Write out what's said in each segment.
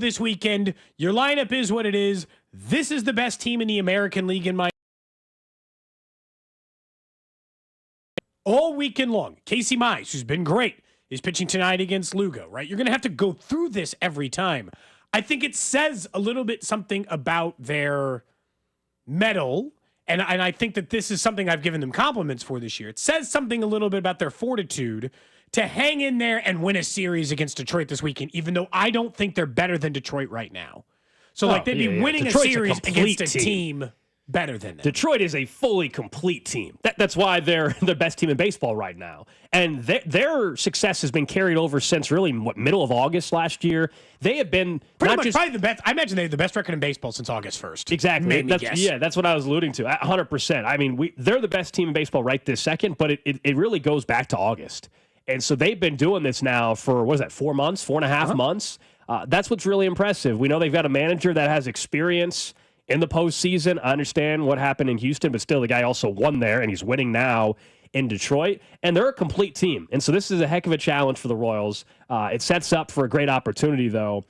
this weekend. Your lineup is what it is. This is the best team in the American League in my all weekend long. Casey Mize, who's been great, is pitching tonight against Lugo, right? You're going to have to go through this every time. I think it says a little bit something about their mettle, and I think that this is something I've given them compliments for this year. It says something a little bit about their fortitude to hang in there and win a series against Detroit this weekend, even though I don't think they're better than Detroit right now. So, they'd be winning Detroit's a series against a team better than them. Detroit is a fully complete team. That's why they're the best team in baseball right now. And their success has been carried over since really, middle of August last year. They have been probably the best. I imagine they have the best record in baseball since August 1st. Exactly. That's what I was alluding to. 100%. I mean, they're the best team in baseball right this second, but it really goes back to August. And so they've been doing this now for, 4 months, 4.5 months? That's what's really impressive. We know they've got a manager that has experience in the postseason. I understand what happened in Houston, but still the guy also won there, and he's winning now in Detroit. And they're a complete team. And so this is a heck of a challenge for the Royals. It sets up for a great opportunity, though,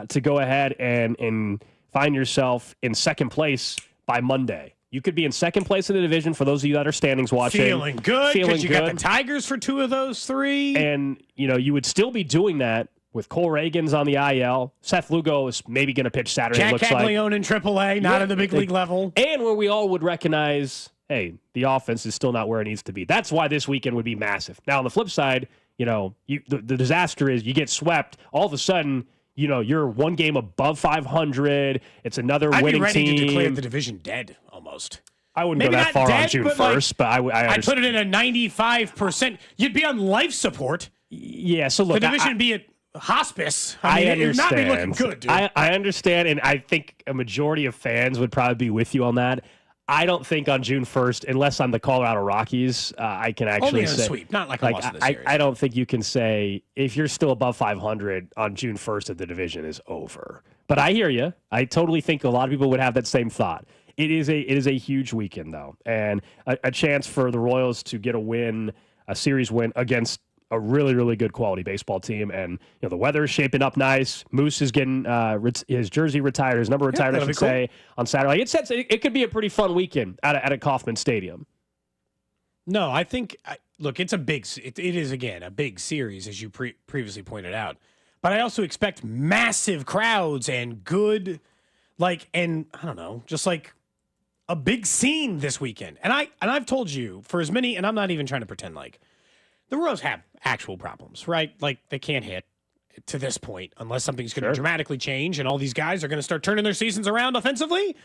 to go ahead and find yourself in second place by Monday. You could be in second place in the division for those of you that are standings watching. Feeling good because you got the Tigers for 2 of those 3. And, you would still be doing that with Cole Reagan's on the IL. Seth Lugo is maybe going to pitch Saturday, Jack looks Caglianone in AAA, not at the big league level. And where we all would recognize, hey, the offense is still not where it needs to be. That's why this weekend would be massive. Now, on the flip side, the disaster is you get swept. All of a sudden, you're one game above 500. It's another winning team. I'd be ready to declare the division dead, almost. I wouldn't go that far on June 1st, but I'd put it in a 95%. You'd be on life support. Yeah, so look. The division would be at hospice. I mean, it would not be looking good, dude. I understand, and I think a majority of fans would probably be with you on that. I don't think on June 1st, unless I'm the Colorado Rockies, I can actually only say. A sweep, not like a loss in the series. I don't think you can say if you're still above 500 on June 1st that the division is over. But I hear you. I totally think a lot of people would have that same thought. It is a huge weekend, though, and a chance for the Royals to get a series win against a really, really good quality baseball team. And the weather is shaping up nice. Moose is getting his jersey retired, his number retired, I should say, on Saturday. It could be a pretty fun weekend at a Kauffman Stadium. No, I think look, it is again a big series, as you previously pointed out. But I also expect massive crowds and good, and I don't know, just like a big scene this weekend. And I've told you for as many, and I'm not even trying to pretend like the Royals have actual problems, right? Like they can't hit to this point unless something's going to dramatically change and all these guys are going to start turning their seasons around offensively.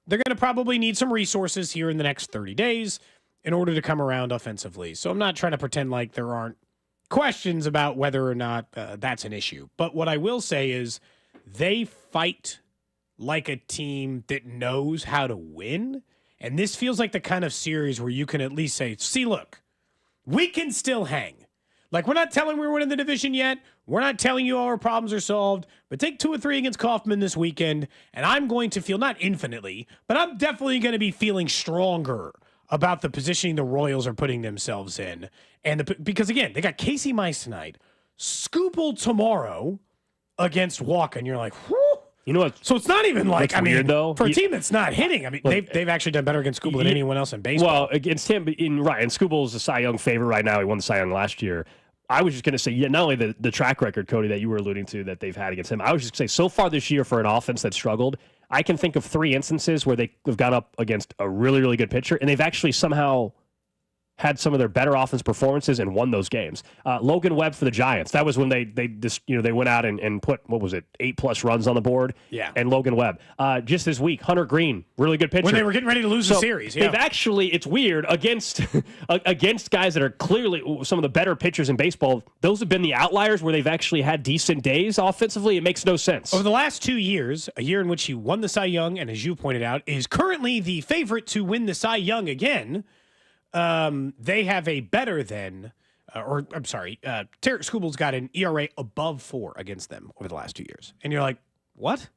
They're going to probably need some resources here in the next 30 days in order to come around offensively. So I'm not trying to pretend like there aren't questions about whether or not that's an issue. But what I will say is they fight like a team that knows how to win. And this feels like the kind of series where you can at least say, see, look, we can still hang. Like, we're not telling we're winning the division yet. We're not telling you all our problems are solved. But take 2 or 3 against Kauffman this weekend, and I'm going to feel, not infinitely, but I'm definitely going to be feeling stronger about the positioning the Royals are putting themselves in. And because, again, they got Casey Mize tonight, Scoople tomorrow against Walker, and you're like, whew. You know what? So it's not even like, weird, though? For a team that's not hitting, they've actually done better against Scooble than anyone else in baseball. Well, against him, and Scooble is a Cy Young favorite right now. He won the Cy Young last year. I was just going to say, not only the track record, Cody, that you were alluding to that they've had against him, I was just going to say, so far this year for an offense that struggled, I can think of 3 instances where they've gone up against a really, really good pitcher, and they've actually somehow had some of their better offense performances and won those games. Logan Webb for the Giants. That was when they went out and put, 8+ runs on the board. Yeah. And Logan Webb. Just this week, Hunter Green, really good pitcher. When they were getting ready to lose the series. Yeah. They've actually, it's weird, against guys that are clearly some of the better pitchers in baseball, those have been the outliers where they've actually had decent days offensively. It makes no sense. Over the last 2 years, a year in which he won the Cy Young, and as you pointed out, is currently the favorite to win the Cy Young again, they have a better than, Tarek Scooble's got an ERA above 4 against them over the last 2 years. And you're like, what?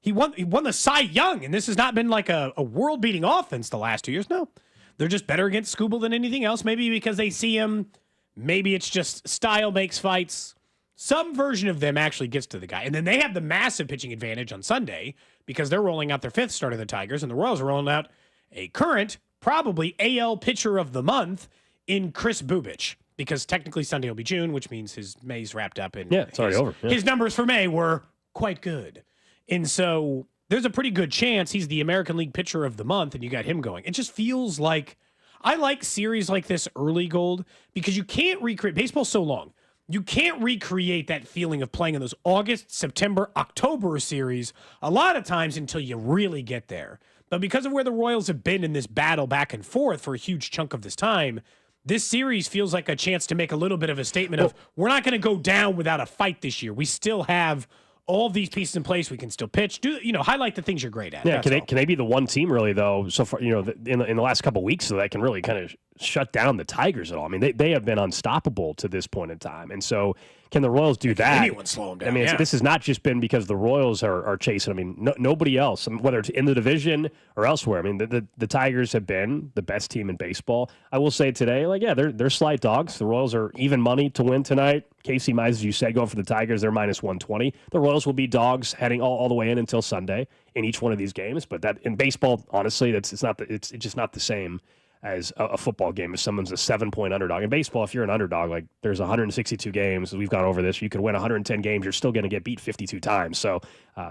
He won the Cy Young, and this has not been like a world-beating offense the last 2 years. No, they're just better against Scooble than anything else. Maybe because they see him. Maybe it's just style makes fights. some version of them actually gets to the guy. And then they have the massive pitching advantage on Sunday because they're rolling out their 5th start of the Tigers, and the Royals are rolling out a current, probably AL pitcher of the month in Chris Bubich, because technically Sunday will be June, which means his May's wrapped up. And it's already over. Yeah. His numbers for May were quite good. And so there's a pretty good chance he's the American League pitcher of the month, and you got him going. It just feels like I like series like this early, Gold, because you can't recreate. Baseball's so long. You can't recreate that feeling of playing in those August, September, October series a lot of times until you really get there. But because of where the Royals have been in this battle back and forth for a huge chunk of this time, this series feels like a chance to make a little bit of a statement of we're not going to go down without a fight this year. We still have all of these pieces in place. We can still pitch. Highlight the things you're great at. Yeah, can they be the one team really though? So far, in the last couple of weeks, so that can really kind of shut down the Tigers at all. I mean, they have been unstoppable to this point in time, and so can the Royals do that? Anyone slow them down? I mean, this has not just been because the Royals are chasing. I mean, nobody else, whether it's in the division or elsewhere. I mean, the Tigers have been the best team in baseball. I will say today, they're slight dogs. The Royals are even money to win tonight. Casey Mize, as you said, going for the Tigers, they're minus 120. The Royals will be dogs heading all the way in until Sunday in each one of these games. But that in baseball, honestly, it's just not the same as a football game. If someone's a 7-point underdog in baseball, if you're an underdog, like there's 162 games, we've gone over this. You could win 110 games, you're still going to get beat 52 times. So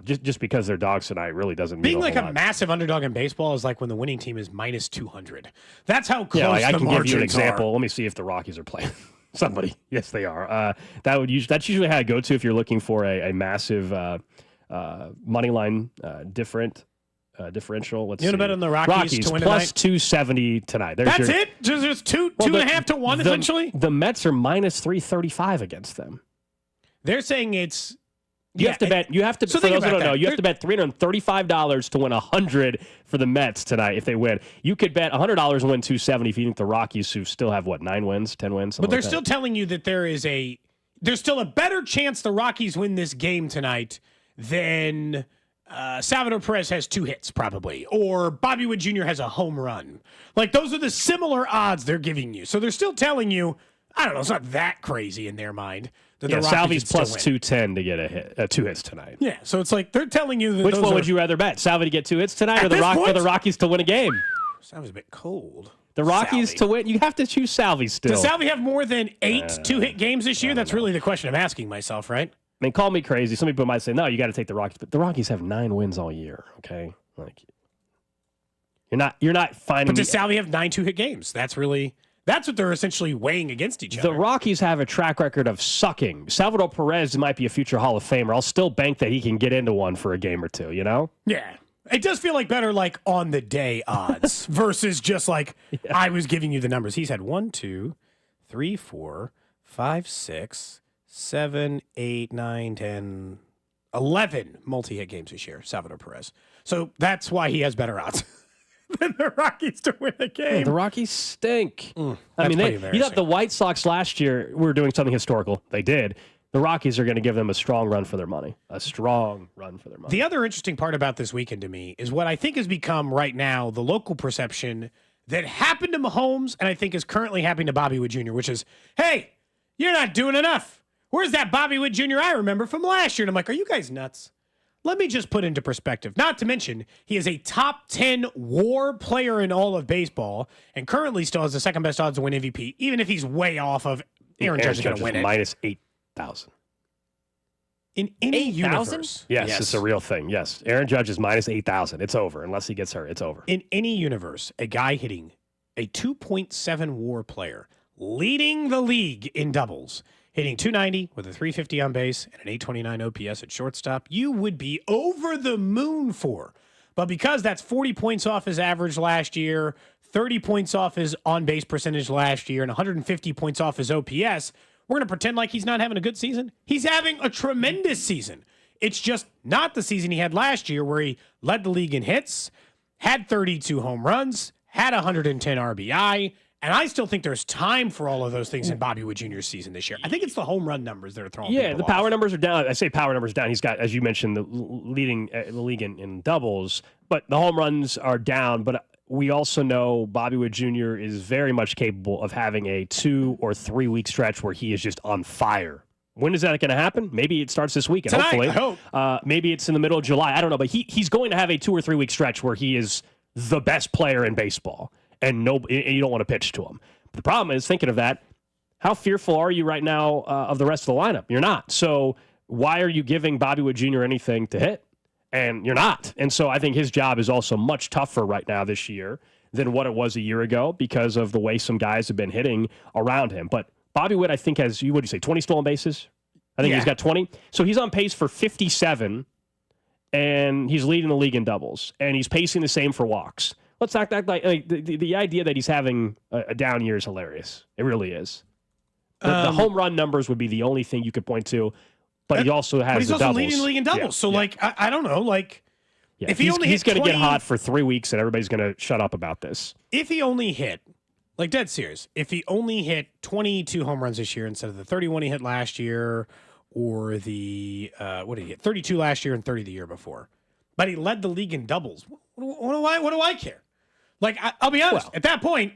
just because they're dogs tonight really doesn't mean being like a lot. massive underdog in baseball is like when the winning team is minus 200. That's how close I the can give you an margins example. are. Let me see if the Rockies are playing somebody. Yes, they are. That's usually how I go to if you're looking for a massive money line differential. Let's see. You want to bet on the Rockies to win plus tonight? 270 tonight. That's it? Just two and a half to 1 essentially? The Mets are minus 335 against them. They're saying it's... You have to bet. So for think those who about don't know, that. you have to bet $335 to win 100 for the Mets tonight if they win. You could bet $100 and win 270 if you think the Rockies, who still have 9 wins, 10 wins. But they're still telling you that there's still a better chance the Rockies win this game tonight than Salvador Perez has 2 hits probably, or Bobby Witt Jr. has a home run. Like those are the similar odds they're giving you. So they're still telling you, I don't know, it's not that crazy in their mind. The Salvy's plus 210 to get a hit, 2 hits tonight. Yeah, so it's like they're telling you that. Which one would you rather bet? Salvy to get 2 hits tonight, or the Rockies to win a game? Salvy's a bit cold. The Rockies Salvy to win. You have to choose Salvy still. Does Salvy have more than 8 2-hit games this year? That's really the question I'm asking myself, right? I mean, call me crazy. Some people might say, no, you got to take the Rockies, but the Rockies have 9 wins all year. Okay, like you're not finding. But does Salvy have 9 2-hit games? That's what they're essentially weighing against each other. The Rockies have a track record of sucking. Salvador Perez might be a future Hall of Famer. I'll still bank that he can get into one for a game or two, you know? Yeah. It does feel like better like on the day odds versus just like I was giving you the numbers. He's had 1, 2, 3, 4, 5, 6, 7, 8, 9, 10, 11 multi-hit games this year, Salvador Perez. So that's why he has better odds than the Rockies to win a game. The Rockies stink. I mean, you thought the White Sox last year were doing something historical. They did. The Rockies are going to give them a strong run for their money. A strong run for their money. The other interesting part about this weekend to me is what I think has become right now the local perception that happened to Mahomes and I think is currently happening to Bobby Witt Jr., which is, hey, you're not doing enough. Where's that Bobby Witt Jr. I remember from last year? And I'm like, are you guys nuts? Let me just put into perspective. Not to mention, he is a top 10 WAR player in all of baseball and currently still has the second best odds to win MVP, even if he's way off of Aaron Judge is going to win it. Minus 8,000. In any universe. Yes, it's a real thing. Yes. Aaron Judge is minus 8,000. It's over. Unless he gets hurt, it's over. In any universe, a guy hitting a 2.7 WAR player, leading the league in doubles, hitting 290 with a 350 on base and an 829 OPS at shortstop, you would be over the moon for. But because that's 40 points off his average last year, 30 points off his on-base percentage last year, and 150 points off his OPS, we're going to pretend like he's not having a good season. He's having a tremendous season. It's just not the season he had last year where he led the league in hits, had 32 home runs, had 110 RBI, and I still think there's time for all of those things in Bobby Witt Jr.'s season this year. I think it's the home run numbers that are throwing people the power off. numbers are down. I say power numbers down. He's got, as you mentioned, leading the league in doubles, but the home runs are down. But we also know Bobby Witt Jr. is very much capable of having a 2 or 3 week stretch where he is just on fire When is that going to happen? Maybe it starts this weekend, Tonight, hopefully. I hope. Maybe it's in the middle of July. I don't know, but he's going to have a 2 or 3 week stretch where he is the best player in baseball, and you don't want to pitch to him. But the problem is, thinking of that, how fearful are you right now of the rest of the lineup? You're not. So why are you giving Bobby Witt Jr. anything to hit? And you're not. And so I think his job is also much tougher right now this year than what it was a year ago because of the way some guys have been hitting around him. But Bobby Witt, I think, has, what do you say, 20 stolen bases? I think he's got 20. So he's on pace for 57, and he's leading the league in doubles, and he's pacing the same for walks. Let's act like the idea that he's having a down year is hilarious. It really is. The home run numbers would be the only thing you could point to, but he also has but he's the also doubles. leading the league in doubles. Yeah. So, I don't know. If he's going to get hot for 3 weeks, and everybody's going to shut up about this. If he only hit, dead serious, if he only hit 22 home runs this year instead of the 31 he hit last year, or the, what did he hit? 32 last year and 30 the year before. But he led the league in doubles. What do I care? I'll be honest. At that point,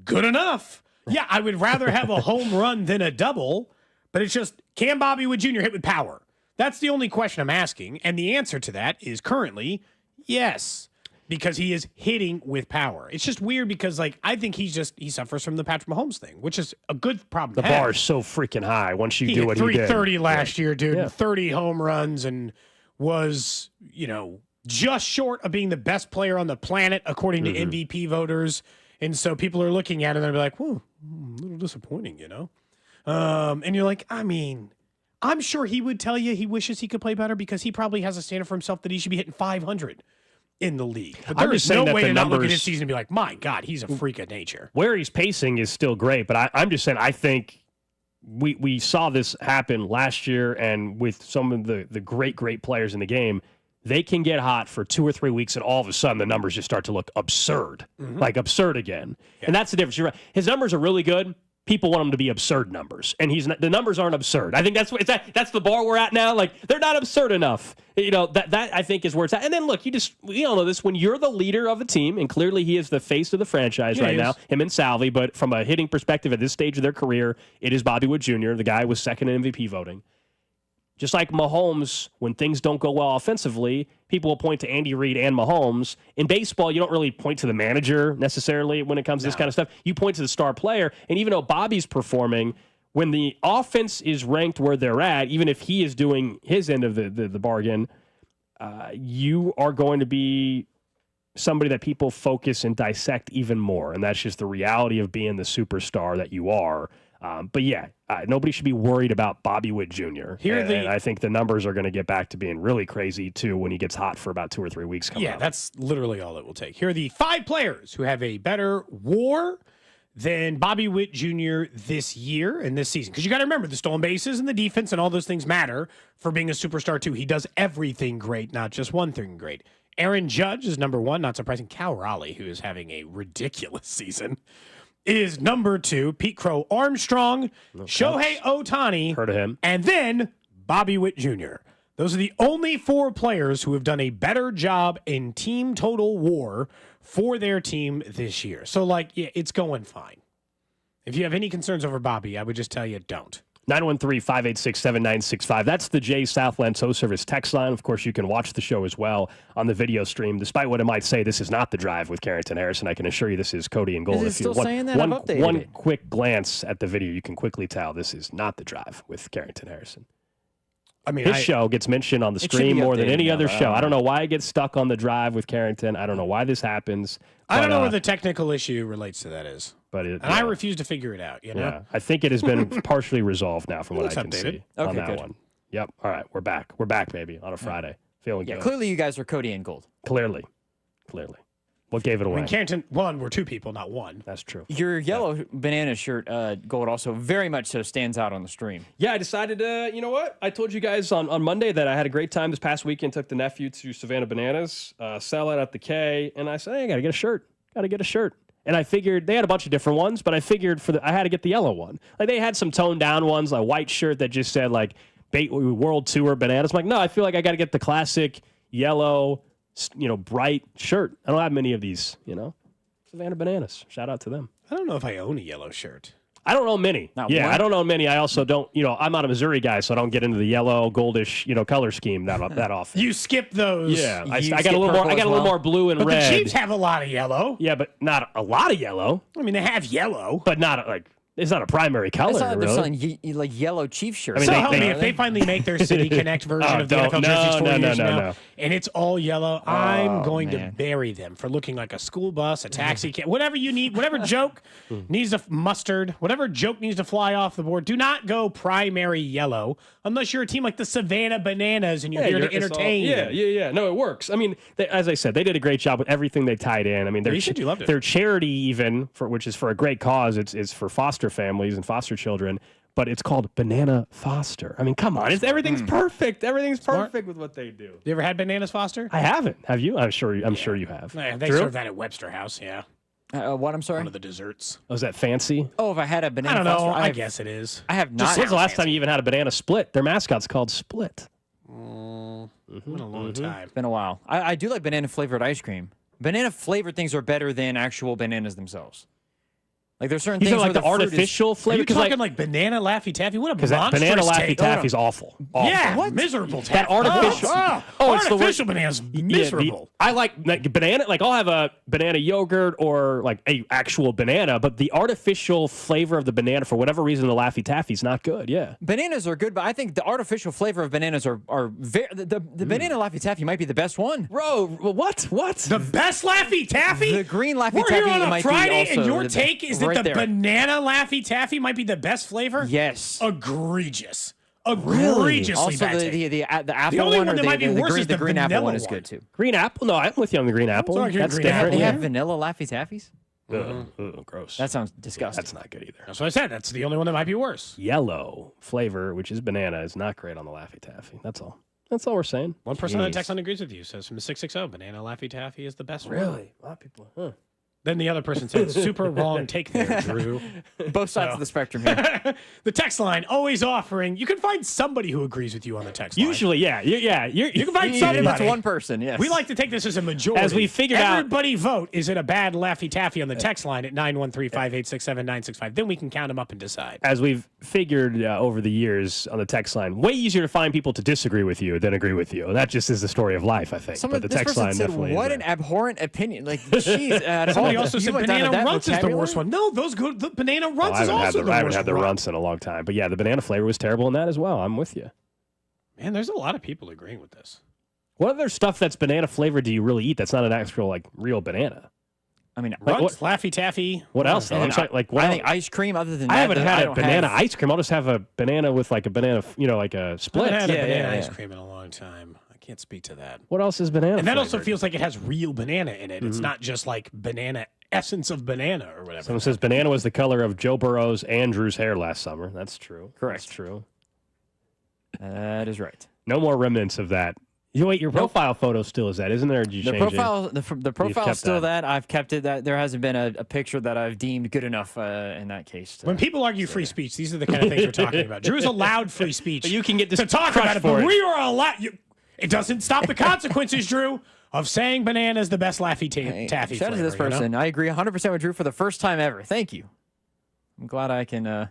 good enough. Yeah, I would rather have a home run than a double, but it's just, can Bobby Witt Jr. hit with power? That's the only question I'm asking, and the answer to that is currently yes, because he is hitting with power. It's just weird because, I think he suffers from the Patrick Mahomes thing, which is a good problem to have. The bar is so freaking high once you do what he did. 330 last year, dude, and 30 home runs, and was, just short of being the best player on the planet, according to MVP voters. And so people are looking at it and they're like, whoa, a little disappointing, And you're like, I'm sure he would tell you he wishes he could play better because he probably has a standard for himself that he should be hitting 500 in the league. But there's no way to not look at his season and be like, my God, he's a freak of nature. Where he's pacing is still great, but I'm just saying I think we saw this happen last year, and with some of the great players in the game, they can get hot for 2 or 3 weeks, and all of a sudden the numbers just start to look absurd, absurd again. Yeah. And that's the difference. You're right. His numbers are really good. People want him to be absurd numbers, and the numbers aren't absurd. I think that's the bar we're at now. They're not absurd enough. That I think is where it's at. And then look, we all know this. When you're the leader of a team, and clearly he is the face of the franchise right now, him and Salvi. But from a hitting perspective, at this stage of their career, it is Bobby Witt Jr., the guy with second in MVP voting. Just like Mahomes, when things don't go well offensively, people will point to Andy Reid and Mahomes. In baseball, you don't really point to the manager necessarily when it comes to this kind of stuff. You point to the star player. And even though Bobby's performing, when the offense is ranked where they're at, even if he is doing his end of the bargain, you are going to be somebody that people focus and dissect even more. And that's just the reality of being the superstar that you are. But nobody should be worried about Bobby Witt Jr. And I think the numbers are going to get back to being really crazy, too, when he gets hot for about 2 or 3 weeks coming up. That's literally all it will take. Here are the 5 players who have a better WAR than Bobby Witt Jr. this year and this season. Because you got to remember, the stolen bases and the defense and all those things matter for being a superstar, too. He does everything great, not just one thing great. Aaron Judge is number 1, not surprising. Cal Raleigh, who is having a ridiculous season, is number 2. Pete Crow Armstrong, Shohei Ohtani, heard of him, and then Bobby Witt Jr. Those are the only 4 players who have done a better job in team total WAR for their team this year. So, it's going fine. If you have any concerns over Bobby, I would just tell you don't. 913-586-7965. That's the Jay Southland Tow Service text line. Of course, you can watch the show as well on the video stream. Despite what it might say, this is not The Drive with Carrington Harrison. I can assure you this is Cody and Gold. Is it still saying that? I've updated one it. quick glance at the video, you can quickly tell this is not The Drive with Carrington Harrison. His show gets mentioned on the stream more than any other show. I don't know why it gets stuck on The Drive with Carrington. I don't know why this happens. I don't know where the technical issue relates to that is. But I refuse to figure it out. Yeah, I think it has been partially resolved now from what I can see on that good. one. Yep. All right, we're back. We're back, baby, on a Friday. Feeling good. Clearly you guys are Cody and Gold. Clearly. What gave it away? Carrington, we're 2 people, not 1. That's true. Your yellow banana shirt, Gold, also very much so stands out on the stream. Yeah, I decided, you know what? I told you guys on Monday that I had a great time this past weekend, took the nephew to Savannah Bananas, sell it at the K, and I said, hey, I got to get a shirt. And I figured they had a bunch of different ones, but I figured I had to get the yellow one. They had some toned down ones, like a white shirt that just said World Tour Bananas. I'm like, no, I feel like I got to get the classic yellow, bright shirt. I don't have many of these, Savannah Bananas. Shout out to them. I don't know if I own a yellow shirt. I don't own many. Not yeah, one? I don't own many. I also don't, I'm not a Missouri guy, so I don't get into the yellow, goldish, color scheme that often. You skip those. Yeah, I You got a skip little more. purple I got as a little well? more blue and But red. the Chiefs have a lot of yellow. Yeah, but not a lot of yellow. I mean, they have yellow. But not it's not a primary color. It's not like they're really. selling like yellow Chief shirts. I mean, So they- help they- me, if they finally make their City Connect version of the don't- NFL jerseys 4 years from now, no. and it's all yellow, I'm going to man. bury them for looking like a school bus, a taxi cab, whatever you need, whatever joke needs to mustard, whatever joke needs to fly off the board. Do not go primary yellow unless you're a team like the Savannah Bananas and you're here to entertain. Yeah. No, it works. I mean, as I said, they did a great job with everything they tied in. I mean, You said you loved it. their charity, even which is for a great cause. It's for foster families and foster children. But it's called Banana Foster. I mean, come on. Everything's perfect. Everything's perfect with what they do. You ever had Bananas Foster? I haven't. Have you? I'm sure you have. Yeah, they Drew? serve that at Webster House, yeah. What? I'm sorry. One of the desserts. Was that fancy? Oh, if I had a banana I don't know. Foster, I have- guess it is. I have not. When's the last time you even had a banana split? Their mascot's called Split. It's been a long time. It's been a while. I do like banana flavored ice cream. Banana flavored things are better than actual bananas themselves. Like there's certain You things know, like where the fruit artificial Are flavor. you talking like banana Laffy Taffy? What a Because that monstrous banana Laffy take. Taffy is awful. Awful. Yeah, miserable taffy. That artificial- it's the artificial banana's miserable. I like banana. Like I'll have a banana yogurt or like a actual banana, but the artificial flavor of the banana, for whatever reason, the Laffy Taffy is not good. Yeah. Bananas are good, but I think the artificial flavor of bananas are very. The banana Laffy Taffy might be the best one. Bro, what? The best Laffy Taffy? The green Laffy We're Taffy here on a might be Friday, also and your the- take is that right the there. banana Laffy Taffy might be the best flavor? Yes. Egregious. Egregiously Also, bad take. the apple only one one or that the, might be the worse green, is the the green apple vanilla one is one. good too. Green apple? No, I'm with you on the green apple. sorry, That's green different. apple. They have Yeah. vanilla Laffy Taffies? Ugh, gross. That sounds disgusting. That's not good either. That's what I said. That's the only one that might be worse. Yellow flavor, which is banana, is not great on the Laffy Taffy. That's all. That's all we're saying. One person on the Jeez. text line agrees with you. Says from 660, banana Laffy Taffy is the best one. A lot of people. Huh. Then the other person said, super wrong take there, Drew. Both sides of the spectrum here. The text line always offering. You can find somebody who agrees with you on the text line. Usually, yeah. You can find Even somebody. if it's one person, yes. We like to take this as a majority. As we figured out- Everybody vote. Is it a bad Laffy Taffy on the text line at 913-586-7965? Then we can count them up and decide. As we've figured over the years on the text line, way easier to find people to disagree with you than agree with you. That just is the story of life, I think. Someone, but the this text person line said, definitely what is an abhorrent opinion. Like, jeez. Somebody also said banana runts is the vocabulary? worst one. No, those good. The banana runts I is haven't had also the, the I haven't worst had the run. runts in a long time. But yeah, the banana flavor was terrible in that as well. I'm with you. Man, there's a lot of people agreeing with this. What other stuff that's banana flavored do you really eat that's not an actual, like, real banana? I mean, Runts, Laffy Taffy. What else? Though? and I'm trying, like, what I else? think ice cream, other than that, I haven't had a don't banana have- ice cream. I'll just have a banana with, like, a banana, like a I split. haven't had Yeah, a banana yeah, ice yeah. cream in a long time. I can't speak to that. What else is banana And that also flavored? feels like it has real banana in it. It's not just like banana essence of banana or whatever. Someone says banana was the color of Joe Burrow's Andrew's hair last summer. That's true. Correct. That's true. That is right. No more remnants of that. Your profile photo still is that, isn't there? Or did you The change profile, the profile's kept still that. that. I've kept it. That there hasn't been a picture that I've deemed good enough in that case. When people argue free speech, these are the kind of things we're talking about. Drew's allowed free speech. But you can get to talk crushed about it, for but it. we are allowed. It doesn't stop the consequences, Drew, of saying banana is the best Laffy Taffy Shout out to this flavor, you know? person. I agree 100% with Drew for the first time ever. Thank you. I'm glad I can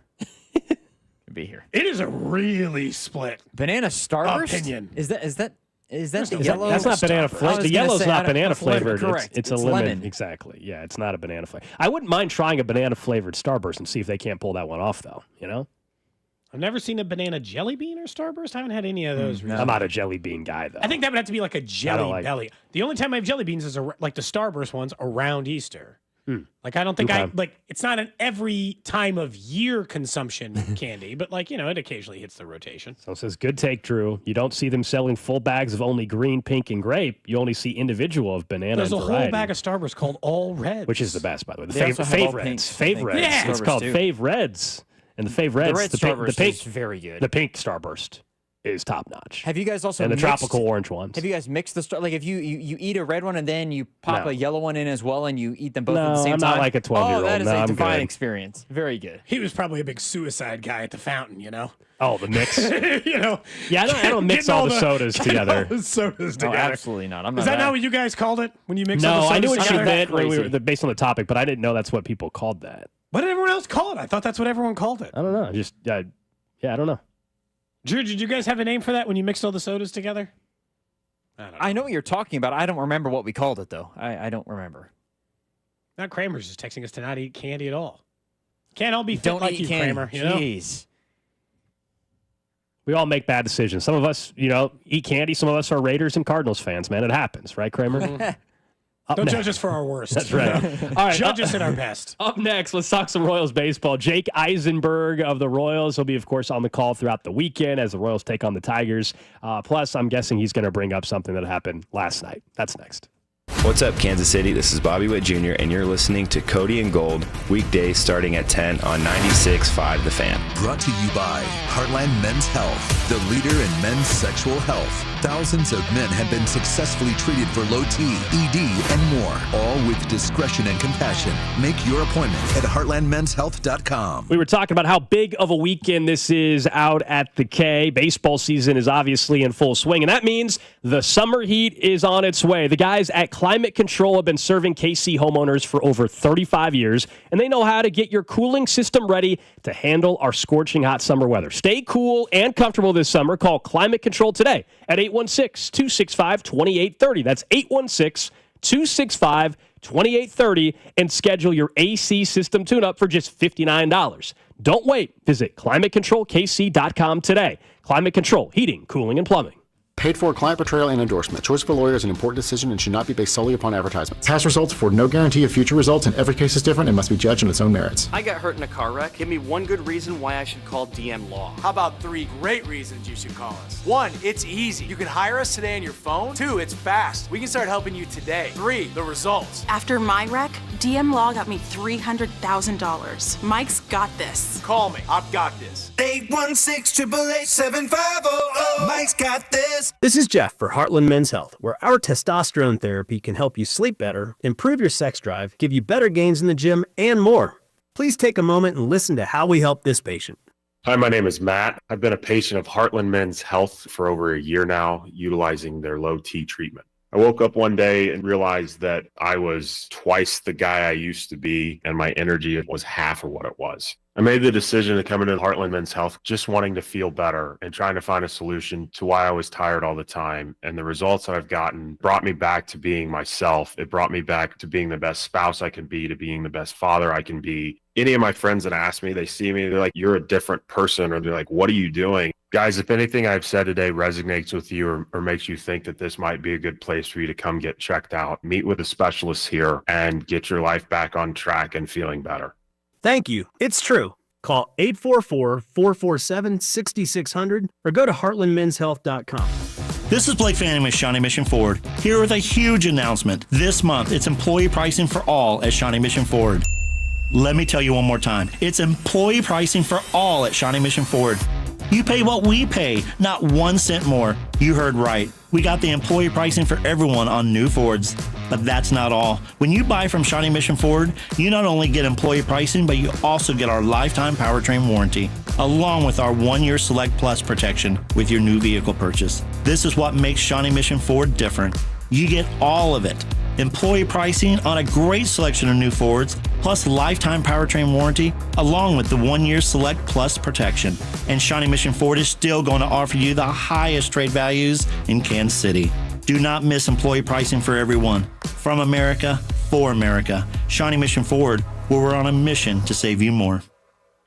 be here. It is a really split. Banana Starburst? Opinion. Is that the no yellow? That's not banana I was flavored. The gonna yellow's say, not I don't- banana flavored. Correct. It's a It's lemon. lemon. Exactly. Yeah, it's not a banana flavor. I wouldn't mind trying a banana flavored Starburst and see if they can't pull that one off, though. You know, I've never seen a banana jelly bean or Starburst. I haven't had any of those. I'm not a jelly bean guy, though. I think that would have to be like a jelly like- belly. The only time I have jelly beans is like the Starburst ones around Easter. Like I don't think Okay. it's not an every time of year consumption candy, but like, it occasionally hits the rotation. So it says, good take, Drew. You don't see them selling full bags of only green, pink, and grape. You only see individual of banana There's a and whole variety, bag of Starburst called All Reds. which is the best, by the way. The They also have all Fave Reds. pinks, I Fave think. Reds. Yeah. It's Starburst, called too. Fave Reds. And the Fave Reds, The red the pink, Starburst pink, is very good. the pink Starburst is top notch. Have you guys also And the mixed, tropical orange ones. Have you guys mixed the like if you eat a red one and then you pop No. a yellow one in as well and you eat them both at No, the same I'm time? not like a 12-year-old. Oh, that is No, a I'm divine good. experience. Very good. He was probably a big suicide guy at the fountain, Oh, the mix. Yeah, I don't mix getting all the sodas together. All the sodas No, together. absolutely not. I'm not Is that not what you guys called it when you mix all No, the sodas I knew what you together? meant when we Crazy. were based on the topic, but I didn't know that's what people called that. What did everyone else call it? I thought that's what everyone called it. I don't know. I don't know. Drew, did you guys have a name for that when you mixed all the sodas together? I know what you're talking about. I don't remember what we called it, though. I don't remember. Not Kramer's just texting us to not eat candy at all. Can't all be fit Don't like eat you, candy. Kramer. You know? Jeez. We all make bad decisions. Some of us, eat candy. Some of us are Raiders and Cardinals fans, man. It happens, right, Kramer? Don't judge us for our worst. That's right. All right. Judge us at our best. Up next, let's talk some Royals baseball. Jake Eisenberg of the Royals will be, of course, on the call throughout the weekend as the Royals take on the Tigers. Plus, I'm guessing he's going to bring up something that happened last night. That's next. What's up, Kansas City? This is Bobby Witt Jr., and you're listening to Cody and Gold, weekdays starting at 10 on 96.5 The Fan. Brought to you by Heartland Men's Health, the leader in men's sexual health. Thousands of men have been successfully treated for low T, ED, and more, all with discretion and compassion. Make your appointment at heartlandmenshealth.com. We were talking about how big of a weekend this is out at the K. Baseball season is obviously in full swing, and that means the summer heat is on its way. The guys at Climate Control have been serving KC homeowners for over 35 years, and they know how to get your cooling system ready to handle our scorching hot summer weather. Stay cool and comfortable this summer. Call Climate Control today at 816-265-2830. That's 816-265-2830, and schedule your AC system tune-up for just $59. Don't wait. Visit climatecontrolkc.com today. Climate Control, heating, cooling, and plumbing. Paid for client portrayal and endorsement. Choice of a lawyer is an important decision and should not be based solely upon advertisements. Past results afford no guarantee of future results, and every case is different and must be judged on its own merits. I got hurt in a car wreck. Give me one good reason why I should call DM Law. How about 3 great reasons you should call us? 1, it's easy. You can hire us today on your phone. 2, it's fast. We can start helping you today. 3, the results. After my wreck, DM Law got me $300,000. Mike's got this. Call me. I've got this. 816-888-7500. Mike's got this. This is Jeff for Heartland Men's Health, where our testosterone therapy can help you sleep better, improve your sex drive, give you better gains in the gym, and more. Please take a moment and listen to how we help this patient. Hi, my name is Matt. I've been a patient of Heartland Men's Health for over a year now, utilizing their low T treatment. I woke up one day and realized that I was twice the guy I used to be, and my energy was half of what it was. I made the decision to come into Heartland Men's Health just wanting to feel better and trying to find a solution to why I was tired all the time. And the results that I've gotten brought me back to being myself. It brought me back to being the best spouse I can be, to being the best father I can be. Any of my friends that ask me, they see me, they're like, you're a different person, or they're like, what are you doing? Guys, if anything I've said today resonates with you or makes you think that this might be a good place for you to come get checked out, meet with a specialist here and get your life back on track and feeling better. Thank you. It's true. Call 844-447-6600 or go to heartlandmenshealth.com. This is Blake Fanning with Shawnee Mission Ford, here with a huge announcement. This month, it's employee pricing for all at Shawnee Mission Ford. Let me tell you one more time. It's employee pricing for all at Shawnee Mission Ford. You pay what we pay, not 1 cent more. You heard right. We got the employee pricing for everyone on new Fords. But that's not all. When you buy from Shawnee Mission Ford, you not only get employee pricing, but you also get our lifetime powertrain warranty, along with our 1-year Select Plus protection with your new vehicle purchase. This is what makes Shawnee Mission Ford different. You get all of it. Employee pricing on a great selection of new Fords, plus lifetime powertrain warranty, along with the 1-year Select Plus protection. And Shawnee Mission Ford is still going to offer you the highest trade values in Kansas City. Do not miss employee pricing for everyone. From America, for America. Shawnee Mission Ford, where we're on a mission to save you more.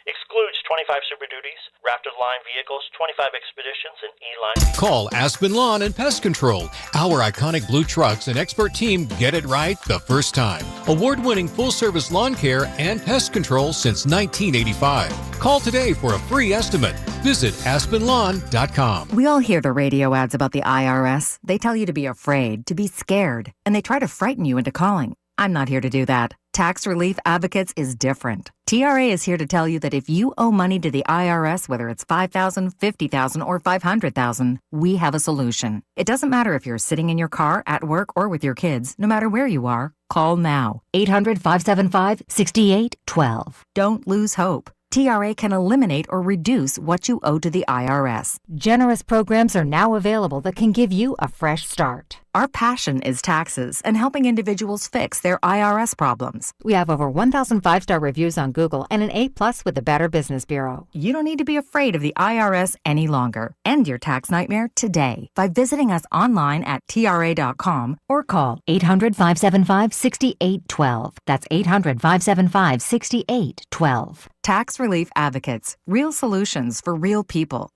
Excludes 25 Super Duties, Raptor line vehicles, 25 Expeditions, and E-line. Call Aspen Lawn and Pest Control. Our iconic blue trucks and expert team get it right the first time. Award-winning full-service lawn care and pest control since 1985. Call today for a free estimate. Visit aspenlawn.com. We all hear the radio ads about the IRS. They tell you to be afraid, to be scared, and they try to frighten you into calling. I'm not here to do that. Tax Relief Advocates is different. TRA is here to tell you that if you owe money to the IRS, whether it's $5,000, $50,000, or $500,000, we have a solution. It doesn't matter if you're sitting in your car, at work, or with your kids. No matter where you are, call now. 800-575-6812. Don't lose hope. TRA can eliminate or reduce what you owe to the IRS. Generous programs are now available that can give you a fresh start. Our passion is taxes and helping individuals fix their IRS problems. We have over 1,000 five-star reviews on Google and an A+ with the Better Business Bureau. You don't need to be afraid of the IRS any longer. End your tax nightmare today by visiting us online at TRA.com or call 800-575-6812. That's 800-575-6812. Tax Relief Advocates. Real solutions for real people.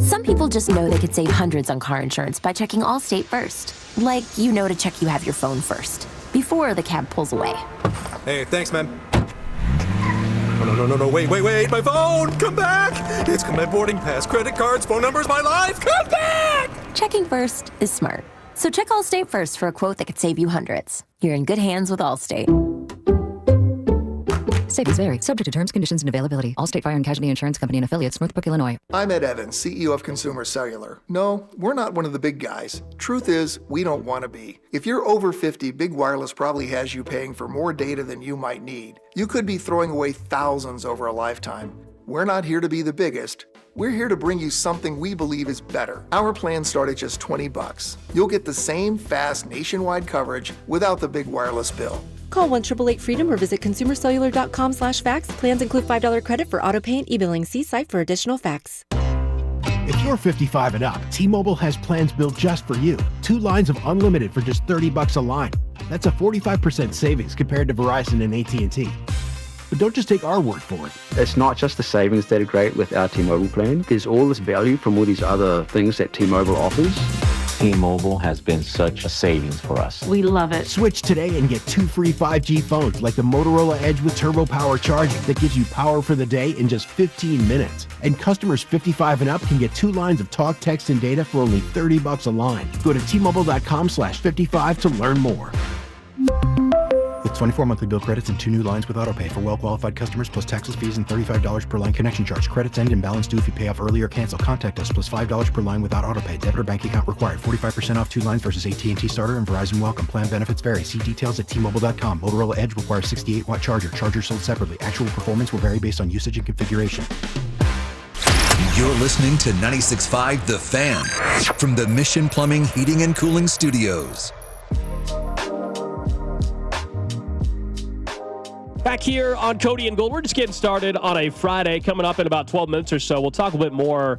Some people just know they could save hundreds on car insurance by checking Allstate first. Like, to check you have your phone first, before the cab pulls away. Hey, thanks, man. No, wait, my phone! Come back! It's my boarding pass, credit cards, phone numbers, my life! Come back! Checking first is smart. So check Allstate first for a quote that could save you hundreds. You're in good hands with Allstate. Savings vary. Subject to terms, conditions, and availability. Allstate Fire and Casualty Insurance Company and Affiliates, Northbrook, Illinois. I'm Ed Evans, CEO of Consumer Cellular. No, we're not one of the big guys. Truth is, we don't want to be. If you're over 50, Big Wireless probably has you paying for more data than you might need. You could be throwing away thousands over a lifetime. We're not here to be the biggest. We're here to bring you something we believe is better. Our plans start at just $20. You'll get the same fast nationwide coverage without the big wireless bill. Call 1-888-FREEDOM or visit consumercellular.com/facts. Plans include $5 credit for auto pay and e-billing. See site for additional facts. If you're 55 and up, T-Mobile has plans built just for you. 2 lines of unlimited for just $30 a line. That's a 45% savings compared to Verizon and AT&T. But don't just take our word for it. It's not just the savings that are great with our T-Mobile plan. There's all this value from all these other things that T-Mobile offers. T-Mobile has been such a savings for us. We love it. Switch today and get 2 free 5G phones like the Motorola Edge with Turbo Power charging that gives you power for the day in just 15 minutes. And customers 55 and up can get 2 lines of talk, text, and data for only $30 a line. Go to T-Mobile.com/55 to learn more. With 24 monthly bill credits and 2 new lines with autopay for well-qualified customers plus taxes, fees, and $35 per line connection charge. Credits end and balance due if you pay off early or cancel. Contact us plus $5 per line without autopay. Debit or bank account required. 45% off 2 lines versus AT&T Starter and Verizon Welcome. Plan benefits vary. See details at T-Mobile.com. Motorola Edge requires 68-watt charger. Charger sold separately. Actual performance will vary based on usage and configuration. You're listening to 96.5 The Fan from the Mission Plumbing, Heating, and Cooling Studios. Back here on Cody and Gold, we're just getting started on a Friday. Coming up in about 12 minutes or so, we'll talk a bit more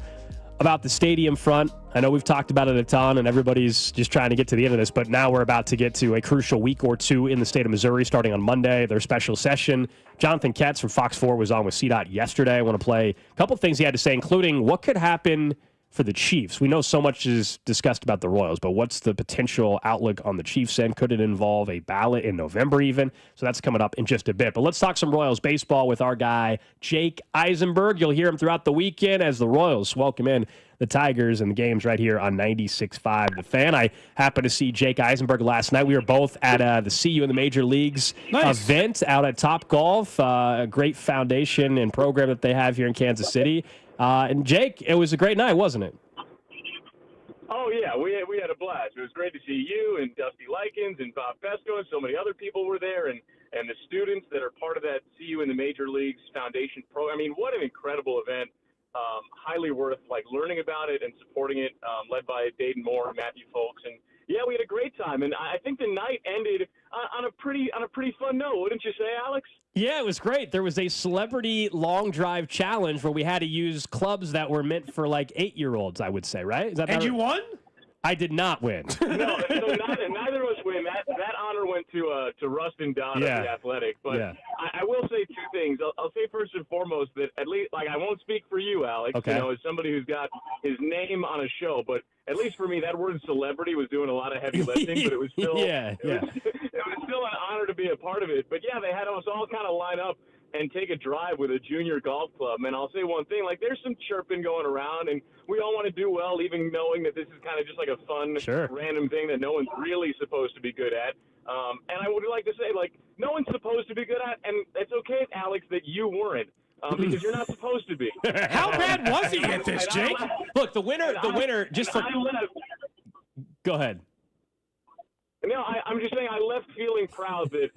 about the stadium front. I know we've talked about it a ton, and everybody's just trying to get to the end of this, but now we're about to get to a crucial week or two in the state of Missouri, starting on Monday, their special session. Jonathan Ketz from Fox 4 was on with CDOT yesterday. I want to play a couple of things he had to say, including what could happen for the Chiefs. We know so much is discussed about the Royals, but what's the potential outlook on the Chiefs end? Could it involve a ballot in November even? So that's coming up in just a bit. But let's talk some Royals baseball with our guy, Jake Eisenberg. You'll hear him throughout the weekend as the Royals welcome in the Tigers and the games right here on 96.5 The Fan. I happened to see Jake Eisenberg last night. We were both at the See You in the Major Leagues event out at Top Golf, a great foundation and program that they have here in Kansas City. And Jake, it was a great night, wasn't it? Oh, yeah, we had a blast. It was great to see you and Dusty Likens and Bob Pesco, and so many other people were there, and the students that are part of that See You in the Major Leagues Foundation program. I mean, what an incredible event. Highly worth learning about it and supporting it, led by Dayton Moore and Matthew Folks. And yeah, we had a great time, and I think the night ended on a pretty fun note, wouldn't you say, Alex? Yeah, it was great. There was a celebrity long drive challenge where we had to use clubs that were meant for 8-year-olds, I would say, right? Is that and you won? I did not win. No, so neither of us win. That honor went to Rustin Dodd of the Athletic. But I will say 2 things. I'll say first and foremost that at least, I won't speak for you, Alex, okay, as somebody who's got his name on a show, but at least for me, that word celebrity was doing a lot of heavy lifting, but it was still it was still an honor to be a part of it. But yeah, they had us all kind of line up and take a drive with a junior golf club. And I'll say one thing, there's some chirping going around, and we all want to do well, even knowing that this is kind of just a fun, random thing that no one's really supposed to be good at. And I would like to say, no one's supposed to be good at, and it's okay, Alex, that you weren't. Because you're not supposed to be. How bad was he at this, Jake? Look, the winner, just for... Go ahead. No, I'm just saying I left feeling proud that,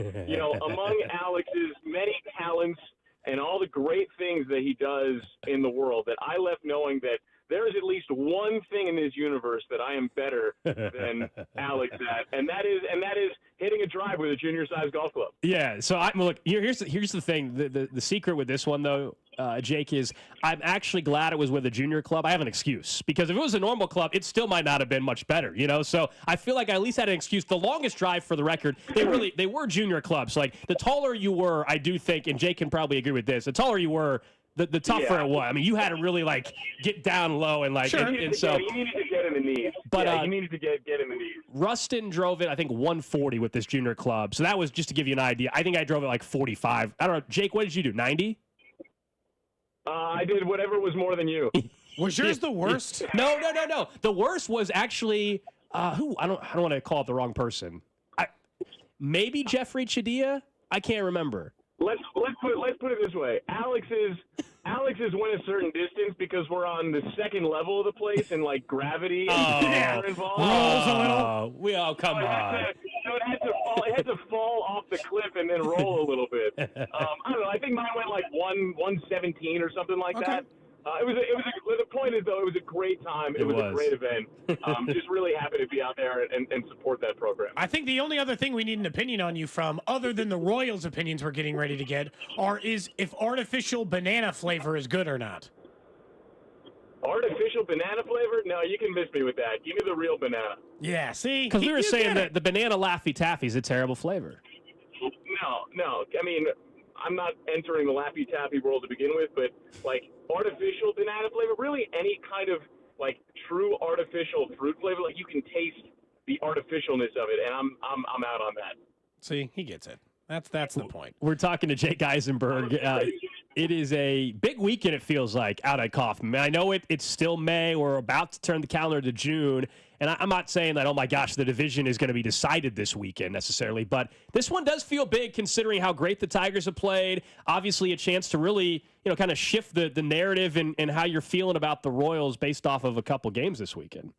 among Alex's many talents and all the great things that he does in the world, that I left knowing that there is at least one thing in this universe that I am better than Alex at, and that is hitting a drive with a junior-sized golf club. Yeah. So look, here's the thing. The secret with this one though, Jake, is I'm actually glad it was with a junior club. I have an excuse because if it was a normal club, it still might not have been much better. So I feel like I at least had an excuse. The longest drive, for the record, they were junior clubs. Like the taller you were, I do think, and Jake can probably agree with this. The taller you were, the tougher it was. I mean, you had to really get down low and you needed to get in the knees. But you needed to get in the knees. Rustin drove it, I think, 140 with this junior club. So that was just to give you an idea. I think I drove it like 45. I don't know, Jake. What did you do? 90? I did whatever was more than you. Was yours the worst? No. The worst was actually who? I don't want to call it the wrong person. Maybe Jeffrey Chidilla. I can't remember. Let's put it this way. Alex is went a certain distance because we're on the second level of the place and like gravity are involved. Rolls a little. Come on. So it had to fall off the cliff and then roll a little bit. I don't know. I think mine went like 117 or something like that. The point is, though, it was a great time. It was a great event. Just really happy to be out there and support that program. I think the only other thing we need an opinion on you from, other than the Royals' opinions we're getting ready to get, is if artificial banana flavor is good or not. Artificial banana flavor? No, you can miss me with that. Give me the real banana. Yeah, see? Because we were saying that the banana Laffy Taffy is a terrible flavor. No. I mean, I'm not entering the Laffy Taffy world to begin with, but like artificial banana flavor, really any kind of like true artificial fruit flavor, like you can taste the artificialness of it, and I'm out on that. See, he gets it. That's the point. We're talking to Jake Eisenberg. It is a big weekend, it feels like, out at Kauffman. I know it's still May. We're about to turn the calendar to June. And I'm not saying that, oh, my gosh, the division is going to be decided this weekend necessarily. But this one does feel big considering how great the Tigers have played. Obviously, a chance to really, kind of shift the narrative and how you're feeling about the Royals based off of a couple games this weekend.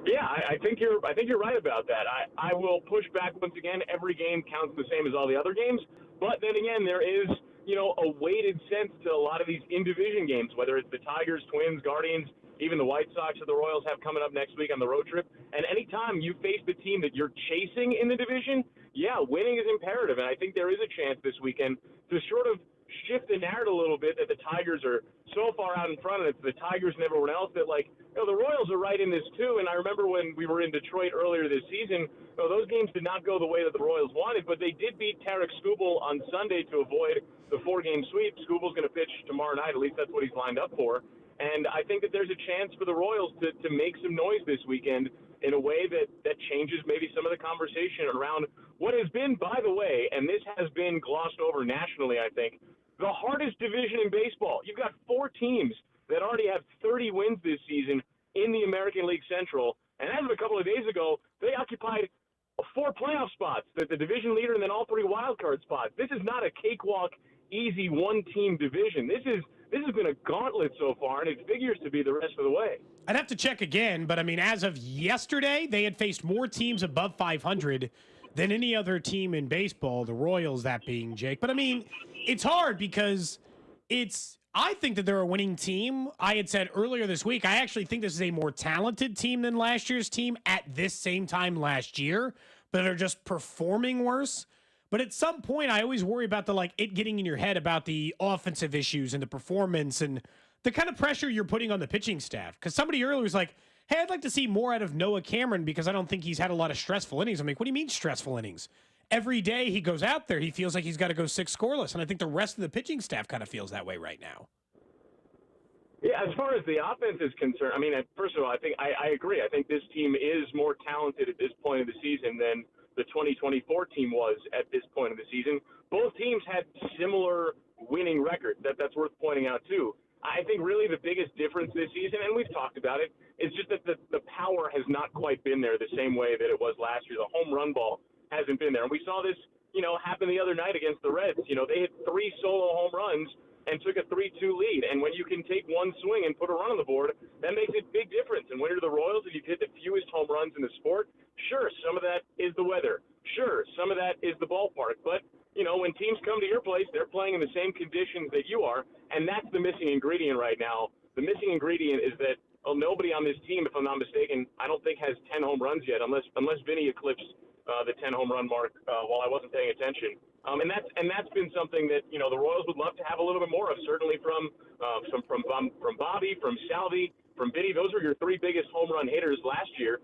Yeah, I think you're right about that. I will push back once again. Every game counts the same as all the other games. But then again, there is, a weighted sense to a lot of these in-division games, whether it's the Tigers, Twins, Guardians, even the White Sox or the Royals have coming up next week on the road trip. And anytime you face the team that you're chasing in the division, winning is imperative. And I think there is a chance this weekend to sort of shift the narrative a little bit that the Tigers are so far out in front, and it's the Tigers and everyone else that, the Royals are right in this too. And I remember when we were in Detroit earlier this season, those games did not go the way that the Royals wanted, but they did beat Tarek Skubal on Sunday to avoid the 4-game sweep. Skubal's going to pitch tomorrow night. At least that's what he's lined up for. And I think that there's a chance for the Royals to make some noise this weekend in a way that changes maybe some of the conversation around what has been, by the way, and this has been glossed over nationally, I think, the hardest division in baseball. You've got 4 teams that already have 30 wins this season in the American League Central. And as of a couple of days ago, they occupied 4 playoff spots, the division leader and then all 3 wild card spots. This is not a cakewalk, easy one-team division. This has been a gauntlet so far, and it figures to be the rest of the way. I'd have to check again, but, as of yesterday, they had faced more teams above 500 than any other team in baseball, the Royals, that being, Jake. But, it's hard because I think that they're a winning team. I had said earlier this week, I actually think this is a more talented team than last year's team at this same time last year, but they're just performing worse. But at some point, I always worry about it getting in your head about the offensive issues and the performance and the kind of pressure you're putting on the pitching staff. Because somebody earlier was like, hey, I'd like to see more out of Noah Cameron because I don't think he's had a lot of stressful innings. I'm like, what do you mean stressful innings? Every day he goes out there, he feels like he's got to go 6 scoreless. And I think the rest of the pitching staff kind of feels that way right now. Yeah, as far as the offense is concerned, first of all, I think I agree. I think this team is more talented at this point of the season than the 2024 team was at this point of the season. Both teams had similar winning records. That's worth pointing out, too. I think really the biggest difference this season, and we've talked about it, is just that the power has not quite been there the same way that it was last year. The home run ball hasn't been there. And we saw this, happen the other night against the Reds. They hit 3 solo home runs and took a 3-2 lead. And when you can take one swing and put a run on the board, that makes a big difference. And when you're the Royals and you've hit the fewest home runs in the sport, sure, some of that is the weather. Sure, some of that is the ballpark. But, when teams come to your place, they're playing in the same conditions that you are, and that's the missing ingredient right now the missing ingredient is that nobody on this team, if I'm not mistaken, I don't think has 10 home runs yet, unless Vinny eclipsed the 10 home run mark while I wasn't paying attention. And that's been something that the Royals would love to have a little bit more of. Certainly from Bobby, from Salvi, from Vinny. Those were your three biggest home run hitters last year,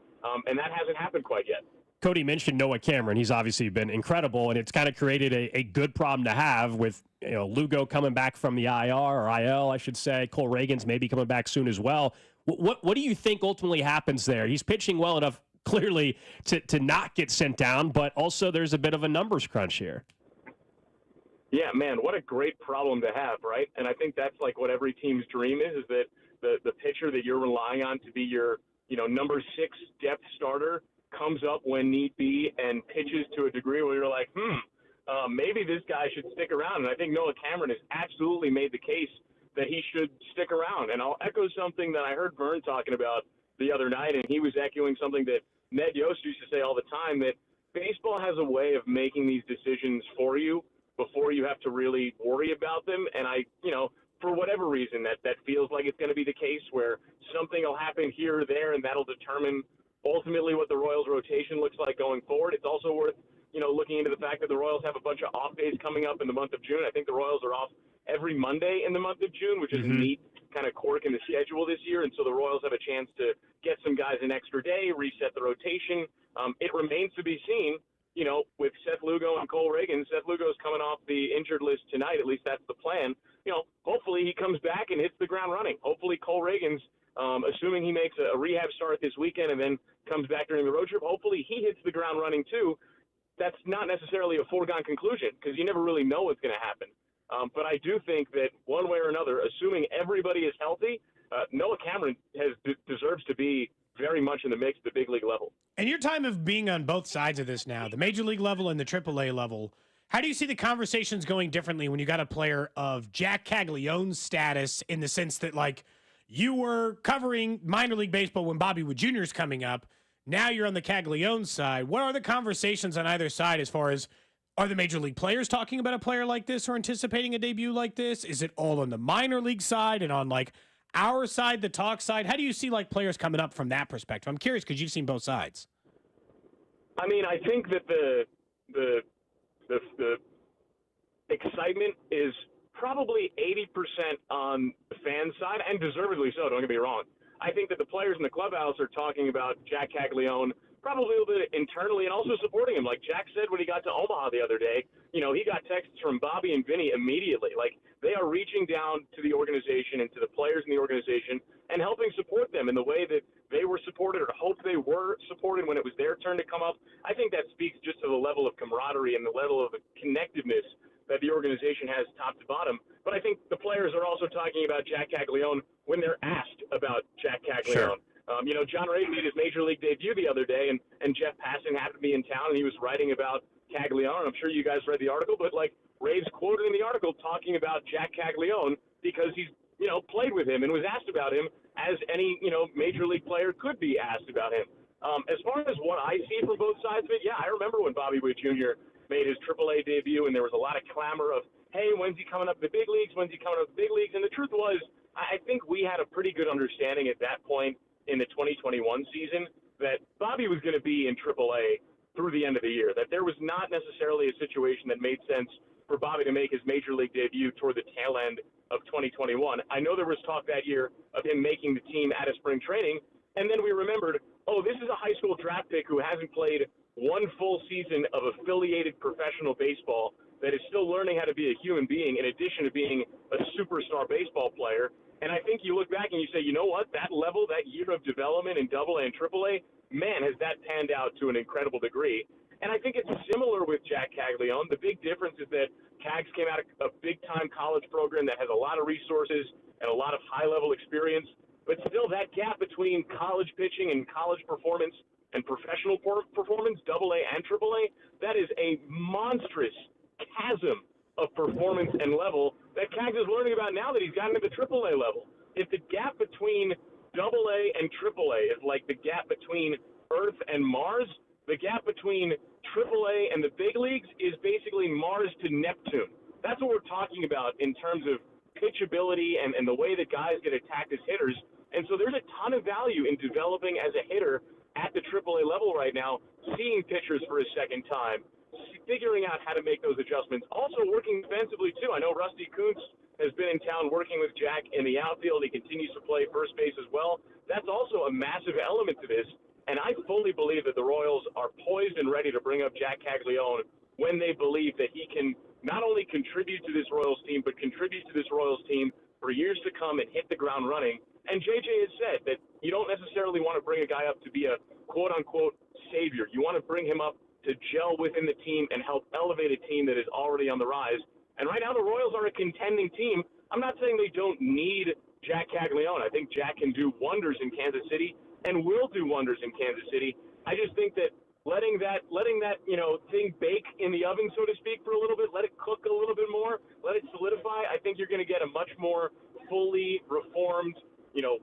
and that hasn't happened quite yet. Cody mentioned Noah Cameron. He's obviously been incredible, and it's kind of created a good problem to have with Lugo coming back from the IR or IL, I should say. Cole Reagan's maybe coming back soon as well. What do you think ultimately happens there? He's pitching well enough, clearly, to not get sent down, but also there's a bit of a numbers crunch here. Yeah, man, what a great problem to have, right? And I think that's like what every team's dream is that the pitcher that you're relying on to be your number 6 depth starter comes up when need be and pitches to a degree where you're like, maybe this guy should stick around. And I think Noah Cameron has absolutely made the case that he should stick around. And I'll echo something that I heard Vern talking about the other night, and he was echoing something that Ned Yost used to say all the time, that baseball has a way of making these decisions for you before you have to really worry about them. And for whatever reason, that feels like it's going to be the case where something will happen here or there, and that'll determine ultimately what the Royals' rotation looks like going forward. It's also worth, looking into the fact that the Royals have a bunch of off days coming up in the month of June. I think the Royals are off every Monday in the month of June, which is a neat kind of quirk in the schedule this year. And so the Royals have a chance to get some guys an extra day, reset the rotation. It remains to be seen, with Seth Lugo and Cole Reagan. Seth Lugo's coming off the injured list tonight. At least that's the plan. Hopefully he comes back and hits the ground running. Hopefully Cole Reagan's, assuming he makes a rehab start this weekend and then comes back during the road trip, hopefully he hits the ground running too. That's not necessarily a foregone conclusion because you never really know what's going to happen. But I do think that one way or another, assuming everybody is healthy, Noah Cameron deserves to be very much in the mix at the big league level. And your time of being on both sides of this now, the major league level and the AAA level, how do you see the conversations going differently when you got a player of Jack Caglianone's status, in the sense that, like, you were covering minor league baseball when Bobby Witt Jr. is coming up. Now you're on the Caglianone side. What are the conversations on either side as far as, are the major league players talking about a player like this or anticipating a debut like this? Is it all on the minor league side and on, like, our side, the talk side? How do you see, like, players coming up from that perspective? I'm curious because you've seen both sides. I mean, I think that the excitement is probably 80% on the fan side, and deservedly so, don't get me wrong. I think that the players in the clubhouse are talking about Jack Caglianone probably a little bit internally and also supporting him. Like Jack said when he got to Omaha the other day, he got texts from Bobby and Vinny immediately. Like, they are reaching down to the organization and to the players in the organization and helping support them in the way that they were supported or hoped they were supported when it was their turn to come up. I think that speaks just to the level of camaraderie and the level of connectiveness that the organization has top to bottom. But I think the players are also talking about Jack Caglianone when they're asked about Jack Caglianone. Sure. John Ray made his major league debut the other day, and Jeff Passan happened to be in town, and he was writing about Caglianone. I'm sure you guys read the article, but, like, Ray's quoted in the article talking about Jack Caglianone because he's, played with him and was asked about him as any, major league player could be asked about him. As far as what I see from both sides of it, yeah, I remember when Bobby Witt Jr. made his AAA debut, and there was a lot of clamor of, hey, when's he coming up to the big leagues? When's he coming up to the big leagues? And the truth was, I think we had a pretty good understanding at that point in the 2021 season that Bobby was going to be in AAA through the end of the year, that there was not necessarily a situation that made sense for Bobby to make his major league debut toward the tail end of 2021. I know there was talk that year of him making the team out of spring training, and then we remembered, oh, this is a high school draft pick who hasn't played one full season of affiliated professional baseball, that is still learning how to be a human being in addition to being a superstar baseball player. And I think you look back and you say, you know what, that level, that year of development in AA and AAA, man, has that panned out to an incredible degree. And I think it's similar with Jack Caglianone. The big difference is that Cags came out of a big-time college program that has a lot of resources and a lot of high-level experience. But still, that gap between college pitching and college performance and professional performance, AA and AAA, that is a monstrous chasm of performance and level that Cags is learning about now that he's gotten to the AAA level. If the gap between AA and AAA is like the gap between Earth and Mars, the gap between AAA and the big leagues is basically Mars to Neptune. That's what we're talking about in terms of pitchability and the way that guys get attacked as hitters. And so there's a ton of value in developing as a hitter at the AAA level right now, seeing pitchers for a second time, figuring out how to make those adjustments. Also working defensively, too. I know Rusty Kuntz has been in town working with Jack in the outfield. He continues to play first base as well. That's also a massive element to this. And I fully believe that the Royals are poised and ready to bring up Jack Caglianone when they believe that he can not only contribute to this Royals team, but contribute to this Royals team for years to come and hit the ground running. And JJ has said that you don't necessarily want to bring a guy up to be a quote-unquote savior. You want to bring him up to gel within the team and help elevate a team that is already on the rise. And right now the Royals are a contending team. I'm not saying they don't need Jack Caglianone. I think Jack can do wonders in Kansas City and will do wonders in Kansas City. I just think that letting that thing bake in the oven, so to speak, for a little bit, let it cook a little bit more, let it solidify, I think you're going to get a much more fully reformed,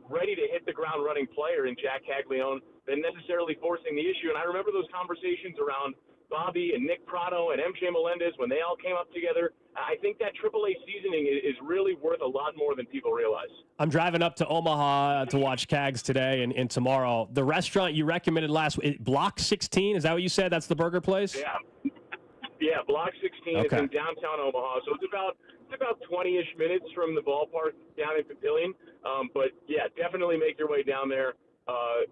ready to hit the ground running player in Jack Caglianone than necessarily forcing the issue. And I remember those conversations around Bobby and Nick Pratto and MJ Melendez when they all came up together. I think that AAA seasoning is really worth a lot more than people realize. I'm driving up to Omaha to watch Cags today and tomorrow. The restaurant you recommended last week, Block 16, is that what you said? That's the burger place? Yeah, Block 16 is in downtown Omaha, so it's about 20-ish minutes from the ballpark down in Papillion. But yeah, definitely make your way down there,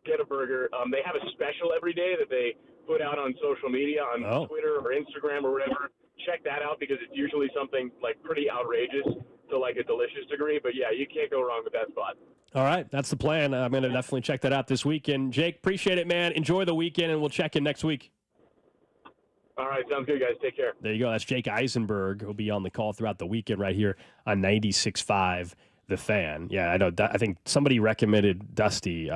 get a burger. They have a special every day that they put out on social media, on Twitter or Instagram or whatever. Check that out because it's usually something like pretty outrageous to like a delicious degree. But yeah, you can't go wrong with that spot. All right, that's the plan. I'm going to definitely check that out this weekend. Jake, appreciate it, man. Enjoy the weekend, and we'll check in next week. All right, sounds good, guys. Take care. There you go. That's Jake Eisenberg, who'll be on the call throughout the weekend right here on 96.5 The Fan. Yeah, I know. I think somebody recommended Dusty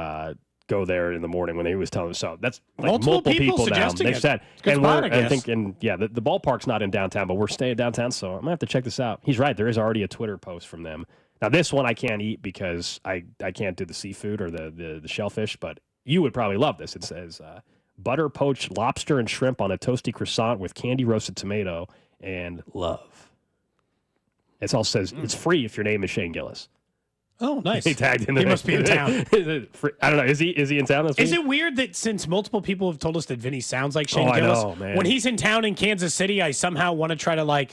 go there in the morning when he was telling us. So that's like multiple people now. They've said. And spot, I think, the ballpark's not in downtown, but we're staying downtown, so I'm going to have to check this out. He's right. There is already a Twitter post from them. Now, this one I can't eat because I can't do the seafood or the shellfish, but you would probably love this. It says, butter poached lobster and shrimp on a toasty croissant with candy roasted tomato and love. It all says it's free if your name is Shane Gillis. Oh, nice. He tagged in. He must be in town. I don't know. Is he in town this week? Is it weird that since multiple people have told us that Vinny sounds like Shane Gillis, I know, man. when he's in town in Kansas City, I somehow want to try to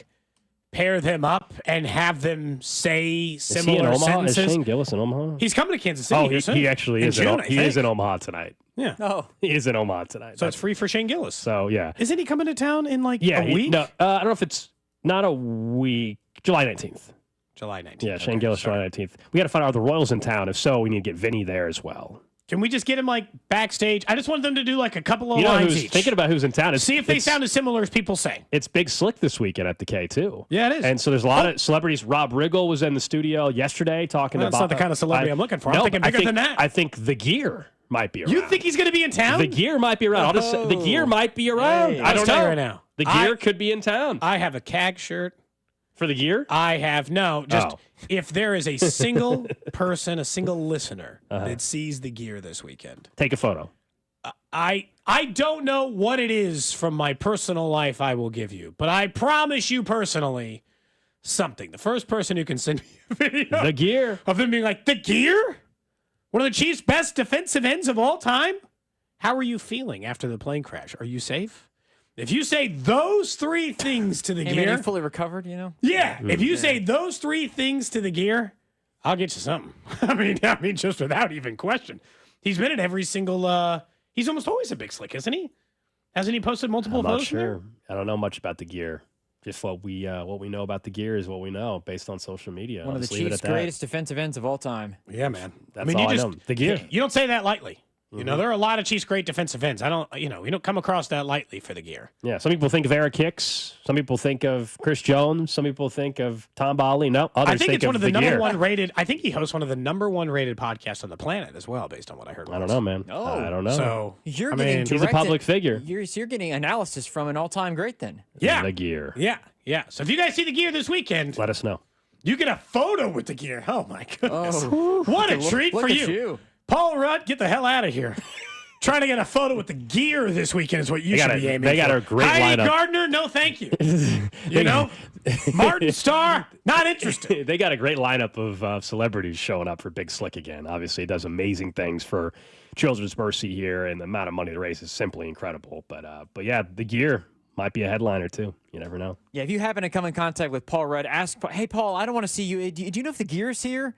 pair them up and have them say similar sentences. Is Shane Gillis in Omaha? He's coming to Kansas City. Oh, he actually is. He is in Omaha tonight. Yeah. Oh, he is in Omaha tonight. So it's free for Shane Gillis. So yeah. Isn't he coming to town in a week? No, I don't know if it's not a week. July 19th. July 19th. Yeah, Shane Gillis, July 19th. We got to find out are the Royals in town. If so, we need to get Vinny there as well. Can we just get him backstage? I just want them to do a couple of lines each. Thinking about who's in town. See if they sound as similar as people say. It's Big Slick this weekend at the K too. Yeah, it is. And so there's a lot of celebrities. Rob Riggle was in the studio yesterday talking about. That's not the kind of celebrity I'm looking for. I'm thinking bigger than that. I think the Gear might be around. You think he's going to be in town? The Gear might be around. I'll just say, the Gear might be around. Hey, I don't know right now. The Gear could be in town. I have a CAG shirt. For the Gear? I have if there is a single person, a single listener that sees the Gear this weekend. Take a photo. I don't know what it is from my personal life I will give you, but I promise you personally something. The first person who can send me a video the Gear of them being like, the Gear? One of the Chiefs' best defensive ends of all time? How are you feeling after the plane crash? Are you safe? If you say those three things to the Gear, man, fully recovered, Yeah, if you say those three things to the Gear, I'll get you something. I mean, just without even question. He's been at every single. He's almost always a Big Slick, isn't he? Hasn't he posted multiple photos? I'm not sure. I don't know much about the Gear. Just what we know about the Gear is what we know based on social media. One of the Chiefs' greatest defensive ends of all time. Yeah, man. That's all I know. The Gear. You don't say that lightly. You know, there are a lot of Chiefs' great defensive ends. We don't come across that lightly for the Gear. Yeah, some people think of Eric Hicks. Some people think of Chris Jones. Some people think of Tom Bali. No, others I think it's of one of the Gear. number one rated. I think he hosts one of the number one rated podcasts on the planet as well, based on what I heard. I don't know, man. Oh. I don't know. So he's a public figure. You're getting analysis from an all-time great then. Yeah, the Gear. Yeah. So if you guys see the Gear this weekend, let us know. You get a photo with the Gear. Oh my goodness! What a treat for you. Paul Rudd, get the hell out of here. Trying to get a photo with the gear this weekend is what you should be aiming for. They got a great Heidi lineup. Gardner, no thank you. You know? Martin Starr, not interested. They got a great lineup of celebrities showing up for Big Slick again. Obviously, he does amazing things for Children's Mercy here, and the amount of money to raise is simply incredible. But yeah, the gear might be a headliner too. You never know. Yeah, if you happen to come in contact with Paul Rudd, ask, hey, Paul, I don't want to see you. Do you know if the gear's here?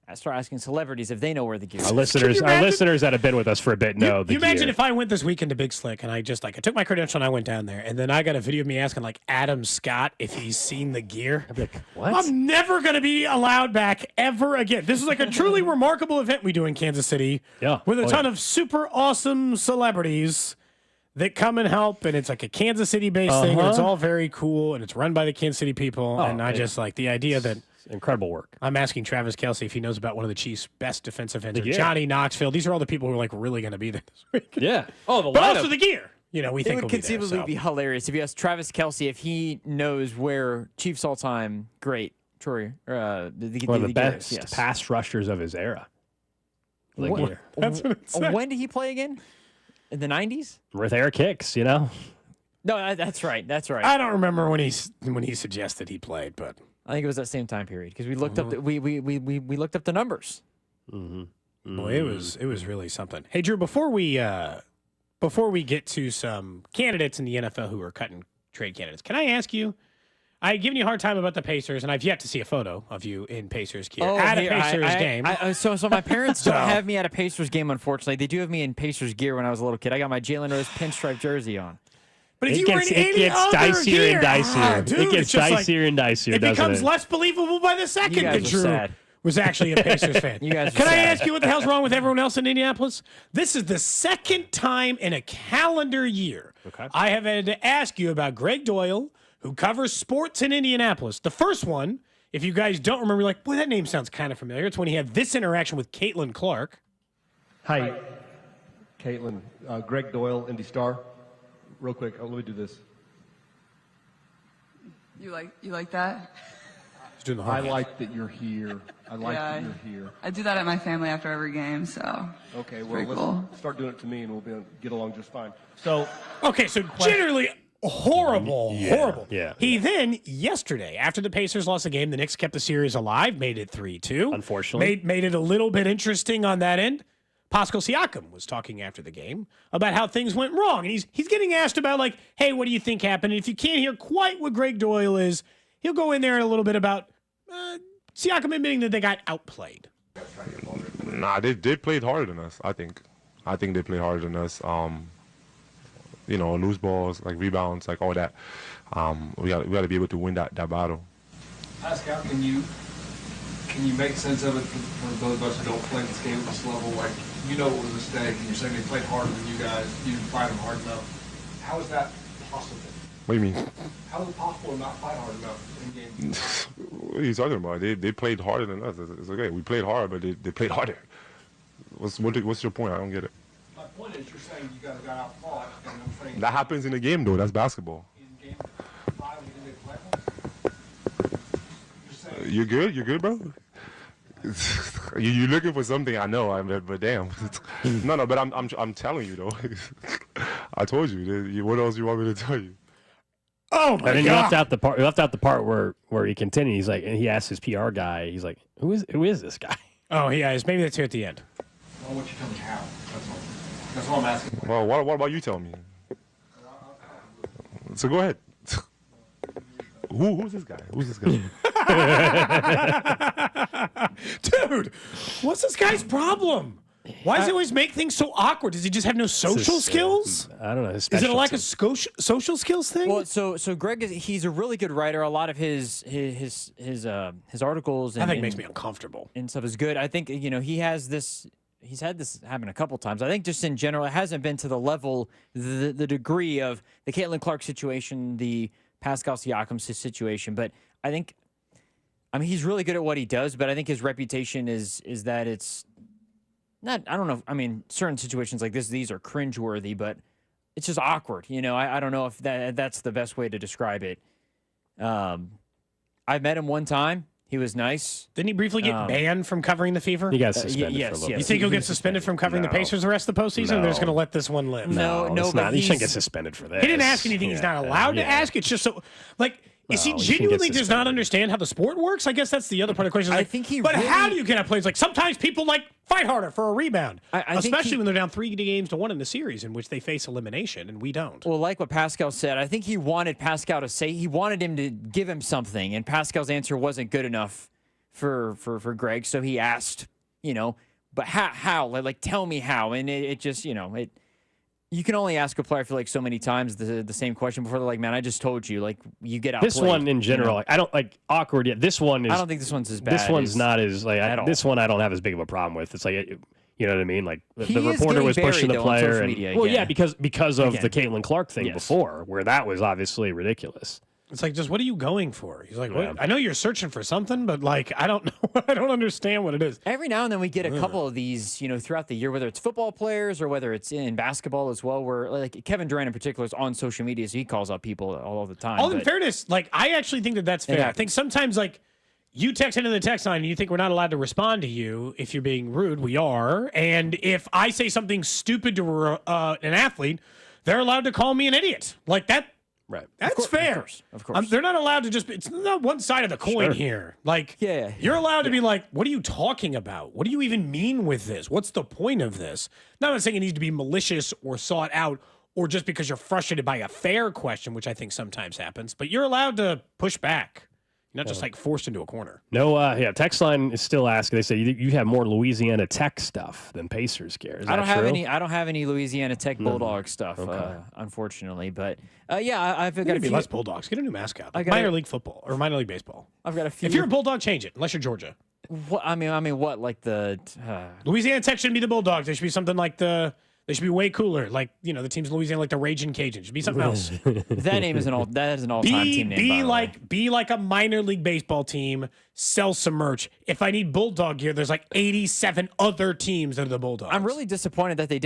I start asking celebrities if they know where the gear is. Our listeners that have been with us for a bit know the You imagine gear. if I went this weekend to Big Slick and I just I took my credential and I went down there and then I got a video of me asking Adam Scott if he's seen the gear. I'd be like, what? I'm never going to be allowed back ever again. This is like a truly remarkable event we do in Kansas City. Yeah. With a ton of super awesome celebrities that come and help, and it's like a Kansas City-based thing, and it's all very cool, and it's run by the Kansas City people, and I just like the idea that incredible work. I'm asking Travis Kelce if he knows about one of the Chiefs' best defensive ends. gear. Johnny Knoxville. These are all the people who are really going to be there this week. Yeah. Oh, the but lineup. also the gear. We It think would will conceivably be be hilarious if you asked Travis Kelce if he knows where Chiefs all-time great Troy, One of the best pass rushers of his era. The gear. That's what it said. When did he play again? In the 90s? With air kicks, you know. No, that's right. That's right. I don't remember when he suggested he played, but I think it was that same time period because we looked up we looked up the numbers. Mm-hmm. Boy, it was really something. Hey, Drew, before we get to some candidates in the NFL who are cutting trade candidates, can I ask you? I've given you a hard time about the Pacers, and I've yet to see a photo of you in Pacers gear at a Pacers game. So my parents don't have me at a Pacers game, unfortunately. They do have me in Pacers gear when I was a little kid. I got my Jalen Rose pinstripe jersey on. But if you were in any other dicier gear, and dicier. dude, It gets dicier and dicier, It doesn't becomes it? less believable by the second You guys that are Drew sad. was actually a Pacers fan. You guys are Can I sad. ask you what the hell's wrong with everyone else in Indianapolis? This is the second time in a calendar year I have had to ask you about Greg Doyle, who covers sports in Indianapolis. The first one, if you guys don't remember, you're like, boy, that name sounds kind of familiar. It's when he had this interaction with Caitlin Clark. Hi, Caitlin. Greg Doyle, Indy Star. Real quick, let me do this. You like that? He's doing the I hard like that you're here. I like that you're here. I do that at my family after every game, so. Okay, it's well, pretty let's cool. start doing it to me, and we'll get along just fine. So, Okay, so generally horrible. Yeah. He then, yesterday, after the Pacers lost the game, the Knicks kept the series alive, made it 3-2. Unfortunately. Made it a little bit interesting on that end. Pascal Siakam was talking after the game about how things went wrong. And he's getting asked about, hey, what do you think happened? And if you can't hear quite what Greg Doyle is, he'll go in there in a little bit about Siakam admitting that they got outplayed. Nah, they played harder than us, I think. I think they played harder than us. Loose balls, rebounds, all that. We got to be able to win that battle. Pascal, can you make sense of it for those of us who don't play this game at this level? You know it was a mistake, and you're saying they played harder than you guys. You didn't fight them hard enough. How is that possible? What do you mean? How is it possible to not fight hard enough in games? What are you talking about? They played harder than us. It's okay. We played hard, but they played harder. What's your point? I don't get it. My point is you're saying you guys got out-fought, and I'm saying... That happens in a game, though. That's basketball. In game 5, you didn't make playoffs? You're good? You're good, bro? You're looking for something, I know, but damn. No, but I'm telling you, though. I told you. What else you want me to tell you? Oh, my And then God. you left out the part where he continued. He's like, and he asked his PR guy, he's like, who is this guy? Oh, yeah, maybe that's here at the end. I want you to tell me how. That's all I'm asking. Well, what about you tell me? So go ahead. Who's this guy? Dude, what's this guy's problem? Why does he always make things so awkward? Does he just have no social skills? I don't know. Is it like a social skills thing? Well, so Greg he's a really good writer. A lot of his articles and, makes me uncomfortable and stuff is good. I think he's had this happen a couple times. I think just in general, it hasn't been to the level, the degree of the Caitlin Clark situation, the Pascal Siakam situation. But I mean, he's really good at what he does. But I think his reputation is that it's not. I don't know. I mean, certain situations like these are cringeworthy, but it's just awkward. I don't know if that's the best way to describe it. I've met him one time. He was nice. Didn't he briefly get banned from covering the Fever? He got suspended for a little bit. You think he'll get suspended from covering the Pacers the rest of the postseason? Or they're just going to let this one live? No, but he shouldn't get suspended for this. He didn't ask anything he's not allowed to ask. It's just so, like, is he genuinely does not understand how the sport works? I guess that's the other part of the question. I think he But really- how do you get out plays? Like, sometimes people, like, fight harder for a rebound. I think Especially he- when they're down 3-1 in the series in which they face elimination, and we don't. Well, like what Pascal said, I think he wanted Pascal to say, he wanted him to give him something, and Pascal's answer wasn't good enough for Greg, so he asked, but how? Like, tell me how. And it just, you can only ask a player, I feel like, so many times the same question before they're like, man, I just told you, like, you get outplayed. This one in general, like, I don't like awkward yet. This one is. I don't think this one's as bad. This one's not as like. at all. This one I don't have as big of a problem with. It's like, you know what I mean? Like He the is reporter getting was pushing buried, the though, on player, social and media well, again. yeah, because of Again. the Caitlin Clark thing Yes. before, where that was obviously ridiculous. It's like, just what are you going for? He's like, Yeah. what? I know you're searching for something, but, like, I don't know. I don't understand what it is. Every now and then we get a couple of these, throughout the year, whether it's football players or whether it's in basketball as well, where like Kevin Durant in particular is on social media, so he calls out people all the time. All in but- fairness, like, I actually think that's fair. I happens. think sometimes, like, you text into the text line and you think we're not allowed to respond to you if you're being rude. We are. And if I say something stupid to an athlete, they're allowed to call me an idiot. Like, that. Right. That's fair. Of course. They're not allowed to just. It's not one side of the coin here. Like, Yeah. you're allowed to be like, what are you talking about? What do you even mean with this? What's the point of this? Now, I'm not saying it needs to be malicious or sought out or just because you're frustrated by a fair question, which I think sometimes happens, but you're allowed to push back. You're not just like forced into a corner. No, text line is still asking. They say you have more Louisiana Tech stuff than Pacers gear. Is I don't that have true? any. I don't have any Louisiana Tech Bulldog stuff, unfortunately. But I've got a Maybe few. less Bulldogs. Get a new mascot. I Like got minor a- league football or minor league baseball. I've got a few. If you're a Bulldog, change it. Unless you're Georgia. What I mean, what like the Louisiana Tech shouldn't be the Bulldogs. They should be something like the. They should be way cooler. Like, the teams in Louisiana, like the Raging Cajuns. It should be something else. that name is that is an all-time team name. by the way. Be like a minor league baseball team. Sell some merch. If I need Bulldog gear, there's like 87 other teams that are the Bulldogs. I'm really disappointed that they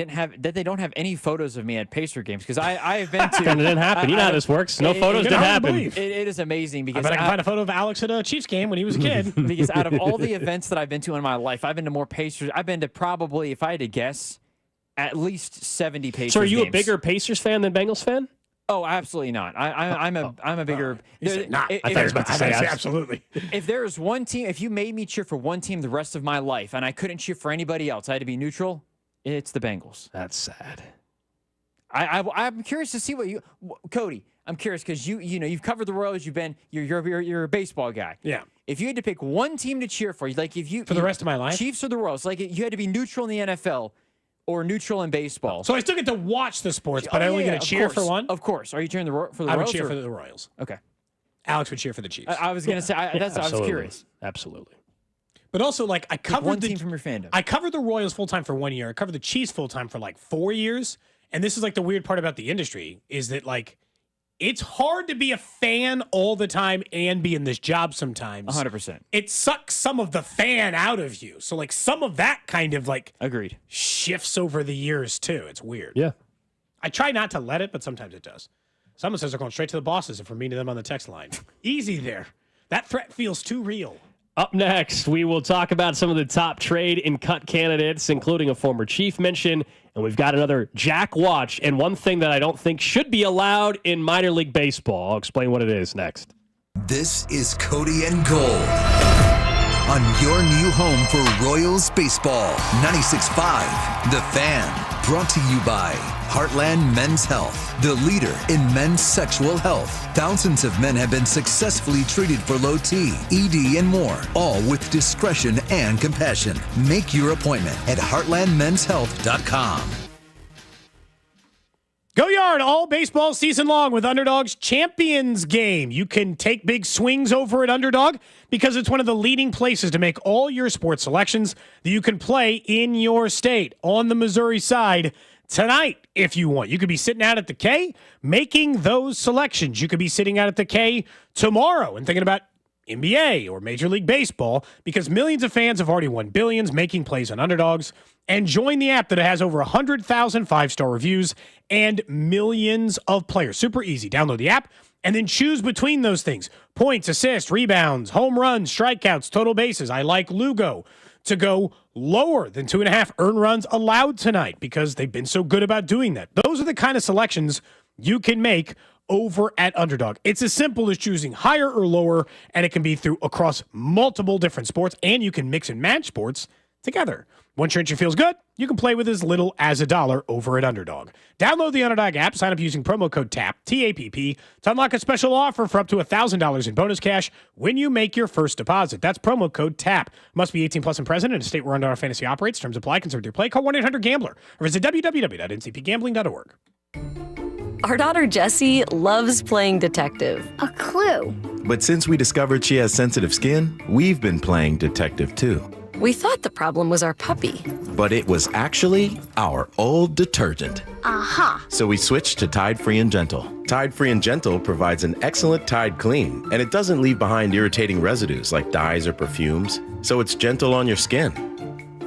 don't have any photos of me at Pacer games because I've been to. It didn't happen. You know how this works. No photos didn't happen. believe. It is amazing I because bet I can find a photo of Alex at a Chiefs game when he was a kid. because out of all the events that I've been to in my life, I've been to more Pacers. I've been to probably, if I had to guess, at least 70 Pacers. So are you games. a bigger Pacers fan than Bengals fan? Oh, absolutely not. I'm a bigger. Not. I thought you were about to say absolutely. If there was one team, if you made me cheer for one team the rest of my life, and I couldn't cheer for anybody else, I had to be neutral. It's the Bengals. That's sad. I'm curious to see what you, Cody. I'm curious because you've covered the Royals. You're a baseball guy. Yeah. If you had to pick one team to cheer for, like if you For the rest of my life? Chiefs or the Royals, like you had to be neutral in the NFL or neutral in baseball. So I still get to watch the sports, but I only get to cheer for one? Of course. Are you cheering for the Royals? I would cheer or- for the Royals. Okay. Alex would cheer for the Chiefs. I was gonna say I was Absolutely. curious. Absolutely. But also, like, I Pick covered one team from your fandom. I covered the Royals full time for 1 year. I covered the Chiefs full time for like 4 years. And this is like the weird part about the industry is that, like, it's hard to be a fan all the time and be in this job sometimes. 100%. It sucks some of the fan out of you. So, like, some of that kind of, like, Agreed. shifts over the years, too. It's weird. Yeah. I try not to let it, but sometimes it does. Someone says they're going straight to the bosses if we're mean to them on the text line. Easy there. That threat feels too real. Up next, we will talk about some of the top trade and cut candidates, including a former Chief mention, and we've got another Jack Watch, and one thing that I don't think should be allowed in minor league baseball. I'll explain what it is next. This is Cody and Gold on your new home for Royals baseball. 96.5, The Fan. Brought to you by Heartland Men's Health, the leader in men's sexual health. Thousands of men have been successfully treated for low T, ED, and more, all with discretion and compassion. Make your appointment at heartlandmenshealth.com. Go Yard all baseball season long with Underdog's Champions Game. You can take big swings over at Underdog because it's one of the leading places to make all your sports selections that you can play in your state. On the Missouri side, tonight, if you want, you could be sitting out at the K making those selections. You could be sitting out at the K tomorrow and thinking about NBA or Major League Baseball because millions of fans have already won billions making plays on Underdogs. And join the app that has over 100,000 five-star reviews and millions of players. Super easy. Download the app and then choose between those things. Points, assists, rebounds, home runs, strikeouts, total bases. I like Lugo to go lower than 2.5 earned runs allowed tonight because they've been so good about doing that. Those are the kind of selections you can make over at Underdog. It's as simple as choosing higher or lower, and it can be through across multiple different sports, and you can mix and match sports together. Once your entry feels good, you can play with as little as $1 over at Underdog. Download the Underdog app, sign up using promo code TAPP, T-A-P-P, to unlock a special offer for up to $1,000 in bonus cash when you make your first deposit. That's promo code TAPP. Must be 18 plus and present in a state where Underdog Fantasy operates. Terms apply. Consider your play. Call 1-800-GAMBLER or visit www.ncpgambling.org. Our daughter Jessie loves playing detective. A clue. But since we discovered she has sensitive skin, we've been playing detective too. We thought the problem was our puppy. But it was actually our old detergent. Aha. So we switched to Tide Free and Gentle. Tide Free and Gentle provides an excellent Tide clean, and it doesn't leave behind irritating residues like dyes or perfumes, so it's gentle on your skin.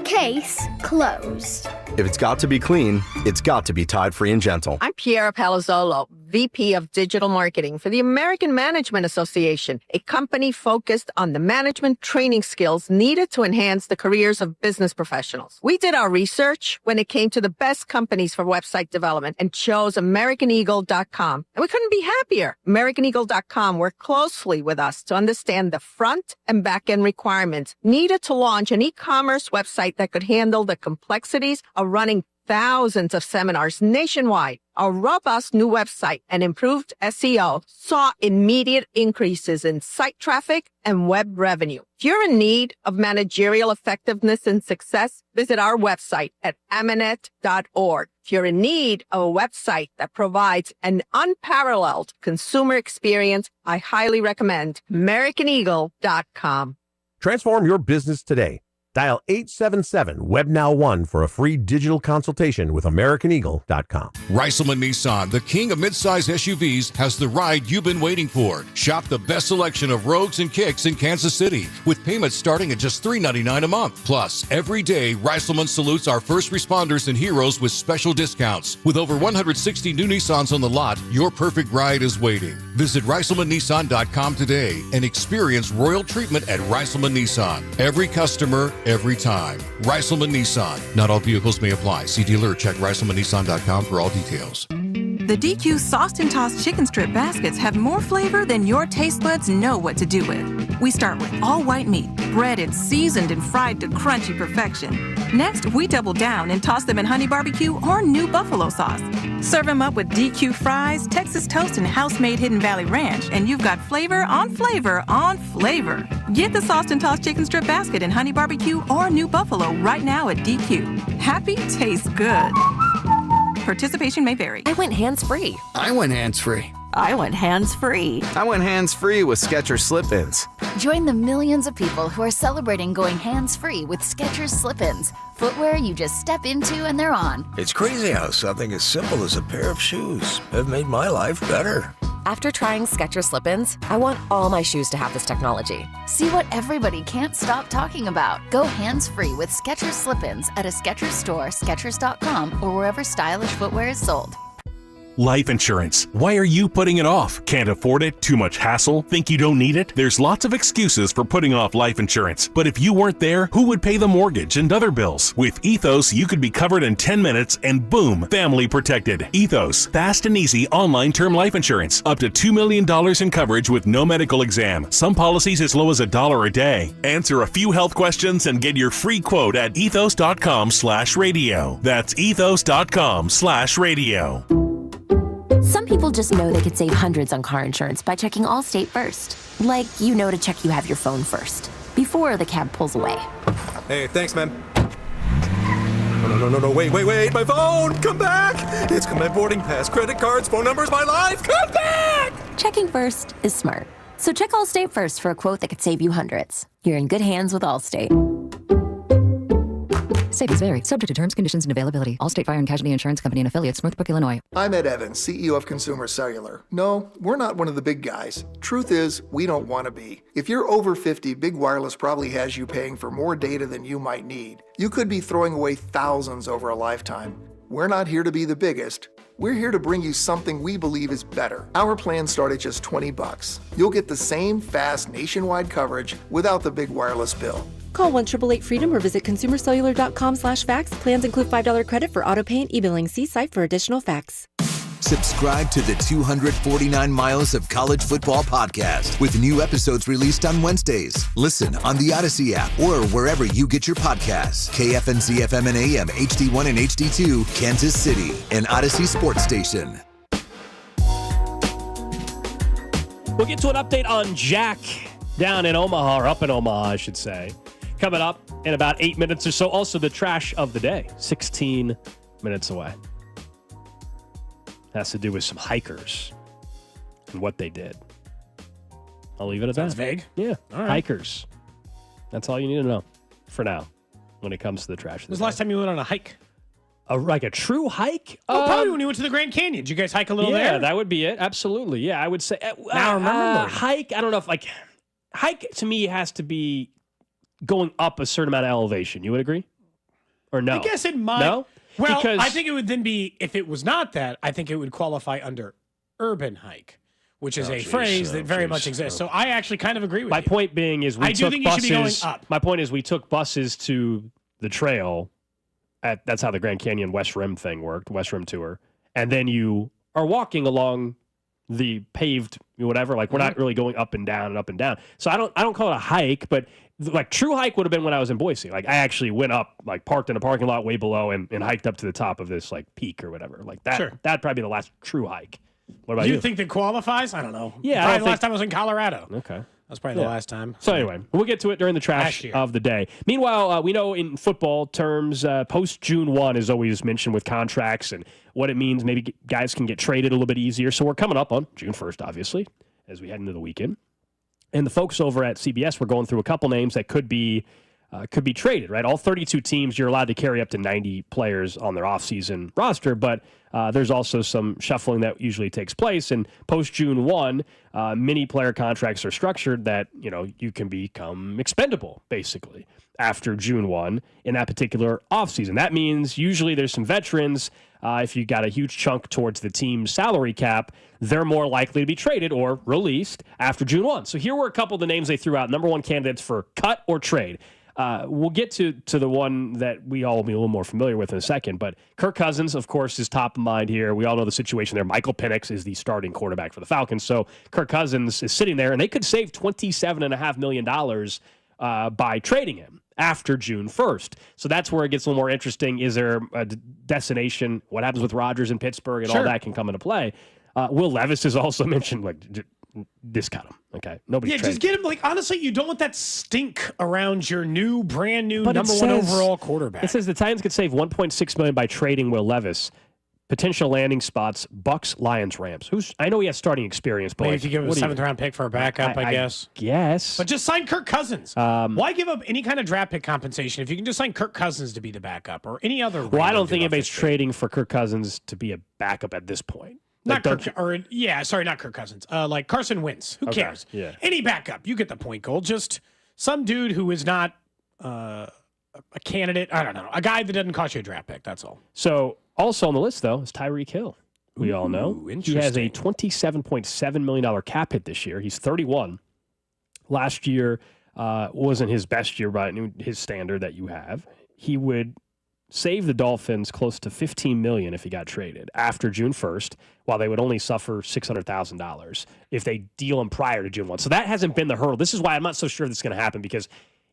Case closed. If it's got to be clean, it's got to be Tide Free and Gentle. I'm Piera Palazzolo, VP of Digital Marketing for the American Management Association, a company focused on the management training skills needed to enhance the careers of business professionals. We did our research when it came to the best companies for website development and chose AmericanEagle.com. And we couldn't be happier. AmericanEagle.com worked closely with us to understand the front and back end requirements needed to launch an e-commerce website that could handle the complexities of running thousands of seminars nationwide. Our robust new website and improved SEO saw immediate increases in site traffic and web revenue. If you're in need of managerial effectiveness and success, visit our website at amanet.org. If you're in need of a website that provides an unparalleled consumer experience, I highly recommend AmericanEagle.com. Transform your business today. Dial 877-WEBNOW1 for a free digital consultation with AmericanEagle.com. Reiselman Nissan, the king of midsize SUVs, has the ride you've been waiting for. Shop the best selection of Rogues and Kicks in Kansas City with payments starting at just $399 a month. Plus, every day, Reiselman salutes our first responders and heroes with special discounts. With over 160 new Nissans on the lot, your perfect ride is waiting. Visit ReiselmanNissan.com today and experience royal treatment at Reiselman Nissan. Every customer, every time. Reiselman Nissan. Not all vehicles may apply. See dealer or check ReiselmanNissan.com for all details. The DQ Sauced and Tossed Chicken Strip Baskets have more flavor than your taste buds know what to do with. We start with all white meat, breaded, seasoned, and fried to crunchy perfection. Next, we double down and toss them in honey barbecue or new buffalo sauce. Serve them up with DQ fries, Texas toast, and house-made Hidden Valley Ranch, and you've got flavor on flavor on flavor. Get the Sauced and Tossed Chicken Strip Basket in honey barbecue or new buffalo right now at DQ. Happy tastes good. Participation may vary. I went hands-free. I went hands-free. I went hands-free. I went hands-free with Skechers Slip-ins. Join the millions of people who are celebrating going hands-free with Skechers Slip-ins. Footwear you just step into and they're on. It's crazy how something as simple as a pair of shoes have made my life better. After trying Skechers Slip-ins, I want all my shoes to have this technology. See what everybody can't stop talking about. Go hands-free with Skechers Slip-ins at a Skechers store, Skechers.com, or wherever stylish footwear is sold. Life insurance. Why are you putting it off? Can't afford it? Too much hassle? Think you don't need it? There's lots of excuses for putting off life insurance. But if you weren't there, who would pay the mortgage and other bills? With Ethos, you could be covered in 10 minutes and boom, family protected. Ethos, fast and easy online term life insurance. Up to $2 million in coverage with no medical exam. Some policies as low as $1 a day. Answer a few health questions and get your free quote at ethos.com/radio. That's ethos.com/radio. Some people just know they could save hundreds on car insurance by checking Allstate first. Like, to check you have your phone first, before the cab pulls away. Hey, thanks, man. No, wait, my phone! Come back! It's my boarding pass, credit cards, phone numbers, my life! Come back! Checking first is smart. So check Allstate first for a quote that could save you hundreds. You're in good hands with Allstate. Savings vary. Subject to terms, conditions, and availability. Allstate Fire and Casualty Insurance Company and Affiliates, Northbrook, Illinois. I'm Ed Evans, CEO of Consumer Cellular. No, we're not one of the big guys. Truth is, we don't want to be. If you're over 50, Big Wireless probably has you paying for more data than you might need. You could be throwing away thousands over a lifetime. We're not here to be the biggest. We're here to bring you something we believe is better. Our plans start at just $20. You'll get the same fast nationwide coverage without the big wireless bill. Call 1-888-FREEDOM or visit consumercellular.com/facts. Plans include $5 credit for auto pay and e-billing. See site for additional facts. Subscribe to the 249 Miles of College Football podcast with new episodes released on Wednesdays. Listen on the Odyssey app or wherever you get your podcasts. KFNZ FM and AM, HD1 and HD2, Kansas City, an Odyssey sports station. We'll get to an update on Jack down in Omaha, or up in Omaha, I should say. Coming up in about 8 minutes or so. Also, the trash of the day, 16 minutes away. Has to do with some hikers and what they did. I'll leave it at that. Sounds vague. Yeah, all right. Hikers. That's all you need to know for now when it comes to the trash. When was the last time you went on a hike? Like a true hike? Probably when you went to the Grand Canyon. Did you guys hike a little there? Yeah, that would be it. Absolutely. Yeah, I would say. Now remember. Hike, I don't know if hike to me has to be going up a certain amount of elevation. You would agree? Or no? I guess it might. No? Well, Because I think it would then be, if it was not that, I think it would qualify under urban hike, which is a phrase that very much exists. So I actually kind of agree with you. My point being is we I do took think you should be going buses. up. My point is we took buses to the trail. That's how the Grand Canyon West Rim thing worked, West Rim tour. And then you are walking along the paved whatever. Like we're not really going up and down and up and down. So I don't call it a hike, but like true hike would have been when I was in Boise. Like I actually went up, like parked in a parking lot way below and hiked up to the top of this like peak or whatever. Like that. Sure. That'd probably be the last true hike. What about Do you? you think that qualifies? I don't know. Yeah, Probably I the think- last time I was in Colorado. Okay. That's probably the last time. So anyway, we'll get to it during the trash year. of the day. Meanwhile, we know in football terms, post June 1 is always mentioned with contracts and what it means. Maybe guys can get traded a little bit easier. So we're coming up on June 1st, obviously, as we head into the weekend. And the folks over at CBS were going through a couple names that could be traded, right? All 32 teams, you're allowed to carry up to 90 players on their offseason roster, but there's also some shuffling that usually takes place. And post June 1, many player contracts are structured that, you can become expendable, basically, after June 1 in that particular offseason. That means usually there's some veterans. If you got a huge chunk towards the team's salary cap, they're more likely to be traded or released after June 1. So here were a couple of the names they threw out, number one candidates for cut or trade. We'll get to the one that we all will be a little more familiar with in a second, but Kirk Cousins, of course, is top of mind here. We all know the situation there. Michael Penix is the starting quarterback for the Falcons, so Kirk Cousins is sitting there, and they could save $27.5 million by trading him after June 1st. So that's where it gets a little more interesting. Is there a destination? What happens with Rodgers in Pittsburgh and all that can come into play? Will Levis is also mentioned, discount him. Okay. Nobody's just get him. Honestly, you don't want that stink around your brand new number one overall quarterback. It says the Titans could save $1.6 million by trading Will Levis. Potential landing spots: Bucks, Lions, Rams. I know he has starting experience, but maybe if you give him a 7th round pick for a backup, I guess. Yes. But just sign Kirk Cousins. Why give up any kind of draft pick compensation if you can just sign Kirk Cousins to be the backup or any other? Well, I don't think anybody's trading for Kirk Cousins to be a backup at this point. Not Kirk Cousins. Like Carson Wentz. Who cares? Yeah. Any backup. You get the point, Gold. Just some dude who is not a candidate. I don't know. A guy that doesn't cost you a draft pick. That's all. So also on the list, though, is Tyreek Hill. We all know. He has a $27.7 million cap hit this year. He's 31. Last year wasn't his best year by his standard that you have. He would save the Dolphins close to $15 million if he got traded after June 1st, while they would only suffer $600,000 if they deal him prior to June 1. So that hasn't been the hurdle. This is why I'm not so sure this is going to happen, because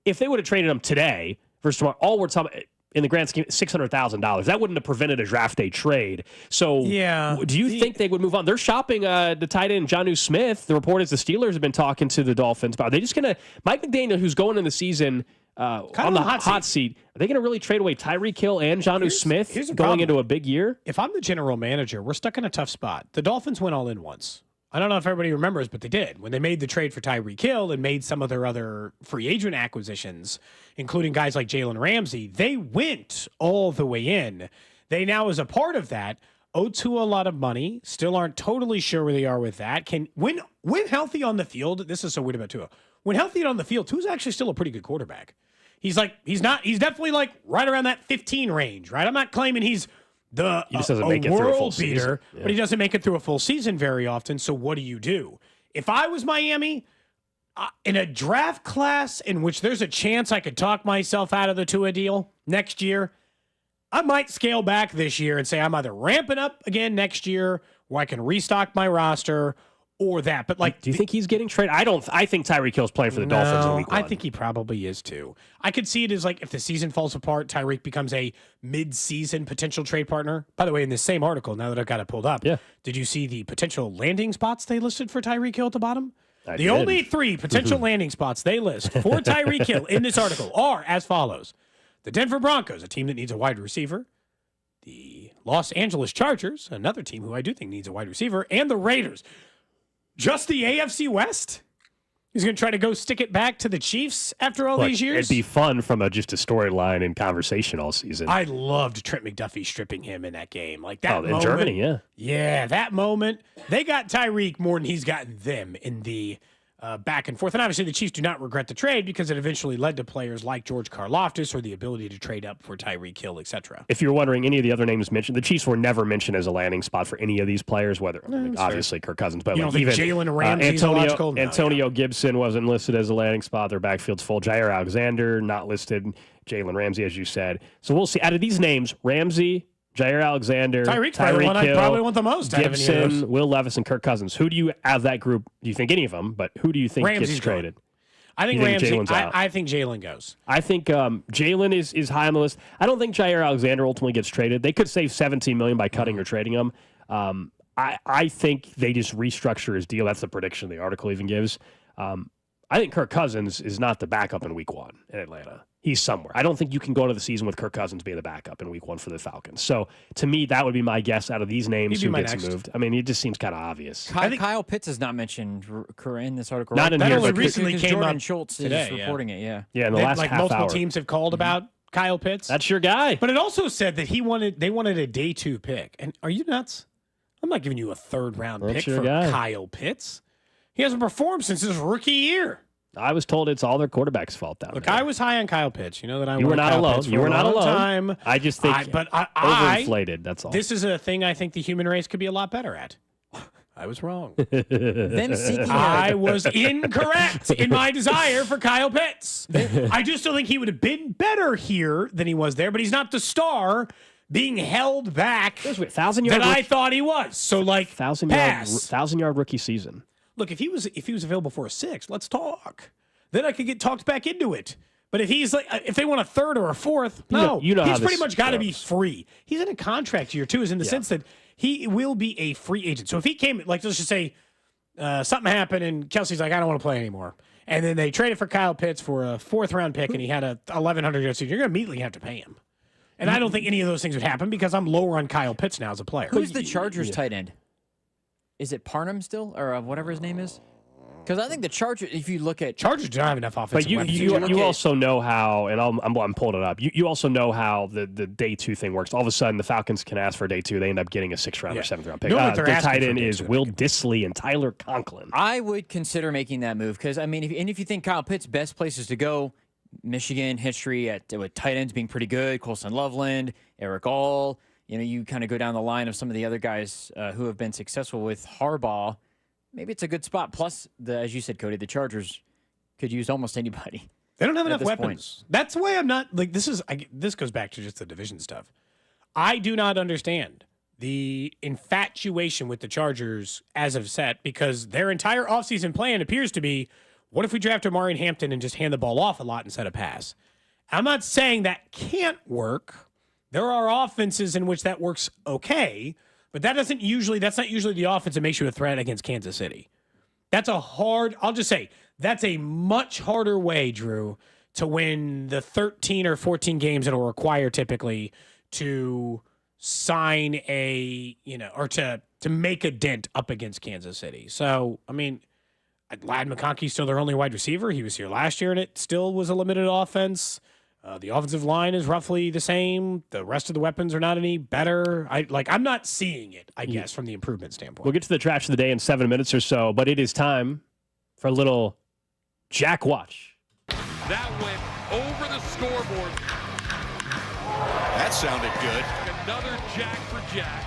if they would have traded him today versus tomorrow, all we're talking in the grand scheme, $600,000. That wouldn't have prevented a draft day trade. So do you think they would move on? They're shopping the tight end Jonnu Smith. The report is the Steelers have been talking to the Dolphins. Are they just going to – Mike McDaniel, who's going in the season on the hot seat, are they going to really trade away Tyreek Hill and Jonnu Smith going into a big year? If I'm the general manager, we're stuck in a tough spot. The Dolphins went all in once. I don't know if everybody remembers, but they did. When they made the trade for Tyreek Hill and made some of their other free agent acquisitions, including guys like Jalen Ramsey, they went all the way in. They now, as a part of that, owe Tua a lot of money. Still aren't totally sure where they are with that. When healthy on the field, this is so weird about Tua. When healthy on the field, Tua's actually still a pretty good quarterback. He's definitely right around that 15 range, right? I'm not claiming he's He just doesn't make it through a full season. But he doesn't make it through a full season very often. So what do? If I was Miami, in a draft class in which there's a chance I could talk myself out of the Tua deal next year, I might scale back this year and say I'm either ramping up again next year or I can restock my roster or that. But do you think he's getting traded? I think Tyreek Hill's playing for the Dolphins in week 1. I think he probably is too. I could see it as if the season falls apart, Tyreek becomes a mid-season potential trade partner. By the way, in this same article, now that I've got it pulled up, did you see the potential landing spots they listed for Tyreek Hill at the bottom? The only 3 potential landing spots they list for Tyreek Hill in this article are as follows. The Denver Broncos, a team that needs a wide receiver. The Los Angeles Chargers, another team who I do think needs a wide receiver. And the Raiders. Just the AFC West? He's going to try to go stick it back to the Chiefs after all these years? It'd be fun from just a storyline and conversation all season. I loved Trent McDuffie stripping him in that game. That moment. In Germany, yeah. Yeah, that moment. They got Tyreek more than he's gotten them in the back and forth. And obviously the Chiefs do not regret the trade because it eventually led to players like George Karlaftis or the ability to trade up for Tyreek Hill, etc. If you're wondering, any of the other names mentioned, the Chiefs were never mentioned as a landing spot for any of these players, whether obviously Kirk Cousins, but you don't think Jalen Ramsey's logical? No, Antonio Gibson wasn't listed as a landing spot. Their backfield's full. Jair Alexander, not listed. Jalen Ramsey, as you said. So we'll see. Out of these names, Ramsey, Jair Alexander, Tyreek Hill, I probably want the most. Gibson, Will Levis, and Kirk Cousins. Who do you have that group? Do you think any of them? But who do you think gets traded? I think Ramsey. I think Jalen goes. I think Jalen is high on the list. I don't think Jair Alexander ultimately gets traded. They could save $17 million by cutting or trading him. I think they just restructure his deal. That's the prediction the article even gives. I think Kirk Cousins is not the backup in Week 1 in Atlanta. He's somewhere. I don't think you can go into the season with Kirk Cousins being the backup in Week 1 for the Falcons. So, to me, that would be my guess out of these names who gets moved. I mean, it just seems kind of obvious. Kyle Pitts is not mentioned in this article. Not in here, but recently came Jordan up Schultz today, is reporting it, yeah. Yeah, in the last half multiple hour. teams have called about Kyle Pitts. That's your guy. But it also said that they wanted a day 2 pick. And are you nuts? I'm not giving you a 3rd-round pick for Kyle Pitts. He hasn't performed since his rookie year. I was told it's all their quarterback's fault down there. I was high on Kyle Pitts. You know that I You were not alone. You were not alone. Time. I just think overinflated, that's all. This is a thing I think the human race could be a lot better at. I was wrong. I was incorrect in my desire for Kyle Pitts. I just still think he would have been better here than he was there, but he's not the star being held back that I thought he was. So, 1,000-yard rookie season. Look, if he was available for a 6, let's talk. Then I could get talked back into it. But if he's if they want a 3rd or a 4th, no, he's pretty much got to be free. He's in a contract year too, in the sense that he will be a free agent. So if he came, let's just say something happened and Kelce's like, I don't want to play anymore, and then they traded for Kyle Pitts for a 4th-round pick, and he had a 1,100-yard season, you're going to immediately have to pay him. And I don't think any of those things would happen because I'm lower on Kyle Pitts now as a player. Who's the Chargers tight end? Is it Parham still, or whatever his name is? Because I think the Chargers, if you look at Chargers, don't have enough offensive weapons. But you also know how, and I'm pulling it up. You also know how the day 2 thing works. All of a sudden, the Falcons can ask for day 2. They end up getting a 6th-round or 7th-round pick. Their tight end is Will Dissly and Tyler Conklin. I would consider making that move because if you think Kyle Pitts' best places to go, Michigan history with tight ends being pretty good, Colson Loveland, Eric All. You kind of go down the line of some of the other guys who have been successful with Harbaugh. Maybe it's a good spot. Plus, as you said, Cody, the Chargers could use almost anybody. They don't have enough weapons. That's why I'm not this goes back to just the division stuff. I do not understand the infatuation with the Chargers as of set because their entire offseason plan appears to be, what if we draft Amari Hampton and just hand the ball off a lot instead of pass? I'm not saying that can't work. There are offenses in which that works okay, but that's not usually the offense that makes you a threat against Kansas City. I'll just say, that's a much harder way, Drew, to win the 13 or 14 games it'll require typically to sign or to make a dent up against Kansas City. So, Ladd McConkey's still their only wide receiver. He was here last year, and it still was a limited offense. The offensive line is roughly the same. The rest of the weapons are not any better. I'm not seeing it, I guess, from the improvement standpoint. We'll get to the trash of the day in 7 minutes or so, but it is time for a little Jack Watch. That went over the scoreboard. That sounded good. Another jack for Jack.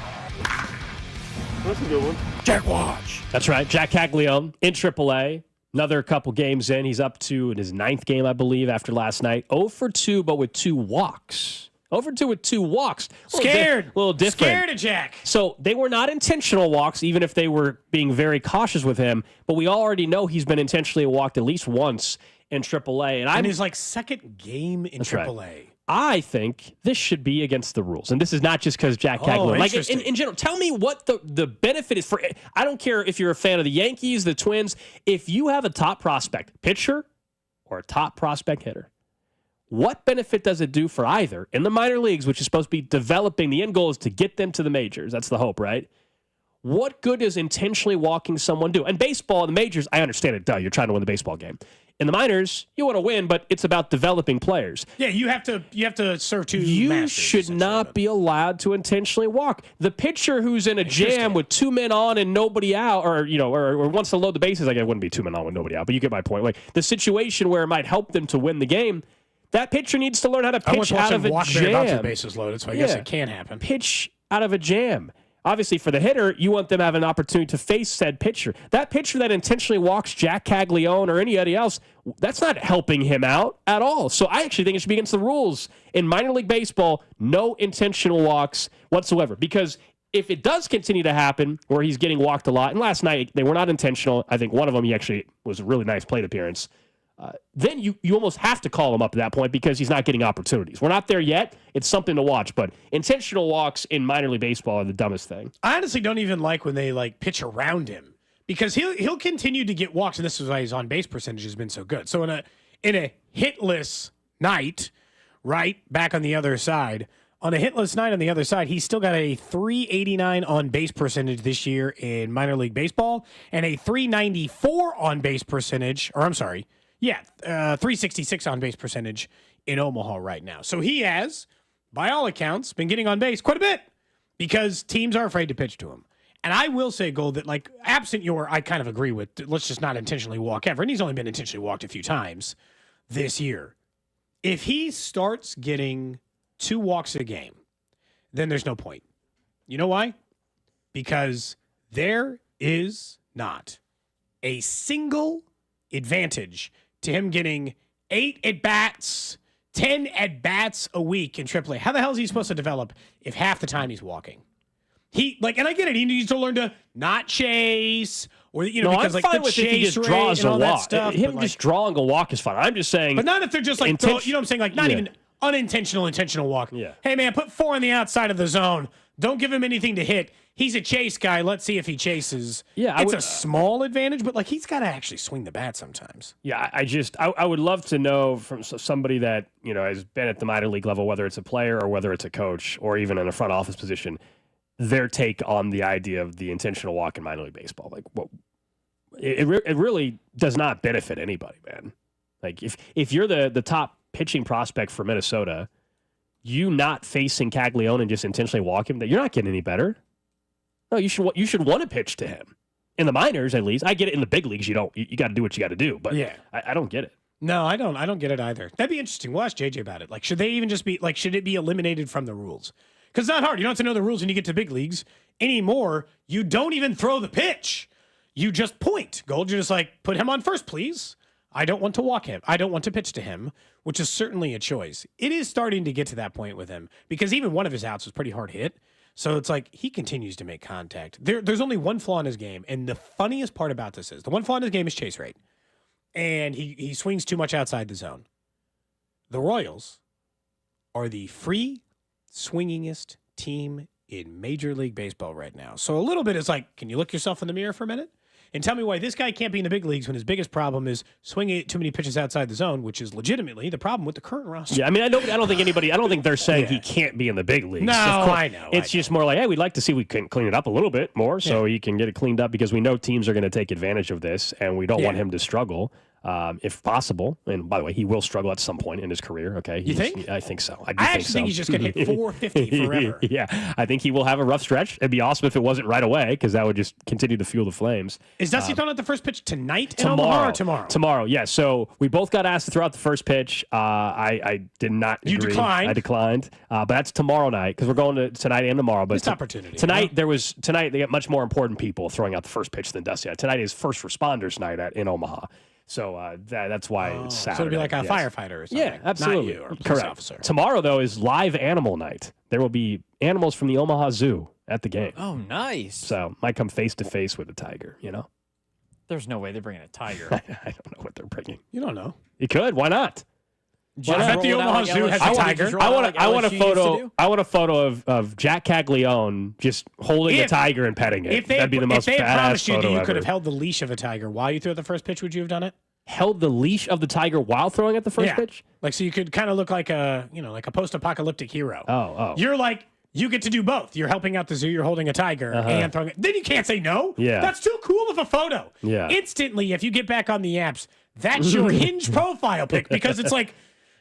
That's a good one. Jack Watch. That's right. Jack Caglianone in AAA. Another couple games in. He's up to in his 9th game, I believe, after last night. 0 for 2, but with 2 walks. 0 for 2 with 2 walks. Scared. A little different. Scared of Jack. So they were not intentional walks, even if they were being very cautious with him. But we already know he's been intentionally walked at least once in AAA. And his second game in AAA. Right. I think this should be against the rules. And this is not just because Jack Caglianone. Like in general, tell me what the benefit is for. I don't care if you're a fan of the Yankees, the Twins. If you have a top prospect pitcher or a top prospect hitter, what benefit does it do for either in the minor leagues, which is supposed to be developing? The end goal is to get them to the majors. That's the hope, right? What good does intentionally walking someone do? And baseball, the majors, I understand it. Duh, you're trying to win the baseball game. In the minors, you want to win, but it's about developing players. Yeah, you have to serve 2 You masters, should not be allowed to intentionally walk. The pitcher who's in a jam with 2 men on and nobody out, or wants to load the bases, I guess it wouldn't be 2 men on with nobody out, but you get my point. Like the situation where it might help them to win the game, that pitcher needs to learn how to pitch out of a jam. About 2 bases loaded, so I guess it can happen. Pitch out of a jam. Obviously, for the hitter, you want them to have an opportunity to face said pitcher. That pitcher that intentionally walks Jack Caglianone or anybody else, that's not helping him out at all. So I actually think it should be against the rules. In minor league baseball, no intentional walks whatsoever. Because if it does continue to happen where he's getting walked a lot, and last night they were not intentional. I think one of them, he actually was a really nice plate appearance. Then you almost have to call him up at that point because he's not getting opportunities. We're not there yet. It's something to watch, but intentional walks in minor league baseball are the dumbest thing. I honestly don't even like when they pitch around him because he'll continue to get walks, and this is why his on base percentage has been so good. So in a hitless night, right back on the other side, on a hitless night on the other side, he's still got a 389 on base percentage this year in minor league baseball and a 394 on base percentage, 366 on base percentage in Omaha right now. So he has, by all accounts, been getting on base quite a bit because teams are afraid to pitch to him. And I will say, Gold, that absent I kind of agree with, let's just not intentionally walk ever. And he's only been intentionally walked a few times this year. If he starts getting 2 walks a game, then there's no point. You know why? Because there is not a single advantage to him getting 8 at-bats, 10 at-bats a week in AAA. How the hell is he supposed to develop if half the time he's walking? And I get it. He needs to learn to not chase, or because I'm fine with if he just draws a walk. Stuff, just drawing a walk is fine. I'm just saying, but not if they're just you know what I'm saying, not even unintentional, intentional walk. Yeah. Hey man, put 4 on the outside of the zone. Don't give him anything to hit. He's a chase guy. Let's see if he chases. Yeah, it's a small advantage, but he's got to actually swing the bat sometimes. Yeah, I would love to know from somebody that has been at the minor league level, whether it's a player or whether it's a coach or even in a front office position, their take on the idea of the intentional walk in minor league baseball. It really does not benefit anybody, man. If you're the top pitching prospect for Minnesota, you not facing Caglianone and just intentionally walk him, that you're not getting any better. No, you should want to pitch to him. In the minors, at least. I get it in the big leagues, you got to do what you got to do, but yeah. I don't get it. No, I don't get it either. That'd be interesting. We'll ask JJ about it. Should they even just be should it be eliminated from the rules? Because it's not hard. You don't have to know the rules when you get to big leagues anymore. You don't even throw the pitch. You just point. Gold, you're just put him on first, please. I don't want to walk him. I don't want to pitch to him, which is certainly a choice. It is starting to get to that point with him because even one of his outs was pretty hard hit. So it's he continues to make contact. There's only one flaw in his game, and the funniest part about this is the one flaw in his game is chase rate, and he swings too much outside the zone. The Royals are the free swingingest team in Major League Baseball right now. So a little bit is can you look yourself in the mirror for a minute? And tell me why this guy can't be in the big leagues when his biggest problem is swinging too many pitches outside the zone, which is legitimately the problem with the current roster. Yeah, I don't think they're saying he can't be in the big leagues. No, I know. It's just more hey, we'd like to see we can clean it up a little bit more so he can get it cleaned up because we know teams are going to take advantage of this and we don't want him to struggle. if possible. And by the way, he will struggle at some point in his career. Okay, You think? I think so. I actually think he's just going to hit 450 forever. Yeah, I think he will have a rough stretch. It'd be awesome if it wasn't right away, because that would just continue to fuel the flames. Is Dusty throwing out the first pitch tonight in Omaha or tomorrow? Tomorrow, yeah. So we both got asked to throw out the first pitch. I did not agree. You declined. I declined. But that's tomorrow night, because we're going to tonight and tomorrow. But Missed opportunity. Tonight, they got much more important people throwing out the first pitch than Dusty. Tonight is first responders night in Omaha. So that's why it's Saturday. So it'd be like a firefighter or something. Yeah, absolutely. Not you or a police Correct. officer. Tomorrow, though, is live animal night. There will be animals from the Omaha Zoo at the game. Oh, nice. So might come face to face with a tiger, There's no way they're bringing a tiger. I don't know what they're bringing. You don't know. You could. Why not? I bet the Omaha Zoo has a tiger. I want a photo of Jack Caglianone just holding a tiger and petting it. That'd be the most If they had badass promised you that photo you ever. could have held the leash of a tiger while you threw out the first pitch, would you have done it? Held the leash of the tiger while throwing at the first pitch? Like, so you could kind of look like a post-apocalyptic hero. Oh. You're like, you get to do both. You're helping out the zoo, you're holding a tiger, and throwing it. Then you can't say no. Yeah. That's too cool of a photo. Yeah. Instantly, if you get back on the apps, that's your Hinge profile pic, because it's like,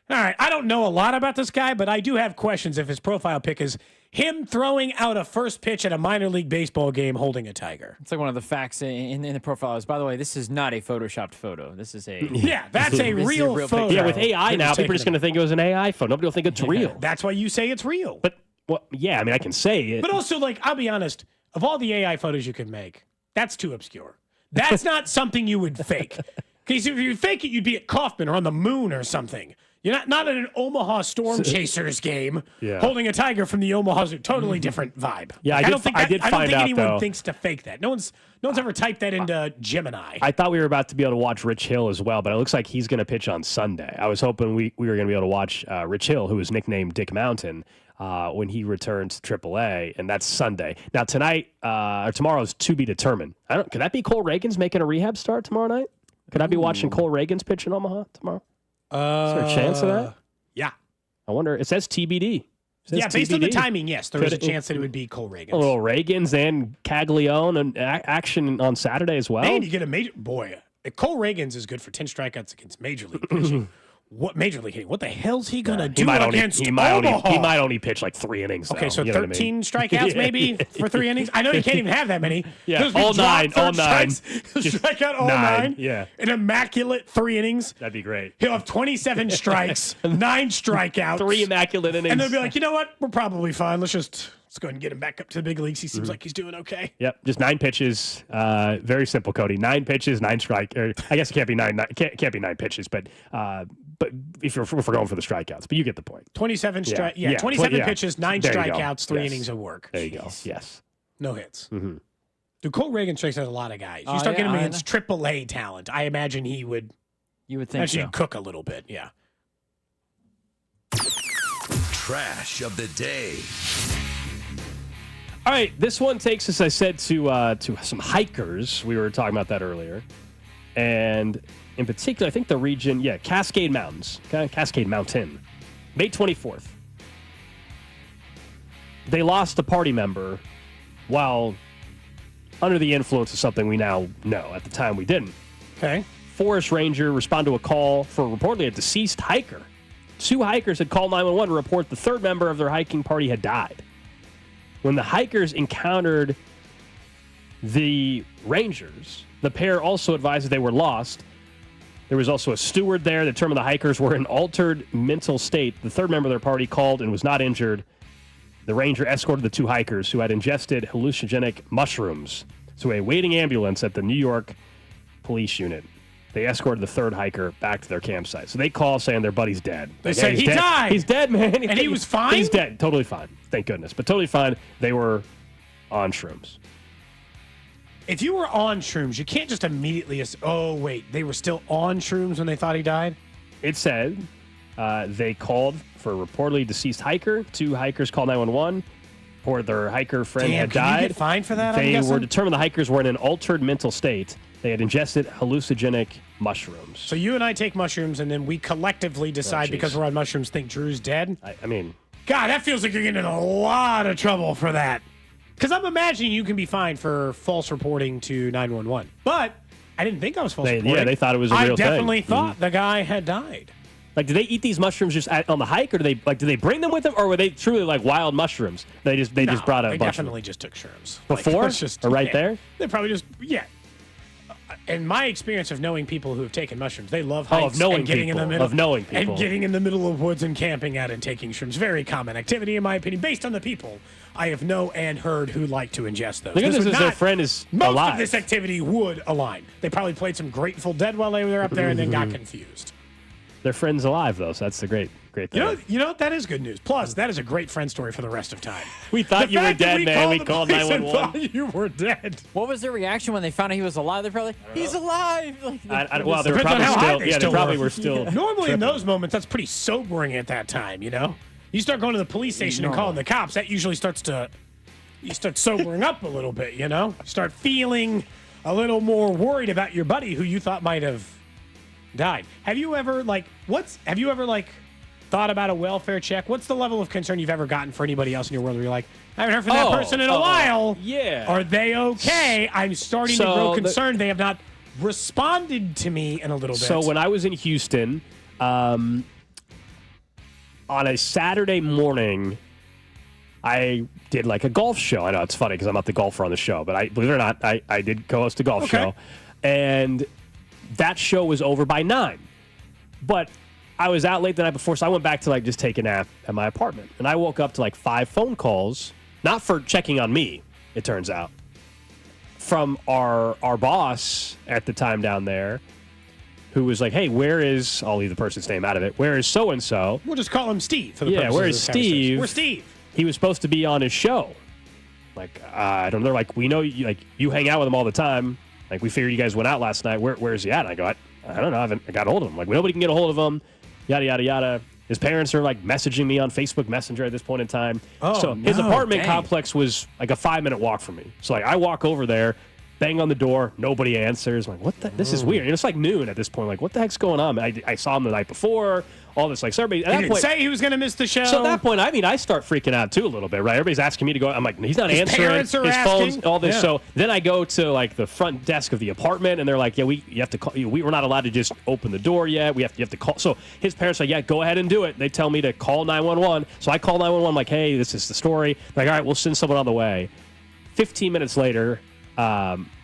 all right, I don't know a lot about this guy, but I do have questions if his profile pic is him throwing out a first pitch at a minor league baseball game holding a tiger. It's like one of the facts in the profile is, by the way, this is not a photoshopped photo. This is a... Yeah, that's a real photo. Yeah, with AI now, people are just going to think it was an AI photo. Nobody will think it's real. That's why you say it's real. But, well, yeah, I mean, I can say it. But also, like, I'll be honest, of all the AI photos you can make, that's too obscure. That's not something you would fake. Because if you fake it, you'd be at Kaufman or on the moon or something. You're not at an Omaha Storm Chasers game holding a tiger from the Omaha Zoo. Totally different vibe. Yeah, like, I don't think anyone thinks to fake that. No one's ever typed that into Gemini. I thought we were about to be able to watch Rich Hill as well, but it looks like he's going to pitch on Sunday. I was hoping we were going to be able to watch Rich Hill, who was nicknamed Dick Mountain, when he returns to AAA, and that's Sunday. Now tonight or tomorrow is to be determined. Could that be Cole Reagans making a rehab start tomorrow night? Could I be watching Cole Reagans pitch in Omaha tomorrow? Is there a chance of that? Yeah. I wonder. It says TBD. Based on the timing, yes, there is a chance that it would be Cole Reagans. A little Reagans and Caglianone and action on Saturday as well. And you get a major boy. Cole Reagans is good for 10 strikeouts against major league pitching. What major league hitting? What the hell's he gonna do against Omaha? He might only pitch like 3 innings. Okay, though, so you know 13 strikeouts maybe for 3 innings. I know you can't even have that many. Yeah, all 9. Strike out all 9. Yeah, an immaculate 3 innings. That'd be great. He'll have 27 strikes, 9 strikeouts, 3 immaculate innings, and they'll be like, you know what? We're probably fine. Let's go ahead and get him back up to the big leagues. He seems like he's doing okay. Yep, just 9 pitches. Very simple, Cody. 9 pitches, 9 strike. Or I guess it can't be 9. Can't be 9 pitches, but if we're going for the strikeouts, but you get the point. 27 pitches, 9 strikeouts, 3 innings of work. There you go. Yes. No hits. Mm-hmm. Dude, Cole Reagan strikes out a lot of guys. You start getting him against AAA talent. I imagine he would. You would think actually cook a little bit. Yeah. Trash of the day. All right, this one takes us, I said, to some hikers. We were talking about that earlier. And in particular, I think the region, Cascade Mountains. Okay? Cascade Mountain. May 24th. They lost a party member while under the influence of something we now know. At the time, we didn't. Okay. Forest ranger responded to a call for reportedly a deceased hiker. 2 hikers had called 911 to report the third member of their hiking party had died. When the hikers encountered the rangers, the pair also advised that they were lost. There was also a steward there that determined the hikers were in altered mental state. The third member of their party called and was not injured. The ranger escorted the 2 hikers who had ingested hallucinogenic mushrooms to a waiting ambulance at the New York Police Unit. They escorted the third hiker back to their campsite. So they call saying their buddy's dead. They say he died. He's dead, man. And he was fine? He's dead. Totally fine. Thank goodness. But totally fine. They were on shrooms. If you were on shrooms, you can't just immediately oh, wait, they were still on shrooms when they thought he died? It said they called for a reportedly deceased hiker. 2 hikers called 911. Reported their hiker friend had died. Can you get fined for that, They were determined the hikers were in an altered mental state. They had ingested hallucinogenic mushrooms. So you and I take mushrooms, and then we collectively decide because we're on mushrooms, think Drew's dead? I mean... God, that feels like you're getting in a lot of trouble for that. Because I'm imagining you can be fined for false reporting to 911. But I didn't think I was false reporting. Yeah, they thought it was a real thing. I definitely thought the guy had died. Like, did they eat these mushrooms just on the hike, or do they bring them with them, or were they truly like wild mushrooms? They just brought a bunch of them. They definitely just took shrooms. Before? Or right there? They probably just, in my experience of knowing people who have taken mushrooms, they love hikes of getting in the middle of woods and camping out and taking shrooms. Very common activity, in my opinion, based on the people I have known and heard who like to ingest those. The good news is their friend is most alive. of this activity would align. They probably played some Grateful Dead while they were up there and then got confused. Their friend's alive, though, so that's the great thing. You know, that is good news. Plus, that is a great friend story for the rest of time. We thought you were dead, man. We called 911. Thought you were dead. What was their reaction when they found out he was alive? They're probably, he's alive. Well, they were probably still. Yeah, they probably were still. Normally, in those moments, that's pretty sobering at that time. You know, you start going to the police station and calling the cops. That usually you start sobering up a little bit. You know, you start feeling a little more worried about your buddy who you thought might have died. Have you ever thought about a welfare check? What's the level of concern you've ever gotten for anybody else in your world where you're like, I haven't heard from that person in a while. Yeah. Are they okay? I'm starting to grow concerned. They have not responded to me in a little bit. So when I was in Houston, on a Saturday morning, I did like a golf show. I know it's funny because I'm not the golfer on the show, but believe it or not, I did co-host a golf show. And that show was over by 9. But I was out late the night before, so I went back to just take a nap at my apartment. And I woke up to 5 phone calls, not for checking on me, it turns out, from our boss at the time down there, who was like, hey, where is, I'll leave the person's name out of it, where is so-and-so? We'll just call him Steve for the purposes where of is this conversation. Steve? Where's Steve? He was supposed to be on his show. I don't know. They're like, we know you, you hang out with him all the time. We figured you guys went out last night. Where is he at? And I go, I don't know. I got a hold of him. Nobody can get a hold of him. Yada, yada, yada. His parents are messaging me on Facebook Messenger at this point in time. His apartment complex was a 5-minute walk from me. So I walk over there, bang on the door, nobody answers. I'm like, what the? This is weird. It's noon at this point. What the heck's going on? I saw him the night before. All this, everybody. At that He didn't point, say he was going to miss the show. So at that point, I start freaking out too a little bit, right? Everybody's asking me to go. I'm like, he's not answering. Parents are his asking. phone's all this. Yeah. So then I go to the front desk of the apartment, and they're like, yeah, you have to call. We're not allowed to just open the door yet. You have to call. So his parents are like, yeah, go ahead and do it. They tell me to call 911. So I call 911. I'm like, hey, this is the story. They're like, all right, we'll send someone on the way. 15 minutes later,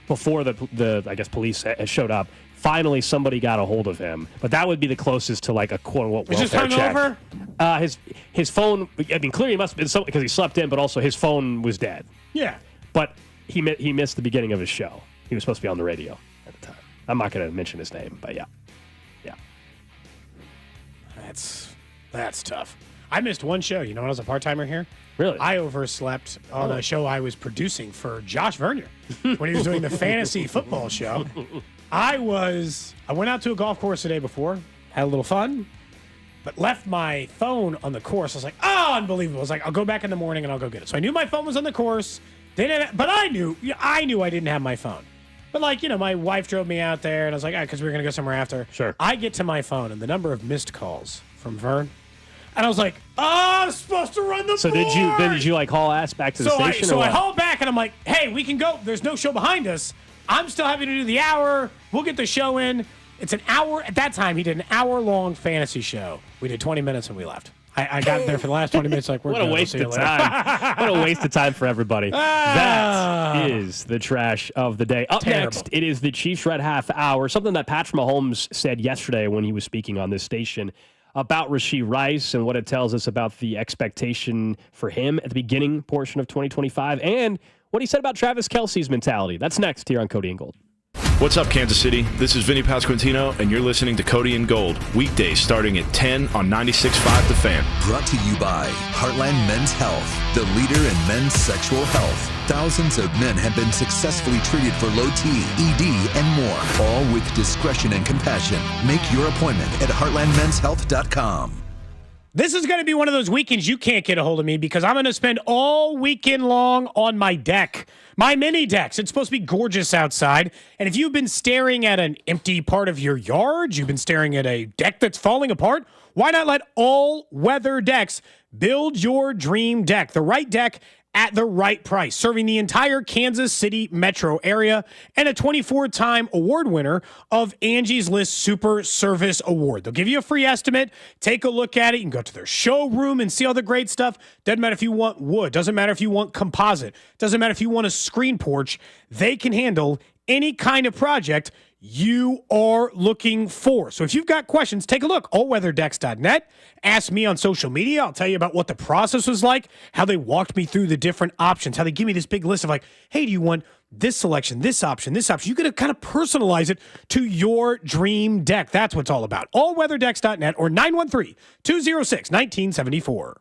before the I guess police showed up. Finally, somebody got a hold of him, but that would be the closest to a quote-unquote welfare check. His phone. Clearly, he must have been so because he slept in, but also his phone was dead. Yeah, but he missed the beginning of his show. He was supposed to be on the radio at the time. I'm not going to mention his name, but yeah. That's tough. I missed one show. You know, when I was a part-timer here. Really? I overslept on a show I was producing for Josh Vernier when he was doing the fantasy football show. I went out to a golf course the day before, had a little fun, but left my phone on the course. I was like, oh, unbelievable. I was like, I'll go back in the morning and I'll go get it. So I knew my phone was on the course, but I knew I didn't have my phone. But my wife drove me out there and I was like, because we were going to go somewhere after. Sure. I get to my phone and the number of missed calls from Vern. And I was like, I'm supposed to run the board. So did you call ass back to the station? So I hauled back and I'm like, hey, we can go. There's no show behind us. I'm still happy to do the hour. We'll get the show in. It's an hour. At that time, he did an hour-long fantasy show. We did 20 minutes and we left. I got there for the last 20 minutes. We're what a waste of time. What a waste of time for everybody. That is the trash of the day. Up next, it is the Chiefs Red Half Hour. Something that Patrick Mahomes said yesterday when he was speaking on this station about Rashee Rice and what it tells us about the expectation for him at the beginning portion of 2025 and what he said about Travis Kelce's mentality. That's next here on Cody and Gold. What's up, Kansas City? This is Vinny Pasquantino, and you're listening to Cody and Gold, weekdays starting at 10 on 96.5 The Fan. Brought to you by Heartland Men's Health, the leader in men's sexual health. Thousands of men have been successfully treated for low T, ED, and more, all with discretion and compassion. Make your appointment at heartlandmenshealth.com. This is going to be one of those weekends you can't get a hold of me because I'm going to spend all weekend long on my deck. My mini decks. It's supposed to be gorgeous outside. And if you've been staring at an empty part of your yard, you've been staring at a deck that's falling apart, why not let All Weather Decks build your dream deck? The right deck at the right price, serving the entire Kansas City metro area, and a 24-time award winner of Angie's List Super Service Award. They'll give you a free estimate. Take a look at it. You can go to their showroom and see all the great stuff. Doesn't matter if you want wood. Doesn't matter if you want composite. Doesn't matter if you want a screen porch. They can handle any kind of project you are looking for. So if you've got questions, take a look. allweatherdecks.net. Ask me on social media. I'll tell you about what the process was like, how they walked me through the different options, how they give me this big list of like, hey, do you want this selection, this option, this option? You got to kind of personalize it to your dream deck. That's what it's all about. allweatherdecks.net or 913-206-1974.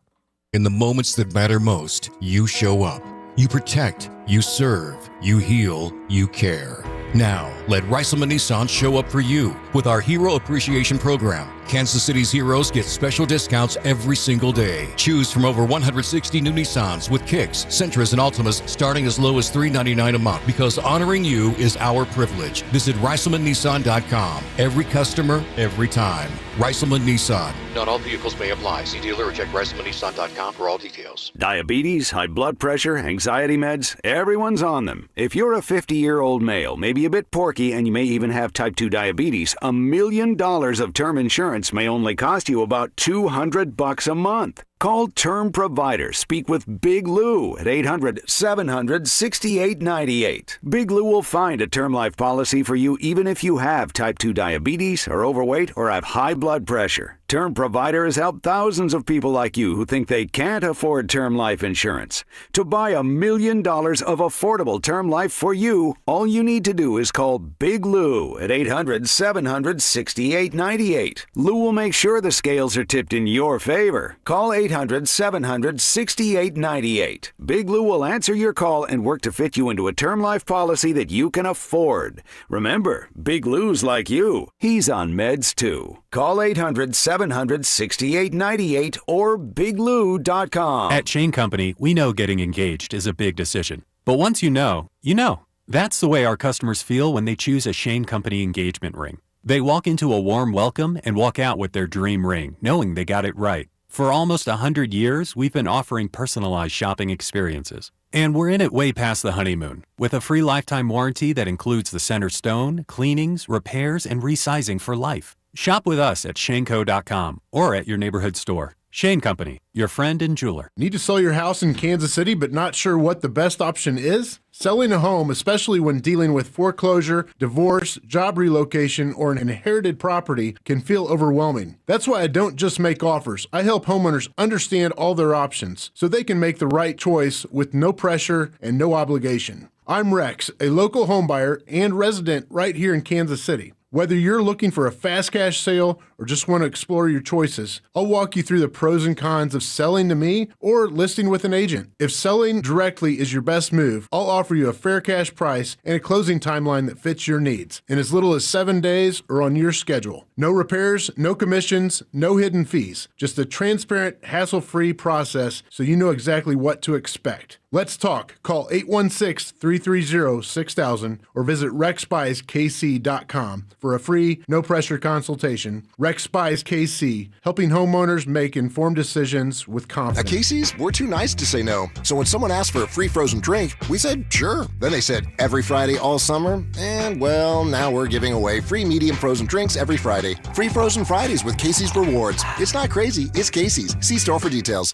In the moments that matter most, you show up. You protect, you serve, you heal, you care. Now, let Reiselman Nissan show up for you with our Hero Appreciation Program. Kansas City's heroes get special discounts every single day. Choose from over 160 new Nissans with Kicks, Sentras, and Altimas starting as low as $399 a month, because honoring you is our privilege. Visit ReiselmanNissan.com. Every customer, every time. Reiselman Nissan. Not all vehicles may apply. See dealer or check ReiselmanNissan.com for all details. Diabetes, high blood pressure, anxiety meds, everyone's on them. If you're a 50-year-old male, maybe a bit porky, and you may even have type 2 diabetes, $1 million of term insurance may only cost you about $200 a month. Call Term Provider. Speak with Big Lou at 800-700-6898. Big Lou will find a term life policy for you even if you have type 2 diabetes, are overweight, or have high blood pressure. Term Provider has helped thousands of people like you who think they can't afford term life insurance. To buy $1 million of affordable term life for you, all you need to do is call Big Lou at 800-700-6898. Lou will make sure the scales are tipped in your favor. Call 800-700-6898. Big Lou will answer your call and work to fit you into a term life policy that you can afford. Remember, Big Lou's like you. He's on meds too. Call 800-700-6898 or biglou.com. At Shane Company, we know getting engaged is a big decision. But once you know, you know. That's the way our customers feel when they choose a Shane Company engagement ring. They walk into a warm welcome and walk out with their dream ring, knowing they got it right. For almost 100 years, we've been offering personalized shopping experiences. And we're in it way past the honeymoon, with a free lifetime warranty that includes the center stone, cleanings, repairs, and resizing for life. Shop with us at shaneco.com or at your neighborhood store. Shane Company, your friend and jeweler. Need to sell your house in Kansas City but not sure what the best option is? Selling a home, especially when dealing with foreclosure, divorce, job relocation, or an inherited property, can feel overwhelming. That's why I don't just make offers. I help homeowners understand all their options so they can make the right choice with no pressure and no obligation. I'm Rex, a local homebuyer and resident right here in Kansas City. Whether you're looking for a fast cash sale or just want to explore your choices, I'll walk you through the pros and cons of selling to me or listing with an agent. If selling directly is your best move, I'll offer you a fair cash price and a closing timeline that fits your needs in as little as 7 days or on your schedule. No repairs, no commissions, no hidden fees. Just a transparent, hassle-free process so you know exactly what to expect. Let's talk. Call 816-330-6000 or visit rexbuyskc.com for a free, no-pressure consultation. Rex Buys KC, helping homeowners make informed decisions with confidence. At Casey's, we're too nice to say no. So when someone asked for a free frozen drink, we said sure. Then they said every Friday all summer, and well, now we're giving away free medium frozen drinks every Friday. Free Frozen Fridays with Casey's Rewards. It's not crazy, it's Casey's. See store for details.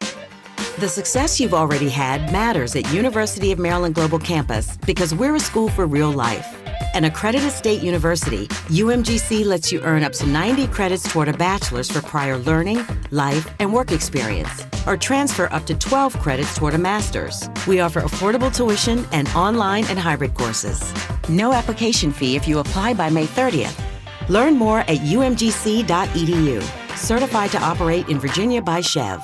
The success you've already had matters at University of Maryland Global Campus because we're a school for real life. An accredited state university, UMGC lets you earn up to 90 credits toward a bachelor's for prior learning, life, and work experience, or transfer up to 12 credits toward a master's. We offer affordable tuition and online and hybrid courses. No application fee if you apply by May 30th. Learn more at umgc.edu. Certified to operate in Virginia by Chev.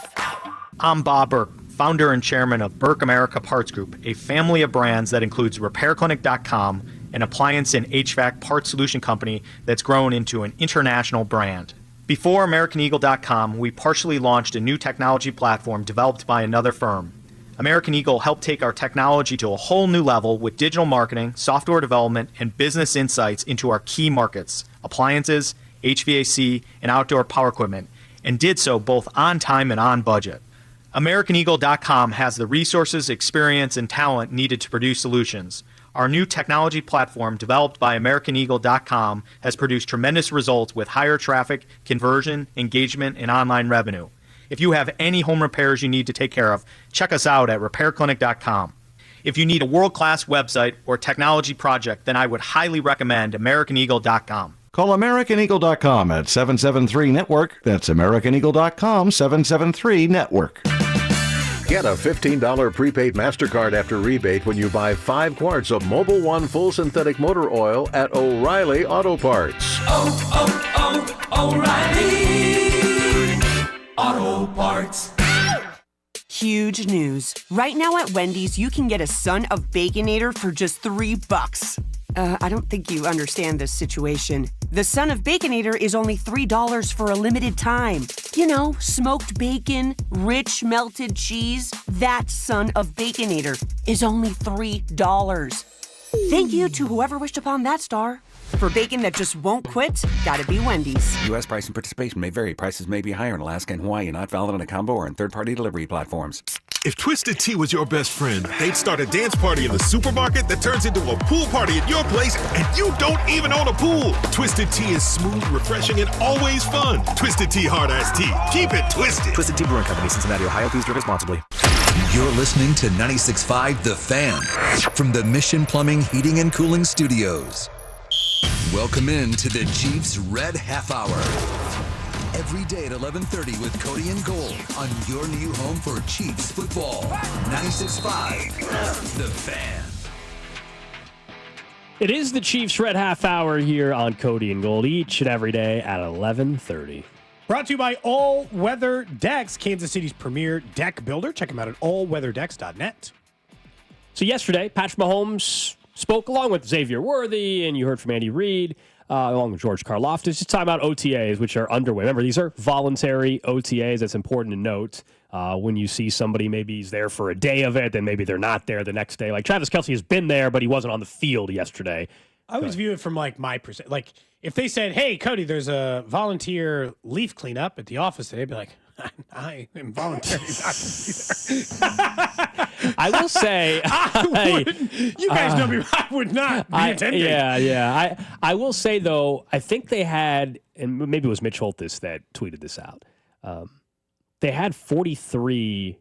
I'm Bob Burke, founder and chairman of Burke America Parts Group, a family of brands that includes RepairClinic.com, an appliance and HVAC parts solution company that's grown into an international brand. Before AmericanEagle.com, we partially launched a new technology platform developed by another firm. American Eagle helped take our technology to a whole new level with digital marketing, software development, and business insights into our key markets, appliances, HVAC, and outdoor power equipment, and did so both on time and on budget. AmericanEagle.com has the resources, experience, and talent needed to produce solutions. Our new technology platform, developed by AmericanEagle.com, has produced tremendous results with higher traffic, conversion, engagement, and online revenue. If you have any home repairs you need to take care of, check us out at RepairClinic.com. If you need a world-class website or technology project, then I would highly recommend AmericanEagle.com. Call AmericanEagle.com at 773-NETWORK. That's AmericanEagle.com, 773-NETWORK. Get a $15 prepaid MasterCard after rebate when you buy 5 quarts of Mobil 1 full synthetic motor oil at O'Reilly Auto Parts. O'Reilly Auto Parts. Huge news. Right now at Wendy's, you can get a Son of Baconator for just $3. I don't think you understand this situation. The Son of Baconator is only $3 for a limited time. You know, smoked bacon, rich melted cheese. That Son of Baconator is only $3. Thank you to whoever wished upon that star. For bacon that just won't quit, gotta be Wendy's. U.S. price and participation may vary. Prices may be higher in Alaska and Hawaii, not valid on a combo or in third-party delivery platforms. If Twisted Tea was your best friend, they'd start a dance party in the supermarket that turns into a pool party at your place, and you don't even own a pool. Twisted Tea is smooth, refreshing, and always fun. Twisted Tea Hard Iced Tea. Keep it twisted. Twisted Tea Brewing Company, Cincinnati, Ohio. Please drink responsibly. You're listening to 96.5 The Fan from the Mission Plumbing, Heating, and Cooling Studios. Welcome in to the Chiefs Red Half Hour. Every day at 11:30 with Cody and Gold on your new home for Chiefs football. 96.5 The Fan. It is the Chiefs Red Half Hour here on Cody and Gold each and every day at 11:30. Brought to you by All Weather Decks, Kansas City's premier deck builder. Check them out at allweatherdecks.net. So yesterday, Patrick Mahomes spoke along with Xavier Worthy, and you heard from Andy Reid, along with George Karlaftis. Just talking about OTAs, which are underway. Remember, these are voluntary OTAs. That's important to note. When you see somebody, maybe he's there for a day of it, then maybe they're not there the next day. Like Travis Kelce has been there, but he wasn't on the field yesterday. I always view it from like my perspective. Like if they said, "Hey, Cody, there's a volunteer leaf cleanup at the office today," I'd be like, "I am volunteering not to be there." I will say, you guys know me. I would not be attending. Yeah. I will say though, I think they had, and maybe it was Mitch Holthus that tweeted this out. They had 43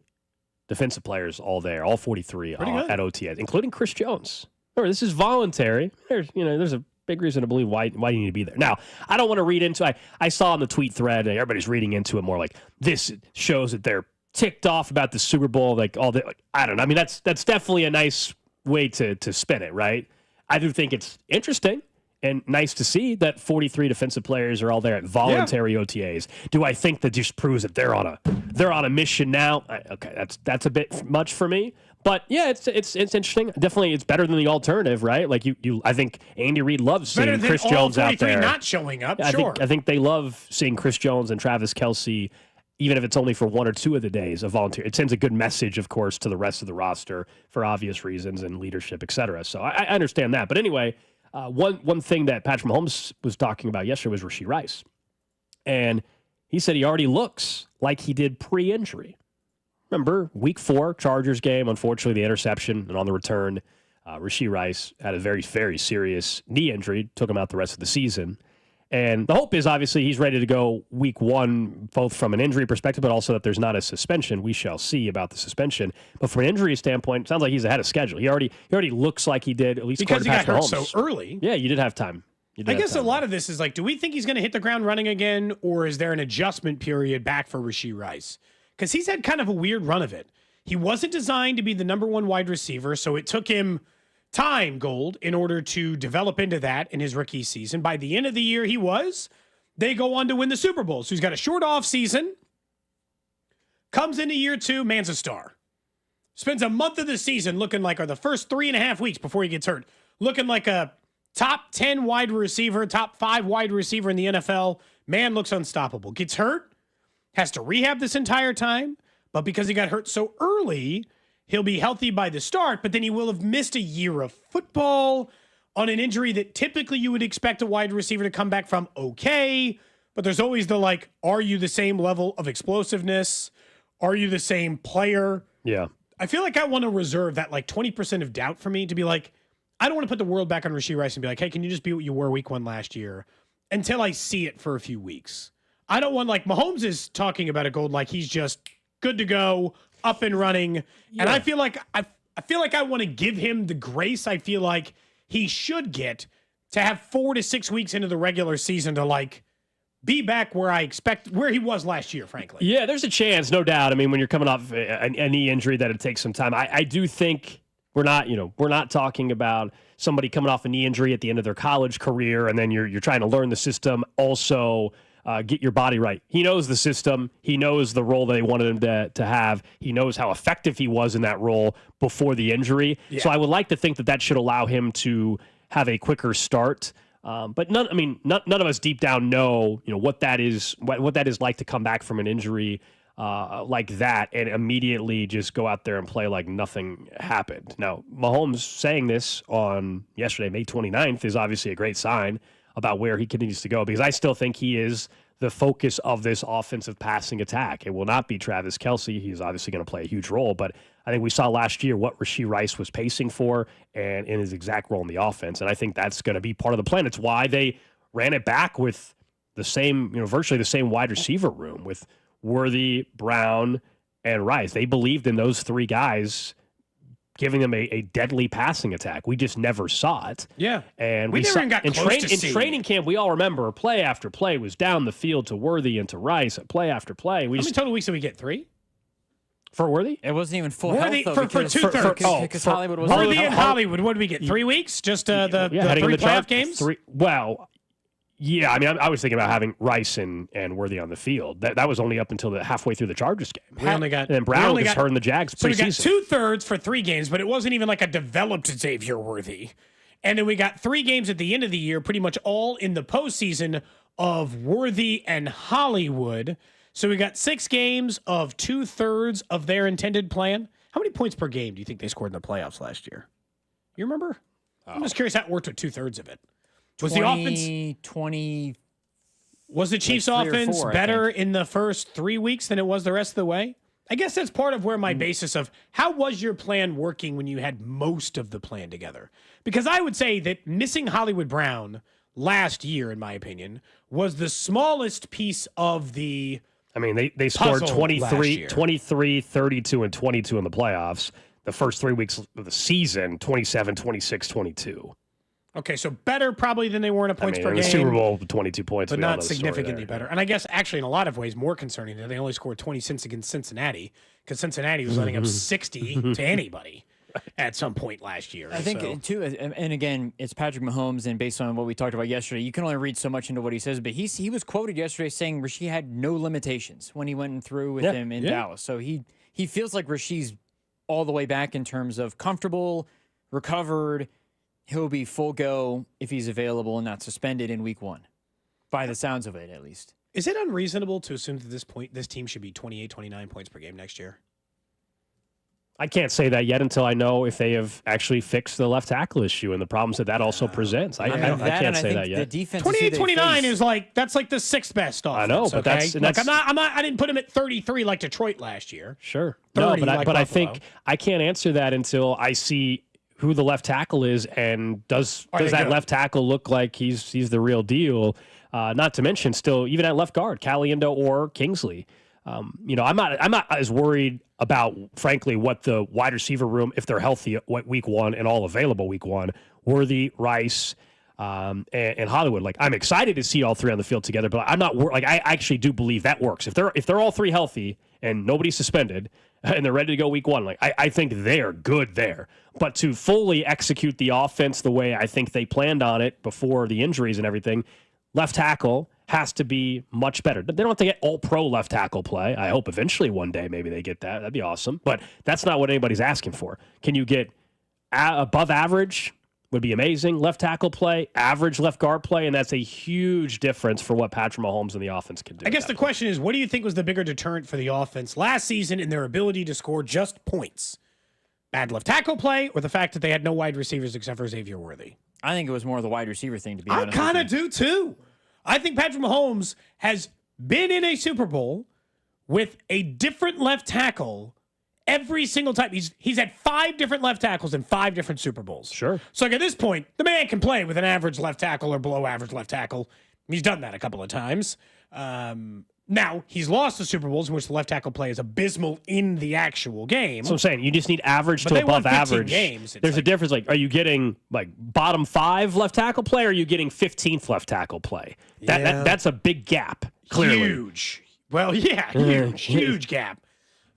defensive players all there, all 43 at OTAs, including Chris Jones. Remember, this is voluntary. There's a big reason to believe why you need to be there. Now, I don't want to read into. I saw on the tweet thread, and everybody's reading into it more like this shows that they're ticked off about the Super Bowl. Like all the, I don't know. I mean, that's definitely a nice way to spin it, right? I do think it's interesting and nice to see that 43 defensive players are all there at voluntary OTAs. Do I think that just proves that they're on a mission now? Okay, that's a bit much for me. But yeah, it's interesting. Definitely, it's better than the alternative, right? Like I think Andy Reid loves seeing Chris Jones out there not showing up. I think they love seeing Chris Jones and Travis Kelce, even if it's only for one or two of the days of volunteer. It sends a good message, of course, to the rest of the roster for obvious reasons and leadership, et cetera. So I understand that. But anyway, one thing that Patrick Mahomes was talking about yesterday was Rashee Rice, and he said he already looks like he did pre-injury. Remember, Week 4, Chargers game, unfortunately, the interception, and on the return, Rashee Rice had a very, very serious knee injury, took him out the rest of the season. And the hope is, obviously, he's ready to go Week 1, both from an injury perspective, but also that there's not a suspension. We shall see about the suspension. But from an injury standpoint, it sounds like he's ahead of schedule. He already looks like he did, at least because he got hurt Mahomes. so early. Yeah, you did have time. I guess a lot of this is like, do we think he's going to hit the ground running again, or is there an adjustment period back for Rashee Rice? Because he's had kind of a weird run of it. He wasn't designed to be the number one wide receiver, so it took him time, Gold, in order to develop into that in his rookie season. By the end of the year, he was. They go on to win the Super Bowl. So he's got a short off season. Comes into year 2, man's a star. Spends a month of the season looking like, or the first 3.5 weeks before he gets hurt, looking like a top 10 wide receiver, top 5 wide receiver in the NFL. Man looks unstoppable. Gets hurt. Has to rehab this entire time, but because he got hurt so early, he'll be healthy by the start, but then he will have missed a year of football on an injury that typically you would expect a wide receiver to come back from okay, but there's always the like, are you the same level of explosiveness? Are you the same player? Yeah. I feel like I want to reserve that like 20% of doubt for me to be like, I don't want to put the world back on Rashee Rice and be like, hey, can you just be what you were week 1 last year until I see it for a few weeks. I don't want, like, Mahomes is talking about a Gold like he's just good to go, up and running. Yeah. And I feel like I want to give him the grace I feel like he should get to have 4 to 6 weeks into the regular season to, like, be back where he was last year, frankly. Yeah, there's a chance, no doubt. I mean, when you're coming off a knee injury, that it takes some time. I do think we're not talking about somebody coming off a knee injury at the end of their college career, and then you're trying to learn the system. Also, get your body right. He knows the system. He knows the role they wanted him to have. He knows how effective he was in that role before the injury. Yeah. So I would like to think that should allow him to have a quicker start. But none of us deep down know, what that is like to come back from an injury like that and immediately just go out there and play like nothing happened. Now, Mahomes saying this on yesterday, May 29th, is obviously a great sign about where he continues to go, because I still think he is the focus of this offensive passing attack. It will not be Travis Kelce. He's obviously going to play a huge role, but I think we saw last year what Rashee Rice was pacing for and in his exact role in the offense. And I think that's going to be part of the plan. It's why they ran it back with the same, virtually the same wide receiver room with Worthy, Brown, and Rice. They believed in those 3 guys giving them a deadly passing attack. We just never saw it. Yeah. And we never even got close to seeing in training camp, we all remember play after play was down the field to Worthy and to Rice, play after play. How many total weeks did we get? 3? For Worthy? It wasn't even full Worthy, health, though. for 2/3. Because Hollywood was Worthy and Hollywood, what did we get? 3 weeks? Just the 3 playoff games? Yeah, I mean, I was thinking about having Rice and Worthy on the field. That was only up until halfway through the Chargers game. And then Brown was hurt in the Jags preseason. So we got 2/3 for 3 games, but it wasn't even like a developed Xavier Worthy. And then we got 3 games at the end of the year, pretty much all in the postseason of Worthy and Hollywood. So we got 6 games of 2/3 of their intended plan. How many points per game do you think they scored in the playoffs last year? You remember? I'm just curious how it worked with 2/3 of it. Was the offense 20? Was the Chiefs' offense better in the first 3 weeks than it was the rest of the way? I guess that's part of where my basis of how was your plan working when you had most of the plan together? Because I would say that missing Hollywood Brown last year, in my opinion, was the smallest piece of the. I mean, they scored 23, 32, and 22 in the playoffs. The first 3 weeks of the season, 27, 26, 22. Okay, so better probably than they were in a points per game. In the Super Bowl, 22 points. But not significantly better. And I guess actually in a lot of ways more concerning that they only scored 20 cents against Cincinnati, because Cincinnati was letting up 60 to anybody at some point last year. I think, too, and again, it's Patrick Mahomes, and based on what we talked about yesterday, you can only read so much into what he says, but he was quoted yesterday saying Rashee had no limitations when he went through with him in Dallas. So he feels like Rashee's all the way back in terms of comfortable, recovered. He'll be full go if he's available and not suspended in week 1, by the sounds of it, at least. Is it unreasonable to assume that at this point this team should be 28, 29 points per game next year? I can't say that yet until I know if they have actually fixed the left tackle issue and the problems that also presents. I can't say that yet. 28, 29 is that's like the 6th best offense. I know, but that's I didn't put him at 33 like Detroit last year. Sure. No, but I think I can't answer that until I see who the left tackle is, and does that left tackle look like he's the real deal? Not to mention, still even at left guard, Caglianone or Kingsley. I'm not as worried about, frankly, what the wide receiver room, if they're healthy week 1 and all available week 1, Worthy, Rice, and Hollywood. Like, I'm excited to see all 3 on the field together, but I'm not I actually do believe that works. If they're all 3 healthy and nobody's suspended and they're ready to go week 1, I think they're good there. But to fully execute the offense the way I think they planned on it before the injuries and everything, left tackle has to be much better. They don't have to get all-pro left tackle play. I hope eventually one day maybe they get that. That'd be awesome. But that's not what anybody's asking for. Can you get above average? Would be amazing. Left tackle play, average left guard play, and that's a huge difference for what Patrick Mahomes and the offense can do. I guess the question is, what do you think was the bigger deterrent for the offense last season in their ability to score just points? Bad left tackle play, or the fact that they had no wide receivers except for Xavier Worthy? I think it was more the wide receiver thing, to be honest. I kind of do, too. I think Patrick Mahomes has been in a Super Bowl with a different left tackle every single time. He's had 5 different left tackles in 5 different Super Bowls. Sure. So like at this point, the man can play with an average left tackle or below average left tackle. He's done that a couple of times. Now, he's lost the Super Bowls in which the left tackle play is abysmal in the actual game. So I'm saying you just need average But to they won above 15 average. games. There's a difference. Like, are you getting like bottom 5 left tackle play, or are you getting 15th left tackle play? That's a big gap. Clearly, Huge. Well, yeah, huge gap.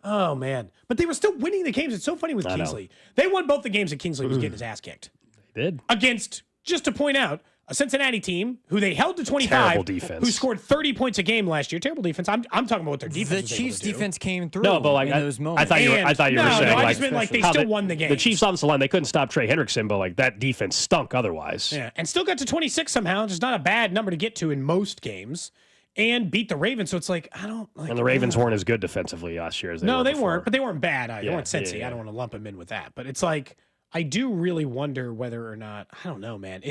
Oh man, but they were still winning the games. It's so funny with Kingsley. They won both the games that Kingsley was getting his ass kicked. They did Against, just to point out, a Cincinnati team who they held to 25, Terrible defense. who scored 30 points a game last year. Terrible defense. I'm talking about what their defense The was able Chiefs' to do. defense came through. No, but like in those I moments. thought you were saying I like, just meant like they how still won the game. The Chiefs' offensive line, they couldn't stop Trey Hendrickson, but like that defense stunk otherwise. Yeah, and still got to 26 somehow. Just not a bad number to get to in most games, and beat the Ravens. So it's like I don't like. And the Ravens weren't as good defensively last year as they were. No, they before. weren't, but they weren't bad either. They Yeah, weren't Cincy. yeah. I don't want to lump them in with that, but it's like I do really wonder whether or not I don't know, man.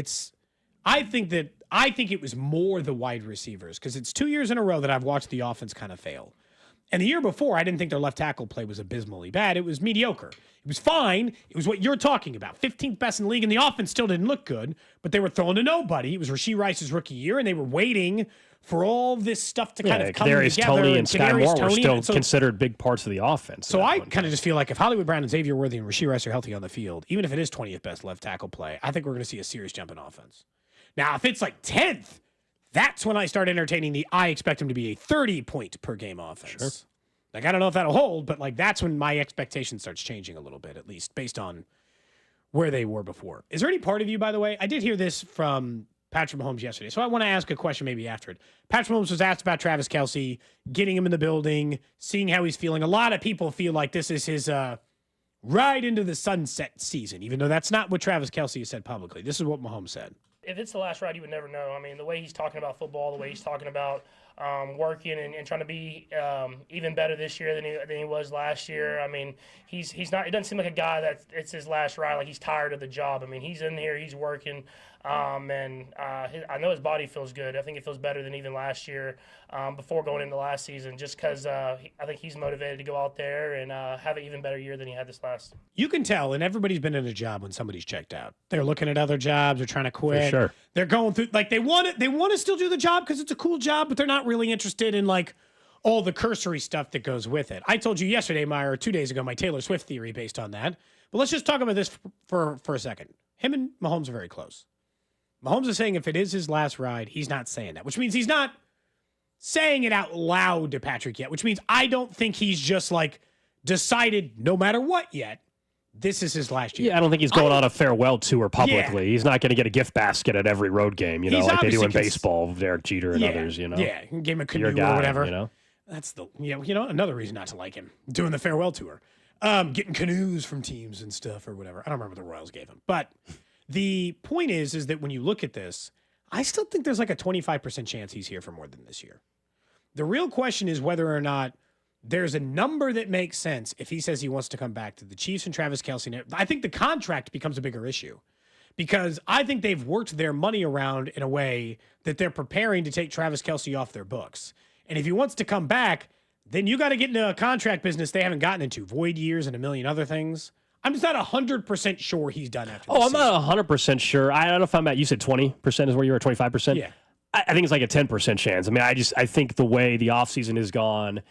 I think it was more the wide receivers because it's 2 years in a row that I've watched the offense kind of fail. And the year before, I didn't think their left tackle play was abysmally bad. It was mediocre. It was fine. It was what you're talking about. 15th best in the league, and the offense still didn't look good, but they were throwing to nobody. It was Rashee Rice's rookie year, and they were waiting for all this stuff to kind of come Kadarius together. Toney and Sky Moore were still So- considered big parts of the offense. So I kind of just feel like if Hollywood Brown and Xavier Worthy and Rashee Rice are healthy on the field, even if it is 20th best left tackle play, I think we're going to see a serious jump in offense. Now, if it's like 10th, that's when I start entertaining I expect him to be a 30-point per game offense. Sure. Like, I don't know if that'll hold, but like that's when my expectation starts changing a little bit, at least based on where they were before. Is there any part of you, by the way? I did hear this from Patrick Mahomes yesterday, so I want to ask a question maybe after it. Patrick Mahomes was asked about Travis Kelce, getting him in the building, seeing how he's feeling. A lot of people feel like this is his ride into the sunset season, even though that's not what Travis Kelce has said publicly. This is what Mahomes said. If it's the last ride, you would never know. I mean, the way he's talking about football, the way he's talking about working and trying to be even better this year than he was last year. I mean, he's not. It doesn't seem like a guy that it's his last ride. Like he's tired of the job. I mean, he's in here, he's working, and I know his body feels good. I think it feels better than even last year before going into last season. Just because I think he's motivated to go out there and have an even better year than he had this last. You can tell, and everybody's been in a job when somebody's checked out. They're looking at other jobs. They're trying to quit. For sure. They're going through like they want to still do the job because it's a cool job, but they're not really interested in like all the cursory stuff that goes with it. I told you yesterday, or 2 days ago, my Taylor Swift theory based on that. But let's just talk about this for a second. Him and Mahomes are very close. Mahomes is saying if it is his last ride, he's not saying that, which means he's not saying it out loud to Patrick yet, which means I don't think he's just like decided no matter what yet. This is his last year. Yeah, I don't think he's going on a farewell tour publicly. Yeah. He's not going to get a gift basket at every road game, He's like they do in obviously baseball, Derek Jeter and others, Yeah, game of canoe Your guy, or whatever. you know? That's another reason not to like him. Doing the farewell tour. Getting canoes from teams and stuff or whatever. I don't remember what the Royals gave him. But the point is that when you look at this, I still think there's like a 25% chance he's here for more than this year. The real question is whether or not there's a number that makes sense if he says he wants to come back to the Chiefs and Travis Kelce. I think the contract becomes a bigger issue because I think they've worked their money around in a way that they're preparing to take Travis Kelce off their books. And if he wants to come back, then you got to get into a contract business they haven't gotten into, void years and a million other things. I'm just not 100% sure he's done after this I'm not 100% sure. I don't know if I'm at, you said 20% is where you were, 25%? Yeah. I think it's like a 10% chance. I mean, I think the way the offseason has gone,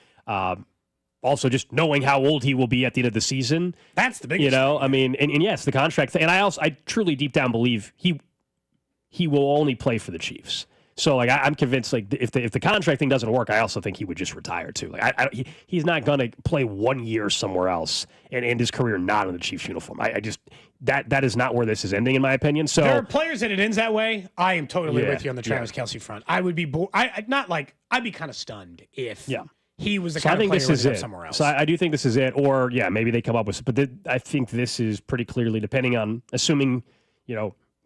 also just knowing how old he will be at the end of the season. That's the biggest thing. I mean, and yes, the contract thing. And I truly deep down believe he will only play for the Chiefs. So like I'm convinced like if the contract thing doesn't work, I also think he would just retire too. Like he's not going to play 1 year somewhere else and end his career not in the Chiefs uniform. I just that is not where this is ending in my opinion. So there are players that it ends that way. I am totally with you on the Travis Kelce front. I would be I'd be kind of stunned if he was the kind of player who ended up somewhere else. So I do think this is it. Or maybe they come up with, but I think this is pretty clearly depending on assuming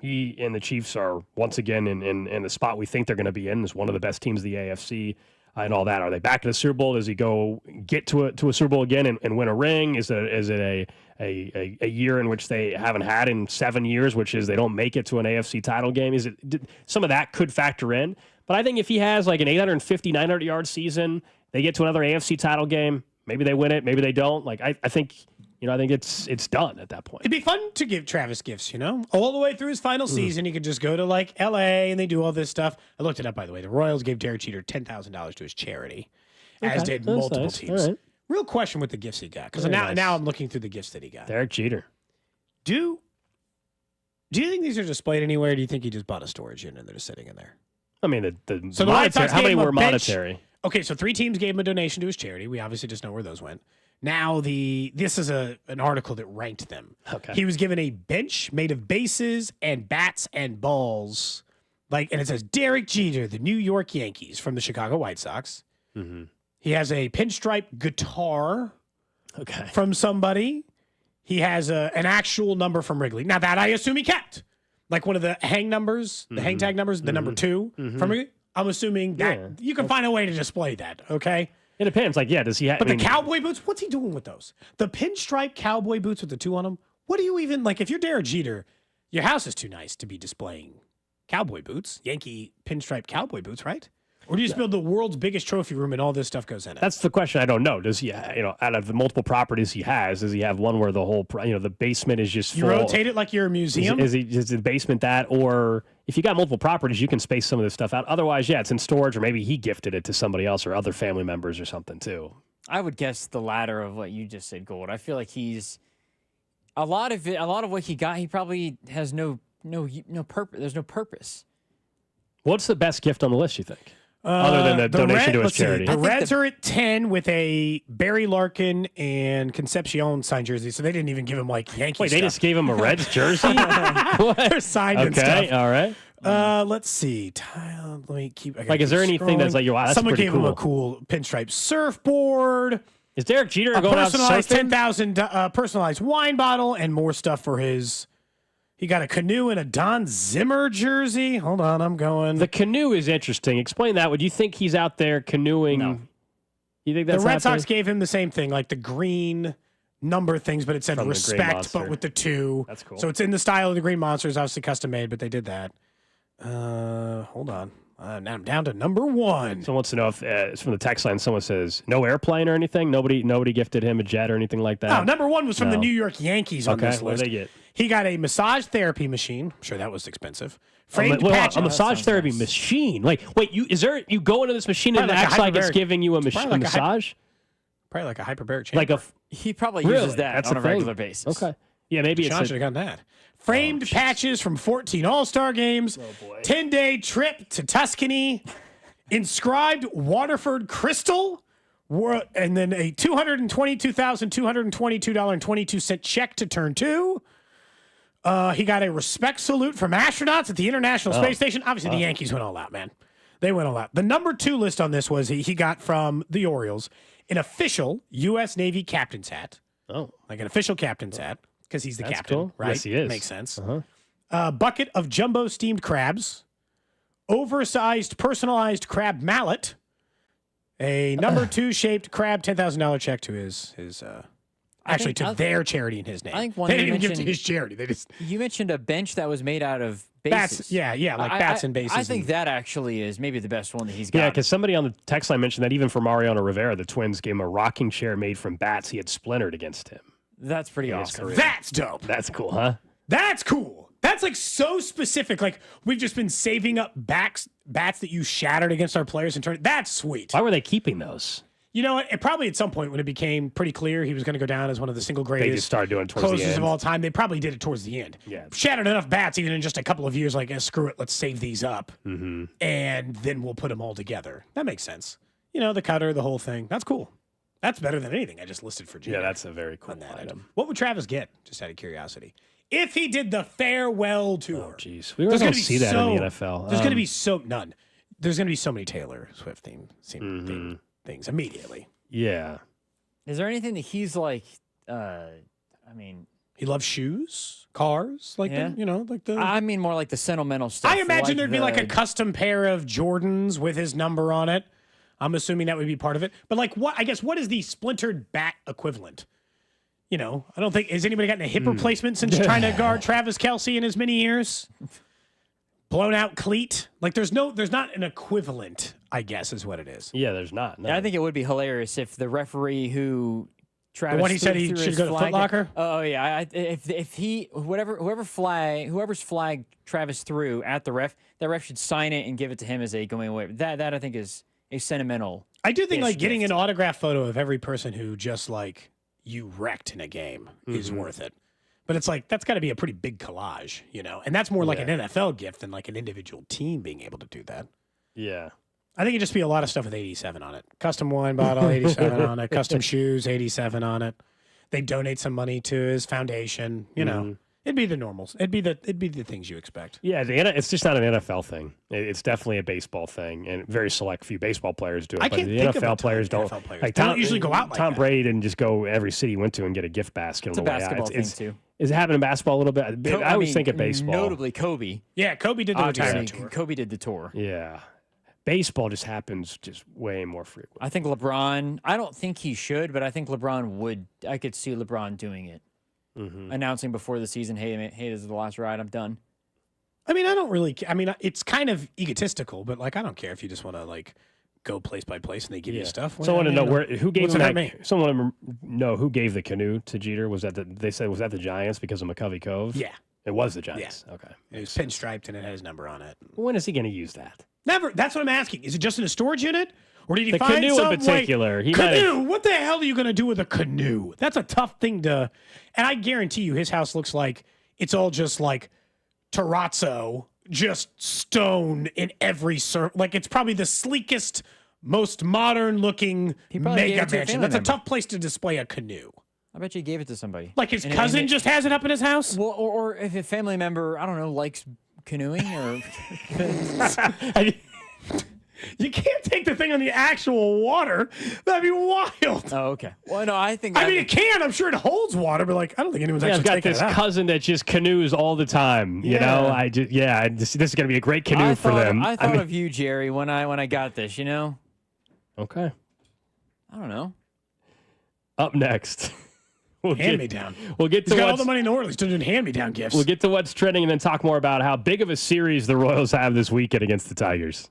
he and the Chiefs are once again in the spot we think they're going to be in as one of the best teams of the AFC and all that. Are they back in the Super Bowl? Does he go get to a Super Bowl again and win a ring? Is it a year in which they haven't had in 7 years, which is they don't make it to an AFC title game? Is it some of that could factor in? But I think if he has like an 850, 900-yard season, They get to another AFC title game. Maybe they win it. Maybe they don't. Like I think it's done at that point. It'd be fun to give Travis gifts, all the way through his final season. He could just go to like L.A. and they do all this stuff. I looked it up, by the way. The Royals gave Derek Jeter $10,000 to his charity, as did multiple teams. All right. Real question with the gifts he got, because now I'm looking through the gifts that he got. Derek Jeter. Do you think these are displayed anywhere? Or do you think he just bought a storage unit and they're just sitting in there? I mean, the White Sox how many gave him were a bench. monetary? Okay, so 3 teams gave him a donation to his charity. We obviously just know where those went. Now this is an article that ranked them. Okay. He was given a bench made of bases and bats and balls, and it says Derek Jeter, the New York Yankees from the Chicago White Sox. Mm-hmm. He has a pinstripe guitar Okay. from somebody. He has an actual number from Wrigley. Now that I assume he kept, like one of the hang numbers, the hang tag numbers, the number 2 from Wrigley. I'm assuming that you can find a way to display that. Okay. It depends. Does he have? But the cowboy boots, what's he doing with those? The pinstripe cowboy boots with the 2 on them. What do you even if you're Derek Jeter, your house is too nice to be displaying cowboy boots, Yankee pinstripe cowboy boots, right? Or do you just build the world's biggest trophy room and all this stuff goes in it? That's the question. I don't know. Does he, out of the multiple properties he has, does he have one where the whole, the basement is just full? You rotate it like you're a museum? Is the basement that? Or if you got multiple properties, you can space some of this stuff out. Otherwise, it's in storage, or maybe he gifted it to somebody else or other family members or something too. I would guess the latter of what you just said, Gold. I feel like he's a lot of what he got. He probably has no purpose. There's no purpose. What's the best gift on the list, you think? Other than the donation to his charity. The Reds are at 10 with a Barry Larkin and Concepcion signed jersey, so they didn't even give him Yankee Wait, stuff. they just gave him a Reds jersey? What? They're signed and stuff. Okay, all right. Let's see. Let me keep. Is there anything that's wow, that's someone pretty gave him a cool pinstripe surfboard. Is Derek Jeter a going out personalized surfing? 10,000 personalized wine bottle and more stuff for his. He got a canoe and a Don Zimmer jersey. Hold on, I'm going. The canoe is interesting. Explain that. Would you think he's out there canoeing? No. You think that's the Red Sox gave him the same thing, like the green number things, but it said From the Green respect, Monster. but with the 2. That's cool. So it's in the style of the Green Monsters, obviously custom made, but they did that. Hold on. Now I'm down to number 1. Someone wants to know if it's from the text line. Someone says no airplane or anything. Nobody gifted him a jet or anything like that. No, number 1 was from the New York Yankees on this list. What did they get? He got a massage therapy machine. I'm sure that was expensive. Framed patches. A massage therapy machine. Wait, you go into this machine and it acts like it's giving you a massage? Probably like a hyperbaric chamber. He probably uses that on a regular basis. Okay. Yeah, maybe Sean should have gotten that. Framed patches from 14 All-Star games. 10-day trip to Tuscany. Inscribed Waterford crystal. And then a $222,222.22 check to turn 2. He got a respect salute from astronauts at the International Space Station. Obviously, the Yankees went all out, man. They went all out. The number 2 list on this was he got from the Orioles an official U.S. Navy captain's hat. Oh. Like an official captain's hat, because he's the That's captain, cool. right? Yes, he is. Makes sense. Uh-huh. A bucket of jumbo steamed crabs, oversized personalized crab mallet, a number 2 shaped crab $10,000 check to his their charity in his name. I think one they you didn't even give it to mentioned- his charity. They just You mentioned a bench that was made out of bases. bats. Yeah, like bats and bases. I think and- that actually is maybe the best one that he's got. Yeah, because somebody on the text line mentioned that even for Mariano Rivera, the Twins gave him a rocking chair made from bats he had splintered against him. That's pretty in his awesome. career. That's dope. That's cool, huh? That's cool. That's so specific. Like we've just been saving up bats that you shattered against our players and turned. That's sweet. Why were they keeping those? You know what? Probably at some point when it became pretty clear he was going to go down as one of the single greatest They just started doing it towards the closers end. of all time. They probably did it towards the end. Yeah. Shattered enough bats even in just a couple of years. Like, screw it, let's save these up, Mm-hmm. and then we'll put them all together. That makes sense. The cutter, the whole thing. That's cool. That's better than anything I just listed for Jimmy. Yeah, that's a very cool item. What would Travis get? Just out of curiosity. If he did the farewell tour. Oh, jeez. We were going to see that in the NFL. There's going to be none. There's going to be so many Taylor Swift themed things immediately. Yeah. Is there anything that he's like? He loves shoes, cars, like Yeah. the. I mean, more like the sentimental stuff. I imagine there'd be like a the- custom pair of Jordans with his number on it. I'm assuming that would be part of it. But what is the splintered bat equivalent? I don't think has anybody gotten a hip replacement since trying to guard Travis Kelce in his many years? Blown out cleat. Like there's not an equivalent I guess is what it is. Yeah, there's not. No. Yeah, I think it would be hilarious if the referee who Travis the one he said he threw should his go to flag- Foot Locker? Oh yeah, if he whoever's flag Travis threw at the ref, that ref should sign it and give it to him as a going away. That I think is a sentimental. I do think like getting gift. an autograph photo of every person who just like you wrecked in a game is worth it. But it's like that's got to be a pretty big collage, you know, and that's more like an NFL gift than like an individual team being able to do that. Yeah. I think it'd just be a lot of stuff with 87 on it. Custom wine bottle, 87 on it. Custom shoes, 87 on it. They donate some money to his foundation. You know, it'd be the normals. It'd be the things you expect. Yeah, it's just not an NFL thing. It's definitely a baseball thing, and very select few baseball players do it. I but can't the think of NFL players don't. NFL players. Like They don't usually go out like Tom that. Brady didn't just go every city he went to and get a gift basket It's on a the way out. basketball thing too. Is it happening in basketball a little bit? I always think of baseball. Notably, Kobe. Yeah, Kobe did the Obviously, retirement tour. Kobe did the tour. Yeah. Baseball just happens just way more frequent. I think LeBron. I don't think he should, but I think LeBron would. I could see LeBron doing it, announcing before the season, "Hey, this is the last ride. I'm done." I mean, I don't really. I mean, it's kind of egotistical, but like, I don't care if you just want to like go place by place and they give you stuff. Someone to know who gave what's him it hurt that. me? Someone know who gave the canoe to Jeter. Was that they said was that the Giants because of McCovey Cove? Yeah, it was the Giants. Yeah. Okay, it was pinstriped and it had his number on it. When is he going to use that? Never. That's what I'm asking. Is it just in a storage unit, or did he The find canoe in some particular, Like, he might canoe? have- What the hell are you going to do with a canoe? That's a tough thing to. And I guarantee you, his house looks like it's all just like terrazzo, just stone in every like it's probably the sleekest, most modern looking probably gave mega it to a mansion. family That's a member. tough place to display a canoe. I bet you gave it to somebody. Like his And- cousin and just has it up in his house. Well, or if a family member, I don't know, likes canoeing or. You can't take the thing on the actual water. That'd be wild. Oh, okay. Well, no, I think. I mean, it can. I'm sure it holds water, but like, I don't think anyone's I've actually got taking this it out. cousin that just canoes all the time. You know, this is going to be a great canoe for them. I thought of you, Jerry, when I got this. You know. Okay. I don't know. Up next. Hand me down. We'll get He's to got all what's, the money in the world. He's still doing hand me down gifts. we'll get to what's trending and then talk more about how big of a series the Royals have this weekend against the Tigers.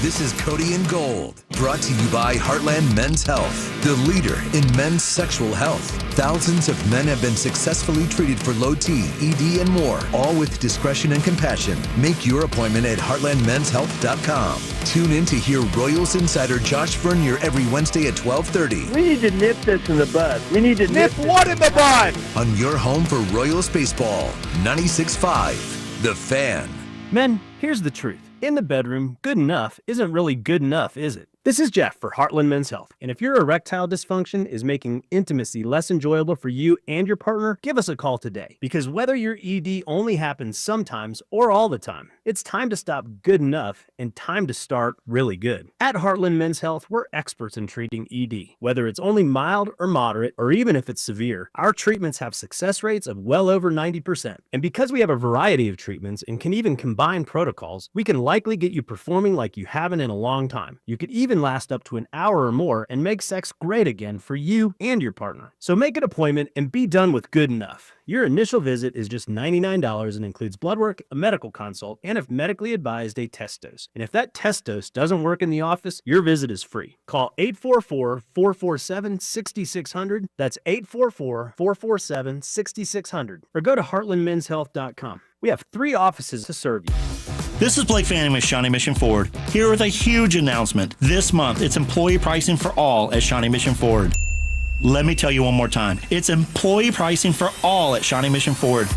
This is Cody and Gold, brought to you by Heartland Men's Health, the leader in men's sexual health. Thousands of men have been successfully treated for low T, ED, and more, all with discretion and compassion. Make your appointment at heartlandmenshealth.com. Tune in to hear Royals insider Josh Vernier every Wednesday at 12:30. We need to nip this in the bud. We need to nip what in the bud? On your home for Royals baseball, 96.5, The Fan. Men, here's the truth. In the bedroom, good enough isn't really good enough, is it? This is Jeff for Heartland Men's Health. And if your erectile dysfunction is making intimacy less enjoyable for you and your partner, give us a call today. Because whether your ED only happens sometimes or all the time, it's time to stop good enough and time to start really good. At Heartland Men's Health, we're experts in treating ED. Whether it's only mild or moderate, or even if it's severe, our treatments have success rates of well over 90%. And because we have a variety of treatments and can even combine protocols, we can likely get you performing like you haven't in a long time. You could even last up to an hour or more and make sex great again for you and your partner. So make an appointment and be done with good enough. Your initial visit is just $99 and includes blood work, a medical consult, and if medically advised, a test dose. And if that test dose doesn't work in the office, your visit is free. Call 844-447-6600. That's 844-447-6600. Or go to heartlandmenshealth.com. We have 3 offices to serve you. This is Blake Fanning with Shawnee Mission Ford, here with a huge announcement. This month, it's employee pricing for all at Shawnee Mission Ford. Let me tell you one more time. It's employee pricing for all at Shawnee Mission Ford.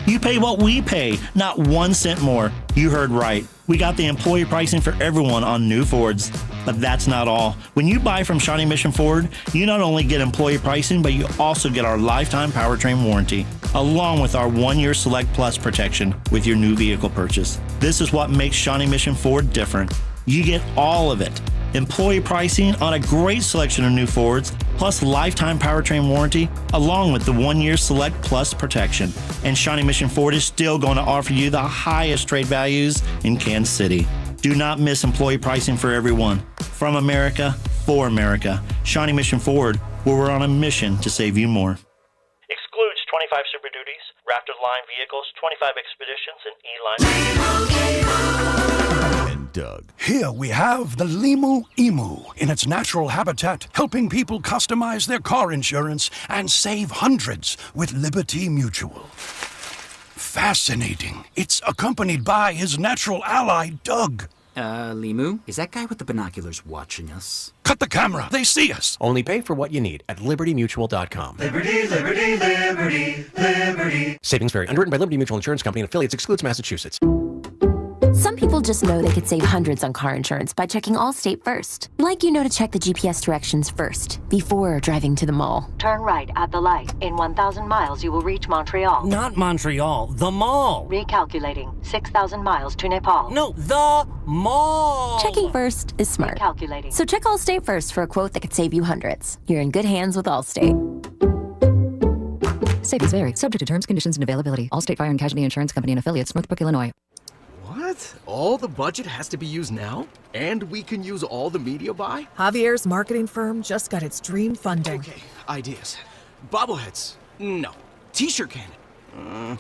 You pay what we pay, not 1 cent more. You heard right. We got the employee pricing for everyone on new Fords. But that's not all. When you buy from Shawnee Mission Ford, you not only get employee pricing, but you also get our lifetime powertrain warranty, along with our 1-year Select Plus protection with your new vehicle purchase. This is what makes Shawnee Mission Ford different. You get all of it. Employee pricing on a great selection of new Fords, plus lifetime powertrain warranty, along with the 1-year Select Plus protection. And Shawnee Mission Ford is still going to offer you the highest trade values in Kansas City. Do not miss employee pricing for everyone. From America, for America. Shawnee Mission Ford, where we're on a mission to save you more. Excludes 25 Super Duties, Raptor line vehicles, 25 Expeditions, and E-line. And Doug. Here we have the Limu Emu in its natural habitat, helping people customize their car insurance and save hundreds with Liberty Mutual. Fascinating. It's accompanied by his natural ally, Doug. Limu, is that guy with the binoculars watching us? Cut the camera. They see us. Only pay for what you need at libertymutual.com. Liberty, liberty, liberty, liberty. Savings vary. Underwritten by Liberty Mutual Insurance Company and affiliates. Excludes Massachusetts. Some people just know they could save hundreds on car insurance by checking Allstate first. Like to check the GPS directions first, before driving to the mall. Turn right at the light. In 1,000 miles, you will reach Montreal. Not Montreal, the mall. Recalculating. 6,000 miles to Nepal. No, the mall. Checking first is smart. Recalculating. So check Allstate first for a quote that could save you hundreds. You're in good hands with Allstate. Savings vary. Subject to terms, conditions, and availability. Allstate Fire and Casualty Insurance Company and affiliates, Northbrook, Illinois. What? All the budget has to be used now? And we can use all the media buy? Javier's marketing firm just got its dream funding. Okay, ideas. Bobbleheads. No. T-shirt cannon.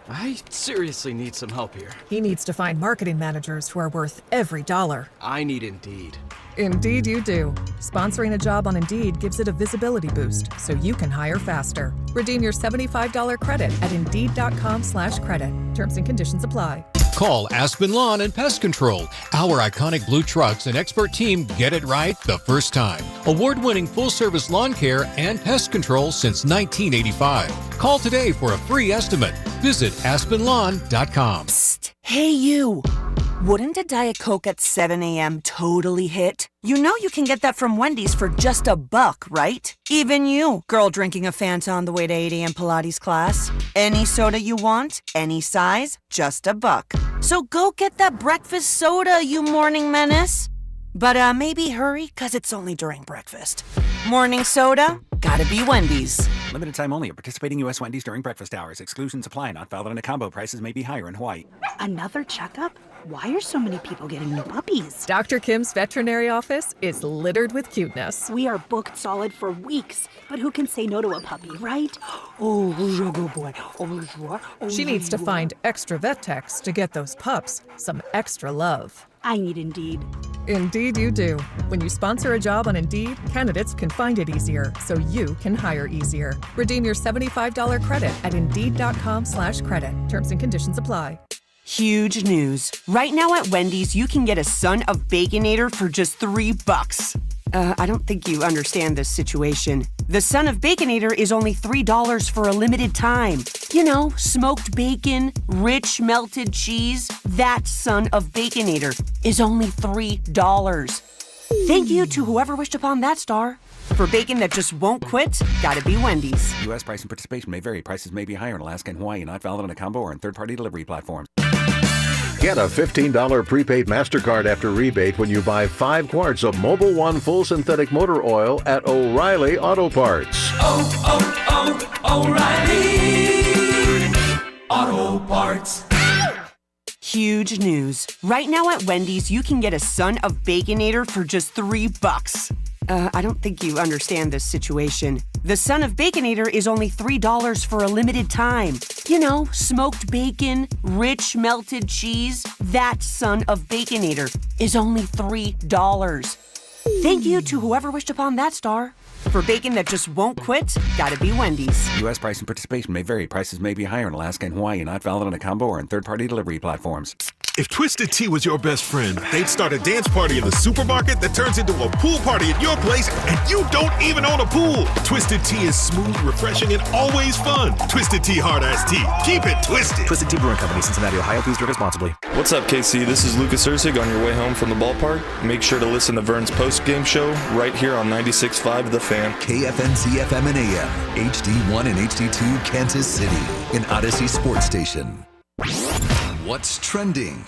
I seriously need some help here. He needs to find marketing managers who are worth every dollar. I need Indeed. Indeed you do. Sponsoring a job on Indeed gives it a visibility boost so you can hire faster. Redeem your $75 credit at Indeed.com/credit. Terms and conditions apply. Call Aspen Lawn and Pest Control. Our iconic blue trucks and expert team get it right the first time. Award-winning full-service lawn care and pest control since 1985. Call today for a free estimate. Visit aspenlawn.com. Psst. Hey, you. Wouldn't a Diet Coke at 7 a.m. totally hit? You know you can get that from Wendy's for just $1, right? Even you, girl drinking a Fanta on the way to 8 a.m. Pilates class. Any soda you want, any size, just $1. So go get that breakfast soda, you morning menace. But maybe hurry, 'cause it's only during breakfast. Morning soda? Gotta be Wendy's. Limited time only at participating U.S. Wendy's during breakfast hours. Exclusions apply. Not valid in a combo. Prices may be higher in Hawaii. Another checkup? Why are so many people getting new puppies? Dr. Kim's veterinary office is littered with cuteness. We are booked solid for weeks, but who can say no to a puppy, right? Oh, good boy. She needs to find extra vet techs to get those pups some extra love. I need Indeed. Indeed you do. When you sponsor a job on Indeed, candidates can find it easier, so you can hire easier. Redeem your $75 credit at Indeed.com/credit. Terms and conditions apply. Huge news. Right now at Wendy's, you can get a Son of Baconator for just $3. I don't think you understand this situation. The Son of Baconator is only $3 for a limited time. You know, smoked bacon, rich melted cheese. That Son of Baconator is only $3. Thank you to whoever wished upon that star. For bacon that just won't quit, gotta be Wendy's. U.S. price and participation may vary. Prices may be higher in Alaska and Hawaii. Not valid on a combo or on third-party delivery platforms. Get a $15 prepaid MasterCard after rebate when you buy 5 quarts of Mobil 1 full synthetic motor oil at O'Reilly Auto Parts. O'Reilly Auto Parts. Huge news. Right now at Wendy's, you can get a Son of Baconator for just $3. I don't think you understand this situation. The Son of Baconator is only $3 for a limited time. You know, smoked bacon, rich melted cheese. That Son of Baconator is only $3. Thank you to whoever wished upon that star. For bacon that just won't quit, gotta be Wendy's. U.S. price and participation may vary. Prices may be higher in Alaska and Hawaii. Not valid on a combo or on third-party delivery platforms. If Twisted Tea was your best friend, they'd start a dance party in the supermarket that turns into a pool party at your place, and you don't even own a pool. Twisted Tea is smooth, refreshing, and always fun. Twisted Tea Hard Iced Tea. Keep it twisted. Twisted Tea Brewing Company, Cincinnati, Ohio. Please drink responsibly. What's up, KC? This is Lucas Ursig on your way home from the ballpark. Make sure to listen to Vern's post-game show right here on 96.5 The Fan. KFNC FM and AM, HD1 and HD2 Kansas City, an Odyssey sports station. What's trending?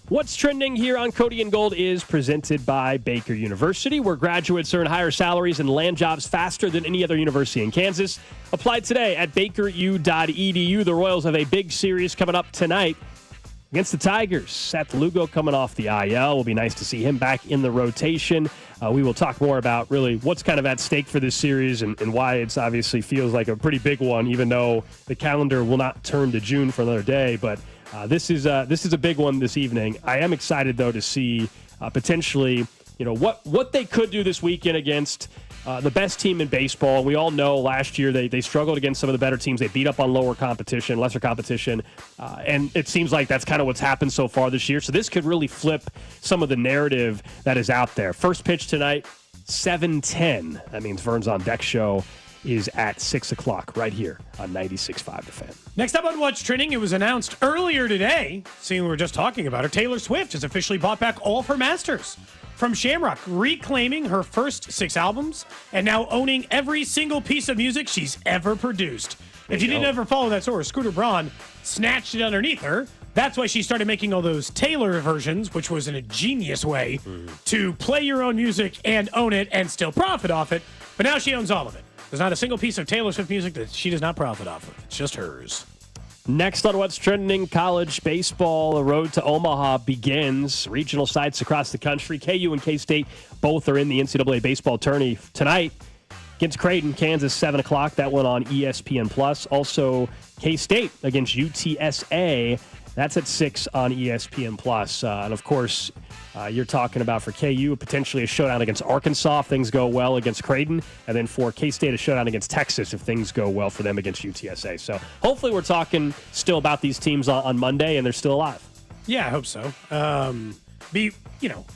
What's trending here on Cody and Gold is presented by Baker University, where graduates earn higher salaries and land jobs faster than any other university in Kansas. Apply today at bakeru.edu. The Royals have a big series coming up tonight Against the Tigers, Seth Lugo coming off the IL. Will be nice to see him back in the rotation. We will talk more about really what's kind of at stake for this series and why it's obviously feels like a pretty big one, even though the calendar will not turn to June for another day. But this is a big one this evening. I am excited, though, to see potentially what they could do this weekend against the best team in baseball. We all know last year they struggled against some of the better teams. They beat up on lesser competition, and it seems like that's kind of what's happened so far this year. So this could really flip some of the narrative that is out there. First pitch tonight, 7:10. That means Vern's On Deck show is at 6 o'clock right here on 96.5 The Fan. Next up on What's Trending, it was announced earlier today, seeing we were just talking about her, Taylor Swift has officially bought back all of her masters from Shamrock, reclaiming her first 6 albums and now owning every single piece of music she's ever produced. If you didn't ever follow that story, Scooter Braun snatched it underneath her. That's why she started making all those Taylor versions, which was in a genius way to play your own music and own it and still profit off it. But now she owns all of it. There's not a single piece of Taylor Swift music that she does not profit off of. It's just hers. Next on What's Trending, college baseball. The road to Omaha begins. Regional sites across the country. KU and K-State both are in the NCAA baseball tourney tonight against Creighton, Kansas, 7 o'clock. That one on ESPN+. Also, K-State against UTSA. That's at 6 on ESPN+. And, of course, you're talking about for KU, potentially a showdown against Arkansas if things go well against Creighton. And then for K-State, a showdown against Texas if things go well for them against UTSA. So hopefully we're talking still about these teams on Monday and they're still alive. Yeah, I hope so.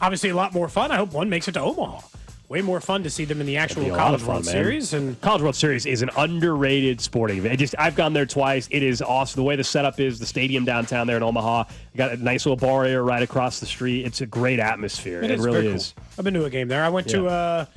Obviously a lot more fun. I hope one makes it to Omaha. Way more fun to see them in the actual College World Series. And College World Series is an underrated sporting event. I've gone there twice. It is awesome. The way the setup is, the stadium downtown there in Omaha, you got a nice little bar area right across the street. It's a great atmosphere. It really is. Cool. I've been to a game there. I went to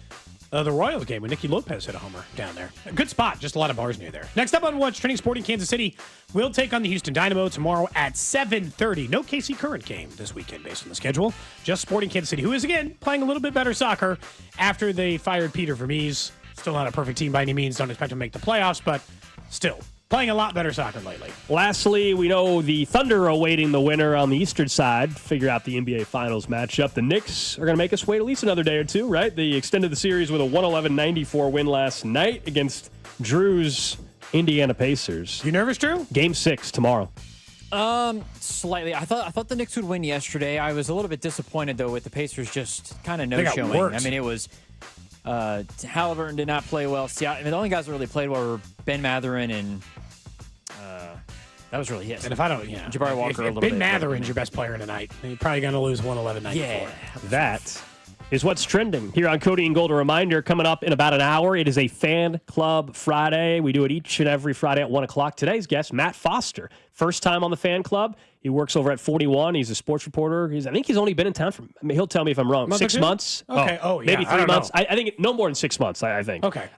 the Royals game when Nicky Lopez hit a homer down there. A good spot. Just a lot of bars near there. Next up on What's Trending, Sporting Kansas City will take on the Houston Dynamo tomorrow at 7:30. No KC Current game this weekend based on the schedule. Just Sporting Kansas City, who is, again, playing a little bit better soccer after they fired Peter Vermees. Still not a perfect team by any means. Don't expect to make the playoffs, but still playing a lot better soccer lately. Lastly, we know the Thunder are awaiting the winner on the eastern side. Figure out the NBA Finals matchup. The Knicks are going to make us wait at least another day or two, right? They extended the series with a 111-94 win last night against Drew's Indiana Pacers. You nervous, Drew? Game 6 tomorrow. Slightly. I thought the Knicks would win yesterday. I was a little bit disappointed, though, with the Pacers just kind of no-showing. I mean, it was Halliburton did not play well. The only guys that really played well were Ben Mathurin and that was really it. And if I don't, Jabari Walker a little bit. Ben Mathurin's your best player tonight. You're probably going to lose 111-94. Yeah, that is What's Trending here on Cody and Gold. A reminder, coming up in about an hour, it is a Fan Club Friday. We do it each and every Friday at 1 o'clock. Today's guest, Matt Foster. First time on the Fan Club. He works over at 41. He's a sports reporter. I think he's only been in town for, he'll tell me if I'm wrong, 6 months? Okay. Maybe 3 months. I think no more than 6 months, I think. Okay.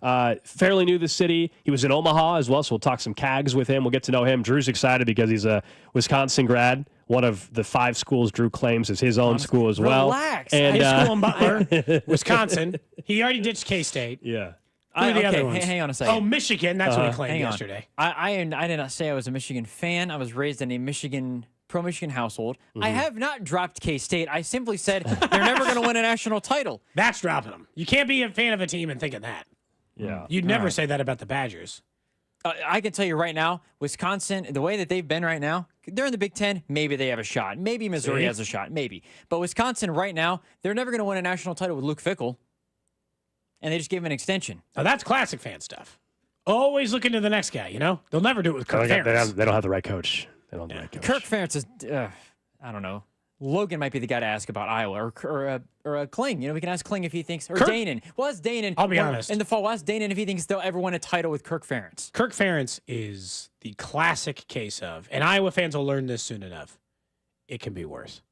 Fairly new to the city. He was in Omaha as well, so we'll talk some Cags with him. We'll get to know him. Drew's excited because he's a Wisconsin grad. One of the 5 schools Drew claims is his own school as well. Relax. And, high school in Butler, Wisconsin. He already ditched K-State. Yeah. Who are the other ones? Hang on a second. Oh, Michigan. That's what he claimed yesterday. I did not say I was a Michigan fan. I was raised in a pro-Michigan household. Mm-hmm. I have not dropped K-State. I simply said they're never going to win a national title. That's dropping them. You can't be a fan of a team and thinking that. Yeah. You'd never say that about the Badgers. I can tell you right now, Wisconsin, the way that they've been right now, they're in the Big Ten. Maybe they have a shot. Maybe Missouri has a shot. Maybe. But Wisconsin right now, they're never going to win a national title with Luke Fickell. And they just gave him an extension. Now, that's classic fan stuff. Always looking to the next guy, They'll never do it with Kirk Ferentz. They don't have the right coach. They don't have the right coach. Kirk Ferentz is, I don't know. Logan might be the guy to ask about Iowa or Kling. We can ask Kling if he thinks, or Danon. Well, ask Danon. I'll be honest. In the fall, ask Danon if he thinks they'll ever win a title with Kirk Ferentz. Kirk Ferentz is the classic case of, and Iowa fans will learn this soon enough, it can be worse.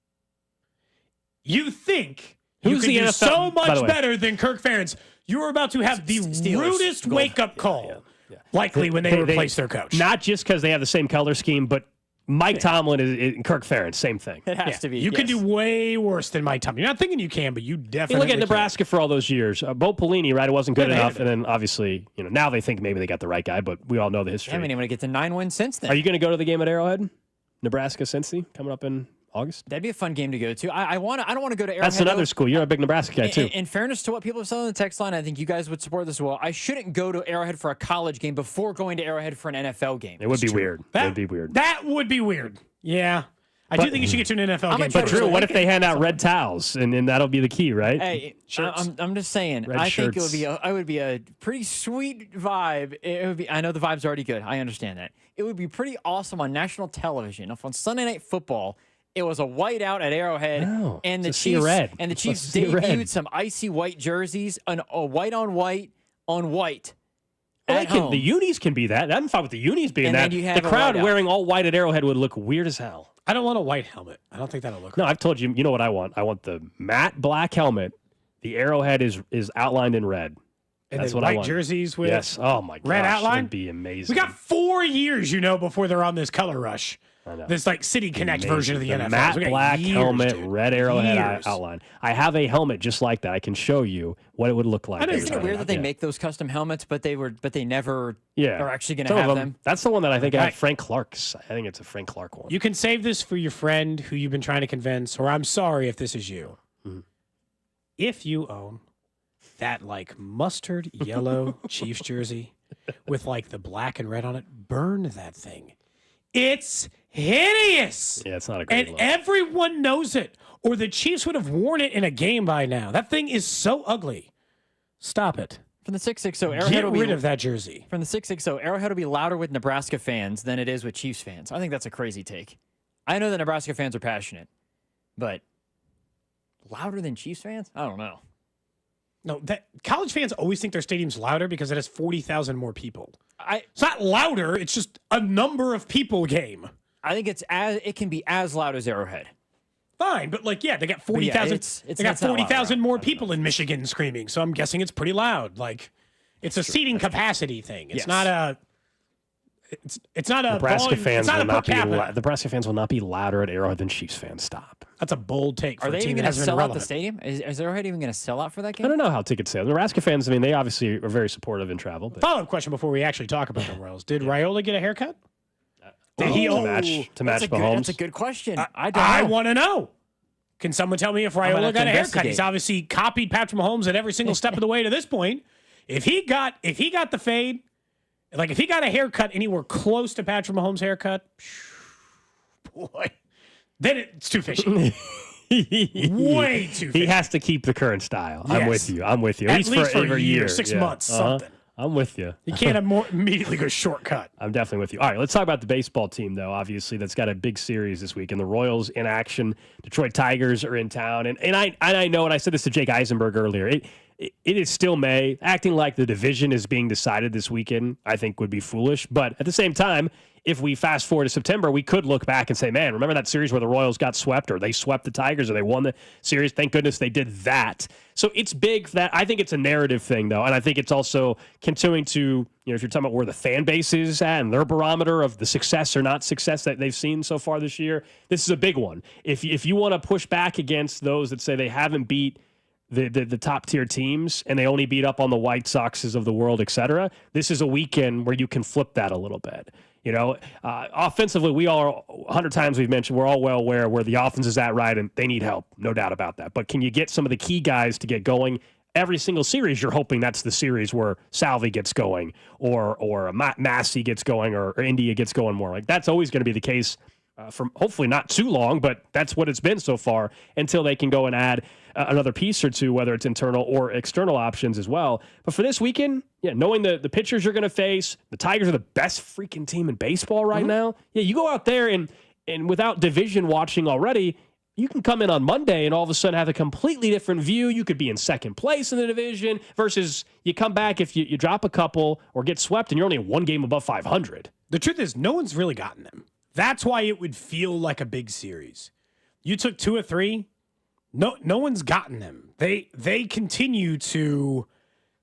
You think you can do so much better than Kirk Ferentz. You are about to have the rudest wake-up call, likely, when they replace their coach. Not just because they have the same color scheme, but Mike Tomlin and Kirk Ferentz, same thing. It has to be. You can do way worse than Mike Tomlin. You're not thinking you can, but you definitely look at Nebraska for all those years. Bo Pelini, right? It wasn't good enough. And then, obviously, now they think maybe they got the right guy, but we all know the history. I haven't even get to 9 wins since then. Are you going to go to the game at Arrowhead? Nebraska-Cincy coming up in August. That'd be a fun game to go to. I don't want to go to Arrowhead. That's another school. You're a big Nebraska guy, too. In fairness to what people have said on the text line, I think you guys would support this as well. I shouldn't go to Arrowhead for a college game before going to Arrowhead for an NFL game. It would be weird. That would be weird. That would be weird. Yeah. I do think you should get to an NFL game. But Drew, what if they hand out red towels, and that'll be the key, right? Hey, I'm just saying. I think it would be a pretty sweet vibe. It would be. I know the vibe's already good. I understand that. It would be pretty awesome on national television if on Sunday Night Football it was a whiteout at Arrowhead, and the Chiefs debuted some icy white jerseys, a white on white on white. Well, the unis can be that. I'm fine with the unis being And that. then you have The a crowd whiteout. wearing all white at Arrowhead would look weird as hell. I don't want a white helmet. I don't think that'll look No, I've told you. You know what I want? I want the matte black helmet. The Arrowhead is outlined in red. And That's then what I white want. jerseys with Oh my gosh, red outline. That'd be amazing. We got 4 years, before they're on this color rush. I know. This City Connect version of the NFL. Matte We got black years, helmet, dude. red Arrowhead Years. outline. I have a helmet just like that. I can show you what it would look like. Isn't it weird that they make those custom helmets, but they never are actually going to Some of have them? That's the one that I think I Right. have Frank Clark's. I think it's a Frank Clark one. You can save this for your friend who you've been trying to convince, or I'm sorry if this is you. If you own that mustard yellow Chiefs jersey with the black and red on it, burn that thing. It's hideous. Yeah, it's not a great And look. everyone knows it, or the Chiefs would have worn it in a game by now. That thing is so ugly. Stop it. From the 660, Arrowhead Get will be rid of that jersey. From the 660, Arrowhead will be louder with Nebraska fans than it is with Chiefs fans. I think that's a crazy take. I know that Nebraska fans are passionate, but louder than Chiefs fans? I don't know. No, college fans always think their stadium's louder because it has 40,000 more people. It's not louder. It's just a number of people game. I think it can be as loud as Arrowhead. Fine, but they got 40,000. They got 40,000 more people in Michigan screaming. So I'm guessing it's pretty loud. It's a seating capacity thing. It's not a. It's not a Nebraska volume, fans it's not will a per not be. capita. Nebraska fans will not be louder at Arrowhead than Chiefs fans. Stop. That's a bold take. For Are they a team even that going to hasn't sell been out the relevant. stadium? Is Arrowhead even going to sell out for that game? I don't know how ticket sales. Nebraska fans, they obviously are very supportive in travel. But Follow-up question before we actually talk about the Royals. Did Raiola get a haircut? Did he to match Mahomes? That's a good question. I don't know. I want to know. Can someone tell me if gonna Raiola have to got a haircut? investigate. He's obviously copied Patrick Mahomes at every single step of the way to this point. If he got the fade, if he got a haircut anywhere close to Patrick Mahomes' haircut, boy, then it's too fishy. Way too fishy. He has to keep the current style. I'm Yes. with you. At least for for a year, 6 months, something. I'm with you. You can't immediately go shortcut. I'm definitely with you. All right, let's talk about the baseball team, though. Obviously, that's got a big series this week, and the Royals in action. Detroit Tigers are in town, and I know, and I said this to Jake Eisenberg earlier. It is still May. Acting like the division is being decided this weekend, I think, would be foolish. But at the same time, if we fast forward to September, we could look back and say, man, remember that series where the Royals got swept, or they swept the Tigers, or they won the series? Thank goodness they did that. So it's big that I think it's a narrative thing, though. And I think it's also continuing to, if you're talking about where the fan base is at and their barometer of the success or not success that they've seen so far this year, this is a big one. If you want to push back against those that say they haven't beat the top tier teams and they only beat up on the White Soxes of the world, et cetera, this is a weekend where you can flip that a little bit. Offensively, 100 times we've mentioned, we're all well aware where the offense is at, right, and they need help, no doubt about that. But can you get some of the key guys to get going? Every single series, you're hoping that's the series where Salvi gets going or Massey gets going or India gets going more. That's always going to be the case for hopefully not too long, but that's what it's been so far until they can go and add another piece or two, whether it's internal or external options as well. But for this weekend, knowing the pitchers you're going to face, the Tigers are the best freaking team in baseball right now. Yeah, you go out there and without division watching already, you can come in on Monday and all of a sudden have a completely different view. You could be in second place in the division versus you come back if you drop a couple or get swept and you're only one game above 500. The truth is, no one's really gotten them. That's why it would feel like a big series. You took 2 or 3. No one's gotten them. They continue to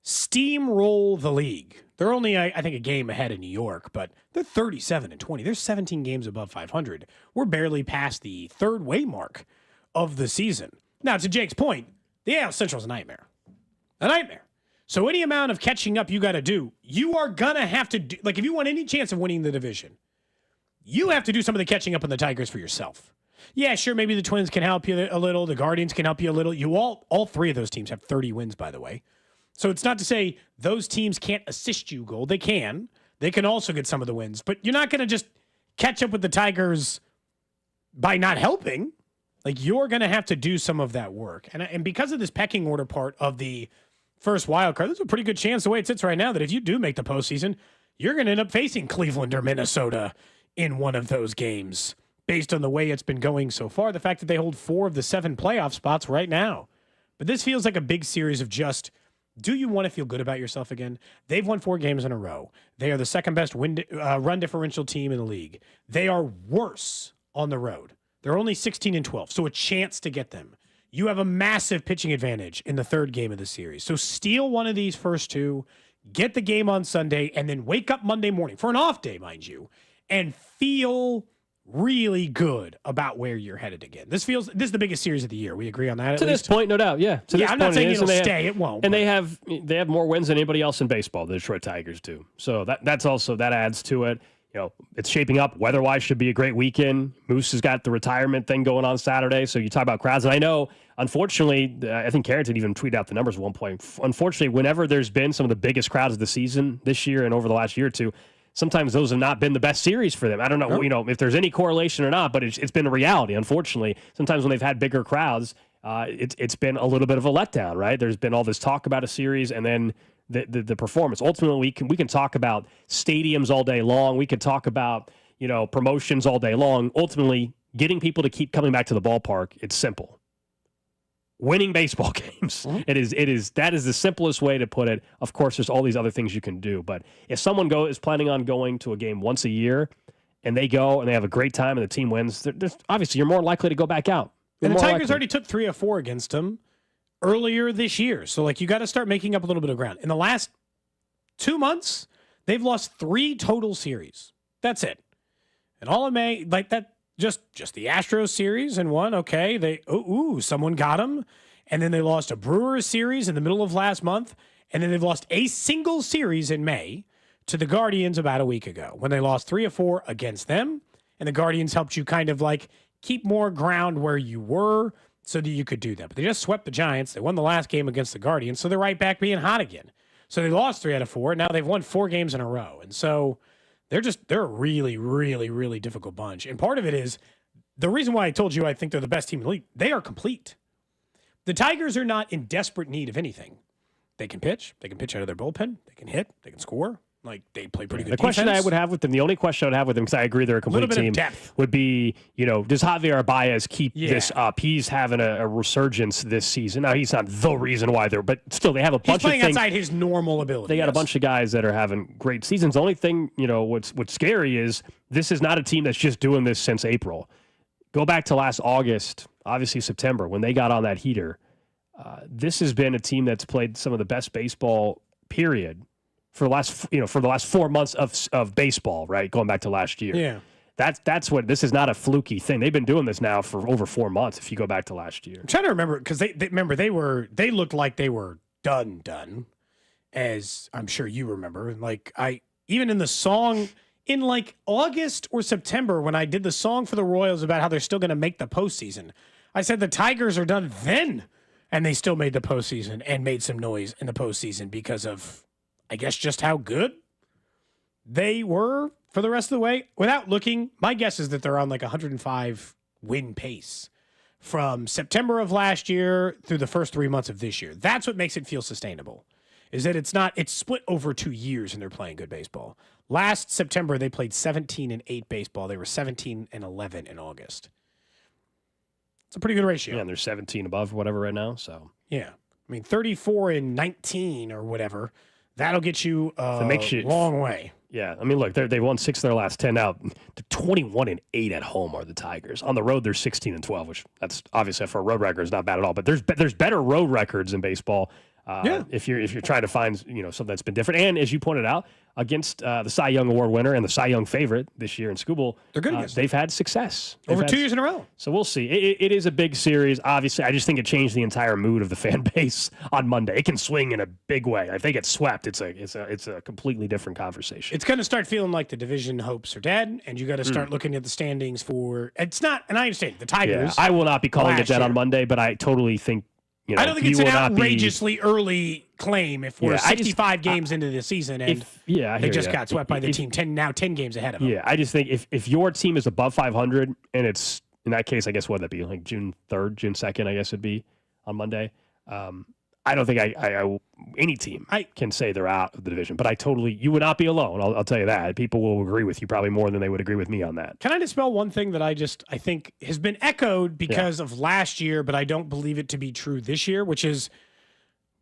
steamroll the league. They're only, I think, a game ahead of New York, but they're 37-20. They're 17 games above 500. We're barely past the third way mark of the season. Now, to Jake's point, the AL Central's a nightmare. A nightmare. So any amount of catching up you got to do, you are going to have to do, if you want any chance of winning the division, you have to do some of the catching up on the Tigers for yourself. Yeah, sure, maybe the Twins can help you a little. The Guardians can help you a little. All three of those teams have 30 wins, by the way. So it's not to say those teams can't assist you, Gold. They can. They can also get some of the wins. But you're not going to just catch up with the Tigers by not helping. Like, you're going to have to do some of that work. And because of this pecking order part of the first wild card, there's a pretty good chance the way it sits right now that if you do make the postseason, you're going to end up facing Cleveland or Minnesota in one of those games based on the way it's been going so far. The fact that they hold 4 of the 7 playoff spots right now. But this feels like a big series of just, do you want to feel good about yourself again? They've won 4 games in a row. They are the second best run differential team in the league. They are worse on the road. They're only 16-12, so a chance to get them. You have a massive pitching advantage in the third game of the series. So steal one of these first 2, get the game on Sunday, and then wake up Monday morning, for an off day, mind you, and feel really good about where you're headed again. This is the biggest series of the year. We agree on that? To this point, no doubt, yeah. I'm not saying it'll stay. It won't. And they have more wins than anybody else in baseball, the Detroit Tigers do. So that adds to it. You know, it's shaping up. Weather-wise, should be a great weekend. Moose has got the retirement thing going on Saturday. So you talk about crowds. And I know, unfortunately, I think Carrington even tweeted out the numbers at one point. Unfortunately, whenever there's been some of the biggest crowds of the season this year and over the last year or two, sometimes those have not been the best series for them. I don't know, if there's any correlation or not, but it's been a reality, unfortunately. Sometimes when they've had bigger crowds, it's been a little bit of a letdown, right? There's been all this talk about a series and then the performance. Ultimately, we can talk about stadiums all day long. We could talk about, promotions all day long. Ultimately, getting people to keep coming back to the ballpark, it's simple. Winning baseball games. Mm-hmm. That is the simplest way to put it. Of course, there's all these other things you can do. But if someone is planning on going to a game once a year and they go and they have a great time and the team wins, obviously you're more likely to go back out. And the Tigers already took 3 or 4 against them earlier this year. So, you got to start making up a little bit of ground. In the last 2 months, they've lost 3 total series. That's it. And all in May, that, just the Astros series and one, okay. Someone got them. And then they lost a Brewers series in the middle of last month. And then they've lost a single series in May to the Guardians about a week ago when they lost 3 or 4 against them. And the Guardians helped you kind of keep more ground where you were so that you could do that. But they just swept the Giants. They won the last game against the Guardians, so they're right back being hot again. So they lost 3 out of 4. Now they've won 4 games in a row. And so they're a really, really, really difficult bunch. And part of it is the reason why I told you I think they're the best team in the league. They are complete. The Tigers are not in desperate need of anything. They can pitch. They can pitch out of their bullpen. They can hit. They can score. They play pretty good defense. The question I would have with them, the only question I would have with them, because I agree they're a complete team, would be, does Javier Baez keep this up? He's having a resurgence this season. Now, he's not the reason why but still, they have a bunch of things. He's playing outside his normal ability. They got a bunch of guys that are having great seasons. The only thing, what's scary is this is not a team that's just doing this since April. Go back to last August, obviously September, when they got on that heater. This has been a team that's played some of the best baseball, period, for the last 4 months of baseball, right? Going back to last year. Yeah. That's what, this is not a fluky thing. They've been doing this now for over 4 months if you go back to last year. I'm trying to remember, because they looked like they were done, as I'm sure you remember. Even in the song in August or September when I did the song for the Royals about how they're still going to make the postseason, I said the Tigers are done then, and they still made the postseason and made some noise in the postseason because of, I guess, just how good they were for the rest of the way. Without looking, my guess is that they're on 105 win pace from September of last year through the first 3 months of this year. That's what makes it feel sustainable, is that it's split over 2 years and they're playing good baseball. Last September, they played 17-8 baseball. They were 17-11 in August. It's a pretty good ratio. Yeah, and they're 17 above whatever right now. So yeah, 34-19 or whatever. That'll get you a long way. Yeah, look, they won 6 of their last 10 out. They're 21-8 at home are the Tigers. On the road, they're 16-12, which that's obviously for a road record is not bad at all. But there's better road records in baseball. If you're trying to find something that's been different, and as you pointed out, against the Cy Young Award winner and the Cy Young favorite this year in Skubal, they're good against they've had success over 2 years in a row. So we'll see. It is a big series. Obviously, I just think it changed the entire mood of the fan base on Monday. It can swing in a big way. If they get swept, it's a completely different conversation. It's going to start feeling like the division hopes are dead, and you got to start looking at the standings for. It's not, and I understand the Tigers. I will not be calling it dead on Monday, but I totally think. I don't think it's an outrageously early claim if we're 65 games into the season and they just got swept by the team 10 games ahead of them. Yeah, I just think if your team is above 500 and it's in that case, I guess what would that be like June 3rd, June 2nd, I guess it'd be on Monday. I don't think any team can say they're out of the division, but you would not be alone. I'll tell you that. People will agree with you probably more than they would agree with me on that. Can I dispel one thing that I think has been echoed because of last year, but I don't believe it to be true this year, which is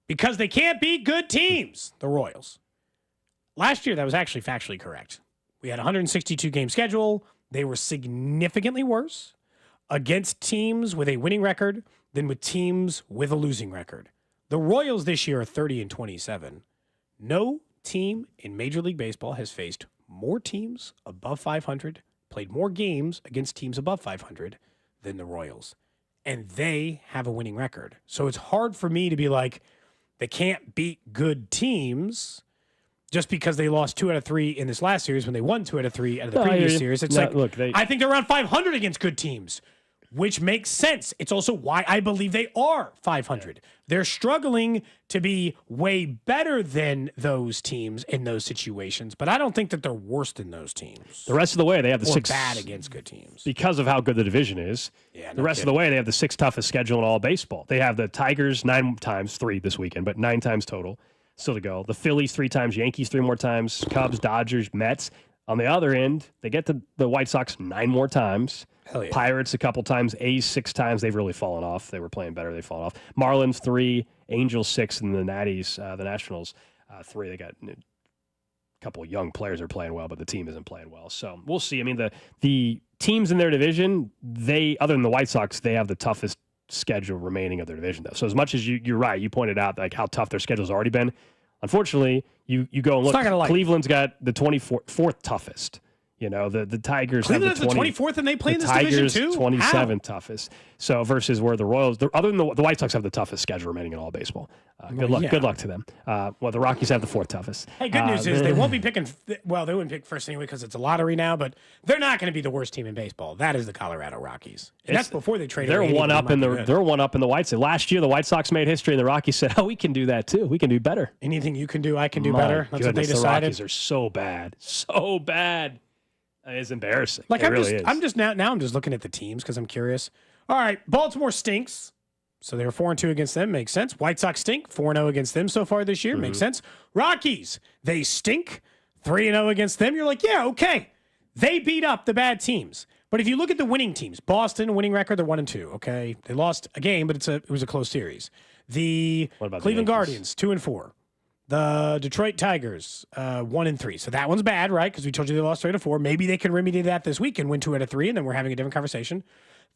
because they can't beat good teams, the Royals. Last year, that was actually factually correct. We had a 162-game schedule. They were significantly worse against teams with a winning record than with teams with a losing record. The Royals this year are 30-27. No team in Major League Baseball has faced more teams above 500, played more games against teams above 500 than the Royals. And they have a winning record. So it's hard for me to be like, they can't beat good teams just because they lost 2 out of 3 in this last series when they won 2 out of 3 out of the previous series. It's I think they're around 500 against good teams, which makes sense. It's also why I believe they are 500. They're struggling to be way better than those teams in those situations, but I don't think that they're worse than those teams. The rest of the way, they have the or 6 bad against good teams because of how good the division is. Yeah, the rest of the way, they have the 6th toughest schedule in all baseball. They have the Tigers 9 times, 3 this weekend, but 9 times total still to go. The Phillies 3 times, Yankees 3 more times, Cubs, Dodgers, Mets. On the other end, they get the White Sox 9 more times. Hell yeah. Pirates a couple times, A's 6 times. They've really fallen off. They were playing better. They've fallen off. Marlins 3, Angels 6, and the Natties, the Nationals 3. They got a couple of young players are playing well, but the team isn't playing well. So we'll see. I mean, the teams in their division, other than the White Sox, they have the toughest schedule remaining of their division, though. So as much as you're right, you pointed out like how tough their schedule's already been. Unfortunately, you go and look. Cleveland's got the 24th toughest. The Tigers Cleveland have the 24th, and they play in this Tigers division too. 27th toughest. So versus where the Royals, other than the White Sox have the toughest schedule remaining in all baseball. Good luck to them. The Rockies have the 4th toughest. Hey, good news is they won't be picking. Well, they wouldn't pick first anyway because it's a lottery now. But they're not going to be the worst team in baseball. That is the Colorado Rockies, and that's before they traded. They're one up in the White Sox. Last year, the White Sox made history, and the Rockies said, "Oh, we can do that too. We can do better. Anything you can do, I can do better." That's what they decided. The Rockies are so bad. It's embarrassing. Like it I'm just looking at the teams because I'm curious. All right, Baltimore stinks. So they were 4-2 against them. Makes sense. White Sox stink. 4-0 against them so far this year. Makes sense. Rockies, they stink. 3-0 against them. You're like, yeah, okay. They beat up the bad teams. But if you look at the winning teams, Boston, winning record, they're 1-2. Okay. They lost a game, but it was a close series. The Cleveland Guardians, 2-4. The Detroit Tigers, 1-3. So that one's bad, right? Because we told you they lost 3 out of 4. Maybe they can remedy that this week and win 2 out of 3, and then we're having a different conversation.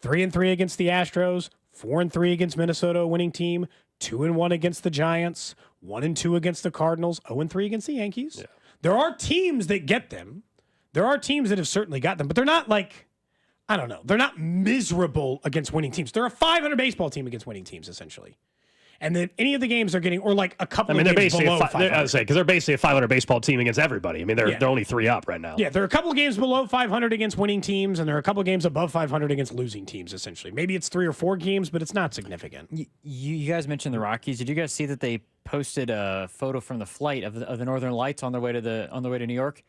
3-3 against the Astros, 4-3 against Minnesota, a winning team, 2-1 against the Giants, 1-2 against the Cardinals, 0-3 against the Yankees. Yeah. There are teams that get them. There are teams that have certainly got them, but they're not like, I don't know, they're not miserable against winning teams. They're a 500 baseball team against winning teams, essentially. And then any of the games they're getting, or like a couple of games below 500. I was saying, because they're basically a 500 baseball team against everybody. I mean, they're only 3 up right now. Yeah, there are a couple of games below 500 against winning teams, and there are a couple of games above 500 against losing teams, essentially. Maybe it's 3 or 4 games, but it's not significant. You guys mentioned the Rockies. Did you guys see that they posted a photo from the flight of the Northern Lights on their way to New York?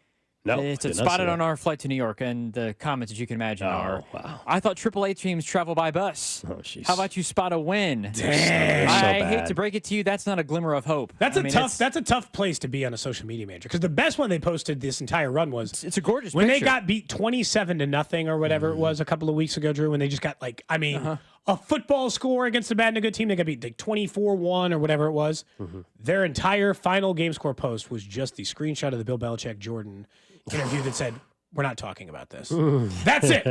No, it's spotted on our flight to New York, and the comments, as you can imagine, are, wow. I thought AAA teams travel by bus. Oh, jeez. How about you spot a win? Damn. I hate to break it to you, that's not a glimmer of hope. That's a tough place to be on a social media manager, because the best one they posted this entire run was it's a gorgeous when picture. They got beat 27-0 or whatever it was a couple of weeks ago, Drew, when they just got a football score against a bad and a good team. They got beat like 24-1 or whatever it was. Their entire final game score post was just the screenshot of the Bill Belichick Jordan interview that said, "We're not talking about this." That's it.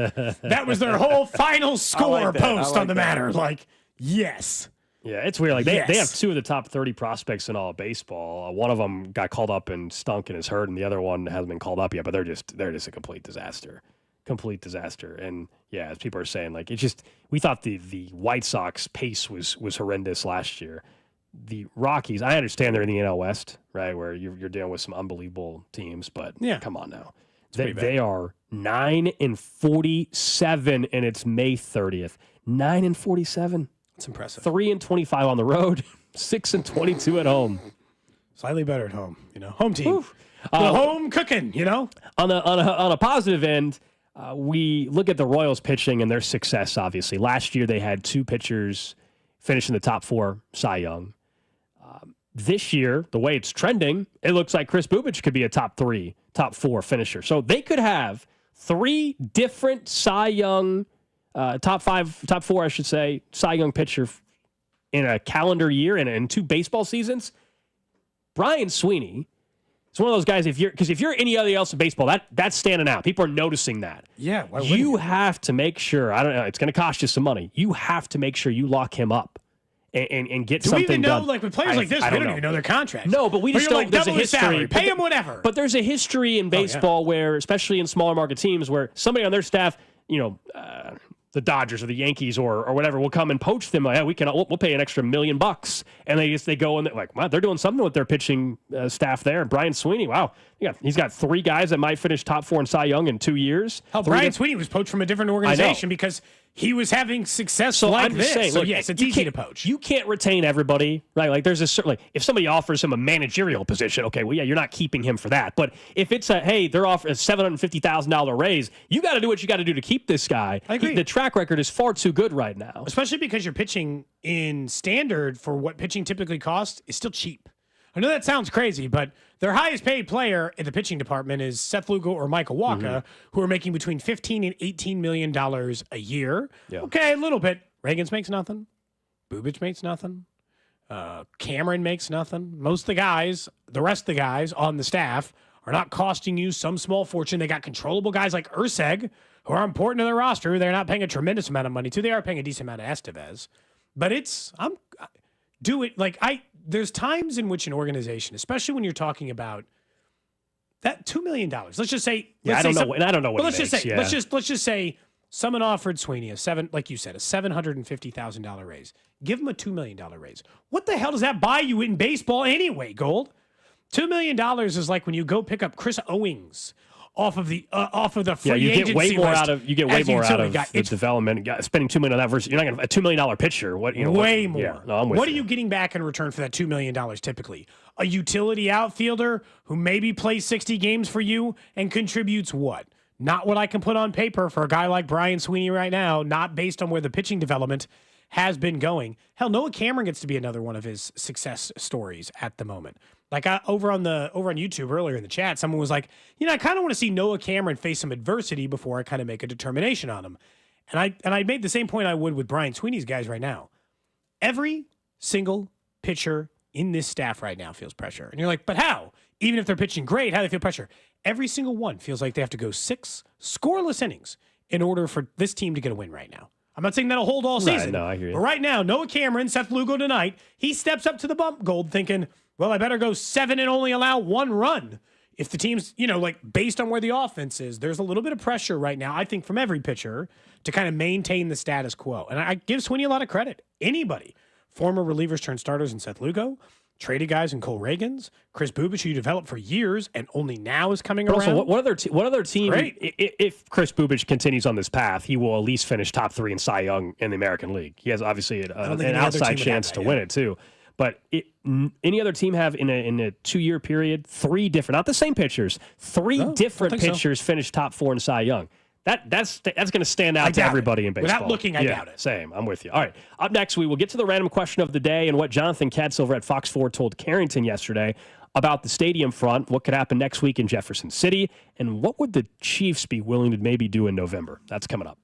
That was their whole final score post on the matter. Like, yes. Yeah, it's weird. Like they have 2 of the top 30 prospects in all of baseball. One of them got called up and stunk and is hurt, and the other one hasn't been called up yet. But they're just a complete disaster. And yeah, as people are saying, like we thought the White Sox pace was horrendous last year. The Rockies, I understand they're in the NL West, right, where you're dealing with some unbelievable teams, but come on now, they are 9-47, and it's May 30th. 9-47. It's impressive. 3-25 on the road, 6-22 at home. Slightly better at home, home team. Home cooking, On a positive end, we look at the Royals pitching and their success. Obviously, last year they had 2 pitchers finish in the top 4 Cy Young. This year, the way it's trending, it looks like Chris Bubic could be a top 3, top 4 finisher. So they could have 3 different Cy Young. Top 4, I should say, Cy Young pitcher in a calendar year and in 2 baseball seasons. Brian Sweeney is one of those guys. If you're anybody else in baseball, that's standing out. People are noticing that. Yeah, you have to make sure. I don't know. It's going to cost you some money. You have to make sure you lock him up and get something done. Do we even know, like with players like this, we don't even know their contracts? No, but we just don't. There's a history. Salary, pay him whatever. But there's a history in baseball where, especially in smaller market teams, where somebody on their staff, the Dodgers or the Yankees or whatever will come and poach them. Like, yeah, we'll pay an extra $1 million, and they go and wow, they're doing something with their pitching staff there. Brian Sweeney, wow, he's got 3 guys that might finish top 4 in Cy Young in 2 years. Brian Sweeney was poached from a different organization because he was having success this. Saying, so look, yes, it's easy to poach. You can't retain everybody, right? Like there's certainly if somebody offers him a managerial position, okay, well, yeah, you're not keeping him for that. But if it's they're offering a $750,000 raise, you got to do what you got to do to keep this guy. I agree. The track record is far too good right now, especially because you're pitching in standard for what pitching typically costs is still cheap. I know that sounds crazy, but their highest paid player in the pitching department is Seth Lugo or Michael Wacha, who are making between $15 and $18 million a year. Yeah. Okay, a little bit. Reagans makes nothing. Bubic makes nothing. Cameron makes nothing. Most of the guys, the rest of the guys on the staff are not costing you some small fortune. They got controllable guys like Urseg, who are important to their roster. They're not paying a tremendous amount of money to. They are paying a decent amount of Estevez. But there's times in which an organization, especially when you're talking about that $2 million, let's just say, I don't know what. Let's just say someone offered Sweeney a $750,000 raise. Give him a $2 million raise. What the hell does that buy you in baseball anyway, Gold? $2 million is like when you go pick up Chris Owings off of the free agency get way more list out of the development. Spending $2 million on that versus you're not going to a $2 million pitcher. Way more. Yeah, no, I'm with what you. are you getting back in return for that $2 million typically? A utility outfielder who maybe plays 60 games for you and contributes what? Not what I can put on paper for a guy like Brian Sweeney right now, not based on where the pitching development has been going. Hell, Noah Cameron gets to be another one of his success stories at the moment. Like over on YouTube earlier in the chat, someone was like, I kind of want to see Noah Cameron face some adversity before I kind of make a determination on him. And I made the same point I would with Brian Sweeney's guys right now. Every single pitcher in this staff right now feels pressure. And you're like, but how? Even if they're pitching great, how do they feel pressure? Every single one feels like they have to go 6 scoreless innings in order for this team to get a win right now. I'm not saying that'll hold all season. No, I hear you. But right now, Noah Cameron, Seth Lugo tonight, he steps up to the bump, Gold, thinking, well, I better go 7 and only allow 1 run. If the team's, based on where the offense is, there's a little bit of pressure right now, I think, from every pitcher to kind of maintain the status quo. And I give Sweeney a lot of credit. Anybody, former relievers turned starters in Seth Lugo, traded guys in Cole Reagans, Chris Bubic, who you developed for years and only now is coming around. Also, what other team, if Chris Bubic continues on this path, he will at least finish top 3 in Cy Young in the American League. He has obviously an outside chance to win it too. But any other team have in a 2-year period 3 different, not the same pitchers, 3 different pitchers finish top 4 in Cy Young. That's going to stand out to everybody in baseball. Without looking, I doubt it. Same. I'm with you. All right. Up next, we will get to the random question of the day and what Jonathan Katz over at Fox 4 told Carrington yesterday about the stadium front, what could happen next week in Jefferson City, and what would the Chiefs be willing to maybe do in November. That's coming up.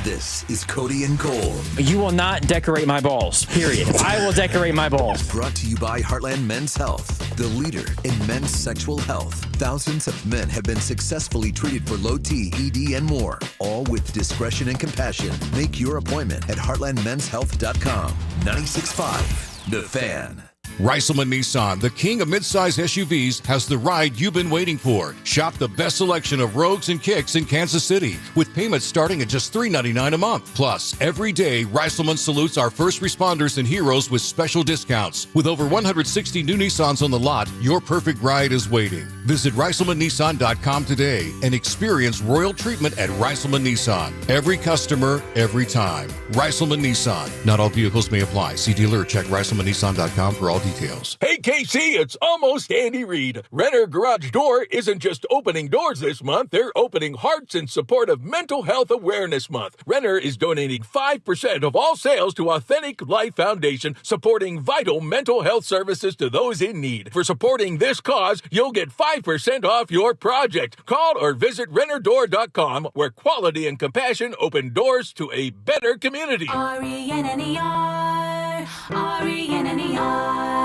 This is Cody and Gold. You will not decorate my balls, period. I will decorate my balls. Brought to you by Heartland Men's Health, the leader in men's sexual health. Thousands of men have been successfully treated for low T, ED, and more, all with discretion and compassion. Make your appointment at heartlandmenshealth.com. 96.5, The Fan. Reiselman Nissan, the king of midsize SUVs, has the ride you've been waiting for. Shop the best selection of Rogues and Kicks in Kansas City with payments starting at just $399 a month. Plus, every day, Reiselman salutes our first responders and heroes with special discounts. With over 160 new Nissans on the lot, your perfect ride is waiting. Visit ReiselmanNissan.com today and experience royal treatment at Reiselman Nissan. Every customer, every time. Reiselman Nissan. Not all vehicles may apply. See dealer or check ReiselmanNissan.com for all details. Hey, KC, it's almost Andy Reid. Renner Garage Door isn't just opening doors this month. They're opening hearts in support of Mental Health Awareness Month. Renner is donating 5% of all sales to Authentic Life Foundation, supporting vital mental health services to those in need. For supporting this cause, you'll get 5% off your project. Call or visit rennerdoor.com, where quality and compassion open doors to a better community. RENNER, RENNER.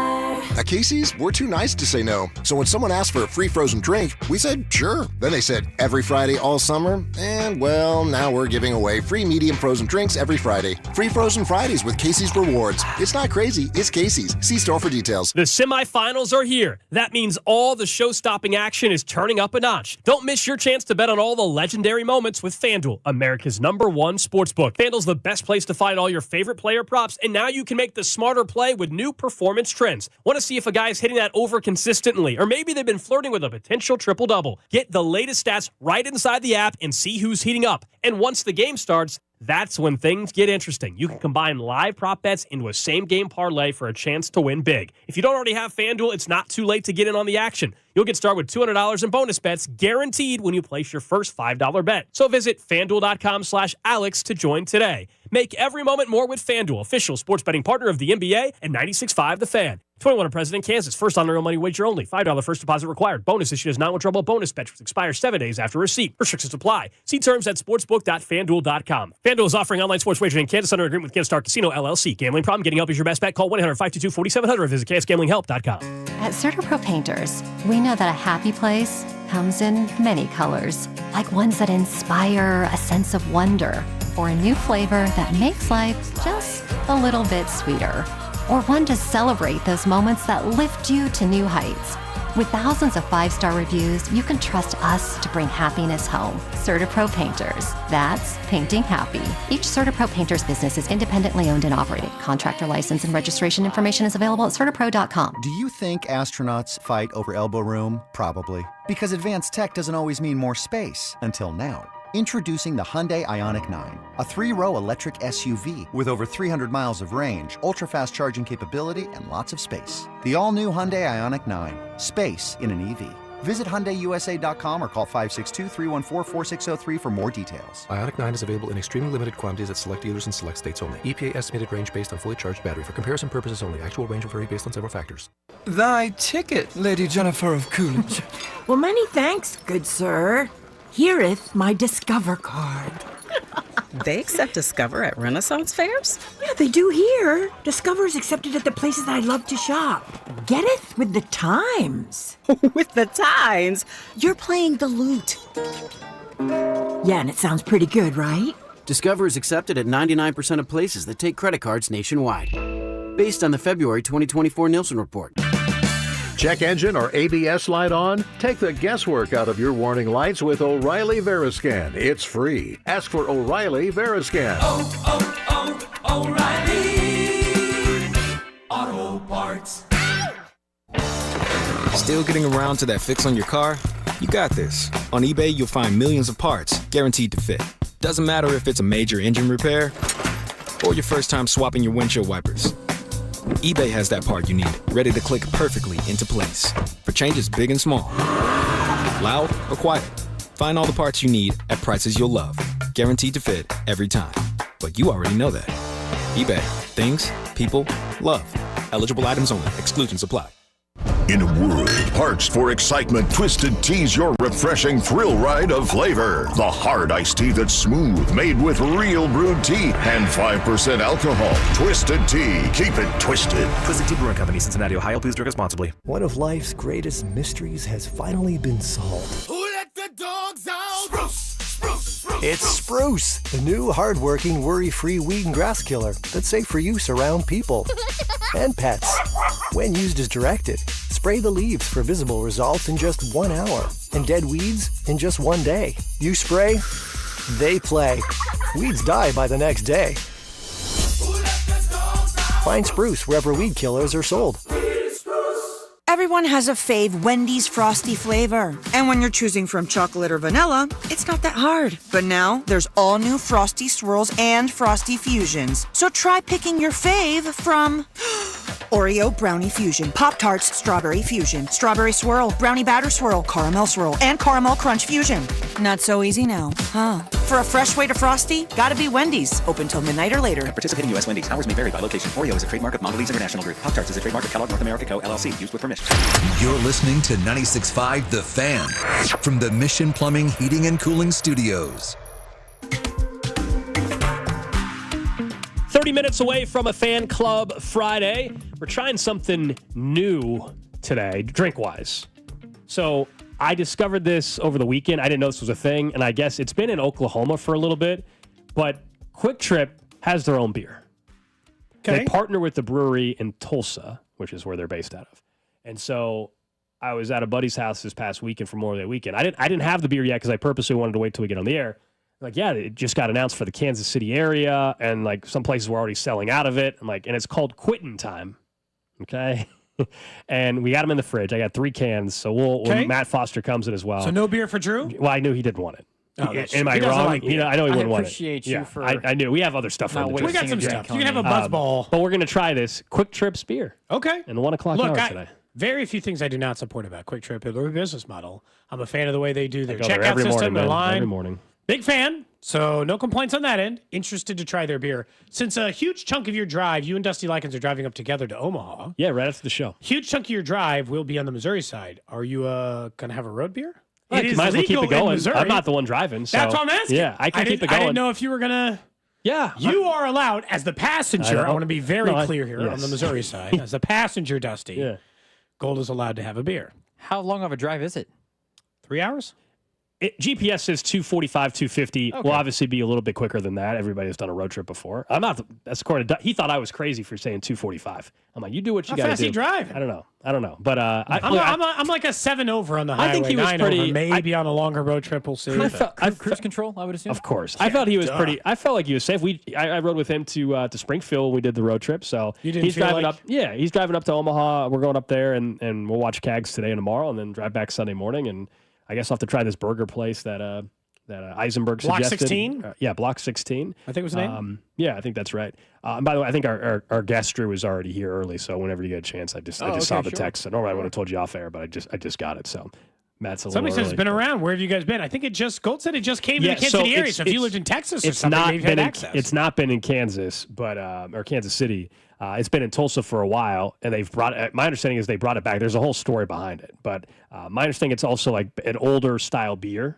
At Casey's, we're too nice to say no. So when someone asked for a free frozen drink, we said sure. Then they said every Friday all summer, and well, now we're giving away free medium frozen drinks every Friday. Free frozen Fridays with Casey's Rewards. It's not crazy, it's Casey's. See store for details. The semifinals are here. That means all the show-stopping action is turning up a notch. Don't miss your chance to bet on all the legendary moments with FanDuel, America's #1 sportsbook. FanDuel's the best place to find all your favorite player props, and now you can make the smarter play with new performance trends. Want to see if a guy's hitting that over consistently, or maybe they've been flirting with a potential triple-double. Get the latest stats right inside the app and see who's heating up. And once the game starts, that's when things get interesting. You can combine live prop bets into a same-game parlay for a chance to win big. If you don't already have FanDuel, it's not too late to get in on the action. You'll get started with $200 in bonus bets guaranteed when you place your first $5 bet. So visit FanDuel.com/Alex to join today. Make every moment more with FanDuel, official sports betting partner of the NBA and 96.5 The Fan. 21 in President, Kansas. First on real money wager only. $5 first deposit required. Bonus issued as non-withdrawable bonus bet, which expires 7 days after receipt. Restrictions apply. See terms at sportsbook.fanduel.com. FanDuel is offering online sports wagering in Kansas under agreement with Kansas Star Casino, LLC. Gambling problem? Getting help is your best bet. Call 1-800-522-4700 or visit ksgamblinghelp.com. At CertaPro Painters, we know that a happy place comes in many colors, like ones that inspire a sense of wonder, or a new flavor that makes life just a little bit sweeter, or one to celebrate those moments that lift you to new heights. With thousands of 5-star reviews, you can trust us to bring happiness home. CertaPro Painters. That's painting happy. Each CertaPro Painters business is independently owned and operated. Contractor license and registration information is available at CertaPro.com. Do you think astronauts fight over elbow room? Probably. Because advanced tech doesn't always mean more space. Until now. Introducing the Hyundai Ioniq 9, a 3-row electric SUV with over 300 miles of range, ultra-fast charging capability, and lots of space. The all-new Hyundai Ioniq 9. Space in an EV. Visit HyundaiUSA.com or call 562-314-4603 for more details. Ioniq 9 is available in extremely limited quantities at select dealers in select states only. EPA estimated range based on fully charged battery. For comparison purposes only. Actual range will vary based on several factors. Thy ticket, Lady Jennifer of Coolidge. Well, many thanks, good sir. Here'th my Discover card. They accept Discover at Renaissance fairs? Yeah, they do here. Discover is accepted at the places I love to shop. Getteth with the times. With the times? You're playing the lute. Yeah, and it sounds pretty good, right? Discover is accepted at 99% of places that take credit cards nationwide. Based on the February 2024 Nielsen report. Check engine or ABS light on? Take the guesswork out of your warning lights with O'Reilly Veriscan. It's free. Ask for O'Reilly Veriscan. O'Reilly Auto Parts. Still getting around to that fix on your car? You got this. On eBay, you'll find millions of parts guaranteed to fit. Doesn't matter if it's a major engine repair or your first time swapping your windshield wipers. eBay has that part you need, ready to click perfectly into place for changes big and small. Loud or quiet, find all the parts you need at prices you'll love. Guaranteed to fit every time. But you already know that. eBay. Things, people, love. Eligible items only. Exclusions apply. In a world parched for excitement, Twisted Tea's your refreshing thrill ride of flavor. The hard iced tea that's smooth, made with real brewed tea and 5% alcohol. Twisted Tea. Keep it twisted. Twisted Tea Brewing Company, Cincinnati, Ohio. Please drink responsibly. One of life's greatest mysteries has finally been solved. Who let the dogs out? Spruce, spruce, spruce. It's Spruce, the new hard-working, worry-free weed and grass killer that's safe for use around people and pets. When used as directed, spray the leaves for visible results in just 1 hour and dead weeds in just 1 day. You spray, they play. Weeds die by the next day. Find Spruce wherever weed killers are sold. Everyone has a fave Wendy's Frosty flavor. And when you're choosing from chocolate or vanilla, it's not that hard. But now, there's all new Frosty Swirls and Frosty Fusions. So try picking your fave from Oreo Brownie Fusion, Pop-Tarts Strawberry Fusion, Strawberry Swirl, Brownie Batter Swirl, Caramel Swirl, and Caramel Crunch Fusion. Not so easy now, huh? For a fresh way to Frosty, gotta be Wendy's. Open till midnight or later. At participating U.S. Wendy's. Hours may vary by location. Oreo is a trademark of Mondelez International Group. Pop-Tarts is a trademark of Kellogg North America Co., LLC. Used with permission. You're listening to 96.5 The Fan from the Mission Plumbing, Heating, and Cooling Studios. 30 minutes away from a Fan Club Friday. We're trying something new today, drink-wise. So I discovered this over the weekend. I didn't know this was a thing, and I guess it's been in Oklahoma for a little bit, but Quick Trip has their own beer. Okay. They partner with the brewery in Tulsa, which is where they're based out of. And so I was at a buddy's house this past weekend for Memorial Day weekend. I didn't have the beer yet because I purposely wanted to wait till we get on the air. Like, yeah, it just got announced for the Kansas City area, and like some places were already selling out of it. I'm like, and it's called Quittin' Time. Okay. And we got them in the fridge. I got 3 cans. So when Matt Foster comes in as well. So no beer for Drew? Well, I knew he didn't want it. Oh, am I wrong? Like I know he wouldn't want it. I appreciate you for. I knew. We have other stuff. We got some stuff. You can have a buzzball. But we're going to try this Quick Trip's beer. Okay. In the 1 o'clock hour today. Very few things I do not support about Quick Trip. Their business model. I'm a fan of the way they do their checkout every system, morning, their line. Every morning. Big fan. So no complaints on that end. Interested to try their beer. Since a huge chunk of your drive, you and Dusty Likens are driving up together to Omaha. Yeah, right after the show. Huge chunk of your drive will be on the Missouri side. Are you going to have a road beer? It is might as well keep it going. I'm not the one driving. So. That's what I'm asking. Yeah, I can keep it going. I didn't know if you were going to. Yeah. You are allowed, as the passenger, I want to be very clear here on the Missouri side. As the passenger, Dusty, Gold is allowed to have a beer. How long of a drive is it? 3 hours? GPS says 245, 250. Okay. Will obviously be a little bit quicker than that. Everybody has done a road trip before. I'm not. That's according to. He thought I was crazy for saying 245. I'm like, you do what you got to do. How fast he driving? I don't know. But I'm like a 7 over on the highway. I think he was 9 pretty. Over. Maybe on a longer road trip, we'll see. Cruise control, I would assume. Of course, I felt he was pretty. I felt like he was safe. I rode with him to Springfield when we did the road trip. So he's driving up. Yeah, he's driving up to Omaha. We're going up there, and we'll watch Cags today and tomorrow, and then drive back Sunday morning. And I guess I'll have to try this burger place that Eisenberg suggested. Block 16? Yeah, Block 16. I think it was the name. Yeah, I think that's right. And by the way, I think our guest Drew is already here early, so whenever you get a chance, I just saw the text. And normally I would have told you off air, but I just got it. So Matt's a little Somebody says it's been around. Where have you guys been? I think Gold said it just came to the Kansas City area. So if you lived in Texas or something, maybe you've had access. It's not been in Kansas, but or Kansas City. It's been in Tulsa for a while, and they've brought it. My understanding is they brought it back. There's a whole story behind it, but my understanding it's also like an older style beer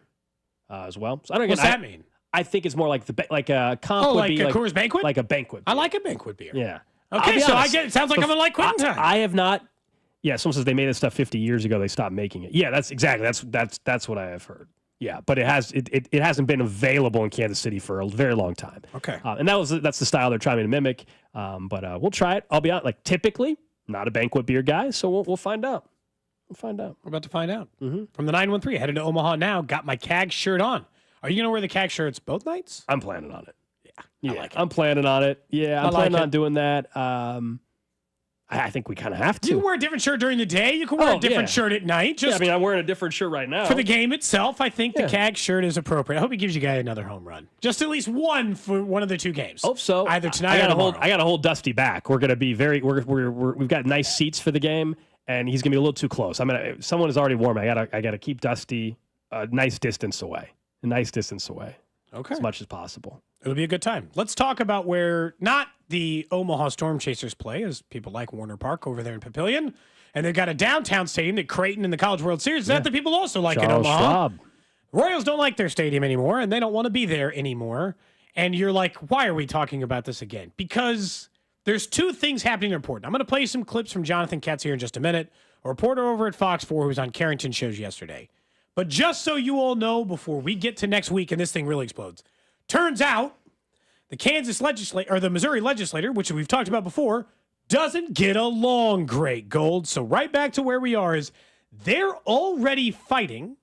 as well. So I don't. What's that mean? I think it's more like a comp would be like a Coors Banquet, like a banquet. I like a banquet beer. Yeah. Okay, so I get. It sounds like I'm in like Quittin' Time. I have not. Yeah, someone says they made this stuff 50 years ago. They stopped making it. Yeah, that's exactly that's what I have heard. Yeah, but it hasn't been available in Kansas City for a very long time. Okay, and that's the style they're trying to mimic. But we'll try it. I'll be honest. Like typically, not a banquet beer guy, so we'll find out. We'll find out. We're about to find out. Mm-hmm. From the 913, headed to Omaha now. Got my CAG shirt on. Are you gonna wear the CAG shirts both nights? I'm planning on it. Yeah, I like it. I'm planning on it. Yeah, I'm planning on doing that. I think we kind of have to. You can wear a different shirt during the day. You can wear a different shirt at night. I mean, I'm wearing a different shirt right now. For the game itself, I think the CAG shirt is appropriate. I hope he gives you guys another home run. Just at least one for one of the 2 games. Hope so. Either tonight or tomorrow. I got to hold Dusty back. We're going to be we've got nice seats for the game, and he's going to be a little too close. Someone is already warm. I got to keep Dusty a nice distance away. Okay. As much as possible. It'll be a good time. Let's talk about where not the Omaha Storm Chasers play, as people like Warner Park over there in Papillion. And they've got a downtown stadium that Creighton in the College World Series. That the people also like in Omaha. Schwab. Royals don't like their stadium anymore, and they don't want to be there anymore. And you're like, why are we talking about this again? Because there's two things happening that are important. I'm going to play some clips from Jonathan Katz here in just a minute, a reporter over at Fox 4 who was on Carrington's shows yesterday. But just so you all know, before we get to next week and this thing really explodes, turns out the Missouri legislature, which we've talked about before, doesn't get along great, Gold. So right back to where we are is they're already fighting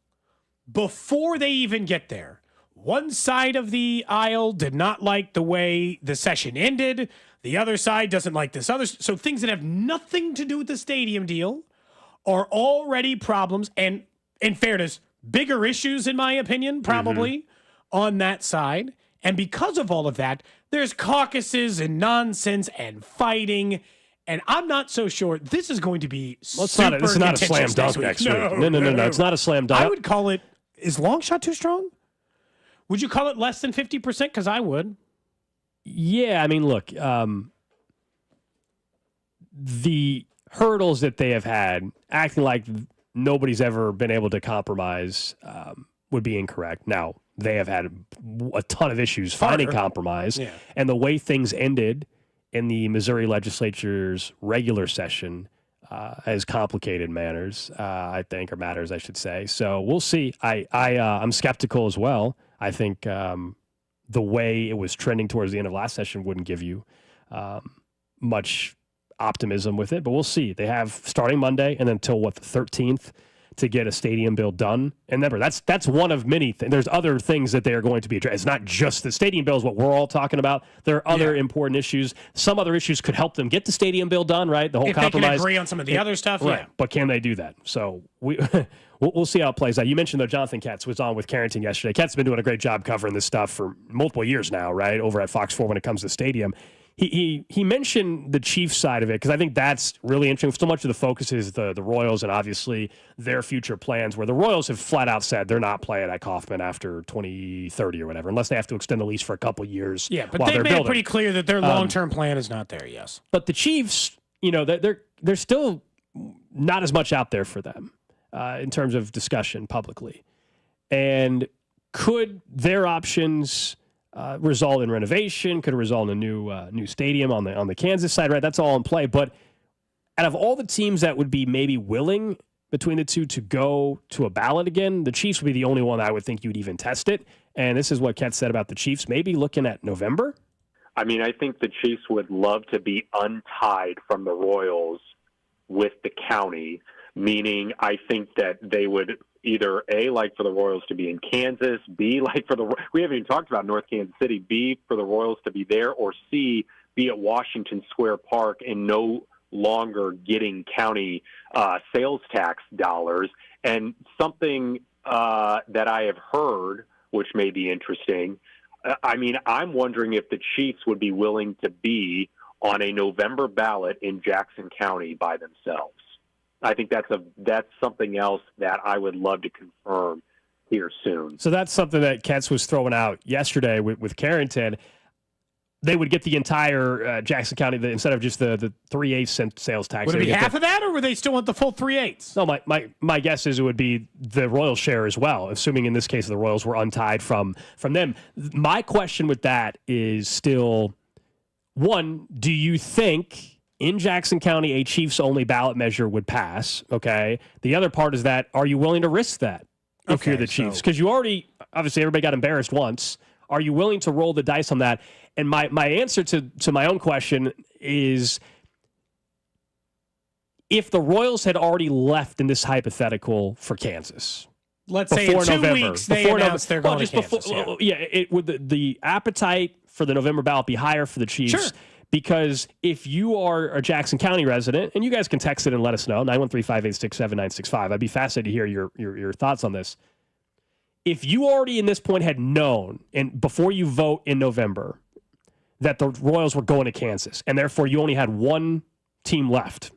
before they even get there. One side of the aisle did not like the way the session ended. The other side doesn't like this other. So things that have nothing to do with the stadium deal are already problems. And in fairness, bigger issues, in my opinion, probably on that side. And because of all of that, there's caucuses and nonsense and fighting. And I'm not so sure this is going to be this is not a slam dunk next week. No. It's not a slam dunk. I would call it, is long shot too strong? Would you call it less than 50%? Because I would. Yeah, I mean, look, the hurdles that they have had, acting like nobody's ever been able to compromise, would be incorrect. Now, they have had a ton of issues finding compromise, and the way things ended in the Missouri legislature's regular session has complicated matters, I should say. So we'll see. I'm skeptical as well. I think the way it was trending towards the end of last session wouldn't give you much optimism with it, but we'll see. They have starting Monday and then until the 13th to get a stadium bill done. And remember, that's one of many things. There's other things that they are going to be addressed. It's not just the stadium bill is what we're all talking about. There are other important issues. Some other issues could help them get the stadium bill done, right? The whole compromise. If they can agree on some of the other stuff, right. But can they do that? So we'll see how it plays out. You mentioned, though, Jonathan Katz was on with Carrington yesterday. Katz has been doing a great job covering this stuff for multiple years now, right, over at Fox 4 when it comes to stadium. He mentioned the Chiefs side of it because I think that's really interesting. So much of the focus is the Royals and obviously their future plans, where the Royals have flat out said they're not playing at Kauffman after 2030 or whatever, unless they have to extend the lease for a couple years. Yeah, but they made it pretty clear that their long-term plan is not there. Yes, but the Chiefs, they're still not as much out there for them in terms of discussion publicly, and could their options result in renovation? Could it result in a new stadium on the Kansas side? Right, that's all in play. But out of all the teams that would be maybe willing between the two to go to a ballot again, the Chiefs would be the only one I would think you'd even test it. And this is what Ket said about the Chiefs, maybe looking at November. I mean, I think the Chiefs would love to be untied from the Royals with the county, meaning I think that they would either A, like for the Royals to be in Kansas, B, like we haven't even talked about North Kansas City, B, for the Royals to be there, or C, be at Washington Square Park and no longer getting county sales tax dollars. And something that I have heard, which may be interesting, I mean, I'm wondering if the Chiefs would be willing to be on a November ballot in Jackson County by themselves. I think that's something else that I would love to confirm here soon. So that's something that Katz was throwing out yesterday with Carrington. They would get the entire Jackson County instead of just the 3/8 sales tax. Would it be half of that, or would they still want the full 3/8? No, my guess is it would be the Royals share as well, assuming in this case the Royals were untied from them. My question with that is still, one, do you think in Jackson County a Chiefs-only ballot measure would pass? Okay. The other part is that, are you willing to risk that if you're the Chiefs? Because you already, obviously everybody got embarrassed once. Are you willing to roll the dice on that? And my answer to my own question is, if the Royals had already left in this hypothetical for Kansas, let's say in 2 weeks they announced they're going to Kansas. Would the appetite for the November ballot be higher for the Chiefs? Sure. Because if you are a Jackson County resident, and you guys can text it and let us know, 913-586-7965. I'd be fascinated to hear your thoughts on this. If you already in this point had known, and before you vote in November, that the Royals were going to Kansas, and therefore you only had one team left,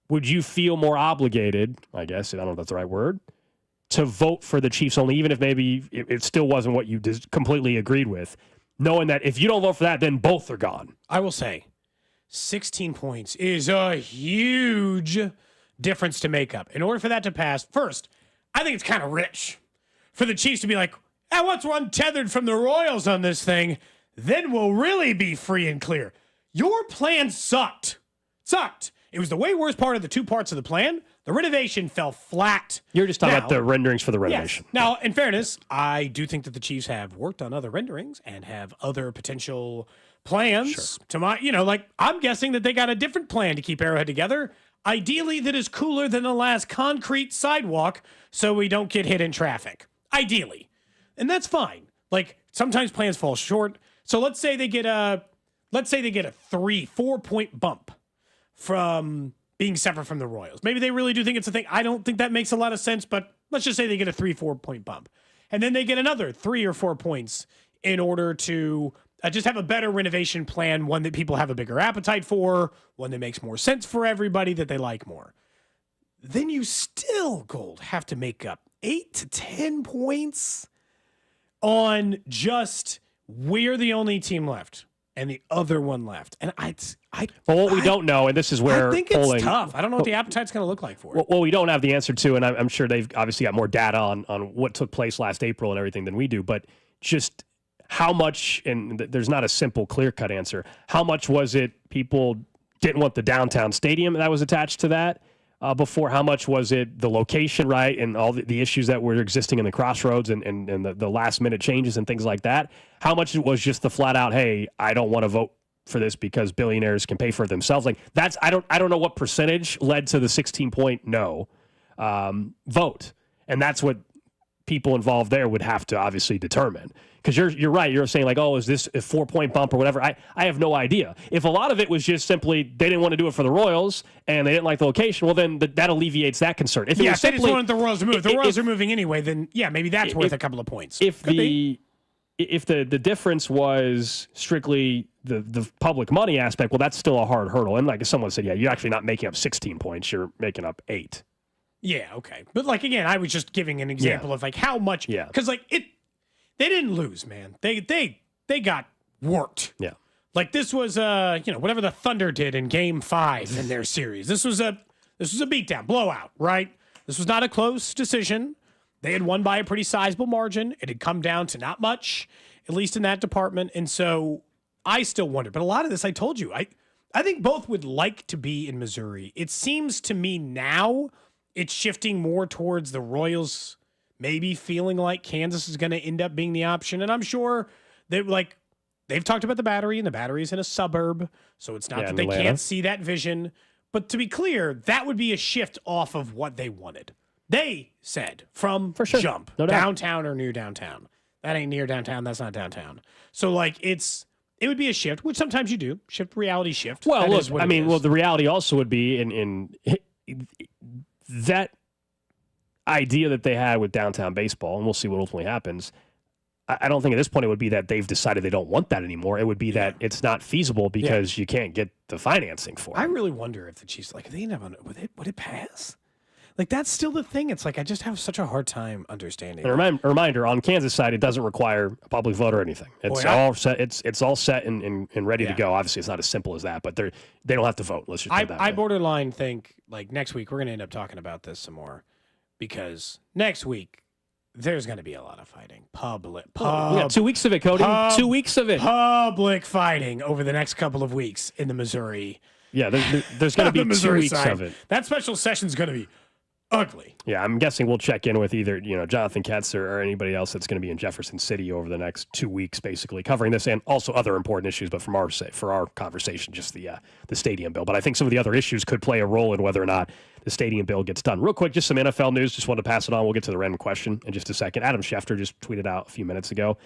would you feel more obligated, I guess, I don't know if that's the right word, to vote for the Chiefs only, even if maybe it still wasn't what you completely agreed with, knowing that if you don't vote for that, then both are gone? I will say, 16 points is a huge difference to make up. In order for that to pass, first, I think it's kind of rich for the Chiefs to be like, once we're untethered from the Royals on this thing, then we'll really be free and clear. Your plan sucked. It was the way worst part of the two parts of the plan. The renovation fell flat. You're just talking about the renderings for the renovation. Yes. Now, in fairness, I do think that the Chiefs have worked on other renderings and have other potential plans I'm guessing that they got a different plan to keep Arrowhead together. Ideally, that is cooler than the last concrete sidewalk so we don't get hit in traffic. Ideally. And that's fine. Like, sometimes plans fall short. So let's say they get a 3-4 point bump from being separate from the Royals. Maybe they really do think it's a thing. I don't think that makes a lot of sense, but let's just say they get a 3-4 point bump. And then they get another 3 or 4 points in order to just have a better renovation plan, one that people have a bigger appetite for, one that makes more sense for everybody, that they like more. Then you still, Gold, have to make up 8 to 10 points on just we're the only team left and the other one left. And what we don't know, and this is where I think it's tough. I don't know what the appetite's going to look like for it. Well, we don't have the answer to, and I'm sure they've obviously got more data on what took place last April and everything than we do, but just how much, and there's not a simple, clear-cut answer, how much was it people didn't want the downtown stadium that was attached to that before? How much was it the location, right, and all the issues that were existing in the crossroads and the last-minute changes and things like that? How much it was just the flat-out, hey, I don't want to vote for this because billionaires can pay for it themselves? Like, that's I don't know what percentage led to the 16-point no vote, and that's what people involved there would have to obviously determine. Because you're right. You're saying like, is this a 4-point bump or whatever? I have no idea. If a lot of it was just simply they didn't want to do it for the Royals and they didn't like the location, well, then that alleviates that concern. If it was simply, they just wanted the Royals to move. If the Royals are moving anyway, then maybe that's worth a couple of points. If the difference was strictly the public money aspect, well, that's still a hard hurdle. And like someone said, you're actually not making up 16 points. You're making up 8. Yeah, okay. But like, again, I was just giving an example of like how much, because like they didn't lose, man. They got worked. Yeah. Like this was whatever the Thunder did in Game 5 in their series. This was a beatdown, blowout, right? This was not a close decision. They had won by a pretty sizable margin. It had come down to not much, at least in that department. And so I still wonder. But a lot of this, I told you, I think both would like to be in Missouri. It seems to me now it's shifting more towards the Royals maybe feeling like Kansas is going to end up being the option. And I'm sure they've talked about the Battery, and the Battery is in a suburb. So it's not that they can't see that vision. But to be clear, that would be a shift off of what they wanted. They said from jump, no downtown or near downtown. That ain't near downtown. That's not downtown. So like it would be a shift, which sometimes you do, reality shift. Well, look, the reality also would be in that idea that they had with downtown baseball, and we'll see what ultimately happens. I don't think at this point it would be that they've decided they don't want that anymore. It would be that it's not feasible because you can't get the financing for it. I really wonder if the Chiefs, if they end up on it, would it pass? Like, that's still the thing. It's like I just have such a hard time understanding. And a reminder, on Kansas side, it doesn't require a public vote or anything. It's all set. It's all set and ready to go. Obviously, it's not as simple as that, but they don't have to vote. Let's just put that I borderline think, like, next week we're going to end up talking about this some more because next week there's going to be a lot of fighting. We got 2 weeks of it, Cody. 2 weeks of it. Public fighting over the next couple of weeks in the Missouri. Yeah, there's going to be 2 weeks of it. That special session's going to be ugly. Yeah, I'm guessing we'll check in with either Jonathan Ketz or anybody else that's going to be in Jefferson City over the next 2 weeks, basically covering this and also other important issues. But for our conversation, just the stadium bill. But I think some of the other issues could play a role in whether or not the stadium bill gets done. Real quick, just some NFL news. Just wanted to pass it on. We'll get to the random question in just a second. Adam Schefter just tweeted out a few minutes ago.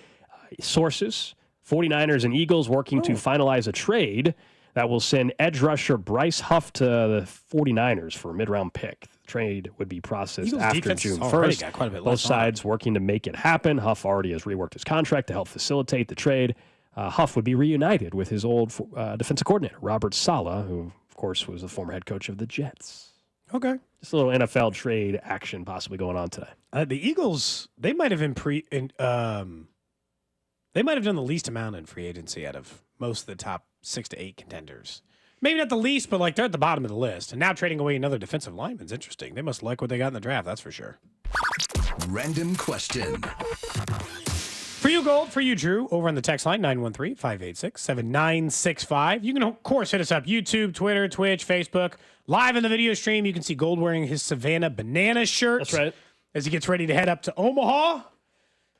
Sources: 49ers and Eagles working to finalize a trade that will send edge rusher Bryce Huff to the 49ers for a mid-round pick. The trade would be processed after June 1st. Both sides working to make it happen. Huff already has reworked his contract to help facilitate the trade. Huff would be reunited with his old defensive coordinator, Robert Saleh, who, of course, was the former head coach of the Jets. Okay. Just a little NFL trade action possibly going on today. The Eagles, they might have done the least amount in free agency out of most of the top 6 to 8 contenders. Maybe not the least, but like they're at the bottom of the list. And now trading away another defensive lineman's interesting. They must like what they got in the draft, that's for sure. Random question. For you, Gold. For you, Drew. Over on the text line, 913-586-7965. You can, of course, hit us up. YouTube, Twitter, Twitch, Facebook. Live in the video stream, you can see Gold wearing his Savannah Banana shirt. That's right. As he gets ready to head up to Omaha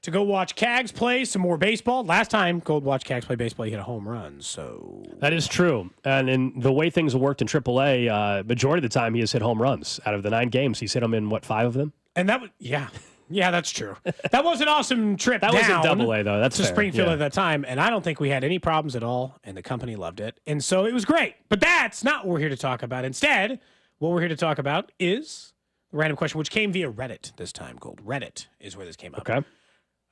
to go watch Cags play some more baseball. Last time Gold watched Cags play baseball, he hit a home run. So that is true. And in the way things have worked in AAA, majority of the time he has hit home runs. Out of the 9 games, he's hit them in, 5 of them? And that was, yeah, that's true. That was an awesome trip that down was a AA, though. That's to fair. Springfield Yeah. at that time. And I don't think we had any problems at all. And the company loved it. And so it was great. But that's not what we're here to talk about. Instead, what we're here to talk about is the random question, which came via Reddit this time, Gold. Reddit is where this came up. Okay.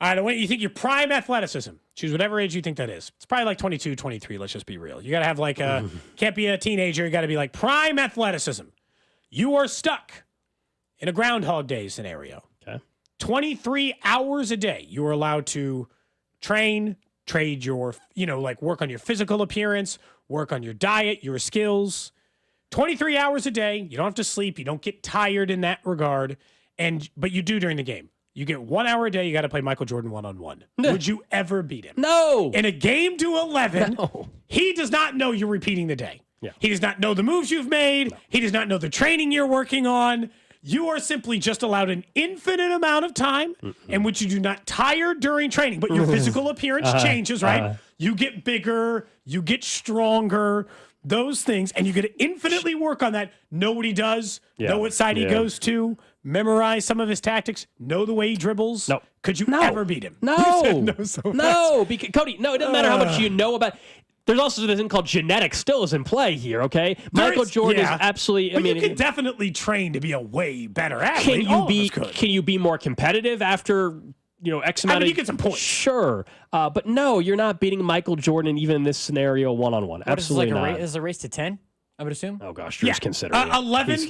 All right, when you think your prime athleticism, choose whatever age you think that is. It's probably like 22, 23, let's just be real. You got to have like can't be a teenager, you got to be like prime athleticism. You are stuck in a Groundhog Day scenario. Okay. 23 hours a day, you are allowed to trade your, like work on your physical appearance, work on your diet, your skills. 23 hours a day, you don't have to sleep, you don't get tired in that regard, but you do during the game. You get 1 hour a day, you got to play Michael Jordan one-on-one. Would you ever beat him? No. In a game to 11, No. He does not know you're repeating the day. Yeah. He does not know the moves you've made. No. He does not know the training you're working on. You are simply just allowed an infinite amount of time in which you do not tire during training, but your physical appearance changes, right? You get bigger, you get stronger, those things, and you get to infinitely work on that. Know what he does, know what side he goes to, memorize some of his tactics, know the way he dribbles. No. Could you ever beat him? No. You said no so fast. Because, Cody, no, it doesn't matter how much you know about. There's also this thing called genetics still is in play here, okay? Michael Jordan is absolutely. But you can definitely train to be a way better athlete. Can you be more competitive after X amount of? You get some points. Sure, but no, you're not beating Michael Jordan even in this scenario one-on-one. Absolutely not. Is a race to 10? I would assume. Oh gosh, Drew's considering it. 11.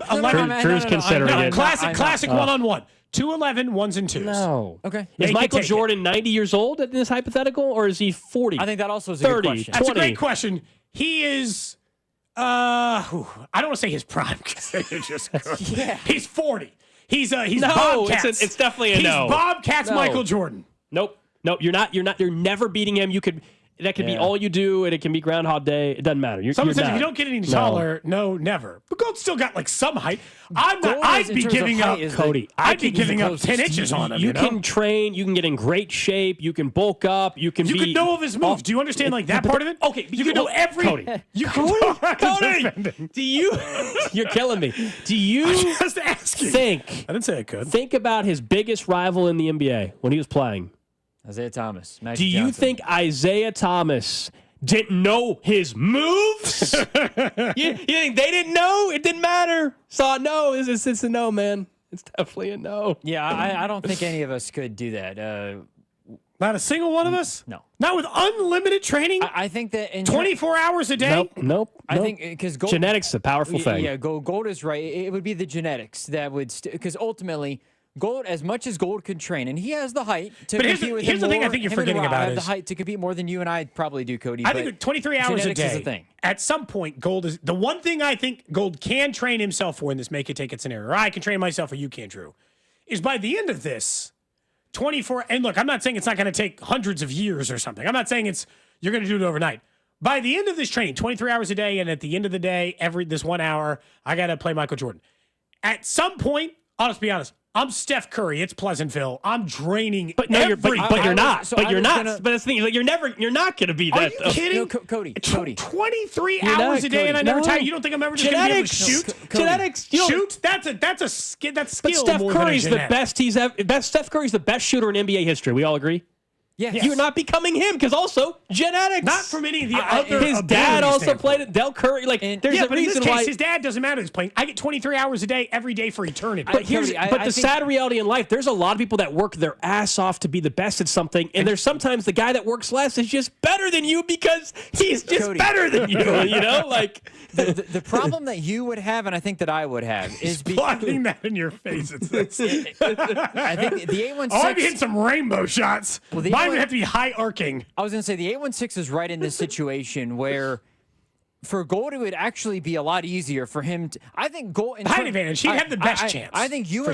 Drew's considering it. Classic one-on-one. 2 11, 1s and 2s. No. Okay. Is Michael Jordan 90 years old in this hypothetical, or is he 40? I think that also is a 30, good question. 20. That's a great question. He is, I don't want to say his prime because they're just Yeah. He's 40. He's no, Bobcats. It's definitely a he's no. Bobcats No. Michael Jordan. Nope. You're never beating him. That could be all you do, and it can be Groundhog Day. It doesn't matter. Someone said if you don't get any taller, no, never. But Gold's still got like some height. I'd be giving up, Cody. I'd be giving up 10 inches on him. You can train. You can get in great shape. You can bulk up. You can know of his moves. Do you understand like that part of it? Okay, you can know every. Cody. Cody. Do you? You're killing me. Do you just asking. think? I didn't say I could. Think about his biggest rival in the NBA when he was playing. Isaiah Thomas. Magic Do you Johnson. think Isaiah Thomas didn't know his moves? you think they didn't know? It didn't matter. So no, it's a no, man. It's definitely a no. Yeah, I don't think any of us could do that. Not a single one of us? No. Not with unlimited training? I think that in 24 hours a day? Nope. I think because genetics is a powerful thing. Yeah, Gold is right. It would be the genetics that would because ultimately Gold, as much as Gold could train, and he has the height to compete with here's the thing I think you're forgetting about I have is the height to compete more than you and I probably do, Cody. I think 23 hours a day. Is a thing. At some point, Gold is the one thing I think Gold can train himself for in this make it take it scenario. Or I can train myself, or you can, Drew. Is by the end of this, 24. And look, I'm not saying it's not going to take hundreds of years or something. I'm not saying you're going to do it overnight. By the end of this training, 23 hours a day, and at the end of the day, this 1 hour, I got to play Michael Jordan. At some point, I'll just be honest. I'm Steph Curry. It's Pleasantville. I'm draining. But no, you're not. But you're not. Gonna, but that's the thing. You're not going to be that. Are you kidding? No, Cody. 23 hours a day, and I never tire. You don't think I'm ever just going to be able to shoot? Genetics. Shoot. That's skill. But Steph Curry's the best. Steph Curry's the best shooter in NBA history. We all agree. Yes. You're not becoming him because also genetics. Not from any of the other. His dad also played it. Del Curry. There's a but reason in this why case, his dad doesn't matter. He's playing. I get 23 hours a day every day for eternity. But the sad reality in life, there's a lot of people that work their ass off to be the best at something, and there's sometimes the guy that works less is just better than you because he's just better than you. The problem that you would have, and I think that I would have, is blocking that in your face. I think the 816. Oh, I'd be hitting some rainbow shots. Mine would have to be high arcing. I was going to say the 816 is right in this situation where For Gold, it would actually be a lot easier for him to. I think Gold. Height advantage. He'd have the best chance. I think you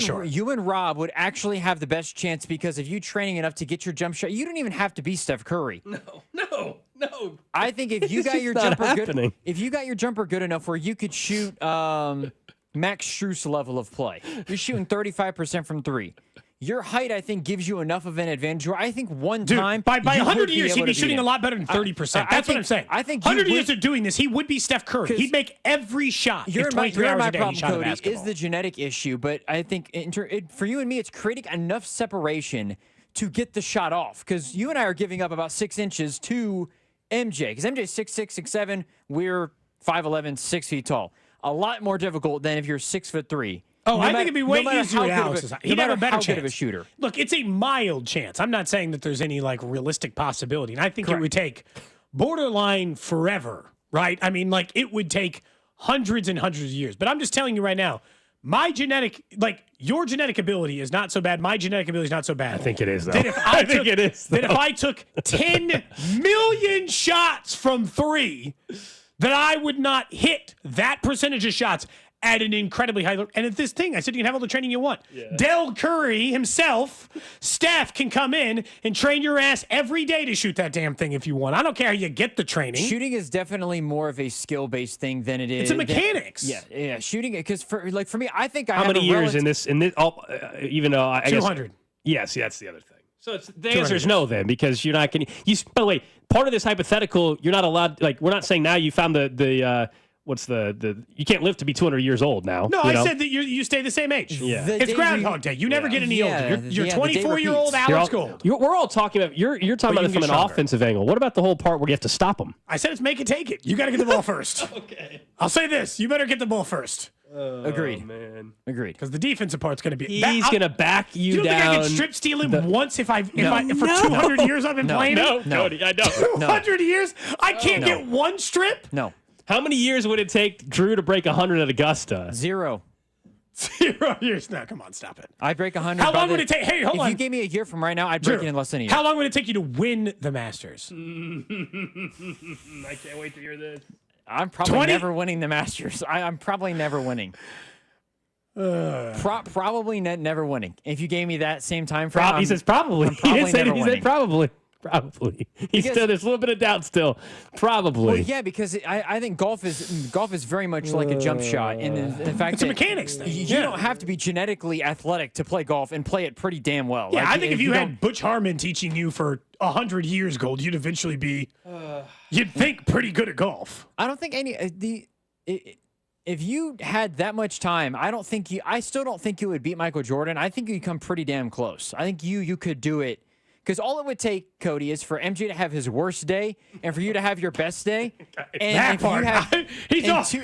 and Rob would actually have the best chance because if you training enough to get your jump shot, you don't even have to be Steph Curry. No. I think if you got your jumper good, if you got your jumper good enough where you could shoot Max Strus level of play, you're shooting 35% from three. Your height, I think, gives you enough of an advantage. I think time by 100 years, he'd be shooting a lot better than 30%. That's what I'm saying. I think 100 years of doing this, he would be Steph Curry. He'd make every shot. You're if 23 my hours a day problem, he shot a Cody, basketball. is the genetic issue. But I think for you and me, it's creating enough separation to get the shot off. Because you and I are giving up about 6 inches to MJ. Because MJ's 6'6", 6'7". We're 5'11", 6 feet tall. A lot more difficult than if you're 6'3". Oh, I think it'd be way easier at Alex's. He'd have a better chance. Good of a shooter. Look, it's a mild chance. I'm not saying that there's any realistic possibility. And I think it would take borderline forever, right? I mean, it would take hundreds and hundreds of years. But I'm just telling you right now, your genetic ability is not so bad. My genetic ability is not so bad. I think it is, though. I think it is. That if I took 10 million shots from three, that I would not hit that percentage of shots at an incredibly high level. And at this thing, I said you can have all the training you want. Yeah. Del Curry himself, Steph can come in and train your ass every day to shoot that damn thing if you want. I don't care how you get the training. Shooting is definitely more of a skill-based thing than it is. It's a mechanics. Yeah. Shooting, because for me, I think I how have many years in this? Even though I 200. Guess, yes, that's the other thing. So the answer is no, then, because you're not going to. By the way, part of this hypothetical, you're not allowed. We're not saying now you found the what's the you can't live to be 200 years old now. No, I said that you stay the same age. Yeah. It's Groundhog Day. You never get any older. You're 24-year-old Alex Gold. We're all talking about you're talking about it from an offensive angle. What about the whole part where you have to stop them? I said it's make it take it. You got to get the ball first. Okay. I'll say this. You better get the ball first. Agreed. Man. Agreed. Because the defensive part's going to be. He's going to back you down. Do you think I can strip steal him once if for 200 years I've been playing him? No, Cody, I don't. 200 years? I can't get one strip? No. How many years would it take Drew to break 100 at Augusta? 0. 0 years? No, come on, stop it. I'd break 100. How long would it take? Hey, hold on. If you gave me a year from right now, I'd break it in less than a year. How long would it take you to win the Masters? I can't wait to hear this. I'm probably never winning the Masters. I'm probably never winning. Probably never winning. If you gave me that same time frame, he says probably. He said probably. Probably. There's a little bit of doubt still. Probably. Well, yeah, because I think golf is very much like a jump shot. And in fact, it's a mechanics thing. You don't have to be genetically athletic to play golf and play it pretty damn well. Yeah, I think if you had Butch Harmon teaching you for 100 years, Gold, you'd eventually be, you'd think pretty good at golf. I don't think if you had that much time, I still don't think you would beat Michael Jordan. I think you'd come pretty damn close. I think you could do it. Because all it would take, Cody, is for MJ to have his worst day and for you to have your best day. And that if part. you have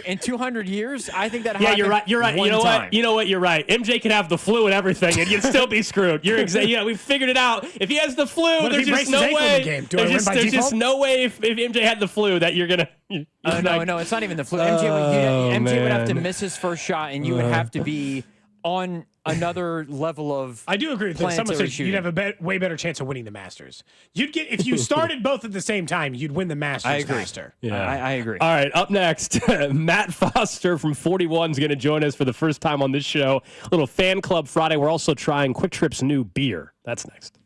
in 200 years, I think that you're right. You're right. You know what? You know what? You're right. MJ could have the flu and everything, and you'd still be screwed. You're exactly. Yeah, we figured it out. If he has the flu, there's just no way. There's just no way if MJ had the flu that you're gonna. No, it's not even the flu. MJ would have to miss his first shot, and you would have to be on another level of. I do agree with that. Someone said you'd have a way better chance of winning the Masters. You'd get if you started both at the same time, you'd win the Masters faster. Yeah, I agree. All right, up next, Matt Foster from 41 is going to join us for the first time on this show. Little Fan Club Friday. We're also trying Quick Trip's new beer. That's next.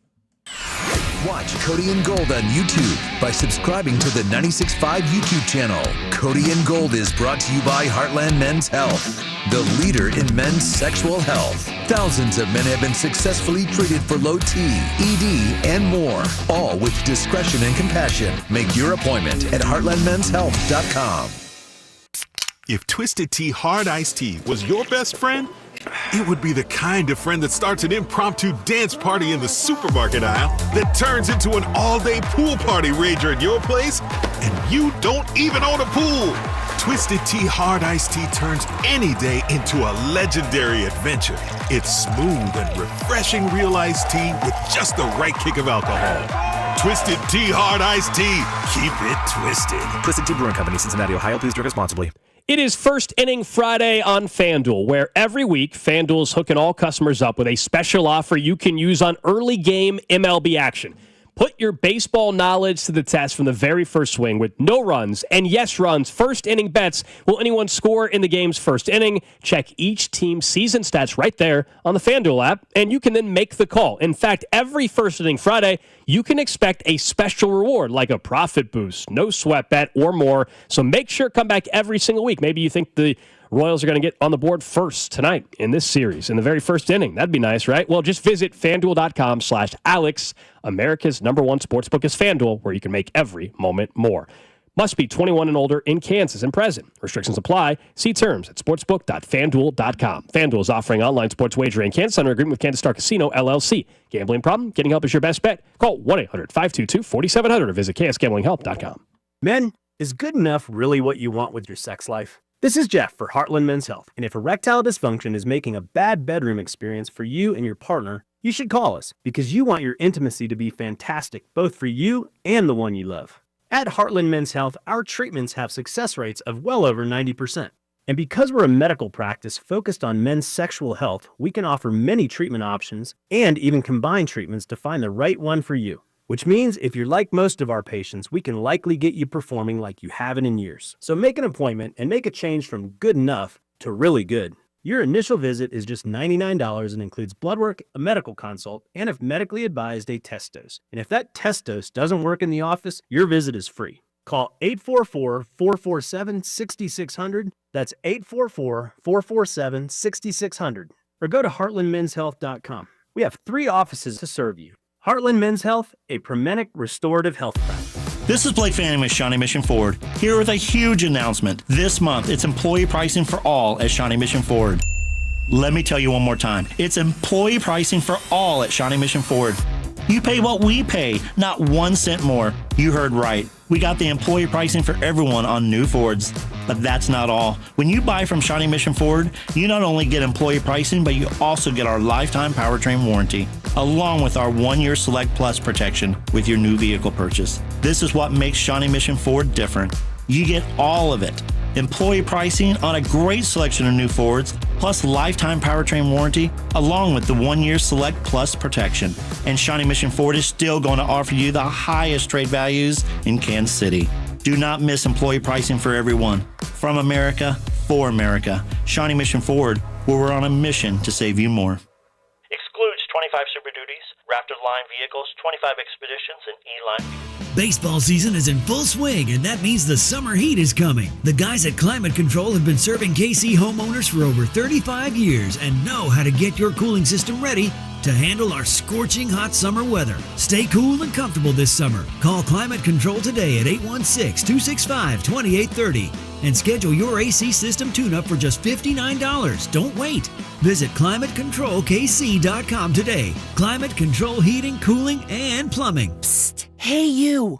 Watch Cody and Gold on YouTube by subscribing to the 96.5 YouTube channel. Cody and Gold is brought to you by Heartland Men's Health, the leader in men's sexual health. Thousands of men have been successfully treated for low T, ED, and more, all with discretion and compassion. Make your appointment at heartlandmenshealth.com. If Twisted Tea Hard Iced Tea was your best friend, it would be the kind of friend that starts an impromptu dance party in the supermarket aisle that turns into an all-day pool party rager at your place, and you don't even own a pool. Twisted Tea Hard Iced Tea turns any day into a legendary adventure. It's smooth and refreshing real iced tea with just the right kick of alcohol. Twisted Tea Hard Iced Tea. Keep it twisted. Twisted Tea Brewing Company, Cincinnati, Ohio. Please drink responsibly. It is First Inning Friday on FanDuel, where every week FanDuel is hooking all customers up with a special offer you can use on early game MLB action. Put your baseball knowledge to the test from the very first swing with no runs and yes runs. First inning bets. Will anyone score in the game's first inning? Check each team's season stats right there on the FanDuel app, and you can then make the call. In fact, every first inning Friday, you can expect a special reward like a profit boost, no sweat bet, or more. So make sure to come back every single week. Maybe you think the Royals are going to get on the board first tonight in this series, in the very first inning. That'd be nice, right? Well, just visit FanDuel.com/Alex. America's #1 sportsbook is FanDuel, where you can make every moment more. Must be 21 and older in Kansas and present. Restrictions apply. See terms at sportsbook.fanduel.com. FanDuel is offering online sports wagering in Kansas under agreement with Kansas Star Casino, LLC. Gambling problem? Getting help is your best bet. Call 1-800-522-4700 or visit ksgamblinghelp.com. Men, is good enough really what you want with your sex life? This is Jeff for Heartland Men's Health, and if erectile dysfunction is making a bad bedroom experience for you and your partner, you should call us because you want your intimacy to be fantastic, both for you and the one you love. At Heartland Men's Health, our treatments have success rates of well over 90%. And because we're a medical practice focused on men's sexual health, we can offer many treatment options and even combine treatments to find the right one for you. Which means if you're like most of our patients, we can likely get you performing like you haven't in years. So make an appointment and make a change from good enough to really good. Your initial visit is just $99 and includes blood work, a medical consult, and if medically advised, a test dose. And if that test dose doesn't work in the office, your visit is free. Call 844-447-6600. That's 844-447-6600. Or go to heartlandmenshealth.com. We have 3 offices to serve you. Heartland Men's Health, a Promenic restorative health practice. This is Blake Fanning with Shawnee Mission Ford, here with a huge announcement. This month, it's employee pricing for all at Shawnee Mission Ford. Let me tell you one more time. It's employee pricing for all at Shawnee Mission Ford. You pay what we pay, not 1 cent more. You heard right. We got the employee pricing for everyone on new Fords. But that's not all. When you buy from Shawnee Mission Ford, you not only get employee pricing, but you also get our lifetime powertrain warranty, along with our 1-year Select Plus protection with your new vehicle purchase. This is what makes Shawnee Mission Ford different. You get all of it. Employee pricing on a great selection of new Fords, plus lifetime powertrain warranty, along with the 1-year Select Plus protection. And Shawnee Mission Ford is still going to offer you the highest trade values in Kansas City. Do not miss employee pricing for everyone. From America, for America. Shawnee Mission Ford, where we're on a mission to save you more. Excludes 25 Super Duties, Raptor line vehicles, 25 Expeditions, and E-line vehicles. Baseball season is in full swing, and that means the summer heat is coming. The guys at Climate Control have been serving KC homeowners for over 35 years and know how to get your cooling system ready to handle our scorching hot summer weather. Stay cool and comfortable this summer. Call Climate Control today at 816-265-2830 and schedule your AC system tune-up for just $59. Don't wait. Visit ClimateControlKC.com today. Climate Control Heating, Cooling, and Plumbing. Psst. Hey, you.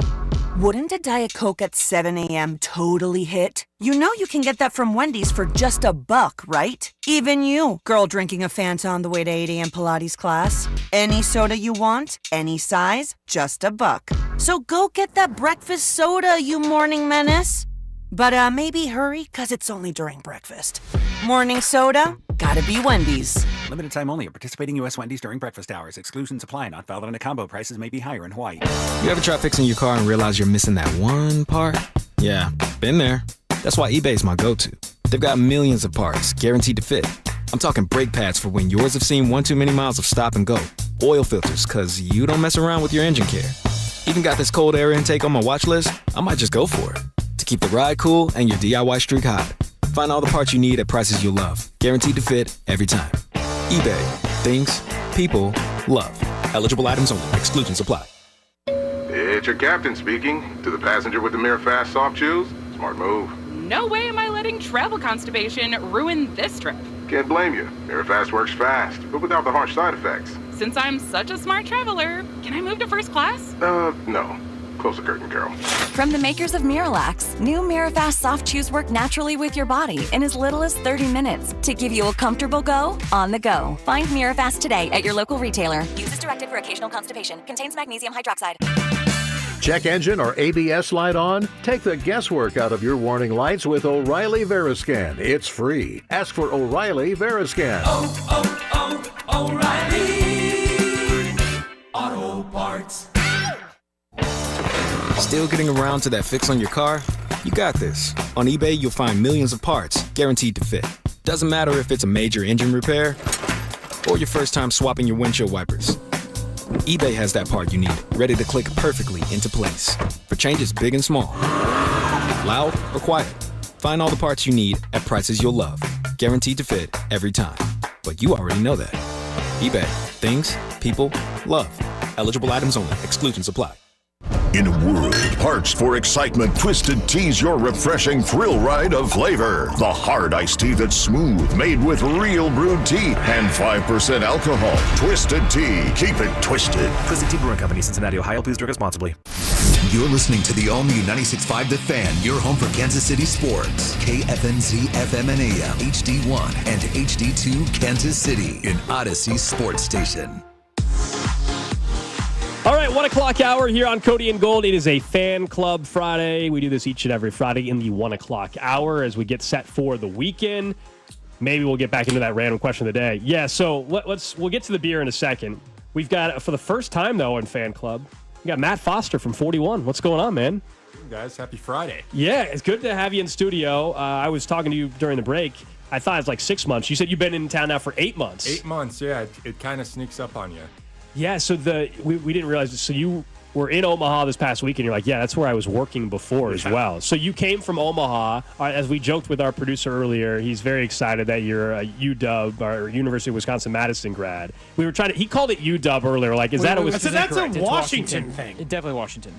Wouldn't a Diet Coke at 7 a.m. totally hit? You know you can get that from Wendy's for just $1, right? Even you, girl drinking a Fanta on the way to 8 a.m. Pilates class. Any soda you want, any size, just $1. So go get that breakfast soda, you morning menace. But maybe hurry, because it's only during breakfast. Morning soda? Gotta be Wendy's. Limited time only at participating U.S. Wendy's during breakfast hours. Exclusions apply. Not valid in a combo. Prices may be higher in Hawaii. You ever try fixing your car and realize you're missing that one part? Yeah, been there. That's why eBay's my go-to. They've got millions of parts, guaranteed to fit. I'm talking brake pads for when yours have seen 1 too many miles of stop and go. Oil filters, because you don't mess around with your engine care. Even got this cold air intake on my watch list. I might just go for it. To keep the ride cool and your DIY streak hot. Find all the parts you need at prices you'll love. Guaranteed to fit every time. eBay. Things people love. Eligible items only. Exclusions apply. It's your captain speaking. To the passenger with the Mirror Fast soft shoes, smart move. No way am I letting travel constipation ruin this trip. Can't blame you. Mirror Fast works fast, but without the harsh side effects. Since I'm such a smart traveler, can I move to first class? No. Close the curtain, Carol. From the makers of Miralax, new Mirafast soft chews work naturally with your body in as little as 30 minutes to give you a comfortable go on the go. Find Mirafast today at your local retailer. Use as directed for occasional constipation. Contains magnesium hydroxide. Check engine or ABS light on? Take the guesswork out of your warning lights with O'Reilly Veriscan. It's free. Ask for O'Reilly Veriscan. O'Reilly Auto Parts. Still getting around to that fix on your car? You got this. On eBay, you'll find millions of parts guaranteed to fit. Doesn't matter if it's a major engine repair or your first time swapping your windshield wipers. eBay has that part you need, ready to click perfectly into place for changes big and small. Loud or quiet, find all the parts you need at prices you'll love. Guaranteed to fit every time. But you already know that. eBay. Things, people, love. Eligible items only. Exclusions apply. In a world parched for excitement, Twisted Tea's your refreshing thrill ride of flavor. The hard iced tea that's smooth, made with real brewed tea and 5% alcohol. Twisted Tea. Keep it twisted. Twisted Tea Brewing Company, Cincinnati, Ohio. Please drink responsibly. You're listening to the all-new 96.5 The Fan, your home for Kansas City sports. KFNZ FM and AM, HD1 and HD2 Kansas City, an Odyssey sports station. All right, 1 o'clock hour here on Cody and Gold. It is a Fan Club Friday. We do this each and every Friday in the 1 o'clock hour as we get set for the weekend. Maybe we'll get back into that random question of the day. Yeah, so we'll get to the beer in a second. We've got, for the first time, though, in Fan Club, we got Matt Foster from 41. What's going on, man? Hey guys, happy Friday. Yeah, it's good to have you in studio. I was talking to you during the break. I thought it was like 6 months. You said you've been in town now for 8 months. 8 months, yeah. It kind of sneaks up on you. Yeah, so we didn't realize this. So you were in Omaha this past week, and you're like, yeah, that's where I was working before as well. So you came from Omaha. As we joked with our producer earlier, he's very excited that you're a UW, or University of Wisconsin-Madison grad. We were trying to, he called it UW earlier. Like, is that a Wisconsin? That's a Washington thing. Definitely Washington.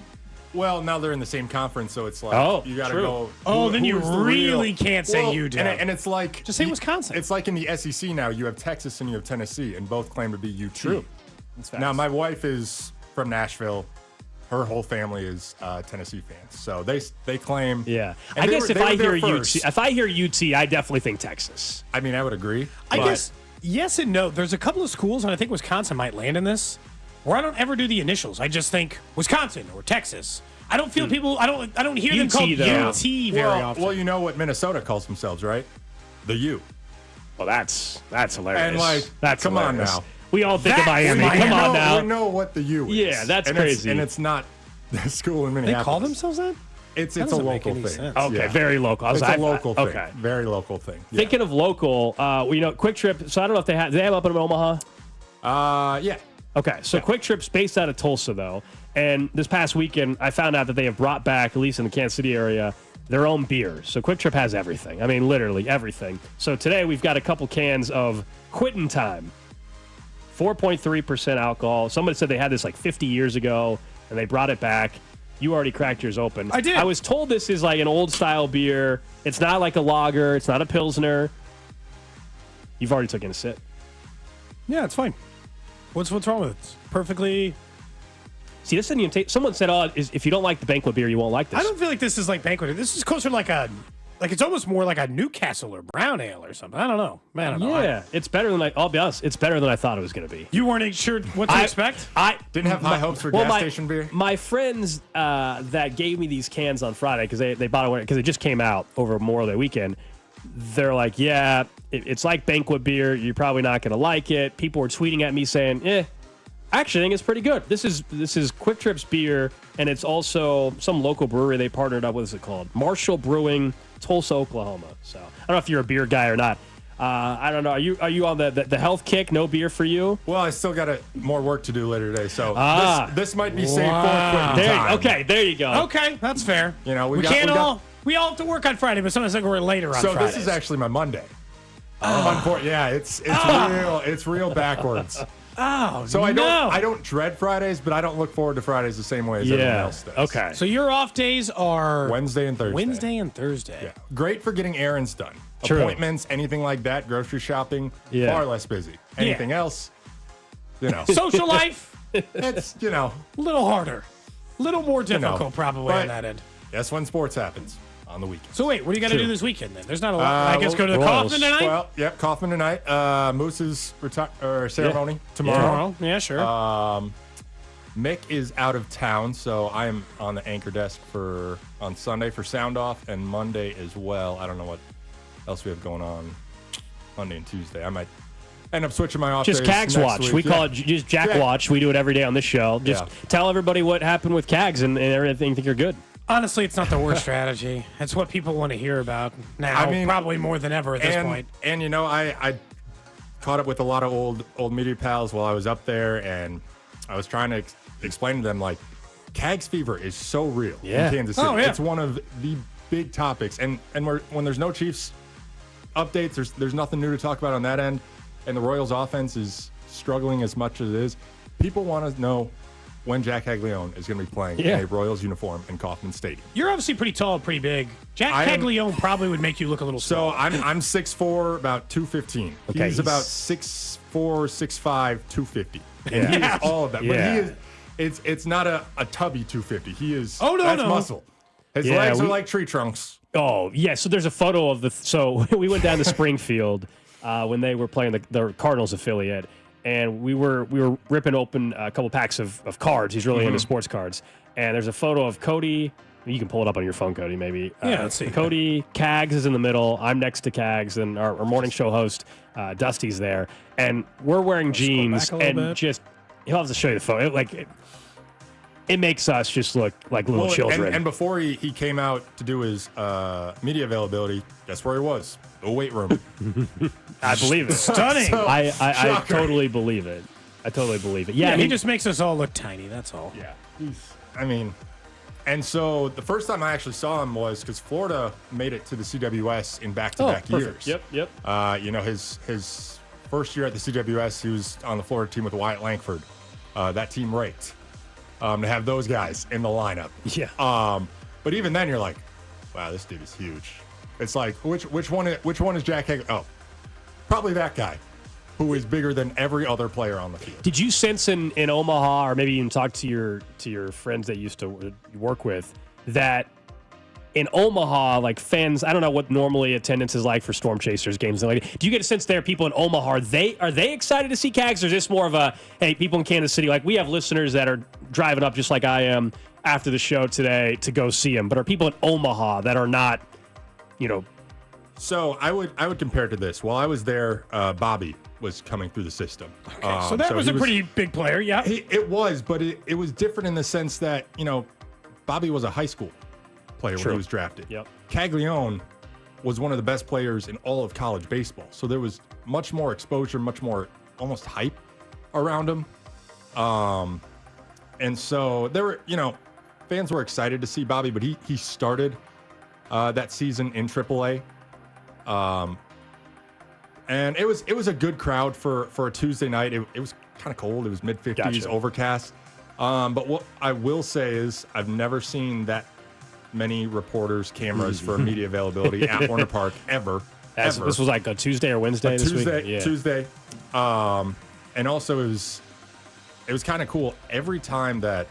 Well, now they're in the same conference, so it's like, you got to go. Then you really can't say UW. And it's like, just say Wisconsin. It's like in the SEC now, you have Texas and you have Tennessee, and both claim to be UT. True. Now, my wife is from Nashville. Her whole family is Tennessee fans, so they claim. Yeah, I guess if I hear UT, I definitely think Texas. I mean, I would agree. I guess yes and no. There's a couple of schools, and I think Wisconsin might land in this, where I don't ever do the initials. I just think Wisconsin or Texas. I don't feel people. I don't hear them called UT very often. Well, you know what Minnesota calls themselves, right? The U. Well, that's hilarious. And that's come hilarious. on now. We all think of Miami. Come on now. We know what the U is. Yeah, that's crazy. And it's not the school in Minneapolis. They call themselves that? It's a local thing. Okay, very local. It's a local thing. Okay. Very local thing. Yeah. Thinking of local, Quick Trip. So I don't know if do they have up in Omaha? Yeah. Okay, so Quick Trip's based out of Tulsa, though. And this past weekend, I found out that they have brought back, at least in the Kansas City area, their own beers. So Quick Trip has everything. I mean, literally everything. So today we've got a couple cans of Quittin' Time. 4.3% alcohol. Somebody said they had this like 50 years ago, and they brought it back. You already cracked yours open. I did. I was told this is like an old-style beer. It's not like a lager. It's not a Pilsner. You've already taken a sip. Yeah, it's fine. What's wrong with it? It's perfectly... See, this didn't even take... Someone said, if you don't like the banquet beer, you won't like this. I don't feel like this is like banquet. This is closer to like a... Like, it's almost more like a Newcastle or brown ale or something. I don't know. Man, I don't know. Yeah, it's better than I'll be honest, it's better than I thought it was going to be. You weren't sure what to expect? I didn't have high hopes for gas station beer. My friends that gave me these cans on Friday, because they bought it because it just came out over Memorial Day weekend, they're like, yeah, it's like banquet beer. You're probably not going to like it. People were tweeting at me saying, actually, I think it's pretty good. This is Quick Trip's beer, and it's also some local brewery they partnered up with. What's it called? Marshall Brewing, Tulsa, Oklahoma. So I don't know if you're a beer guy or not. I don't know. Are you on the health kick? No beer for you? Well, I still got more work to do later today, so this might be saved for Quittin' Time. Okay, there you go. Okay, that's fair. You know, we all have to work on Friday, but sometimes we're later on Friday. So this is actually my Monday. Yeah, it's real backwards. Oh, so I don't dread Fridays, but I don't look forward to Fridays the same way as everyone else does. Okay. So your off days are Wednesday and Thursday. Yeah. Great for getting errands done. True. Appointments, anything like that, grocery shopping, far less busy. Anything else, Social life, it's, a little harder. A little more difficult probably on that end. That's when sports happens. On the weekend. So wait, what do you got to do this weekend then? There's not a lot. I guess go to the Kaufman tonight? Well, yep, Kaufman tonight. Moose's ceremony tomorrow. Yeah, sure. Mick is out of town, so I am on the anchor desk on Sunday for Sound Off and Monday as well. I don't know what else we have going on Monday and Tuesday. I might end up switching my off Just days Cags next Watch. week. We call it just Jack Watch. We do it every day on this show. Just tell everybody what happened with Cags and everything. Think you're good. Honestly, it's not the worst strategy. It's what people want to hear about now, probably more than ever at this point. And, I caught up with a lot of old media pals while I was up there, and I was trying to explain to them, like, Cags fever is so real in Kansas City. It's one of the big topics. And when there's no Chiefs updates, there's nothing new to talk about on that end, and the Royals offense is struggling as much as it is. People want to know when Jack Caglianone is going to be playing in a Royals uniform in Kauffman Stadium. You're obviously pretty tall, pretty big. Jack Caglianone probably would make you look a little small. So I'm 6'4", about 215. Okay, he's about 6'4", 6'5", 250. And he is all of that. But he is it's not a tubby 250. He is that's muscle. His legs are like tree trunks. Oh, yeah. So there's a photo of so we went down to Springfield when they were playing the Cardinals affiliate. And we were ripping open a couple packs of cards. He's really into sports cards. And there's a photo of Cody. You can pull it up on your phone, Cody, maybe. Let's see. Cody, Cags is in the middle. I'm next to Cags, and our morning show host, Dusty's there. And we're wearing jeans, and he'll have to show you the photo. It makes us just look like little children. And before he came out to do his media availability, guess where he was? The weight room. I believe it. Stunning. I totally believe it. I totally believe it. Yeah, he just makes us all look tiny. That's all. Yeah. And so the first time I actually saw him was because Florida made it to the CWS in back-to-back years. Yep. His first year at the CWS, he was on the Florida team with Wyatt Langford. That team raked to have those guys in the lineup. Yeah. But even then, you're like, wow, this dude is huge. It's like, which one is Jack Hager? Oh, probably that guy who is bigger than every other player on the field. Did you sense in Omaha, or maybe even talk to your friends that you used to work with, that in Omaha, like fans, I don't know what normally attendance is like for Storm Chasers games. Do you get a sense there, people in Omaha, are they excited to see Cags, or is this more of a, hey, people in Kansas City, like we have listeners that are driving up just like I am after the show today to go see him, but are people in Omaha that are not, So I would compare it to this. While I was there, Bobby was coming through the system. Okay, so that was a pretty big player, yeah. It was, but it was different in the sense that, Bobby was a high school player when he was drafted. Yep. Caglianone was one of the best players in all of college baseball. So there was much more exposure, much more almost hype around him. And so there were, fans were excited to see Bobby, but he started that season in AAA. And it was a good crowd for a Tuesday night. It was kind of cold. It was mid-50s, overcast. But what I will say is I've never seen that many reporters, cameras for media availability at Warner Park ever. This was like a Tuesday or Wednesday this week? Yeah. Tuesday. And also it was kind of cool. Every time that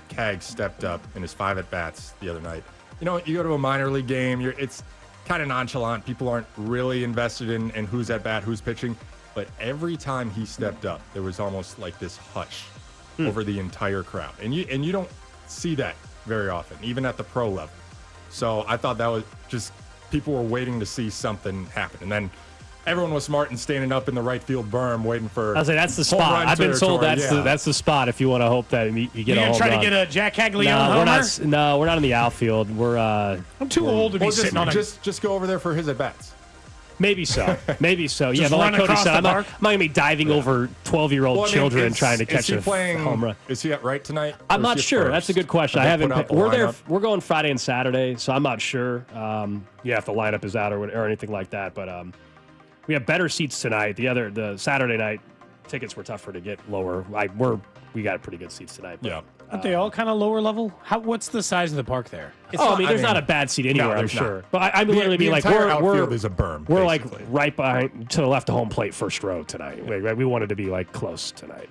Cags stepped up in his 5 at-bats the other night, you go to a minor league game, it's kind of nonchalant. People aren't really invested in who's at bat, who's pitching. But every time he stepped up, there was almost like this hush over the entire crowd. And you don't see that very often, even at the pro level. So I thought that was just people were waiting to see something happen. And then everyone was smart and standing up in the right field berm waiting for. I was like, that's the spot. I've been told that's the spot if you want to hope that you get a home run. Try to get a Jack Caglianone homer? We're not in the outfield. I'm too old to be sitting on just go over there for his at-bats. Maybe so. Yeah, but like Cody said, I'm not going to be diving over 12-year-old children trying to catch a home run. Is he at right tonight? I'm not sure. That's a good question. I haven't. We're there. We're going Friday and Saturday, so I'm not sure. If the lineup is out or anything like that. But we have better seats tonight. The Saturday night tickets were tougher to get lower. We got pretty good seats tonight. But, aren't they all kind of lower level? What's the size of the park there? There's not a bad seat anywhere, I'm sure. Not. But I'm literally being like, outfield is a berm. We're basically like right behind to the left of home plate, first row tonight. We wanted to be like close tonight.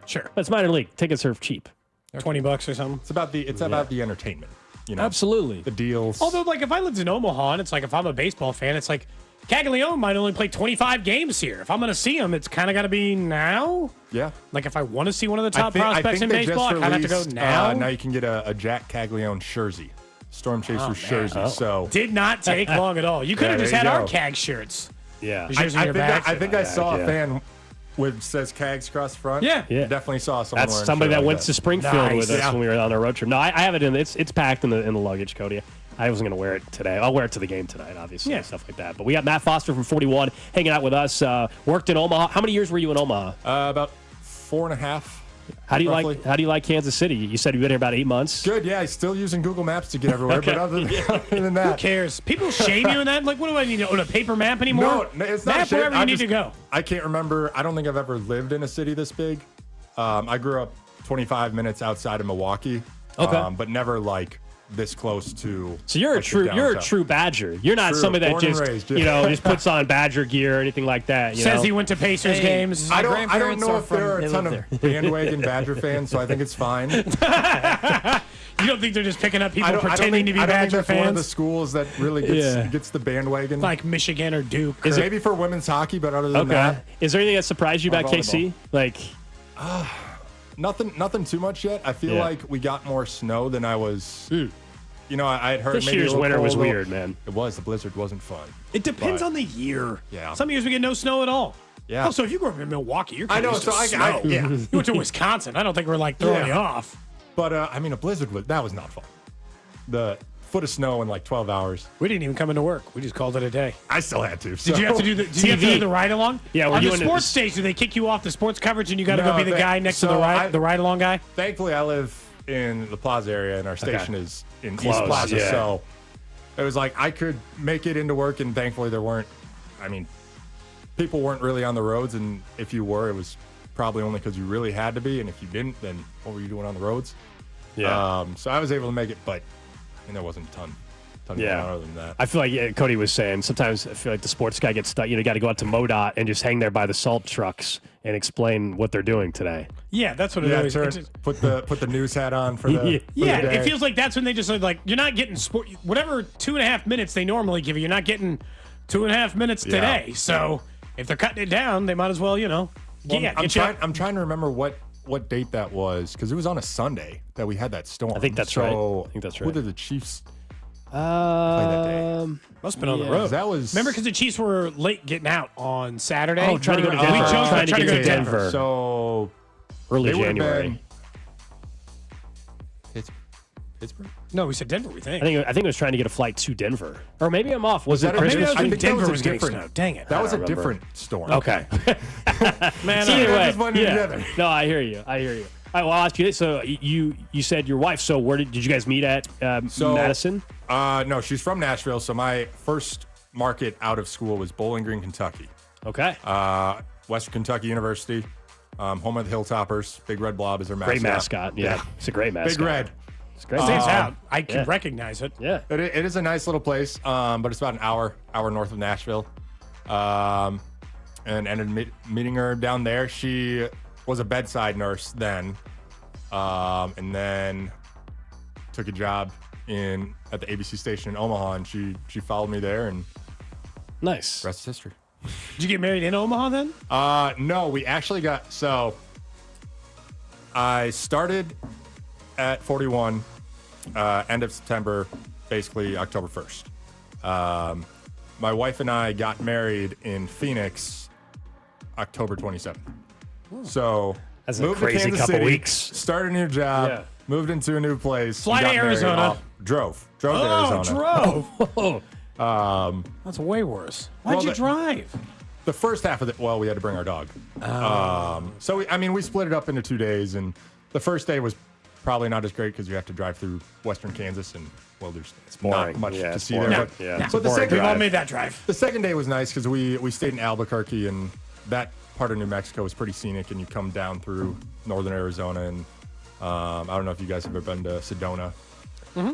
Sure, but it's minor league. Tickets are cheap, $20 or something. It's about the entertainment. Absolutely the deals. Although, like, if I lived in Omaha, and it's like if I'm a baseball fan, it's like Caglianone might only play 25 games here. If I'm going to see him, it's kind of got to be now. Yeah. Like, if I want to see one of the top prospects in baseball, I kind of have to go now. Now you can get a Jack Caglianone jersey, Storm Chasers jersey. So did not take long at all. You could have just had our Cag shirts. Yeah. I think I saw a fan Which says Cags across the front. Yeah. Definitely saw someone. That's wearing a somebody shirt that like went to Springfield with us when we were on our road trip. No, I have it in. It's packed in the luggage, Cody. I wasn't going to wear it today. I'll wear it to the game tonight, obviously, and stuff like that. But we got Matt Foster from 41 hanging out with us. Worked in Omaha. How many years were you in Omaha? About 4.5. How do you roughly. like Kansas City? You said you've been here about 8 months. Good, yeah. He's still using Google Maps to get everywhere, but other than that, who cares? People shame you in that. Like, what do I need to own a paper map anymore? No, it's not map shame. wherever you need to go. I can't remember. I don't think I've ever lived in a city this big. I grew up 25 minutes outside of Milwaukee, but never like this close to. So you're a true Badger. You're not somebody that just raised, just puts on Badger gear or anything like that. Says he went to Pacers games. I don't know if there are a ton of bandwagon Badger fans, so I think it's fine. You don't think they're just picking up people pretending to be Badger I don't think fans? that's one of the schools that really gets the bandwagon. Like Michigan or Duke. Is maybe for women's hockey, but other than that. Is there anything that surprised you about KC? Like, nothing too much yet. I feel like we got more snow than I was. You know, I had heard this maybe year's a winter was cold, weird, man. It was. The blizzard wasn't fun. It depends on the year. Yeah. Some years we get no snow at all. Yeah. Also, if you grew up in Milwaukee, you're I know. used So to snow. You went to Wisconsin. I don't think we're like throwing you off. But I mean, a blizzard was not fun. The foot of snow in like 12 hours. We didn't even come into work. We just called it a day. I still had to. Did you have to do the ride along? Yeah. On the sports station, they kick you off the sports coverage, and you got to go be the guy next to the ride along guy. Thankfully, I live in the Plaza area, and our station is in Close, East Plaza. yeah. So it was like I could make it into work, and thankfully there weren't. I mean, people weren't really on the roads, and if you were, it was probably only because you really had to be, and if you didn't, then what were you doing on the roads? Yeah. So I was able to make it, but there wasn't a ton going on other than that. I feel like Cody was saying sometimes I feel like the sports guy gets stuck. You got to go out to MoDOT and just hang there by the salt trucks and explain what they're doing today. Yeah, that's what it is. Put the news hat on for the day. It feels like that's when they just like you're not getting whatever 2.5 minutes they normally give you. You're not getting 2.5 minutes today. So if they're cutting it down, they might as well I'm trying to remember what date that was because it was on a Sunday that we had that storm. I think that's right. Who did the Chiefs play that day? Must have been on the road. That was remember because the Chiefs were late getting out on Saturday. Oh, trying to go to Denver. We chose trying to go to Denver. So early January. Pittsburgh? No, we said Denver. We think. I think it was trying to get a flight to Denver, or maybe I'm off. Was it Maybe Christmas? I think Denver was getting snow. Dang it! That was a different storm. Okay. Man, Either way, one together. No, I hear you. All right, well, I'll ask you this. So you said your wife. So where did you guys meet at? Madison? No, she's from Nashville. So my first market out of school was Bowling Green, Kentucky. Okay. Western Kentucky University, home of the Hilltoppers. Big Red Blob is their mascot. Great mascot. Yeah, it's a great mascot. Big Red. It's great. Stands out. I can recognize it. Yeah. It is a nice little place, but it's about an hour north of Nashville. And ended meeting her down there. She was a bedside nurse then, and then took a job at the ABC station in Omaha, and she followed me there, and nice. Rest is history. Did you get married in Omaha then? No, we actually I started at 41, end of September, basically October 1st. My wife and I got married in Phoenix, October 27th. So that's a moved crazy to Kansas couple City, weeks. Started a new job, moved into a new place. Fly to Arizona. Drove to Arizona. Drove. That's way worse. Why'd you drive? The first half of we had to bring our dog. So we split it up into 2 days, and the first day was probably not as great because you have to drive through Western Kansas, and there's not much to see there. But we've all made that drive. The second day was nice because we stayed in Albuquerque, and that part of New Mexico is pretty scenic, and you come down through northern Arizona, and I don't know if you guys have ever been to Sedona. Mm-hmm.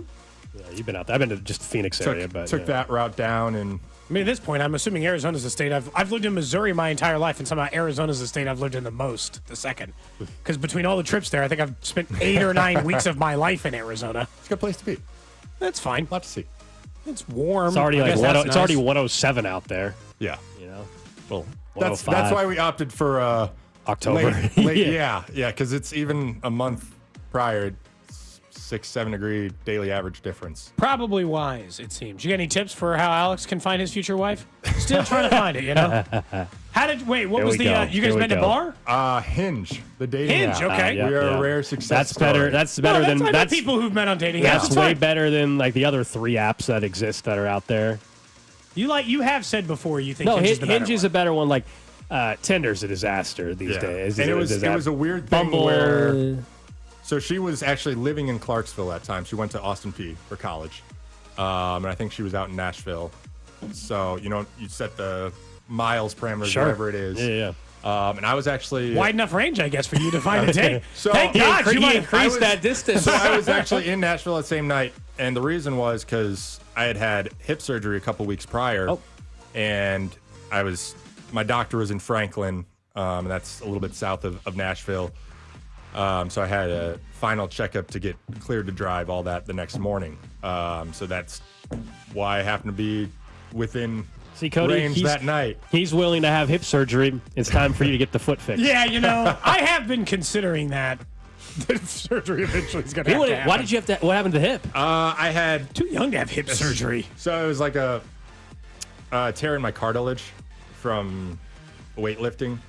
Yeah, you've been out there. I've been to just the Phoenix area, but took that route down, and I mean, at this point, I'm assuming Arizona's the state I've lived in Missouri my entire life, and somehow Arizona's the state I've lived in the most, the second. Because between all the trips there, I think I've spent 8 or 9 weeks of my life in Arizona. It's a good place to be. That's fine. A lot to see. It's warm. It's already it's already 107 out there. Yeah. Well, that's why we opted for October. Late, yeah, because it's even a month prior. It's 6-7 degree daily average difference. Probably wise, it seems. You got any tips for how Alex can find his future wife? Still trying to find it, you know? What was the, you guys met in a bar? Hinge, the dating Hinge, app. okay. We are a rare success story. That's better than I know people who've met on dating apps. That's way better than like the other 3 apps that exist that are out there. You have said before you think Hinge is a better one. Like Tinder's a disaster these days. And it was a weird thing where. So she was actually living in Clarksville at that time. She went to Austin Peay for college, and I think she was out in Nashville. So you set the miles parameters, whatever it is. Yeah. And I was actually wide enough range, I guess, for you to find a date. So thank God you increased that distance. So I was actually in Nashville that same night, and the reason was because I had hip surgery a couple weeks prior, and my doctor was in Franklin, and that's a little bit south of Nashville. So I had a final checkup to get cleared to drive, all that the next morning. So that's why I happened to be within range that night. He's willing to have hip surgery. It's time for you to get the foot fixed. Yeah, I have been considering that. Surgery eventually is going to happen. Why did you have to? What happened to the hip? I had too young to have hip surgery. So it was like a tear in my cartilage from weightlifting.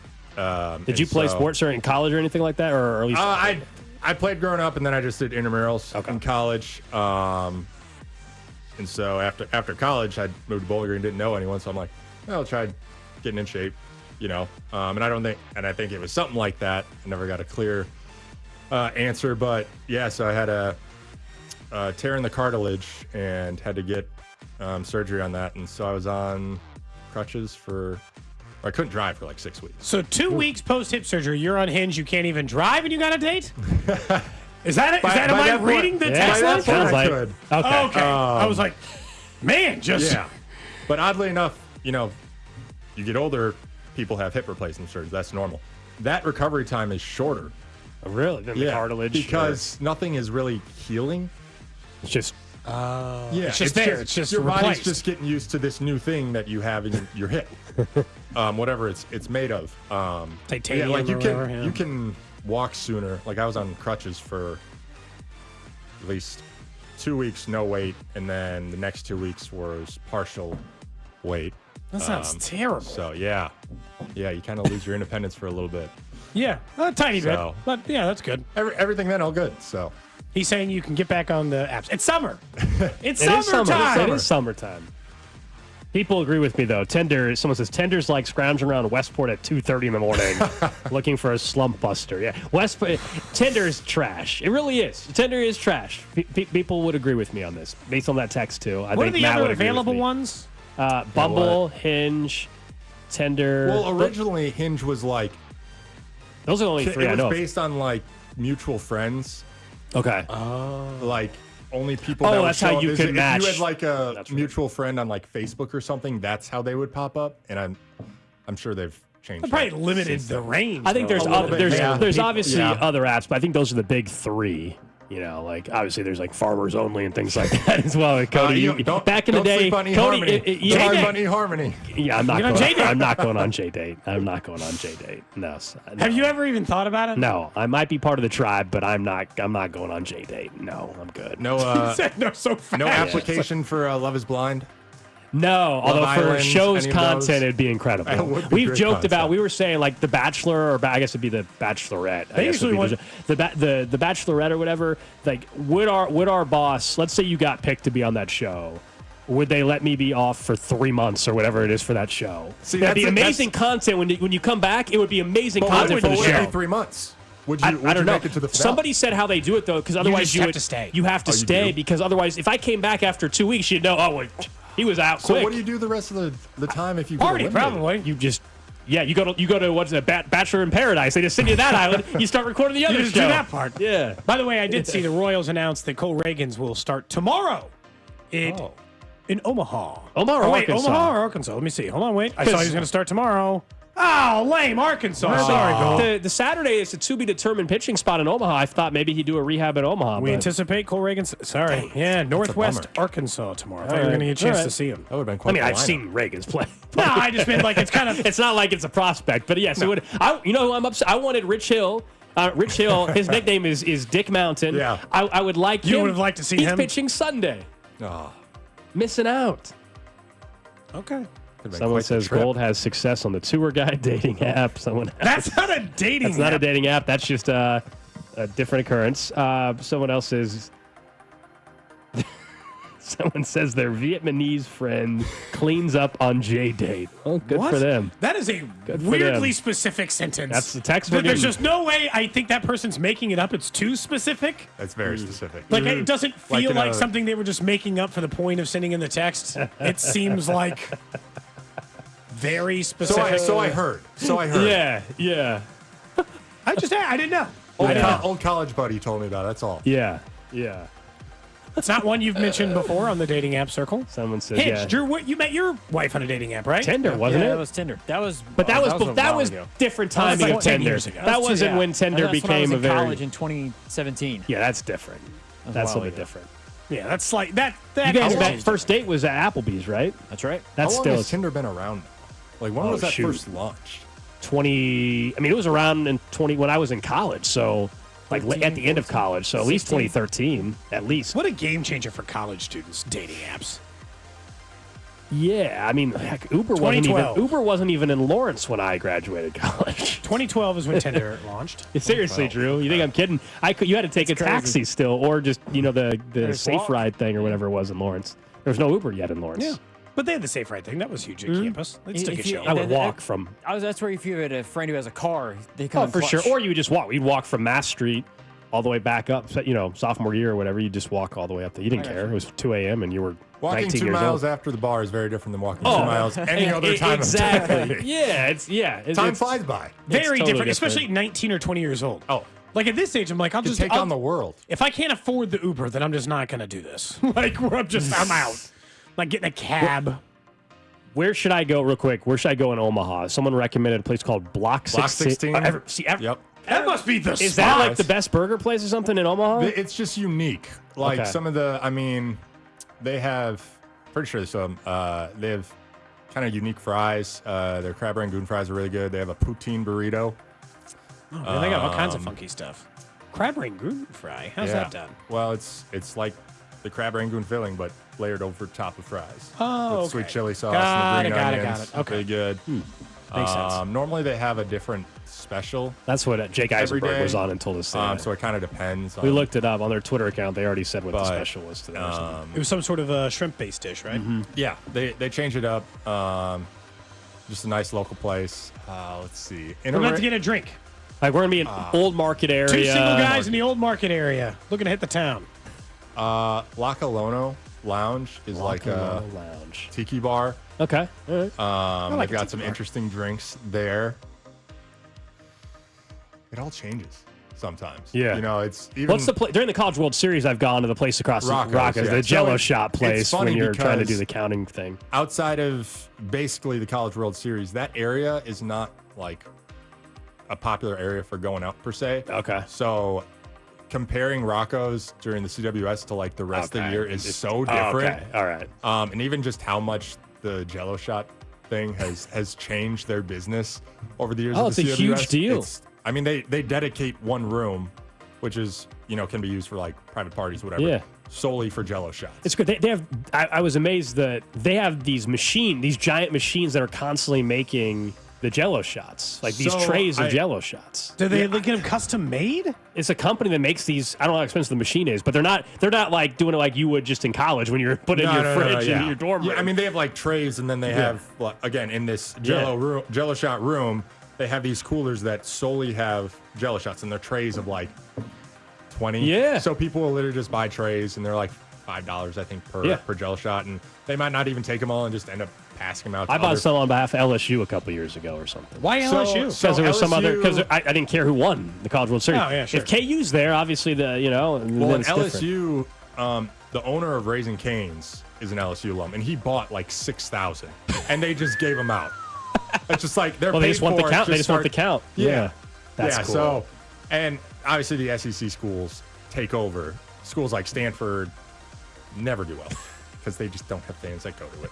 Did you play sports in college or anything like that, or at least? I played growing up, and then I just did intramurals in college. And so after college, I moved to Bowling Green, didn't know anyone, so I'm like, I'll try getting in shape, And I think it was something like that. I never got a clear answer, but yeah. So I had a tear in the cartilage and had to get surgery on that, and so I was on crutches I couldn't drive for like 6 weeks. So 2 weeks post hip surgery, you're on Hinge. You can't even drive, and you got a date. Is that it? Am I reading the text line? Sounds like Okay. I was like, man, just yeah. But oddly enough, you get older, people have hip replacement surgery. That's normal. That recovery time is shorter. Oh, really? Than the cartilage? Because nothing is really healing. It's just it's just there. It's just your replaced. body's just getting used to this new thing that you have in your hip, whatever it's made of. Titanium. Like you you can walk sooner. Like I was on crutches for at least 2 weeks, no weight, and then the next 2 weeks was partial weight. That sounds terrible. So yeah, you kind of lose your independence for a little bit. Yeah, a tiny bit, but yeah, that's good. Everything then all good. So. He's saying you can get back on the apps. It's summer. It's It is summertime. It is summertime. People agree with me, though. Someone says Tinder's like scrounging around Westport at 2:30 in the morning looking for a slump buster. Yeah, Tinder is trash. It really is. Tinder is trash. People would agree with me on this, based on that text, too. I what think are the Matt other available ones? Bumble, Hinge, Tinder. Well, originally, Hinge was like... Those are the only 3 I know. It was based on, like, mutual friends. Okay. Like only people. That's how you could match. If you had like a mutual friend on like Facebook or something, that's how they would pop up. And I'm sure they've changed. They probably limited the range. I think there's obviously Yeah. other apps, but I think those are the big 3. Like obviously there's like farmers only and things like that as well. Cody, back in the day, Cody, eHarmony. Yeah, I'm not going on J-Date. I'm not going on J-Date. No. Have you ever even thought about it? No, I might be part of the tribe, but I'm not going on J-Date. No, I'm good. No, no, so fast. No application for Love Is Blind. No, although for Island, show's any of content, those? it'd be incredible. It would be We've great joked content. about. We were saying like The Bachelor, or I guess it'd be The Bachelorette. They usually want the Bachelorette or whatever. Like, would our boss? Let's say you got picked to be on that show. Would they let me be off for 3 months or whatever it is for that show? See, That'd be amazing content when you come back. It would be amazing content for the show. Would it be 3 months? Would you I don't know. make it to the finale? Somebody said how they do it though, because otherwise have to stay. You have to stay because otherwise, if I came back after 2 weeks, you'd know. Oh, well, he was out So quick. what do you do the rest of the time if you Party, get eliminated? probably. You just you go to what's it, Bachelor in Paradise. They just send you to that island. You start recording the other You just show. do that part. Yeah. By the way, I did see the Royals announce that Cole Reagans will start tomorrow. In Omaha. Omaha or wait, Arkansas? Omaha or Arkansas? Let me see. Hold on, wait. I saw he was going to start tomorrow. Oh, lame, Arkansas. Sorry, Cole. The Saturday is a to-be-determined pitching spot in Omaha. I thought maybe he'd do a rehab at Omaha. We but anticipate Cole Reagan's. Sorry. Yeah, Northwest Arkansas tomorrow. I thought you were going to get a chance to see him. That would have been quite I've seen Reagan's play. No, I just meant like it's kind of. It's not like it's a prospect, but yes, it would. You know who I'm upset? I wanted Rich Hill Rich Hill, his nickname is Dick Mountain. Yeah. I would like him. You would have liked to see He's him? pitching Sunday. Oh, Missing out. Okay. Someone says Gold has success on the tour guide dating app. That's not a dating That's not a dating app. That's just a different occurrence. Someone else says... Someone says their Vietnamese friend cleans up on J date. Oh, good What? for them. That is a Good for weirdly them. specific sentence. That's the text we're There's getting. just no way I think that person's making it up. It's too specific. That's very specific. Like, it doesn't feel in like a- something they were just making up for the point of sending in the text. It seems like very specific. So I heard. Yeah. I didn't know. Old college buddy told me about it. That's all. Yeah. It's not one you've mentioned before on the dating app circle. Someone says, Hinge, you met your wife on a dating app, right? Tinder, wasn't Yeah, it? that was Tinder. That was that was different timing like of 10 Tinder. years ago. That wasn't when Tinder That's when I was became a in very college in 2017. Yeah, that's different. That's a while little bit ago. different. Yeah, that's like that. You That guys, is that first date was at Applebee's, right? That's right. That's How long still has Tinder been around? Like, when was that first launched? 20. I mean, it was around in 20 when I was in college. So, like 13, at the end of college. So at least 16. 2013, at least. What a game changer for college students, dating apps. Yeah, I mean, heck, Uber wasn't even in Lawrence when I graduated college. 2012 is when Tinder launched. Seriously, Drew, you think I'm kidding? You had to take That's a taxi still, or just the There's Safe walk. Ride thing or whatever it was in Lawrence. There was no Uber yet in Lawrence. Yeah. But they had the Safe Ride thing. That was huge at campus. They still If get you- show. I would walk from. That's where if you had a friend who has a car, they come Oh, in for sure. clutch. Or you would just walk. You'd walk from Mass Street all the way back up. Sophomore year or whatever. You just walk all the way up there. You didn't care. It was 2 a.m. and you were Walking 19 2 years miles old. after the bar is very different than walking 2 miles any other time exactly. of day. Yeah. Time flies by. Very totally different, especially 19 or 20 years old. Oh. Like at this age, I'm like, I'll just take on the world. If I can't afford the Uber, then I'm just not going to do this. I'm out. Like getting a cab. Where should I go, real quick? Where should I go in Omaha? Someone recommended a place called Block 16. Yep. That must be the spot. Is that like the best burger place or something in Omaha? It's just unique. Like Okay. some of the, they have, pretty sure they have kind of unique fries. Their crab rangoon fries are really good. They have a poutine burrito. Oh, man, they got all kinds of funky stuff. Crab rangoon fry. How's that done? Well, it's like the crab rangoon filling, but layered over top of fries. Oh, with sweet okay. chili sauce Got and the it, green got it, onions. got it. Okay. Really good. Makes sense. Normally they have a different special. That's what Jake every Eisenberg day. was on and told us that. So it kind of depends. We looked it up on their Twitter account. They already said what the special was today. or something. It was some sort of a shrimp-based dish, right? Yeah, they changed it up. Just a nice local place. Let's see. We're about to get a drink. Like we're gonna be in Old Market area. Two single guys in the old market area looking to hit the town. La Colono Lounge is like a lounge tiki bar. Okay. All right. They've got some interesting drinks there. It all changes sometimes. Yeah. It's even. What's the place during the College World Series? I've gone to the place across Rockies, the yeah. Jello So shop it's place funny when you're trying to do because the counting thing. outside of basically the College World Series, that area is not like a popular area for going out per se. Okay. So comparing Rocco's during the CWS to like the rest of the year is so different. Okay. All right. And even just how much the Jello shot thing has changed their business over the years. Oh, of the it's a CWS. huge deal. They dedicate one room, which is can be used for like private parties, whatever. Yeah. Solely for Jello shots. It's good. They have. I was amazed that they have these giant machines that are constantly making the Jello shots, like these trays of Jello shots. Do they get them custom made? It's a company that makes these. I don't know how expensive the machine is, but they're not like doing it like you would just in college when you're putting in your fridge in your dorm room. Yeah, I mean they have like trays, and then they have again in this Jello shot room, they have these coolers that solely have Jello shots, and they're trays of like 20. Yeah. So people will literally just buy trays, and they're like $5 I think per Jello shot, and they might not even take them all and just end up passing them out. I bought some on behalf of LSU a couple years ago or something. Why LSU? Because there was some other. Because I didn't care who won the College World Series. Oh, yeah, sure. If KU's there, obviously Well, then in it's different. LSU, the owner of Raising Cane's is an LSU alum, and he bought like 6,000, and they just gave them out. It's just like they're They paid just want the for it, count. They just want the start- count. Yeah, That's yeah. cool. So, and obviously the SEC schools take over. Schools like Stanford never do well because they just don't have fans that go to it.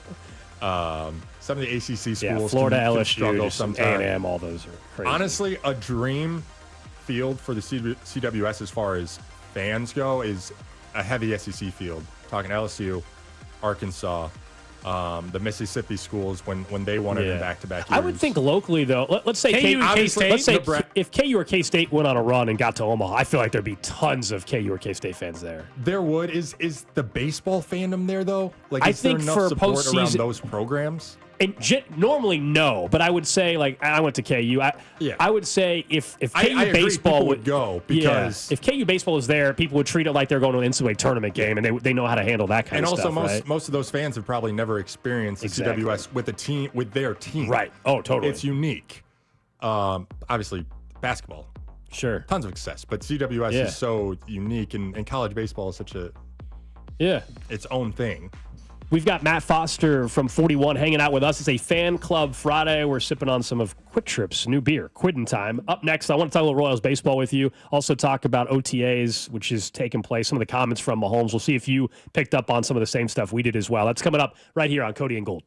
Some of the ACC schools, Florida, can LSU, struggle just some sometimes. A&M, all those are crazy. Honestly, a dream field for the CWS as far as fans go is a heavy SEC field. Talking LSU, Arkansas, the Mississippi schools when they won it in back-to-back years. I would think locally, though, let's say KU and K-State. Let's say if KU or K-State went on a run and got to Omaha, I feel like there'd be tons of KU or K-State fans there. There would. Is the baseball fandom there, though? Like, I is there think enough for support postseason- around those programs? And normally, no, but I would say, like, I went to KU. I would say if KU I agree, baseball people would go because if KU baseball was there, people would treat it like they're going to an NCAA tournament game, and they know how to handle that kind and of also stuff. most of those fans have probably never experienced the CWS with their team. Right. Oh, totally. It's unique. Obviously, basketball. Sure. Tons of success, but CWS is so unique, and college baseball is such its own thing. We've got Matt Foster from 41 hanging out with us. It's a fan club Friday. We're sipping on some of Quick Trip's new beer, Quiddin' Time. Up next, I want to talk a little Royals baseball with you. Also talk about OTAs, which is taking place. Some of the comments from Mahomes. We'll see if you picked up on some of the same stuff we did as well. That's coming up right here on Cody and Gold.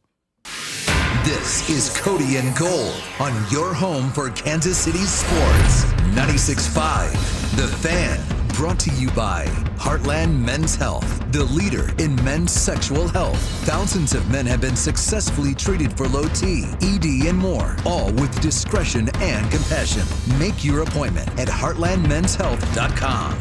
This is Cody and Gold on your home for Kansas City sports. 96.5, The Fan. Brought to you by Heartland Men's Health, the leader in men's sexual health. Thousands of men have been successfully treated for low T, ED, and more, all with discretion and compassion. Make your appointment at heartlandmenshealth.com.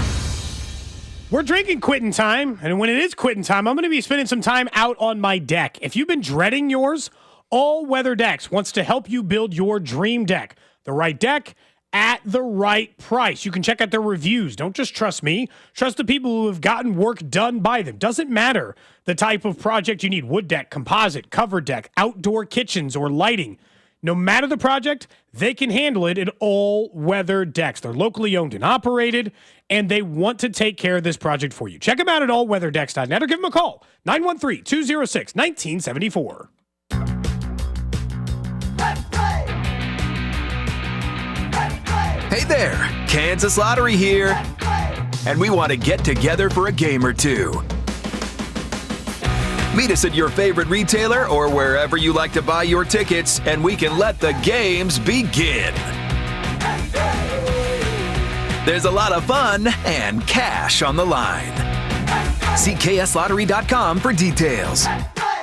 We're drinking Quittin' Time, and when it is Quittin' Time, I'm going to be spending some time out on my deck. If you've been dreading yours, All Weather Decks wants to help you build your dream deck. The right deck at the right price. You can check out their reviews. Don't just trust me. Trust the people who have gotten work done by them. Doesn't matter the type of project you need. Wood deck, composite, cover deck, outdoor kitchens, or lighting. No matter the project, they can handle it at All Weather Decks. They're locally owned and operated, and they want to take care of this project for you. Check them out at allweatherdecks.net or give them a call, 913-206-1974. Hey there, Kansas Lottery here, and we want to get together for a game or two. Meet us at your favorite retailer or wherever you like to buy your tickets, and we can let the games begin. There's a lot of fun and cash on the line. See kslottery.com for details.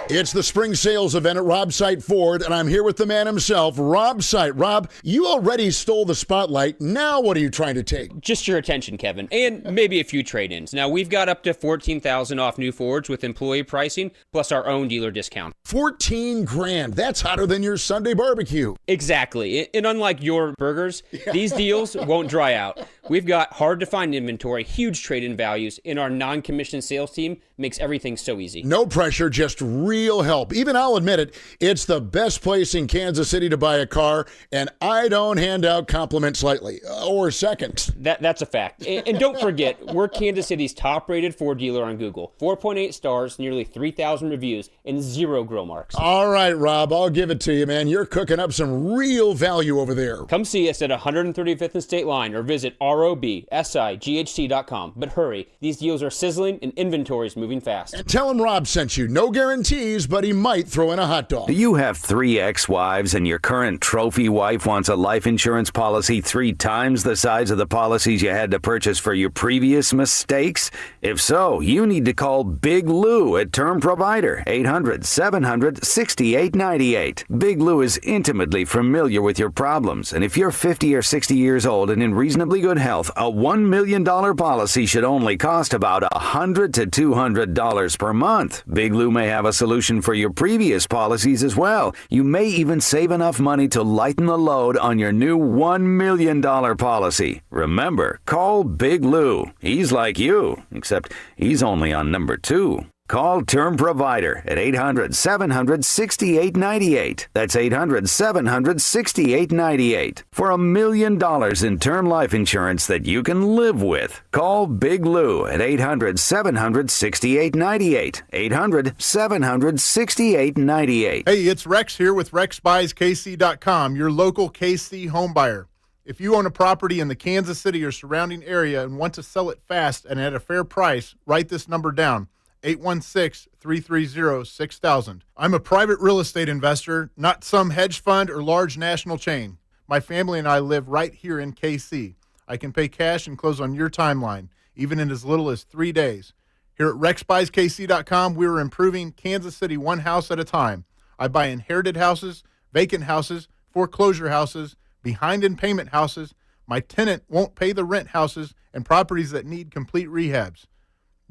It's the spring sales event at Rob Sight Ford, and I'm here with the man himself, Rob Sight. Rob, you already stole the spotlight. Now what are you trying to take? Just your attention, Kevin, and maybe a few trade-ins. Now, we've got up to $14,000 off new Fords with employee pricing, plus our own dealer discount. $14,000. That's hotter than your Sunday barbecue. Exactly. And unlike your burgers, these deals won't dry out. We've got hard-to-find inventory, huge trade-in values, and our non-commissioned sales team makes everything so easy. No pressure, just real help. Even I'll admit it, it's the best place in Kansas City to buy a car, and I don't hand out compliments lightly, or seconds. That's a fact. And don't forget, we're Kansas City's top-rated Ford dealer on Google. 4.8 stars, nearly 3,000 reviews, and 0 grill marks. All right, Rob, I'll give it to you, man. You're cooking up some real value over there. Come see us at 135th and State Line or visit robsight.com. But hurry, these deals are sizzling and inventory's moving fast. And tell him Rob sent you. No guarantees, but he might throw in a hot dog. Do you have 3 ex-wives and your current trophy wife wants a life insurance policy 3 times the size of the policies you had to purchase for your previous mistakes? If so, you need to call Big Lou at Term Provider, 800-700-6898. Big Lou is intimately familiar with your problems, and if you're 50 or 60 years old and in reasonably good health, a $1 million policy should only cost about $100 to $200 per month. Big Lou may have a solution for your previous policies as well. You may even save enough money to lighten the load on your new $1 million policy. Remember, call Big Lou. He's like you, except he's only on number 2. Call Term Provider at 800-700-6898. That's 800-700-6898. For $1 million in term life insurance that you can live with. Call Big Lou at 800-700-6898. 800-700-6898. Hey, it's Rex here with RexBuysKC.com, your local KC home buyer. If you own a property in the Kansas City or surrounding area and want to sell it fast and at a fair price, write this number down. 816-330-6000. I'm a private real estate investor, not some hedge fund or large national chain. My family and I live right here in KC. I can pay cash and close on your timeline, even in as little as 3 days. Here at RexBuysKC.com, we are improving Kansas City one house at a time. I buy inherited houses, vacant houses, foreclosure houses, behind in payment houses, my tenant won't pay the rent houses, and properties that need complete rehabs.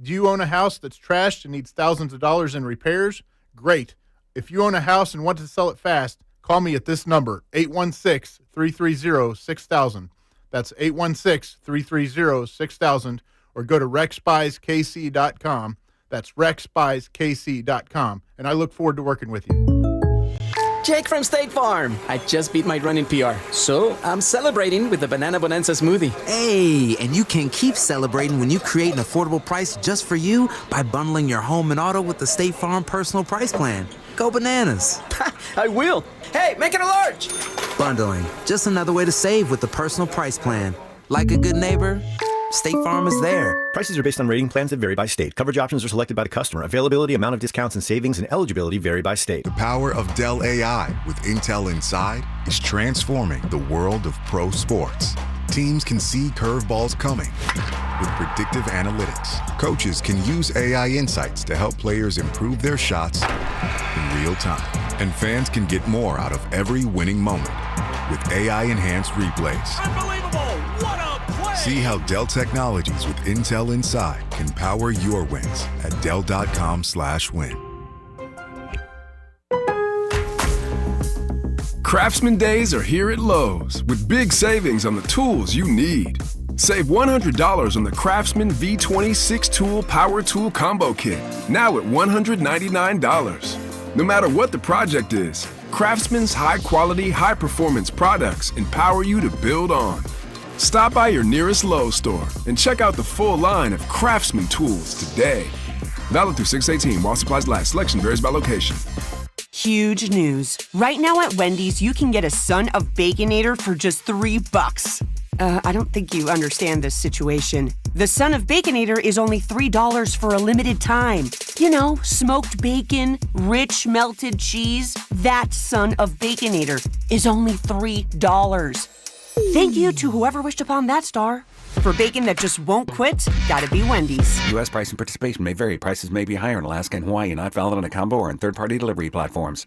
Do you own a house that's trashed and needs thousands of dollars in repairs? Great. If you own a house and want to sell it fast, call me at this number, 816-330-6000. That's 816-330-6000, or go to RexBuysKC.com. That's RexBuysKC.com, and I look forward to working with you. Jake from State Farm. I just beat my running PR, so I'm celebrating with the Banana Bonanza smoothie. Hey, and you can keep celebrating when you create an affordable price just for you by bundling your home and auto with the State Farm Personal Price Plan. Go bananas. I will. Hey, make it a large. Bundling, just another way to save with the Personal Price Plan. Like a good neighbor, State Farm is there. Prices are based on rating plans that vary by state. Coverage options are selected by the customer. Availability, amount of discounts and savings, and eligibility vary by state. The power of Dell AI with Intel Inside is transforming the world of pro sports. Teams can see curveballs coming with predictive analytics. Coaches can use AI insights to help players improve their shots in real time. And fans can get more out of every winning moment with AI-enhanced replays. Unbelievable! What a play! See how Dell Technologies with Intel Inside can power your wins at Dell.com/win. Craftsman Days are here at Lowe's with big savings on the tools you need. Save $100 on the Craftsman V20 6-tool Power Tool Combo Kit, now at $199. No matter what the project is, Craftsman's high-quality, high-performance products empower you to build on. Stop by your nearest Lowe's store and check out the full line of Craftsman tools today. Valid through 6/18 while supplies last. Selection varies by location. Huge news. Right now at Wendy's, you can get a Son of Baconator for just $3. I don't think you understand this situation. The Son of Baconator is only $3 for a limited time. You know, smoked bacon, rich melted cheese. That Son of Baconator is only $3. Thank you to whoever wished upon that star. For bacon that just won't quit, gotta be Wendy's. U.S. price and participation may vary. Prices may be higher in Alaska and Hawaii, not valid on a combo or in third-party delivery platforms.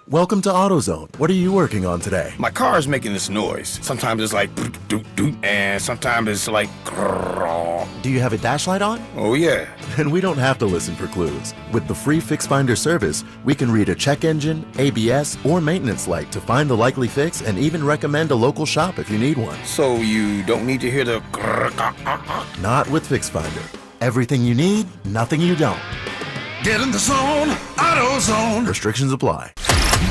Welcome to AutoZone. What are you working on today? My car is making this noise. Sometimes it's like doot doot, and sometimes it's like grrr. Do you have a dash light on? Oh yeah. Then we don't have to listen for clues. With the free Fix Finder service, we can read a check engine, ABS, or maintenance light to find the likely fix and even recommend a local shop if you need one. So you don't need to hear the grrr. Not with Fix Finder. Everything you need, nothing you don't. Get in the zone, AutoZone. Restrictions apply.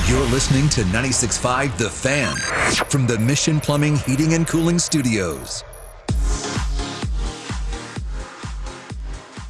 You're listening to 96.5 The Fan from the Mission Plumbing, Heating, and Cooling Studios.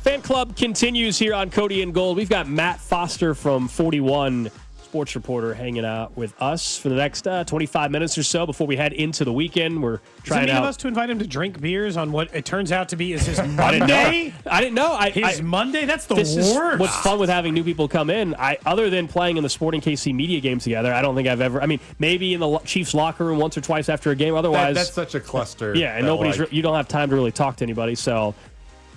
Fan Club continues here on Cody and Gold. We've got Matt Foster from 41 Sports Reporter hanging out with us for the next 25 minutes or so before we head into the weekend. We're trying Does any of us to invite him to drink beers on what it turns out to be is his Monday? I didn't know. His Monday? That's the this worst. Is what's fun with having new people come in. Other than playing in the Sporting KC media game together, I don't think I've ever. I mean, maybe in the Chiefs locker room once or twice after a game. Otherwise, that's such a cluster. Yeah, and you don't have time to really talk to anybody. So,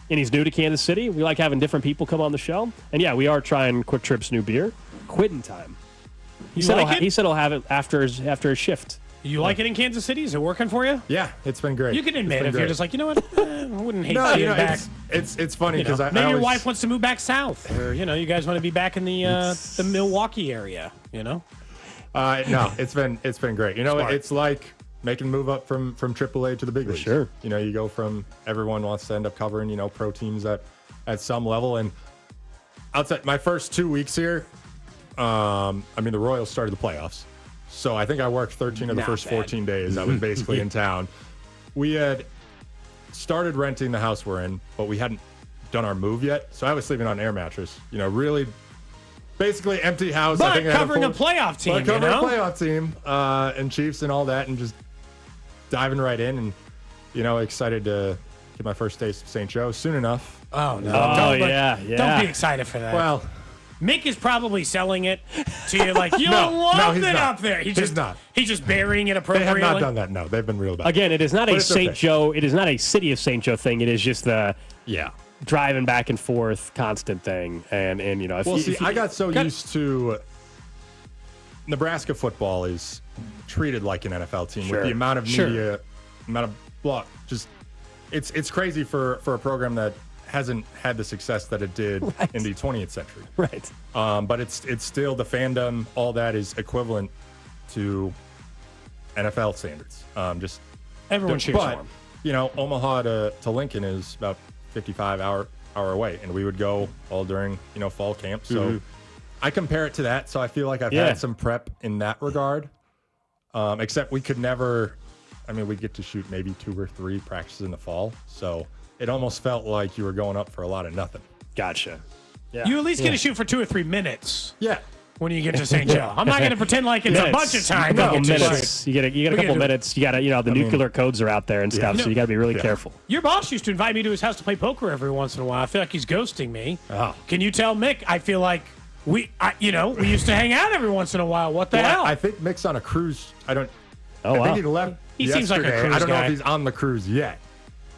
and he's new to Kansas City. We like having different people come on the show. And yeah, we are trying Quick Trip's new beer, Quitting Time. He said he'll have it after his shift. You like it in Kansas City? Is it working for you? Yeah, it's been great. You can admit if you're just like, you know what, I wouldn't hate no, being back. It's funny because maybe your wife wants to move back south, or you guys want to be back in the Milwaukee area. No, it's been great. Smart. It's like making the move up from AAA to the big leagues. Sure. You go from everyone wants to end up covering pro teams at some level, and outside my first 2 weeks here. The Royals started the playoffs. So I think I worked 13 of the first 14 days. I was basically in town. We had started renting the house we're in, but we hadn't done our move yet. So I was sleeping on an air mattress. Really basically empty house. But I think covering a playoff team, a playoff team, and Chiefs and all that, and just diving right in and, excited to get my first taste of St. Joe soon enough. Oh, no. Oh, Don't be excited for that. Well, Mick is probably selling it to you like, you love it up there. He's just burying it They appropriately. have not done that. No, they've been real about it. Again, it is not a St. Joe. It is not a city of St. Joe thing. It is just the driving back and forth constant thing. And you know, I got so used to Nebraska football is treated like an NFL team with the amount of media, amount of blah. Just it's crazy for a program that hasn't had the success that it did in the 20th century. Right. But it's still the fandom, all that is equivalent to NFL standards. Just everyone cheers for But him. you know, Omaha to Lincoln is about 55 hour away, and we would go all during fall camp. So I compare it to that. So I feel like I've had some prep in that regard. Except we could never. I mean, we get to shoot maybe 2 or 3 practices in the fall. So it almost felt like you were going up for a lot of nothing. Gotcha. Yeah. You at least get to shoot for 2 or 3 minutes. Yeah. When you get to St. Joe. I'm not going to pretend like it's a bunch of time. A couple minutes. You get a couple minutes. You got to, the nuclear codes are out there and stuff, so you got to be really careful. Your boss used to invite me to his house to play poker every once in a while. I feel like he's ghosting me. Oh. Can you tell Mick? I feel like we used to hang out every once in a while. What the hell? I think Mick's on a cruise. I think he left. He seems like a yesterday. cruise I don't know guy. if he's on the cruise yet.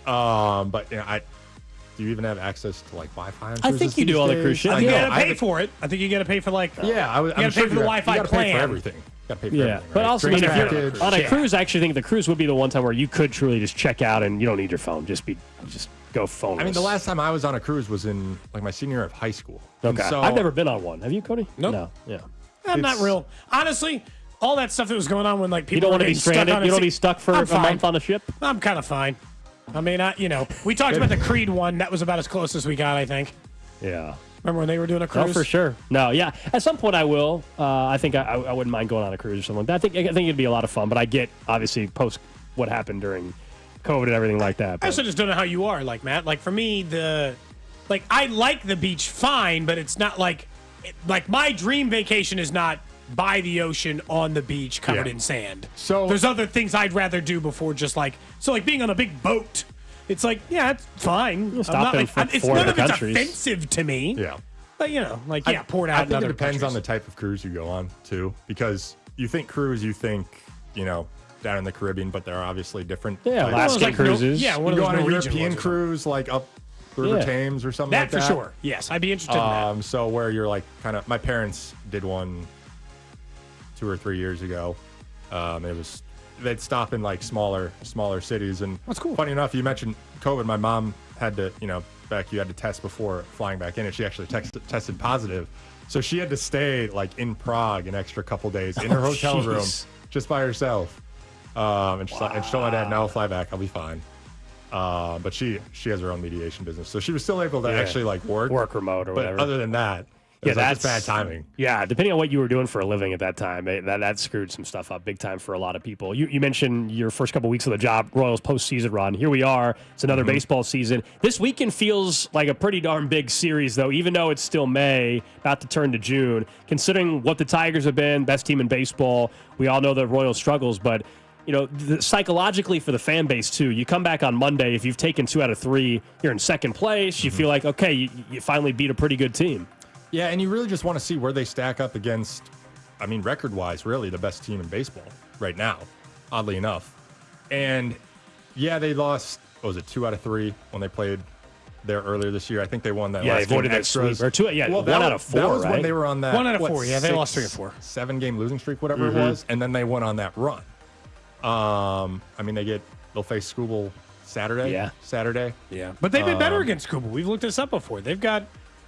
But do you even have access to like Wi-Fi on I cruises think you do these all the days? cruise ships. I think you got to pay for it. I think you got to pay for you got to pay for the Wi-Fi you gotta plan. pay for everything. You got to pay for everything. But right? also, Drinks if you're package. on a cruise, I actually think the cruise would be the one time where you could truly just check out and you don't need your phone. Just go phoneless. I mean, the last time I was on a cruise was in like my senior year of high school. And Okay. so, I've never been on one. Have you, Cody? Nope. No. Yeah. I'm not real. Honestly, all that stuff that was going on when like people You don't were want to be getting stuck stranded. on You don't want to be stuck for I'm a fine. month on a ship. I'm kind of fine. I mean, we talked about the Creed one. That was about as close as we got, I think. Yeah. Remember when they were doing a cruise? No, for sure. No, yeah. At some point, I will. I think I wouldn't mind going on a cruise or something like that. I think it'd be a lot of fun. But I get obviously post what happened during COVID and everything like that. I But also just don't know how you are, like Matt. Like for me, I like the beach fine, but it's not like my dream vacation is not by the ocean on the beach covered in sand. So there's other things I'd rather do before just like being on a big boat. It's like, yeah, it's fine. You'll stop in it's four none other of it's countries. offensive to me. Yeah. But poured out I in think other it depends countries. on the type of cruise you go on too, because you think cruise, you think down in the Caribbean, but there are obviously different. Yeah, types. Alaskan cruises. one You of go those on a Norwegian European ones or cruise, like up River Yeah. Thames or something that like for that. sure. Yes, I'd be interested in that. So where you're like kind of, my parents did one 2 or 3 years ago. They'd stop in like smaller cities, and that's cool. Funny enough, you mentioned COVID. My mom had to, back you had to test before flying back in, and she actually tested positive. So she had to stay like in Prague an extra couple days in her hotel room just by herself. And she told my dad, "No, I'll fly back. I'll be fine." But she has her own mediation business, so she was still able to actually like work remote or but whatever. other than that, it was that's bad timing. Yeah, depending on what you were doing for a living at that time, that screwed some stuff up big time for a lot of people. You mentioned your first couple weeks of the job, Royals postseason run. Here we are. It's another baseball season. This weekend feels like a pretty darn big series, though, even though it's still May, about to turn to June. Considering what the Tigers have been, best team in baseball, we all know the Royals struggles, but psychologically for the fan base too, you come back on Monday, if you've taken 2 out of 3, you're in second place, you feel like, okay, you finally beat a pretty good team. Yeah, and you really just want to see where they stack up against, record-wise, really the best team in baseball right now, oddly enough. And yeah, they lost, 2 out of 3 when they played there earlier this year. I think they won that last they avoided game that extras. sweep. Or 2, yeah, well, 1 out of 4, that was right? when they were on that 1 out of 4, yeah, they lost 3 or 4. 7-game losing streak, whatever it was, and then they went on that run. They'll face Scooball Saturday. Yeah. Saturday. Yeah, but they've been better against Scooball. We've looked this up before.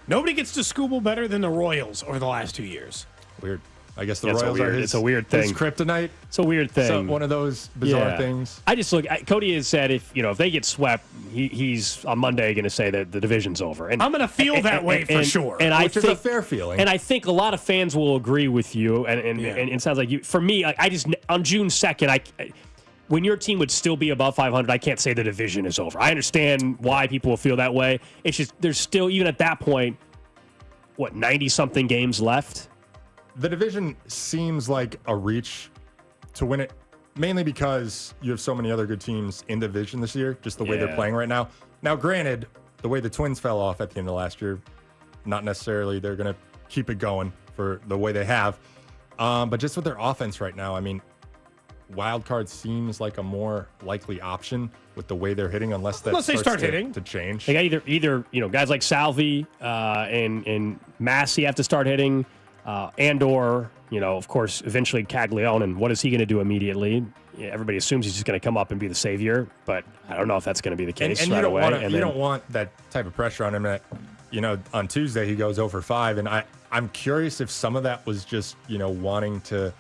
Nobody gets to Scooball better than the Royals over the last 2 years. Weird. I guess the Yeah, Royals are it's a weird thing. his kryptonite. It's a weird thing. So one of those bizarre things. I just Cody has said if they get swept, he's on Monday going to say that the division's over. And I'm going to feel that way for sure. And Which is a fair feeling. And I think a lot of fans will agree with you. And it sounds like you. For me, I just on June 2nd, when your team would still be above 500, I can't say the division is over. I understand why people will feel that way. It's just there's still, even at that point, 90-something games left? The division seems like a reach to win it, mainly because you have so many other good teams in the division this year, just the way they're playing right now. Now, granted, the way the Twins fell off at the end of last year, not necessarily they're going to keep it going for the way they have. But just with their offense right now, I mean, wild card seems like a more likely option with the way they're hitting, unless they start hitting to change. They got either guys like Salvi and Massey have to start hitting, and/or of course eventually Caglianone. And what is he going to do immediately? Yeah, everybody assumes he's just going to come up and be the savior, but I don't know if that's going to be the case and right away. You don't want that type of pressure on him. That on Tuesday he goes 0 for 5, and I'm curious if some of that was just wanting to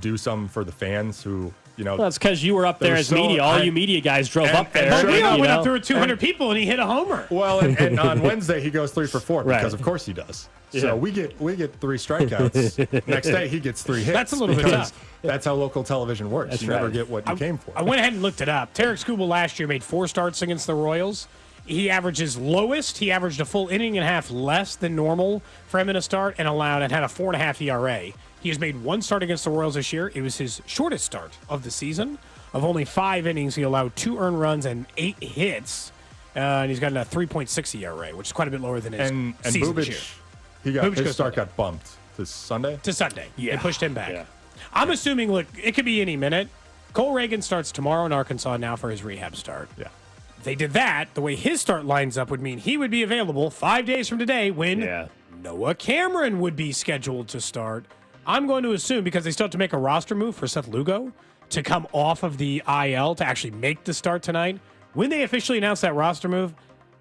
do something for the fans who. Well, that's because you were up there as media. All you media guys drove up there. We all went up there with 200 people, and he hit a homer. Well, and on Wednesday he goes 3 for 4 because of course he does. Yeah. So we get 3 strikeouts. Next day he gets 3 hits. That's a little bit tough. That's how local television works. That's you never get what you came for. I went ahead and looked it up. Tarek Skubal last year made 4 starts against the Royals. He averages lowest. He averaged a full inning and a half less than normal for him in a start and had a 4.5 ERA. He has made 1 start against the Royals this year. It was his shortest start of the season. Of only 5 innings, he allowed 2 earned runs and 8 hits. And he's got a 3.6 ERA, which is quite a bit lower than his season this year. His start got bumped to Sunday? To Sunday. Yeah. They pushed him back. Yeah. I'm assuming, look, it could be any minute. Cole Reagan starts tomorrow in Arkansas now for his rehab start. Yeah. If they did that, the way his start lines up would mean he would be available 5 days from today when Noah Cameron would be scheduled to start. I'm going to assume, because they still have to make a roster move for Seth Lugo to come off of the IL to actually make the start tonight. When they officially announce that roster move,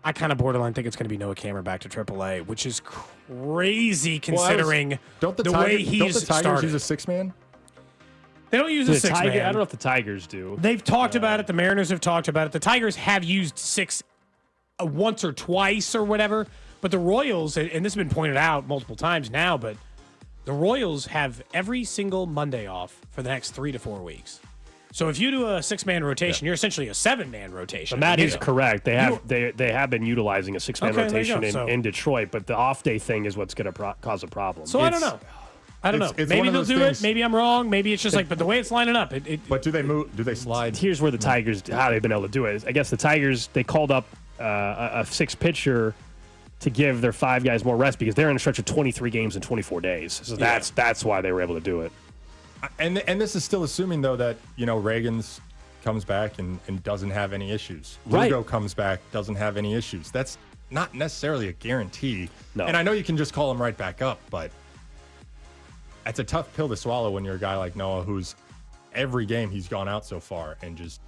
I kind of borderline think it's going to be Noah Cameron back to AAA, which is crazy considering the way he's don't the Tigers started. use a 6-man? They don't use a 6-man. I don't know if the Tigers do. They've talked about it. The Mariners have talked about it. The Tigers have used 6 once or twice or whatever. But the Royals, and this has been pointed out multiple times now, but the Royals have every single Monday off for the next 3 to 4 weeks. So if you do a 6-man rotation, you're essentially a 7-man rotation. And that is correct. They have been utilizing a 6-man rotation in Detroit, but the off-day thing is what's going to cause a problem. So I don't know. Maybe they'll do it. Maybe I'm wrong. Maybe it's just but the way it's lining up. But do they move? Do they slide? Here's where the Tigers, how they've been able to do it. I guess the Tigers, they called up a 6-pitcher to give their 5 guys more rest because they're in a stretch of 23 games in 24 days. So that's why they were able to do it. And this is still assuming, though, that, Reagan's comes back and doesn't have any issues. Right. Lugo comes back, doesn't have any issues. That's not necessarily a guarantee. No. And I know you can just call him right back up, but that's a tough pill to swallow when you're a guy like Noah, who's every game he's gone out so far and just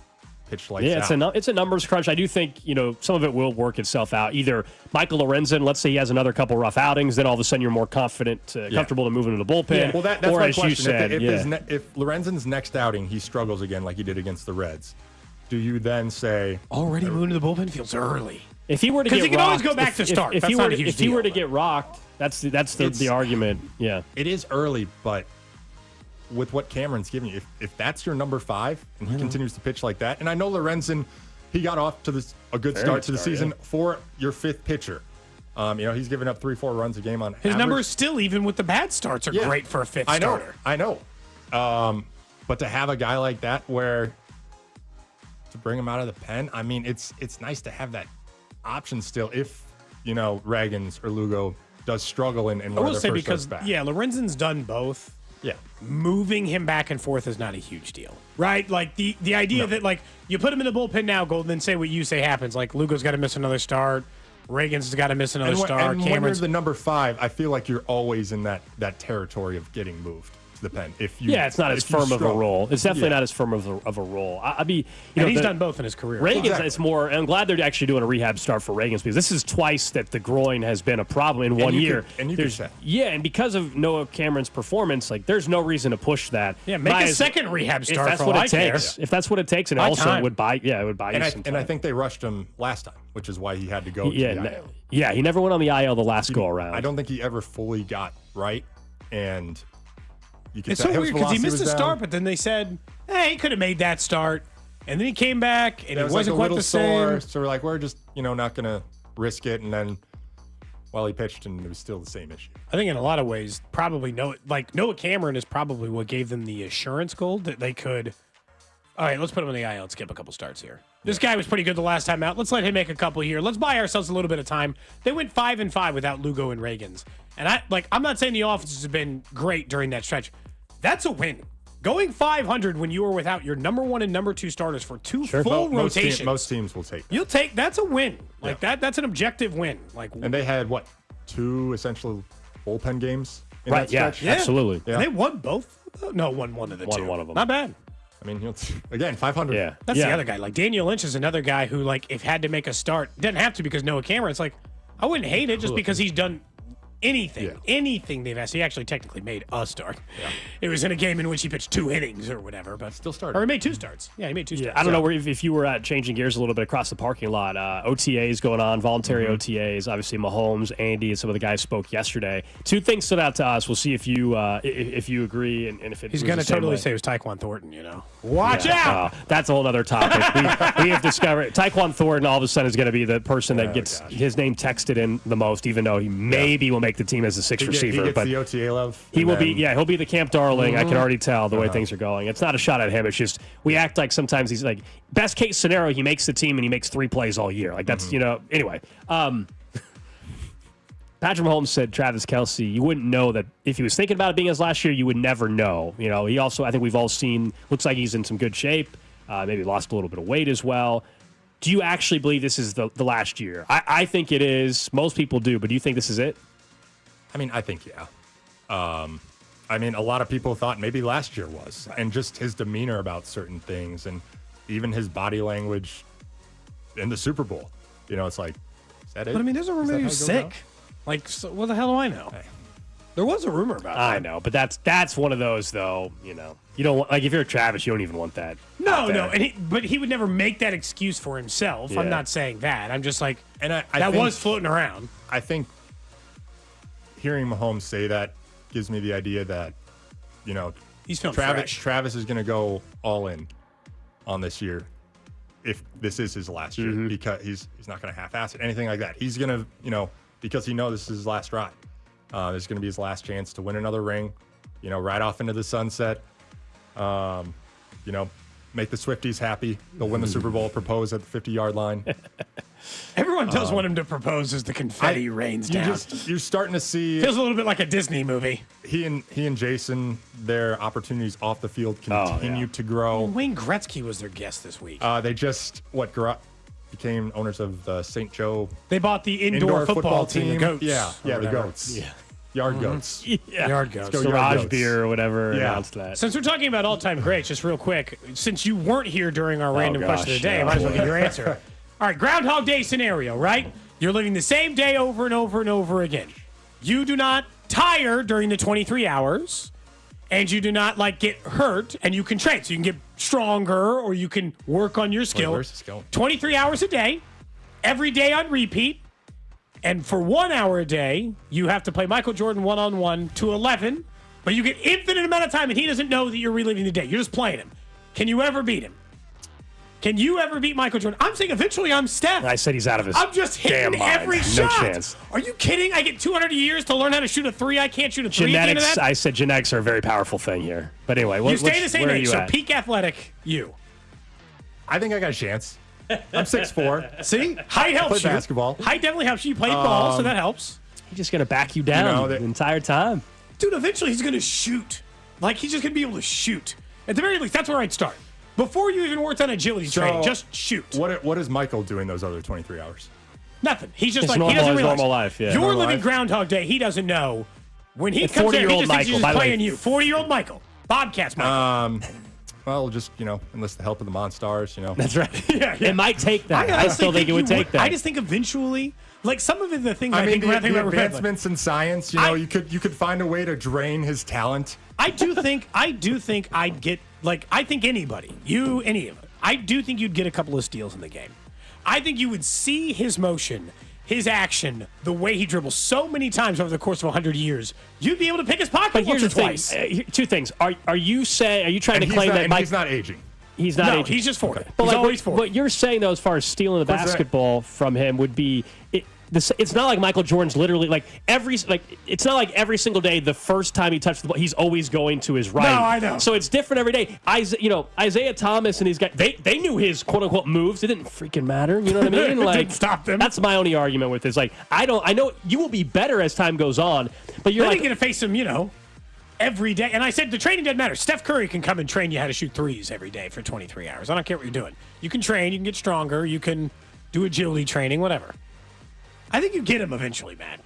pitched lights out. It's a numbers crunch. I do think, some of it will work itself out. Either Michael Lorenzen, let's say he has another couple rough outings, then all of a sudden you're more comfortable to move into the bullpen. Yeah. Well, that's or my as question. You said, if Lorenzen's next outing, he struggles again like he did against the Reds, do you then say... Already moving to the bullpen feels early. If he were to get rocked... Because he can always go back to start. If he were to get rocked, that's the argument. Yeah. It is early, but... with what Cameron's giving you, if that's your number 5 and he continues to pitch like that, and I know Lorenzen, he got off to a good start to the season for your 5th pitcher. He's giving up 3-4 runs a game on his average. numbers still, even with the bad starts, are great for a 5th starter. I know. But to have a guy like that to bring him out of the pen, I mean, it's nice to have that option still if, Reagan's or Lugo does struggle in one of their first starts back. Lorenzen's done both. Yeah. Moving him back and forth is not a huge deal, right? Like the idea that you put him in the bullpen now, Gold, and then say what you say happens. Like Lugo's got to miss another start, Reagan's got to miss another start. And when you're the number 5, I feel like you're always in that territory of getting moved to the pen. It's not as firm of a role. It's definitely not as firm of a role. He's done both in his career. Reagan's it's more. I'm glad they're actually doing a rehab start for Reagan's because this is twice that the groin has been a problem in 1 year. And because of Noah Cameron's performance, there's no reason to push that. Yeah, make a second rehab start. If that's what it takes. If that's what it takes, and also it would buy you some time. And I think they rushed him last time, which is why he had to go to the IL. Yeah, he never went on the IL the last go around. I don't think he ever fully got right, and. It's so weird because he missed a start, but then they said, he could have made that start. And then he came back, and it wasn't quite the same. So we're like, we're just, not going to risk it. And then, he pitched, and it was still the same issue. I think in a lot of ways, probably Noah Cameron is probably what gave them the assurance, Gold, that they could, all right, let's put him on the IL and skip a couple starts here. This guy was pretty good the last time out. Let's let him make a couple here. Let's buy ourselves a little bit of time. They went 5-5 without Lugo and Reagan's. And I'm not saying the offenses have been great during that stretch. That's a win. Going 500 when you were without your number 1 and number 2 starters for two full rotations. Most teams will take that. You'll take that's a win. That's an objective win. And they had 2 essential bullpen games in right, that stretch? Yeah, absolutely. Yeah. And they won both? No, won one of the two. One of them. Not bad. I mean, again, 500. Yeah. That's the other guy. Daniel Lynch is another guy who, if had to make a start, doesn't have to because Noah Cameron. It's I wouldn't hate it just because he's done anything they've asked. He actually technically made a start. Yeah. It was in a game in which he pitched 2 innings or whatever, but still started. Or he made 2 starts. Yeah, he made 2 starts. I don't know if you were changing gears a little bit across the parking lot. OTAs going on, voluntary OTAs. Obviously, Mahomes, Andy, and some of the guys spoke yesterday. 2 things stood out to us. We'll see if you agree and if it. He's going to totally say it was Tyquan Thornton. Watch out. That's a whole other topic. we have discovered Tyquan Thornton all of a sudden is going to be the person that gets his name texted in the most, even though he maybe will make the team as a 6th receiver. He gets the OTA love. He will be. Yeah, he'll be the camp darling. I can already tell the way things are going. It's not a shot at him. It's just we act like sometimes he's best case scenario he makes the team and he makes 3 plays all year. That's anyway. Patrick Mahomes said Travis Kelce, you wouldn't know that if he was thinking about it being his last year, you would never know. He also, I think we've all seen, looks like he's in some good shape. Maybe lost a little bit of weight as well. Do you actually believe this is the last year? I think it is. Most people do, but do you think this is it? I mean, I think, yeah. A lot of people thought maybe last year was. Right. And just his demeanor about certain things and even his body language in the Super Bowl. It's is that it? But, there's a rumor he was sick. So what the hell do I know? Hey. There was a rumor about that. I know, but that's one of those, though, you don't want, if you're Travis, you don't even want that. No. But he would never make that excuse for himself. Yeah. I'm not saying that. I'm just and that was floating around. I think hearing Mahomes say that gives me the idea that, he's feeling fresh. Travis is going to go all in on this year if this is his last year because he's not going to half-ass it, anything like that. He's going to, because he knows this is his last ride. This is going to be his last chance to win another ring, right off into the sunset. Make the Swifties happy. They'll win the Super Bowl, propose at the 50-yard line. Everyone does want him to propose as the confetti rains down. You're starting to see. Feels a little bit like a Disney movie. He and Jason, their opportunities off the field continue to grow. Wayne Gretzky was their guest this week. They just became owners of the St. Joe. They bought the indoor football team, the Goats. Yeah, the Goats. Yeah. Yard Goats. Yeah. Yard Goats. Garage beer or whatever announced that. Since we're talking about all-time greats, just real quick, since you weren't here during our random question of the day, I might as well get your answer. All right, Groundhog Day scenario, right? You're living the same day over and over and over again. You do not tire during the 23 hours, and you do not get hurt, and you can train. So you can get stronger or you can work on your skill. Where's this going? 23 hours a day, every day on repeat. And for 1 hour a day, you have to play Michael Jordan 1-on-1 to 11, but you get infinite amount of time, and he doesn't know that you're reliving the day. You're just playing him. Can you ever beat him? Can you ever beat Michael Jordan? I'm saying eventually I'm Steph. I said he's out of his I'm just hitting damn mind. every shot. No chance. Are you kidding? I get 200 years to learn how to shoot a 3. I can't shoot a 3 at the end of that? I said genetics are a very powerful thing here. But anyway, you stay the same age, so peak athletic you. I think I got a chance. I'm 6'4". See? Height helps you. Play basketball. Height definitely helps you. You played ball, so that helps. He's just going to back you down the entire time. Dude, eventually he's going to shoot. He's just going to be able to shoot. At the very least, that's where I'd start. Before you even worked on agility training, just shoot. What is Michael doing those other 23 hours? Nothing. He's just he doesn't realize. Normal life, yeah. You're living Groundhog Day. He doesn't know. When he comes in, he just thinks he's just playing you. 40-year-old Michael. Bobcats Michael. Well, just, enlist the help of the Monstars, That's right. Yeah. It might take that. I still think it would take that. I just think eventually, some of the things I think the about advancements in science, you could find a way to drain his talent. I do think I'd get, I think anybody, any of it, I do think you'd get a couple of steals in the game. I think you would see his motion, his action, the way he dribbles so many times over the course of 100 years, you'd be able to pick his pocket once or twice. Two things. Are you trying to claim that he's not aging? He's not aging. He's just 40. Okay. But he's always 40. What you're saying, though, as far as stealing the basketball from him would be, it's not like Michael Jordan's literally it's not like every single day the first time he touched the ball he's always going to his right. No, I know. So it's different every day. Isaiah Thomas and these guys, they knew his quote unquote moves. It didn't freaking matter. You know what I mean? It didn't stop them. That's my only argument with this. Like I know you will be better as time goes on, but you're going to face him, every day. And I said the training doesn't matter. Steph Curry can come and train you how to shoot threes every day for 23 hours. I don't care what you're doing. You can train, you can get stronger, you can do agility training, whatever. I think you get him eventually, Matt.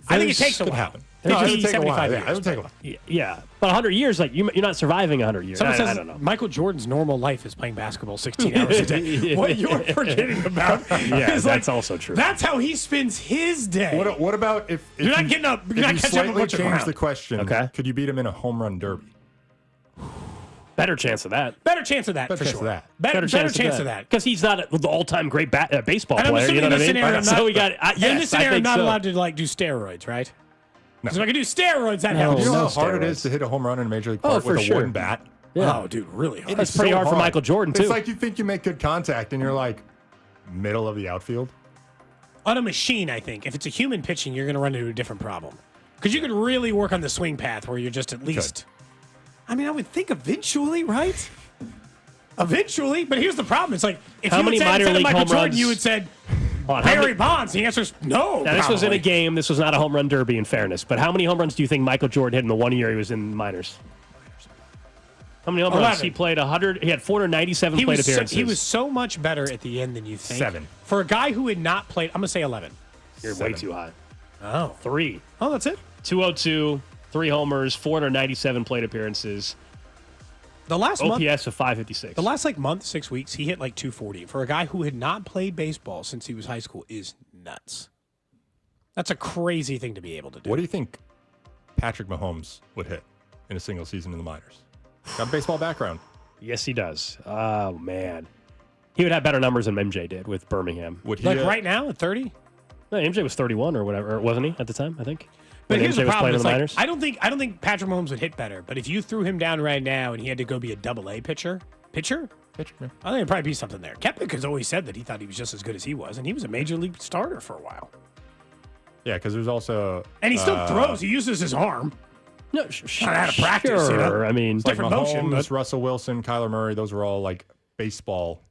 I think it takes a while. Happen. No, it would take a while. Yeah, it would take a while. Yeah, but 100 years, like you're not surviving 100 years. Someone says I don't know. Michael Jordan's normal life is playing basketball 16 hours a day. What you're forgetting about is that's also true. That's how he spends his day. What about if you're not getting up? You're not catching up a bunch of ground. Change the question. Okay. Could you beat him in a home run derby? Better chance of that. Better chance of that. Better for chance sure. of that. Better chance of that. Because he's not the all-time great baseball and player. You know what I mean? So we got. In this scenario, not allowed to do steroids, right? Because if I could do steroids, that helps. You know how hard it is to hit a home run in a major league park with a wooden bat? Yeah. Oh, dude, really hard. That's pretty hard for Michael Jordan, too. It's like you think you make good contact, and you're like middle of the outfield. On a machine, I think. If it's a human pitching, you're going to run into a different problem. Because you could really work on the swing path where you're just at least... I mean, I would think eventually, right? Eventually. But here's the problem. It's like, if how you many had said minor league Michael home Jordan, runs? you would said Barry Bonds. The answer is no. Now, this was in a game. This was not a home run derby, in fairness. But how many home runs do you think Michael Jordan hit in the 1 year he was in the minors? How many home runs? He played 100. He had 497 plate appearances. He was so much better at the end than you think. 7. For a guy who had not played, I'm going to say 11. You're way too high. Oh. 3. Oh, that's it? 202, 3 homers, 497 plate appearances. The last OPS month, of 556. The last month, 6 weeks, he hit 240. For a guy who had not played baseball since he was high school is nuts. That's a crazy thing to be able to do. What do you think Patrick Mahomes would hit in a single season in the minors? Got a baseball background. Yes, he does. Oh, man. He would have better numbers than MJ did with Birmingham. Would he? Right now at 30? No, MJ was 31 or whatever, wasn't he, at the time, I think? But when here's MJ the problem. was playing in the minors? I don't think Patrick Mahomes would hit better, but if you threw him down right now and he had to go be a AA pitcher? I think it'd probably be something there. Kepik has always said that he thought he was just as good as he was, and he was a major league starter for a while. Yeah, because there's also... And he still throws. He uses his arm. No, not out of practice. Sure. I mean, different Mahomes, motion. But... Russell Wilson, Kyler Murray, those were all like baseball